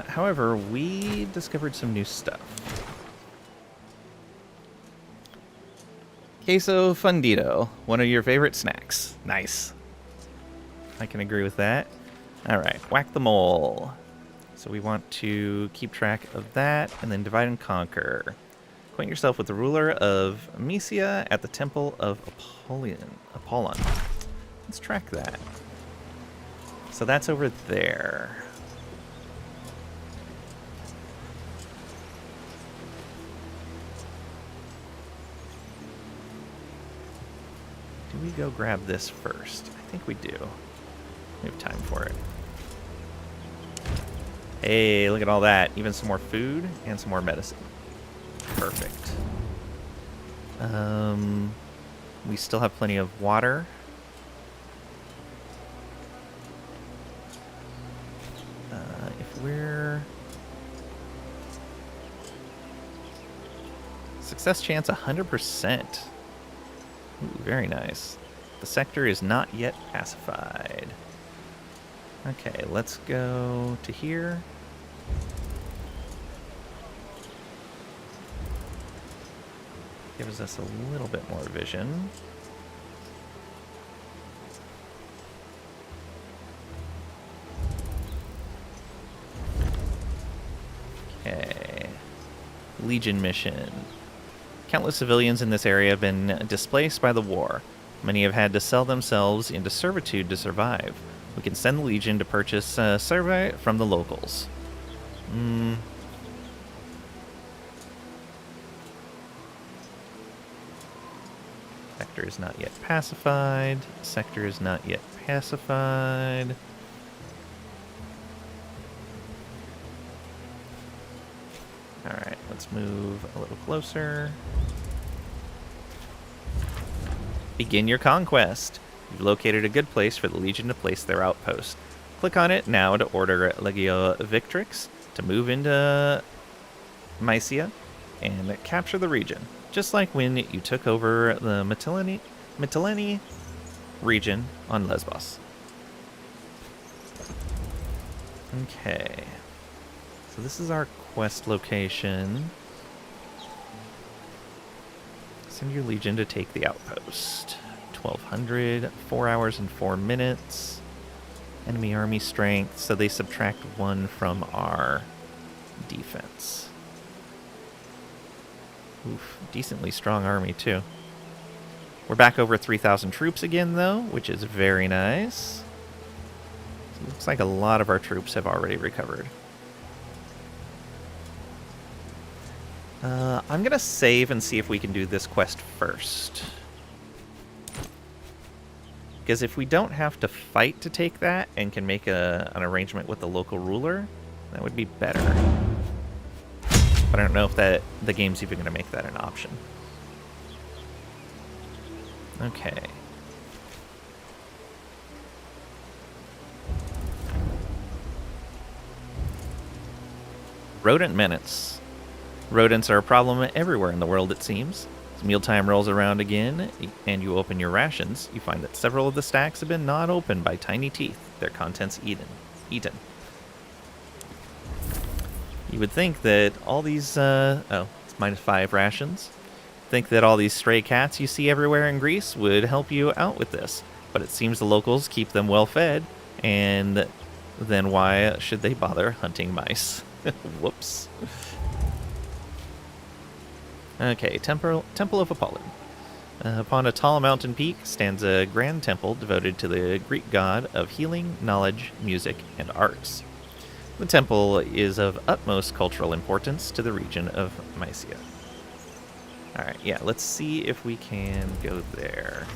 However, we discovered some new stuff. Queso fundido, one of your favorite snacks. Nice. I can agree with that. All right, whack the mole. So we want to keep track of that, and then divide and conquer. Acquaint yourself with the ruler of Mysia at the Temple of Apollon. Let's track that. So that's over there. Do we go grab this first? I think we do. We have time for it. Hey, look at all that. Even some more food and some more medicine. Perfect. We still have plenty of water. If we're... Success chance 100%. Ooh, very nice. The sector is not yet pacified. Okay, let's go to here. Gives us a little bit more vision. Okay. Legion mission. Countless civilians in this area have been displaced by the war. Many have had to sell themselves into servitude to survive. We can send the Legion to purchase service from the locals. Sector is not yet pacified. Sector is not yet pacified. Alright, let's move a little closer. Begin your conquest. You've located a good place for the Legion to place their outpost. Click on it now to order Legio Victrix to move into Mysia and capture the region. Just like when you took over the Mytilene region on Lesbos. Okay. So this is our quest location. Send your Legion to take the outpost. 1200, 4 hours and 4 minutes. Enemy army strength, so they subtract 1 from our defense. Oof, decently strong army too. We're back over 3,000 troops again though, which is very nice. So it looks like a lot of our troops have already recovered. I'm gonna save and see if we can do this quest first. Because if we don't have to fight to take that and can make an arrangement with the local ruler, that would be better. But I don't know if the game's even going to make that an option. Okay. Rodent menace. Rodents are a problem everywhere in the world, it seems. As mealtime rolls around again, and you open your rations, you find that several of the stacks have been gnawed open by tiny teeth, their contents eaten. You would think that all these, oh, it's -5 rations. Think that all these stray cats you see everywhere in Greece would help you out with this, but it seems the locals keep them well fed, and then why should they bother hunting mice? Whoops. Okay, Temple of Apollon. Upon a tall mountain peak stands a grand temple devoted to the Greek god of healing, knowledge, music, and arts. The temple is of utmost cultural importance to the region of Mysia. Alright, yeah, let's see if we can go there.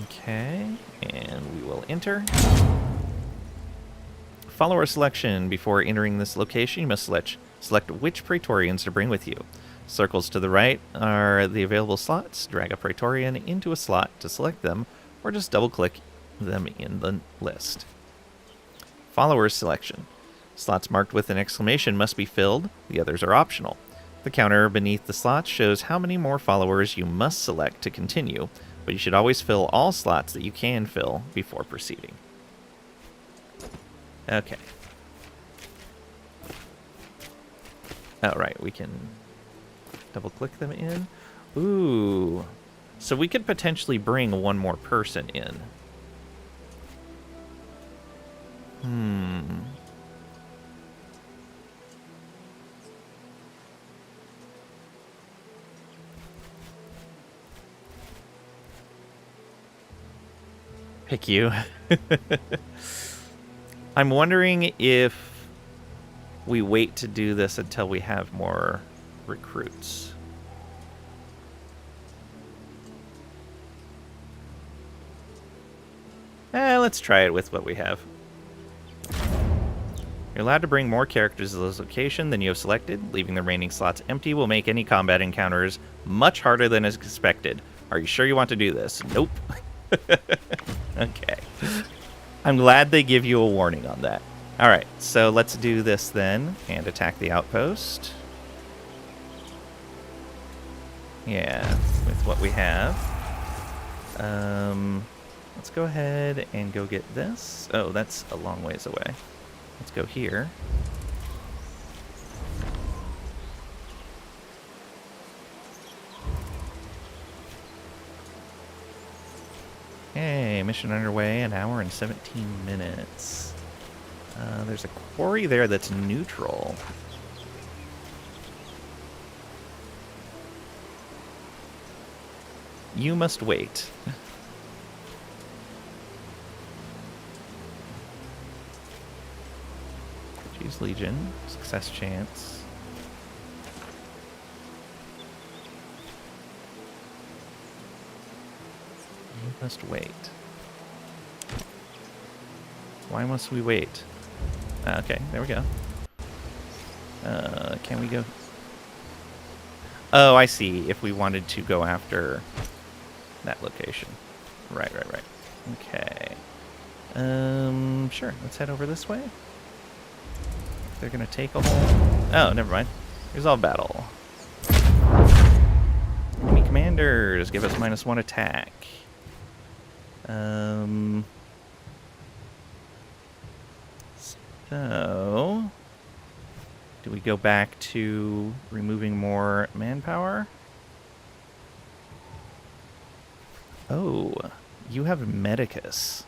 Okay, and we will enter. Follower selection. Before entering this location, you must select which Praetorians to bring with you. Circles to the right are the available slots. Drag a Praetorian into a slot to select them, or just double-click them in the list. Followers selection. Slots marked with an exclamation must be filled. The others are optional. The counter beneath the slots shows how many more followers you must select to continue, but you should always fill all slots that you can fill before proceeding. Okay. Oh, right, we can double-click them in. Ooh. So we could potentially bring one more person in. Pick you. I'm wondering if we wait to do this until we have more recruits. Let's try it with what we have. You're allowed to bring more characters to this location than you have selected. Leaving the remaining slots empty will make any combat encounters much harder than is expected. Are you sure you want to do this? Nope. Okay. I'm glad they give you a warning on that. Alright, so let's do this then, and attack the outpost. Yeah, with what we have. Let's go ahead and go get this. Oh, that's a long ways away. Let's go here. Okay, mission underway, an hour and 17 minutes. There's a quarry there that's neutral. You must wait. Choose Legion. Success chance. You must wait. Why must we wait? Okay, there we go. Can we go? Oh, I see. If we wanted to go after that location. Right. Okay. Sure. Let's head over this way. They're gonna take a whole... Oh, never mind. Resolve battle. Enemy commanders give us -1 attack. So... do we go back to removing more manpower? Oh, you have Medicus.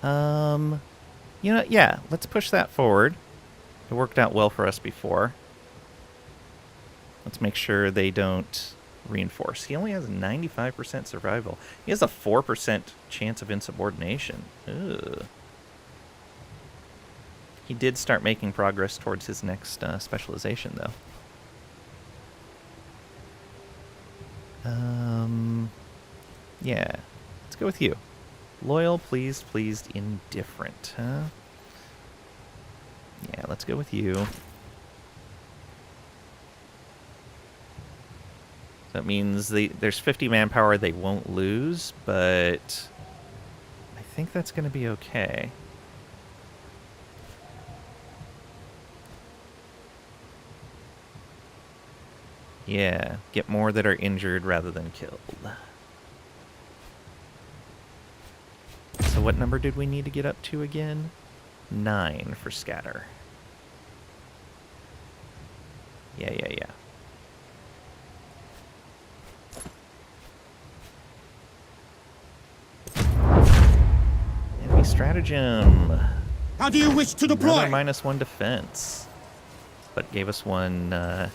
You know, yeah, let's push that forward. It worked out well for us before. Let's make sure they don't reinforce. He only has 95% survival. He has a 4% chance of insubordination. Ugh. He did start making progress towards his next specialization, though. Yeah. Let's go with you. Loyal, pleased, indifferent, huh? Yeah, let's go with you. That means there's 50 manpower they won't lose, but I think that's going to be okay. Yeah, get more that are injured rather than killed. So what number did we need to get up to again? 9 for scatter. Yeah. Enemy stratagem. How do you wish to deploy? Another -1 defense, but gave us one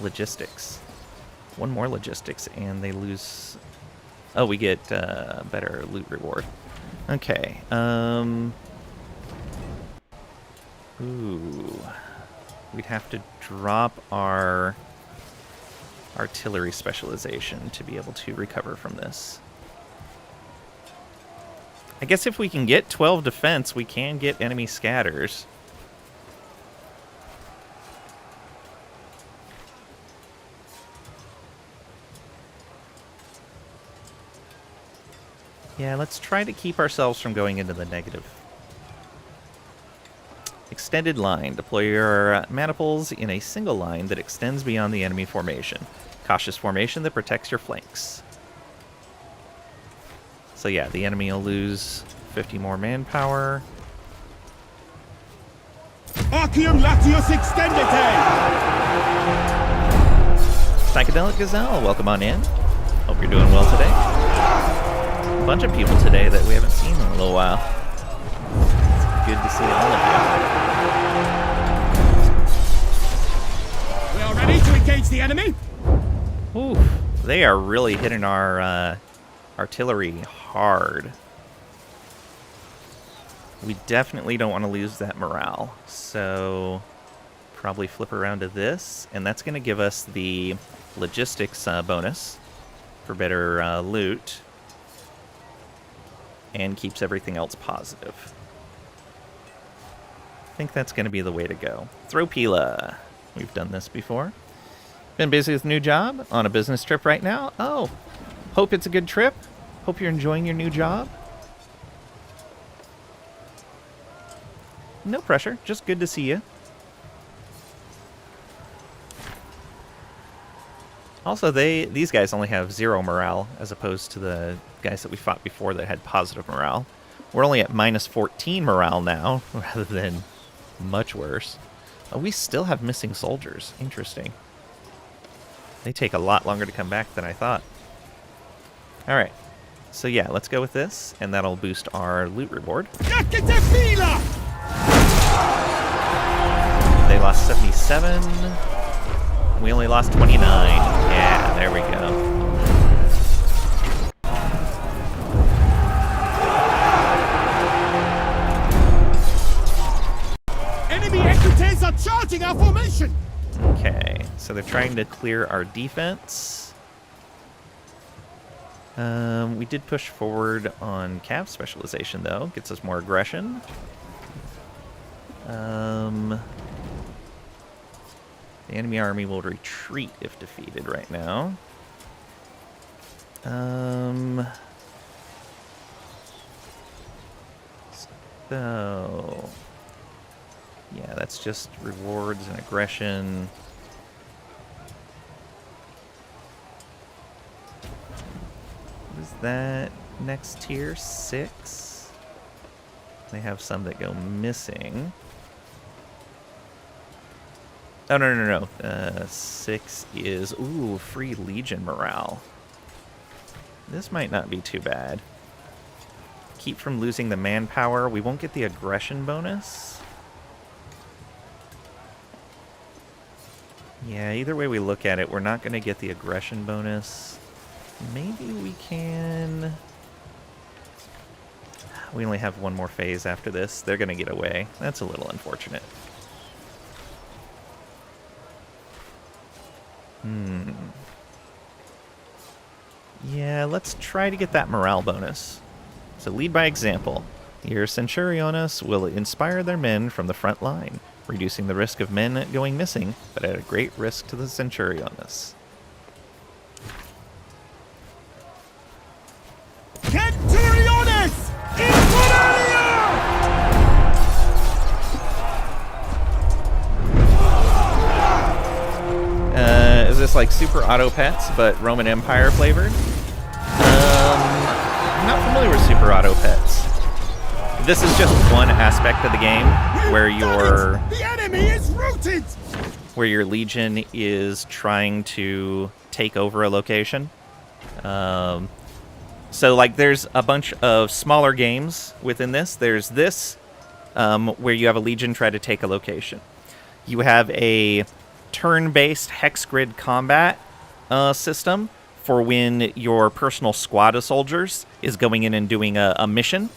logistics. One more logistics, and they lose. Oh, we get better loot reward. Okay. Ooh. We'd have to drop our artillery specialization to be able to recover from this. I guess if we can get 12 defense, we can get enemy scatters. Yeah, let's try to keep ourselves from going into the negative. Extended line. Deploy your maniples in a single line that extends beyond the enemy formation. Cautious formation that protects your flanks. So yeah, the enemy will lose 50 more manpower. Arceum Latius Extendite! Psychedelic Gazelle, welcome on in. Hope you're doing well today. A bunch of people today that we haven't seen in a little while. It's good to see all of you. We are ready to engage the enemy. Ooh, they are really hitting our artillery hard. We definitely don't want to lose that morale, so probably flip around to this, and that's going to give us the logistics bonus for better loot, and keeps everything else positive. I think that's going to be the way to go. Thropila. We've done this before. Been busy with a new job, on a business trip right now. Oh, hope it's a good trip. Hope you're enjoying your new job. No pressure, just good to see you. Also, these guys only have 0 morale, as opposed to the guys that we fought before that had positive morale. We're only at -14 morale now, rather than much worse. Oh, we still have missing soldiers. Interesting. They take a lot longer to come back than I thought. Alright. So yeah, let's go with this, and that'll boost our loot reward. They lost 77. We only lost 29. Yeah, there we go. Enemy equites are charging our formation. Okay, so they're trying to clear our defense. We did push forward on cav specialization, though. Gets us more aggression. The enemy army will retreat if defeated right now. So... yeah, that's just rewards and aggression. What is that next tier? 6? They have some that go missing. Oh, no. 6 is, ooh, free Legion morale. This might not be too bad. Keep from losing the manpower. We won't get the aggression bonus. Yeah, either way we look at it, we're not going to get the aggression bonus. Maybe we can... we only have one more phase after this. They're going to get away. That's a little unfortunate. Yeah, let's try to get that morale bonus. So lead by example. Your Centuriones will inspire their men from the front line, reducing the risk of men going missing, but at a great risk to the Centuriones. Centuriones! Infernalia! Is this like Super Auto Pets, but Roman Empire flavored? I'm not familiar with Super Auto Pets. This is just one aspect of the game where you're... The enemy is routed! where your Legion is trying to take over a location. So, like, there's a bunch of smaller games within this. There's this, where you have a Legion try to take a location. You have a turn-based hex grid combat system for when your personal squad of soldiers is going in and doing a mission.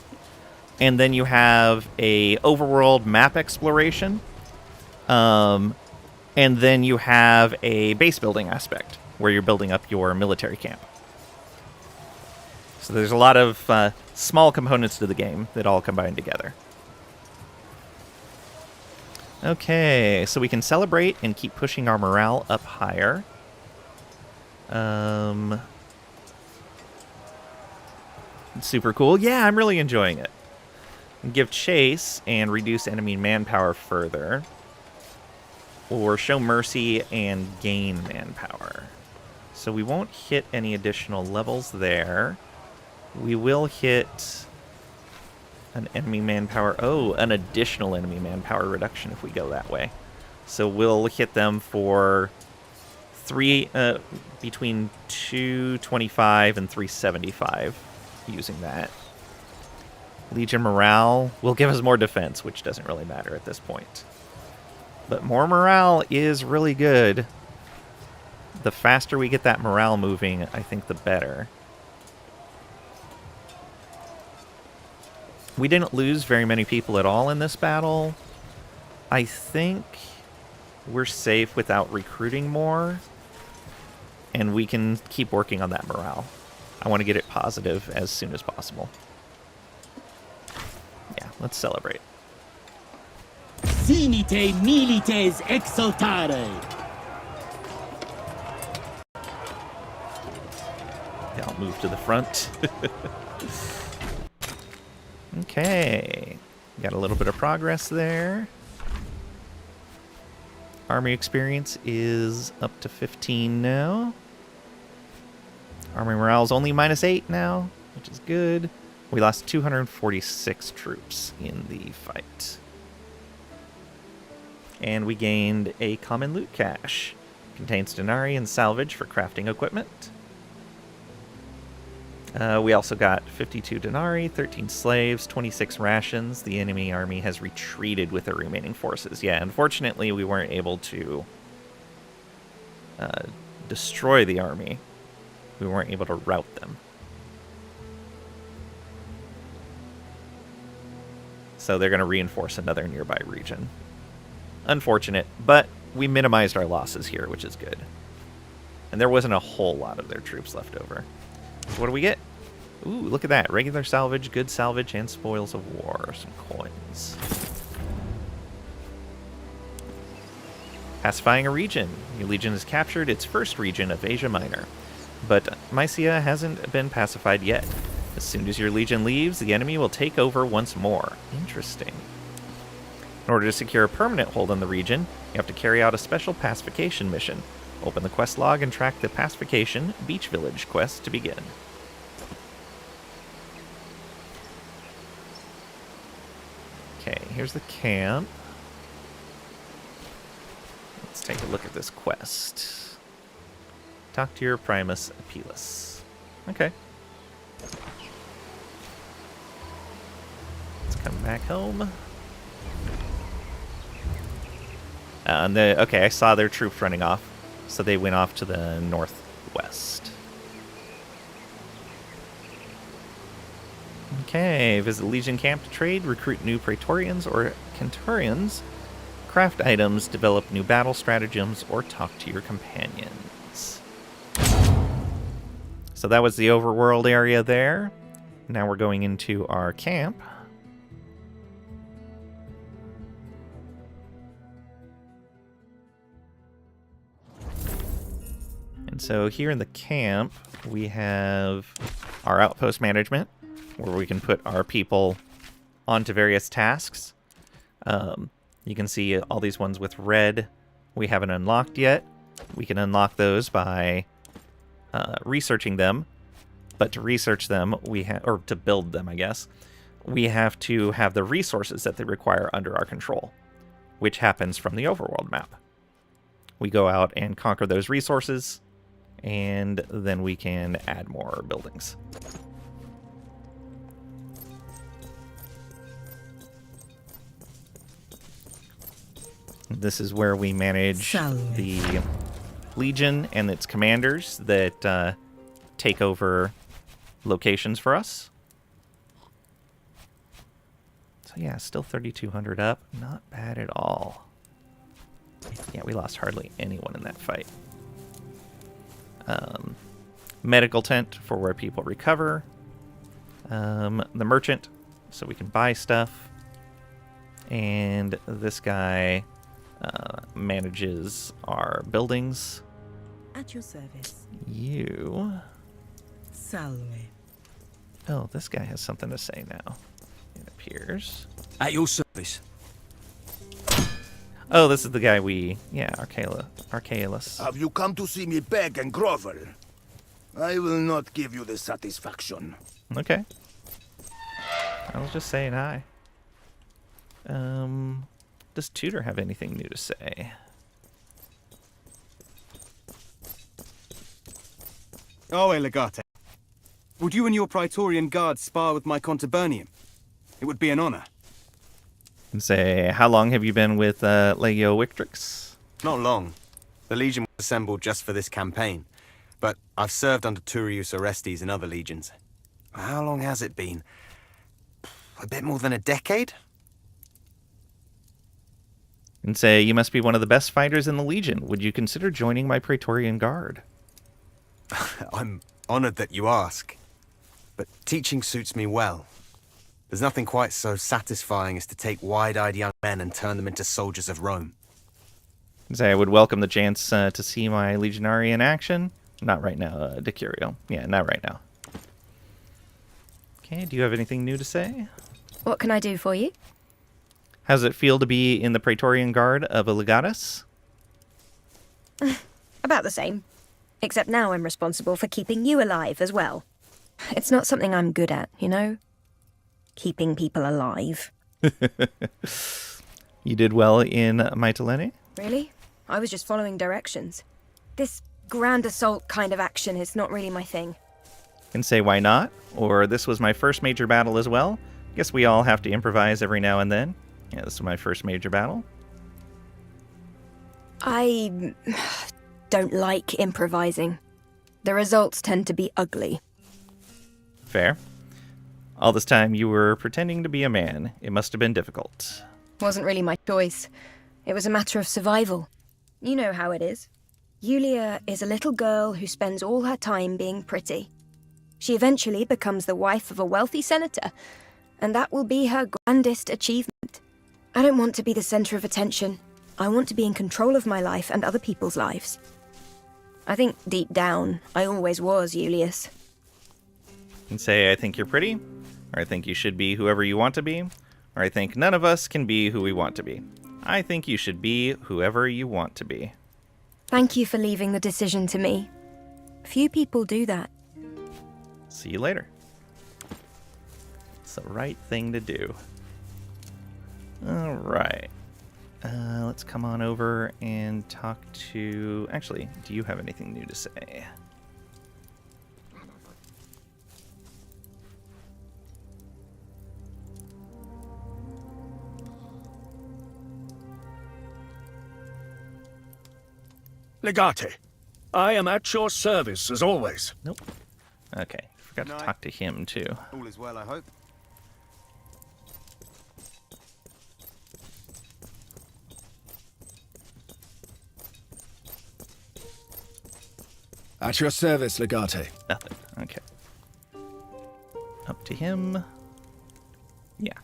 And then you have a overworld map exploration. And then you have a base building aspect where you're building up your military camp. So there's a lot of small components to the game that all combine together. Okay, so we can celebrate and keep pushing our morale up higher. Super cool. Yeah, I'm really enjoying it. Give chase and reduce enemy manpower further. Or show mercy and gain manpower. So we won't hit any additional levels there. We will hit an enemy manpower. Oh, an additional enemy manpower reduction if we go that way. So we'll hit them for between 225 and 375 using that. Legion morale will give us more defense, which doesn't really matter at this point. But more morale is really good. The faster we get that morale moving, I think the better. We didn't lose very many people at all in this battle. I think we're safe without recruiting more. And we can keep working on that morale. I want to get it positive as soon as possible. Yeah, let's celebrate. Sinite milites exultare. Yeah, I'll move to the front. Okay. Got a little bit of progress there. Army experience is up to 15 now. Army morale is only -8 now, which is good. We lost 246 troops in the fight. And we gained a common loot cache. Contains denarii and salvage for crafting equipment. We also got 52 denarii, 13 slaves, 26 rations. The enemy army has retreated with their remaining forces. Yeah, unfortunately, we weren't able to destroy the army. We weren't able to rout them. So they're going to reinforce another nearby region. Unfortunate, but we minimized our losses here, which is good. And there wasn't a whole lot of their troops left over. So what do we get? Ooh, look at that. Regular salvage, good salvage, and spoils of war. Some coins. Pacifying a region. Your legion has captured its first region of Asia Minor. But Mysia hasn't been pacified yet. As soon as your legion leaves, the enemy will take over once more. Interesting. In order to secure a permanent hold on the region, you have to carry out a special pacification mission. Open the quest log and track the Pacification Beach Village quest to begin. Okay, here's the camp. Let's take a look at this quest. Talk to your Primus Apelus. Okay. Let's come back home. Okay, I saw their troops running off, so they went off to the northwest. Okay, visit Legion Camp to trade, recruit new Praetorians or Centurions, craft items, develop new battle stratagems, or talk to your companions. So that was the overworld area there. Now we're going into our camp. And so here in the camp, we have our outpost management, where we can put our people onto various tasks. You can see all these ones with red we haven't unlocked yet. We can unlock those by researching them. But to research them, or to build them, I guess, we have to have the resources that they require under our control, which happens from the overworld map. we go out and conquer those resources, and then we can add more buildings. This is where we manage the Legion and its commanders that take over locations for us. So yeah, still 3,200 up. Not bad at all. Yeah, we lost hardly anyone in that fight. Medical tent for where people recover. The merchant, so we can buy stuff. And this guy manages our buildings. At your service. You. Salve. Oh, this guy has something to say now. It appears. At your service. Oh, this is the guy we... Yeah, Archaeolus. Have you come to see me beg and grovel? I will not give you the satisfaction. Okay. I was just saying hi. Does Tudor have anything new to say? Oh, Legate. Would you and your Praetorian Guard spar with my Contubernium? It would be an honor. And say, how long have you been with Legio Victrix? Not long. The Legion was assembled just for this campaign. But I've served under Turius Orestes in other legions. How long has it been? A bit more than a decade? And say, you must be one of the best fighters in the Legion. Would you consider joining my Praetorian Guard? I'm honored that you ask. But teaching suits me well. There's nothing quite so satisfying as to take wide-eyed young men and turn them into soldiers of Rome. And say, I would welcome the chance to see my Legionary in action. Not right now, Decurio. Yeah, not right now. Okay, do you have anything new to say? What can I do for you? How does it feel to be in the Praetorian Guard of a Legatus? About the same. Except now I'm responsible for keeping you alive as well. It's not something I'm good at, you know? Keeping people alive. You did well in Mytilene? Really? I was just following directions. This grand assault kind of action is not really my thing. And say, why not? Or this was my first major battle as well. Guess we all have to improvise every now and then. Yeah, this is my first major battle. I don't like improvising. The results tend to be ugly. Fair. All this time you were pretending to be a man. It must have been difficult. Wasn't really my choice. It was a matter of survival. You know how it is. Yulia is a little girl who spends all her time being pretty. She eventually becomes the wife of a wealthy senator, and that will be her grandest achievement. I don't want to be the center of attention. I want to be in control of my life and other people's lives. I think deep down, I always was Julius. And say, I think you're pretty, or I think you should be whoever you want to be, or I think none of us can be who we want to be. I think you should be whoever you want to be. Thank you for leaving the decision to me. Few people do that. See you later. It's the right thing to do. All right. Let's come on over and talk to... Actually, do you have anything new to say? Legate, I am at your service as always. Nope. Okay, forgot to talk to him too. All is well, I hope. At your service, Legate. Nothing. Okay. Up to him. Yeah.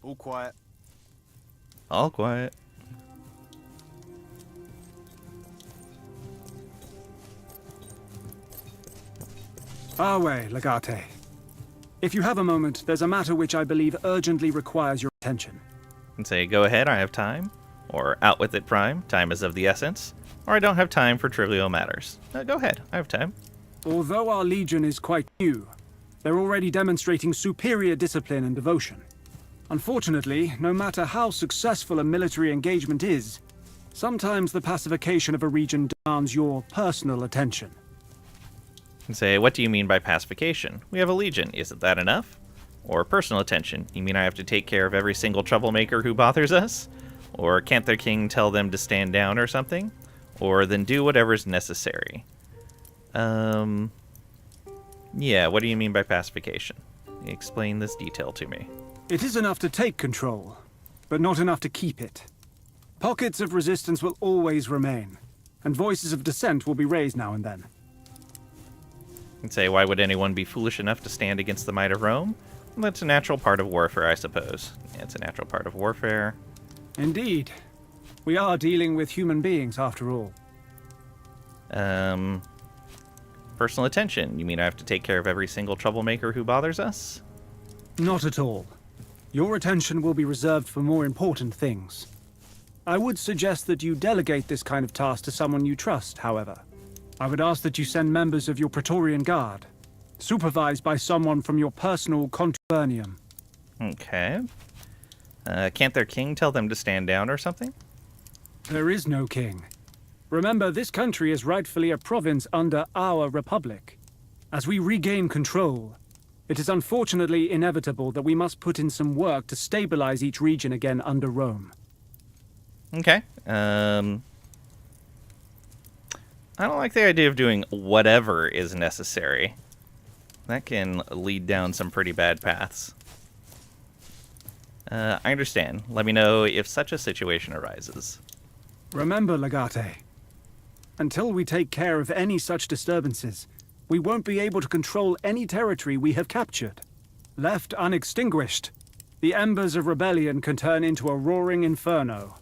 All quiet. All quiet. Awe, Legate. If you have a moment, there's a matter which I believe urgently requires your attention. And say, go ahead, I have time. Or out with it, Prime. Time is of the essence. Or I don't have time for trivial matters. Go ahead, I have time. Although our legion is quite new, they're already demonstrating superior discipline and devotion. Unfortunately, no matter how successful a military engagement is, sometimes the pacification of a region demands your personal attention. And say, what do you mean by pacification? We have a legion. Isn't that enough? Or personal attention? You mean I have to take care of every single troublemaker who bothers us? Or can't their king tell them to stand down or something? Or then do whatever's necessary? Yeah, what do you mean by pacification? Explain this detail to me. It is enough to take control, but not enough to keep it. Pockets of resistance will always remain, and voices of dissent will be raised now and then. And say, why would anyone be foolish enough to stand against the might of Rome? Well, that's a natural part of warfare, I suppose. Yeah, it's a natural part of warfare. Indeed. We are dealing with human beings, after all. Personal attention. You mean I have to take care of every single troublemaker who bothers us? Not at all. Your attention will be reserved for more important things. I would suggest that you delegate this kind of task to someone you trust, however. I would ask that you send members of your Praetorian Guard, supervised by someone from your personal contubernium. Okay. Can't their king tell them to stand down or something? There is no king. Remember, this country is rightfully a province under our republic. As we regain control, it is unfortunately inevitable that we must put in some work to stabilize each region again under Rome. Okay. I don't like the idea of doing whatever is necessary. That can lead down some pretty bad paths. I understand. Let me know if such a situation arises. Remember, Legate, until we take care of any such disturbances, we won't be able to control any territory we have captured. Left unextinguished, the embers of rebellion can turn into a roaring inferno.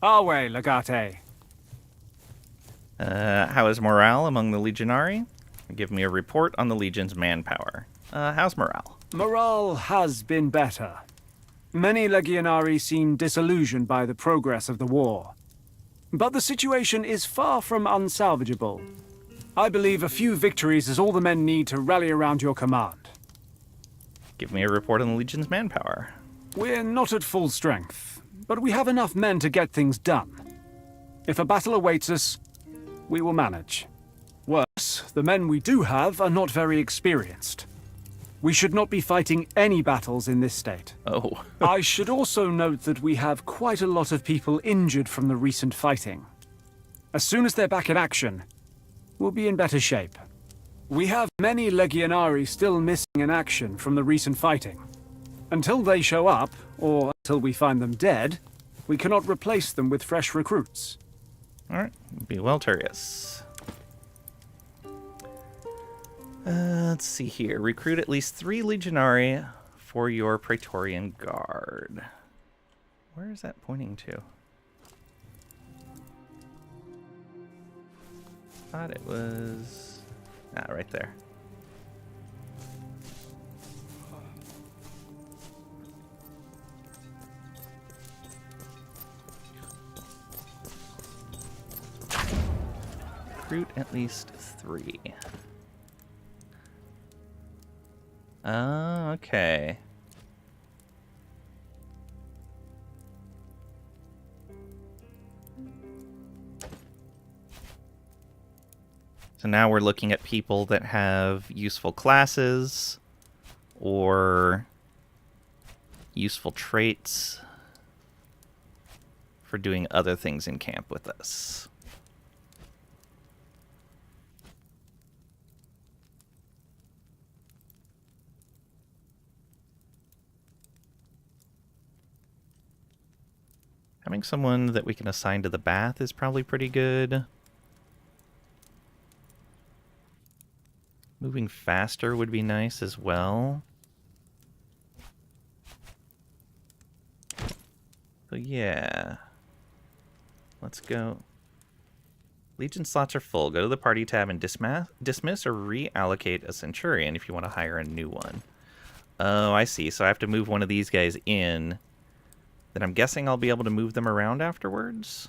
Our way, Legate. How is morale among the Legionari? Give me a report on the Legion's manpower. How's morale? Morale has been better. Many Legionari seem disillusioned by the progress of the war. But the situation is far from unsalvageable. I believe a few victories is all the men need to rally around your command. Give me a report on the Legion's manpower. We're not at full strength, but we have enough men to get things done. If a battle awaits us, we will manage. Worse, the men we do have are not very experienced. We should not be fighting any battles in this state. Oh. I should also note that we have quite a lot of people injured from the recent fighting. As soon as they're back in action, we'll be in better shape. We have many Legionari still missing in action from the recent fighting. Until they show up, or until we find them dead, we cannot replace them with fresh recruits. Alright, be well, Turius. Let's see here. Recruit at least 3 Legionari for your Praetorian Guard. Where is that pointing to? Thought it was... right there. Recruit at least 3. Okay. So now we're looking at people that have useful classes or useful traits for doing other things in camp with us. Having someone that we can assign to the bath is probably pretty good. Moving faster would be nice as well. So yeah. Let's go. Legion slots are full. Go to the party tab and dismiss or reallocate a Centurion if you want to hire a new one. Oh, I see. So I have to move one of these guys in. Then I'm guessing I'll be able to move them around afterwards.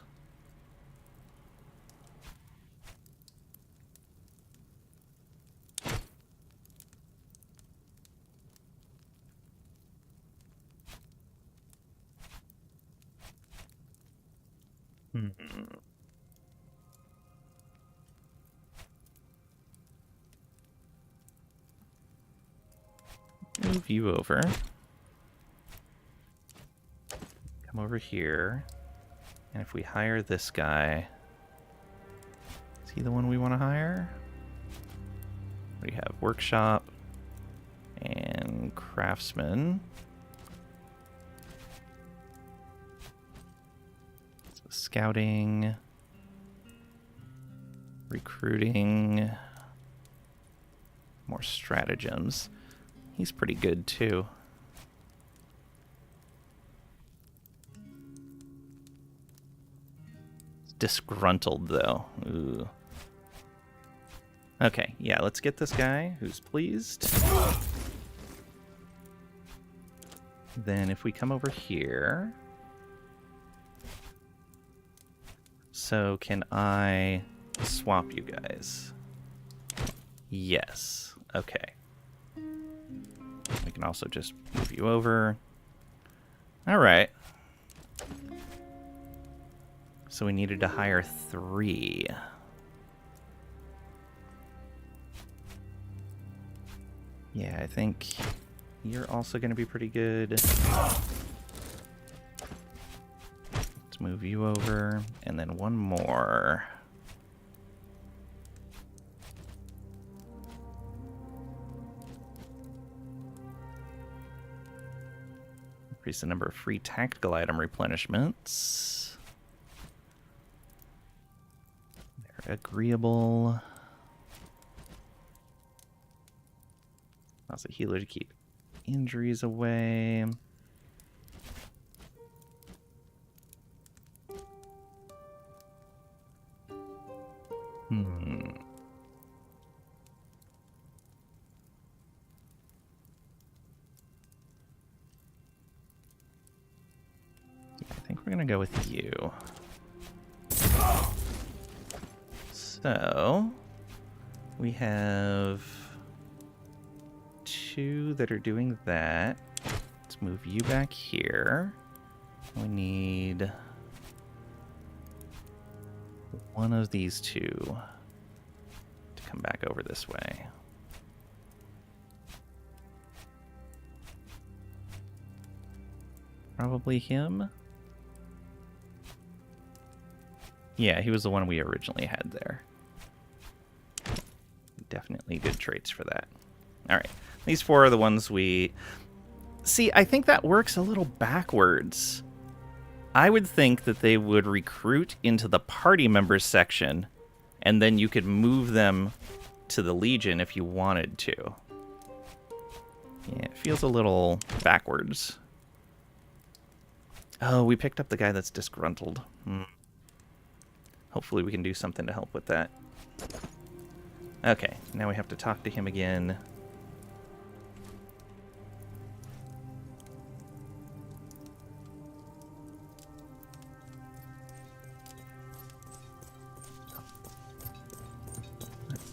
Move you over. Come over here. And if we hire this guy, is he the one we want to hire? We have workshop and craftsman. So scouting, recruiting, more stratagems. He's pretty good too. Disgruntled though. Ooh. Okay, yeah, let's get this guy who's pleased. Then if we come over here. So can I swap you guys? Yes. Okay. We can also just move you over. All right. So we needed to hire 3. Yeah, I think you're also going to be pretty good. Let's move you over. And then one more. Increase the number of free tactical item replenishments. They're agreeable. Allows a healer to keep injuries away. I think we're gonna go with you. So we have 2 that are doing that. Let's move you back here. We need one of these 2 to come back over this way. Probably him. Yeah, he was the one we originally had there. Definitely good traits for that. All right. These 4 are the ones we... See, I think that works a little backwards. I would think that they would recruit into the party members section, and then you could move them to the Legion if you wanted to. Yeah, it feels a little backwards. Oh, we picked up the guy that's disgruntled. Hopefully we can do something to help with that. Okay, now we have to talk to him again.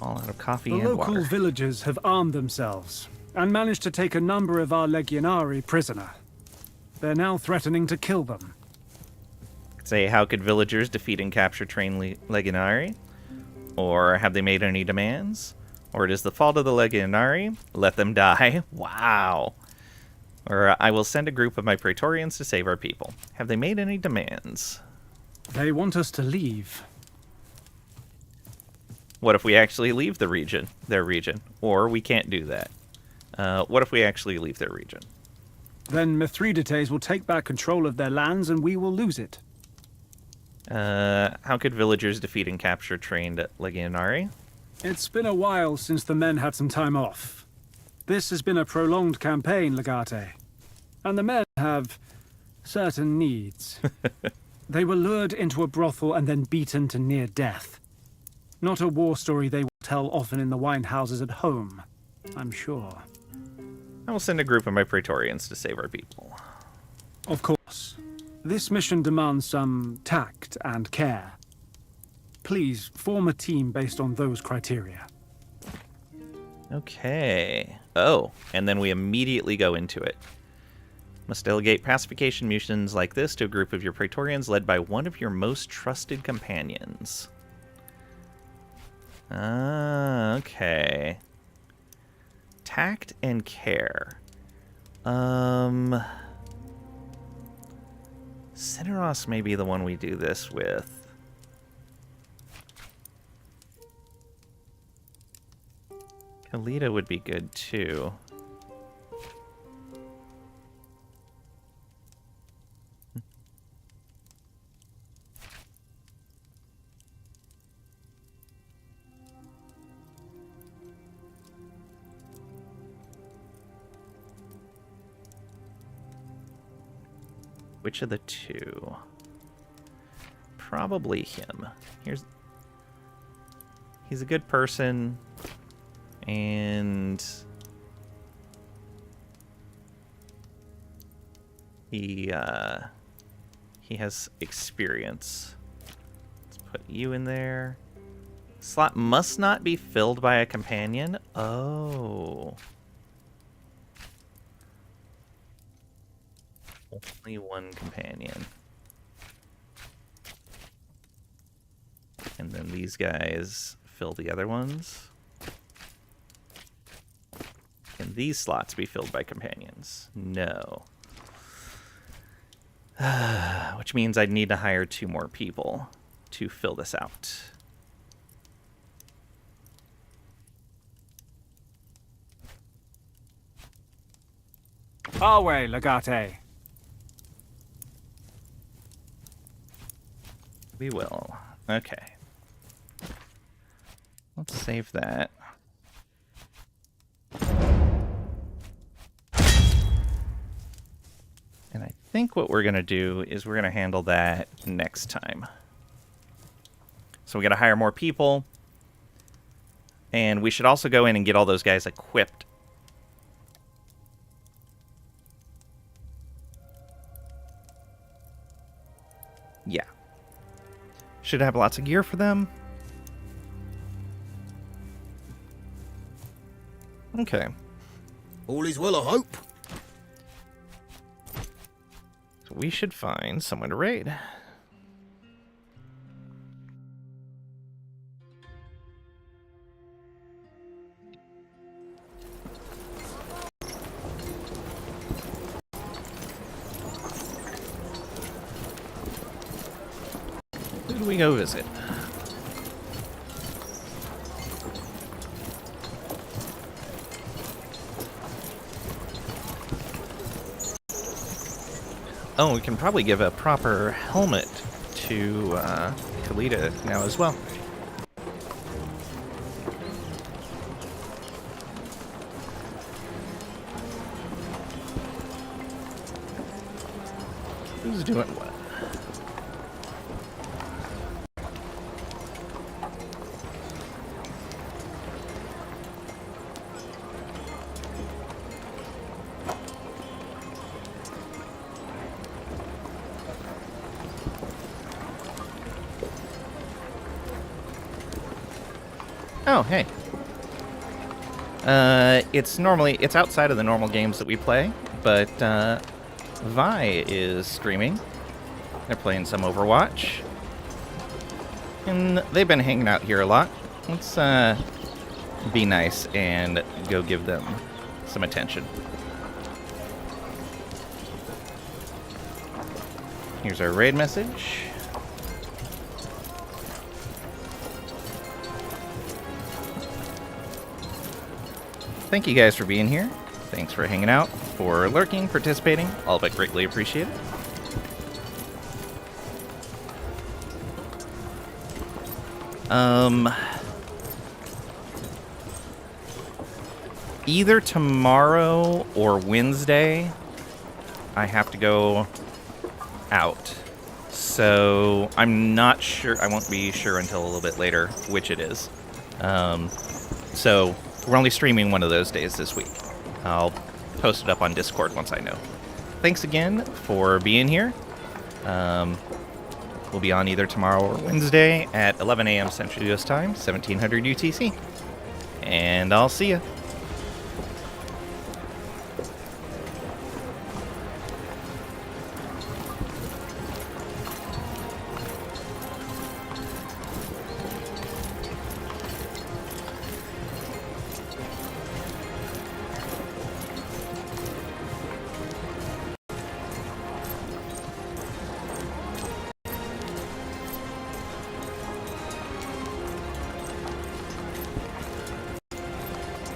All out of coffee and local water. villagers have armed themselves and managed to take a number of our legionari prisoner. They're now threatening to kill them. Say, how could villagers defeat and capture trained legionari? Or have they made any demands? Or it is the fault of the legionari? Let them die. Wow. Or I will send a group of my praetorians to save our people. Have they made any demands? They want us to leave. What if we actually leave the region, their region? Or we can't do that. What if we actually leave their region? Then Mithridates will take back control of their lands and we will lose it. How could villagers defeat and capture trained legionari? It's been a while since the men had some time off. This has been a prolonged campaign, Legate. And the men have certain needs. They were lured into a brothel and then beaten to near death. Not a war story they will tell often in the wine houses at home, I'm sure. I will send a group of my praetorians to save our people. Of course. This mission demands some tact and care. Please, form a team based on those criteria. Okay. Oh, and then we immediately go into it. Must delegate pacification missions like this to a group of your Praetorians led by one of your most trusted companions. Okay. Tact and care. Cineros may be the one we do this with. Kalita would be good too. Which of the two? Probably him. He's a good person, and he has experience. Let's put you in there. Slot must not be filled by a companion. Oh. Only one companion. And then these guys fill the other ones. Can these slots be filled by companions? No. Which means I'd need to hire 2 more people to fill this out. Our way, Legate. We will. Okay. Let's save that. And I think what we're going to do is we're going to handle that next time. So we got to hire more people. And we should also go in and get all those guys equipped. Yeah. Should have lots of gear for them. Okay. All is well, I hope. So we should find someone to raid. Who do we go visit? Oh, we can probably give a proper helmet to Kalita now as well. Who's doing what? Oh, hey. It's outside of the normal games that we play, but Vi is streaming. They're playing some Overwatch. And they've been hanging out here a lot. Let's be nice and go give them some attention. Here's our raid message. Thank you guys for being here. Thanks for hanging out, for lurking, participating, all but greatly appreciated. Either tomorrow or Wednesday, I have to go out. So I'm not sure, I won't be sure until a little bit later which it is. So we're only streaming one of those days this week. I'll post it up on Discord once I know. Thanks again for being here. We'll be on either tomorrow or Wednesday at 11 a.m. Central US Time, 1700 UTC. And I'll see ya.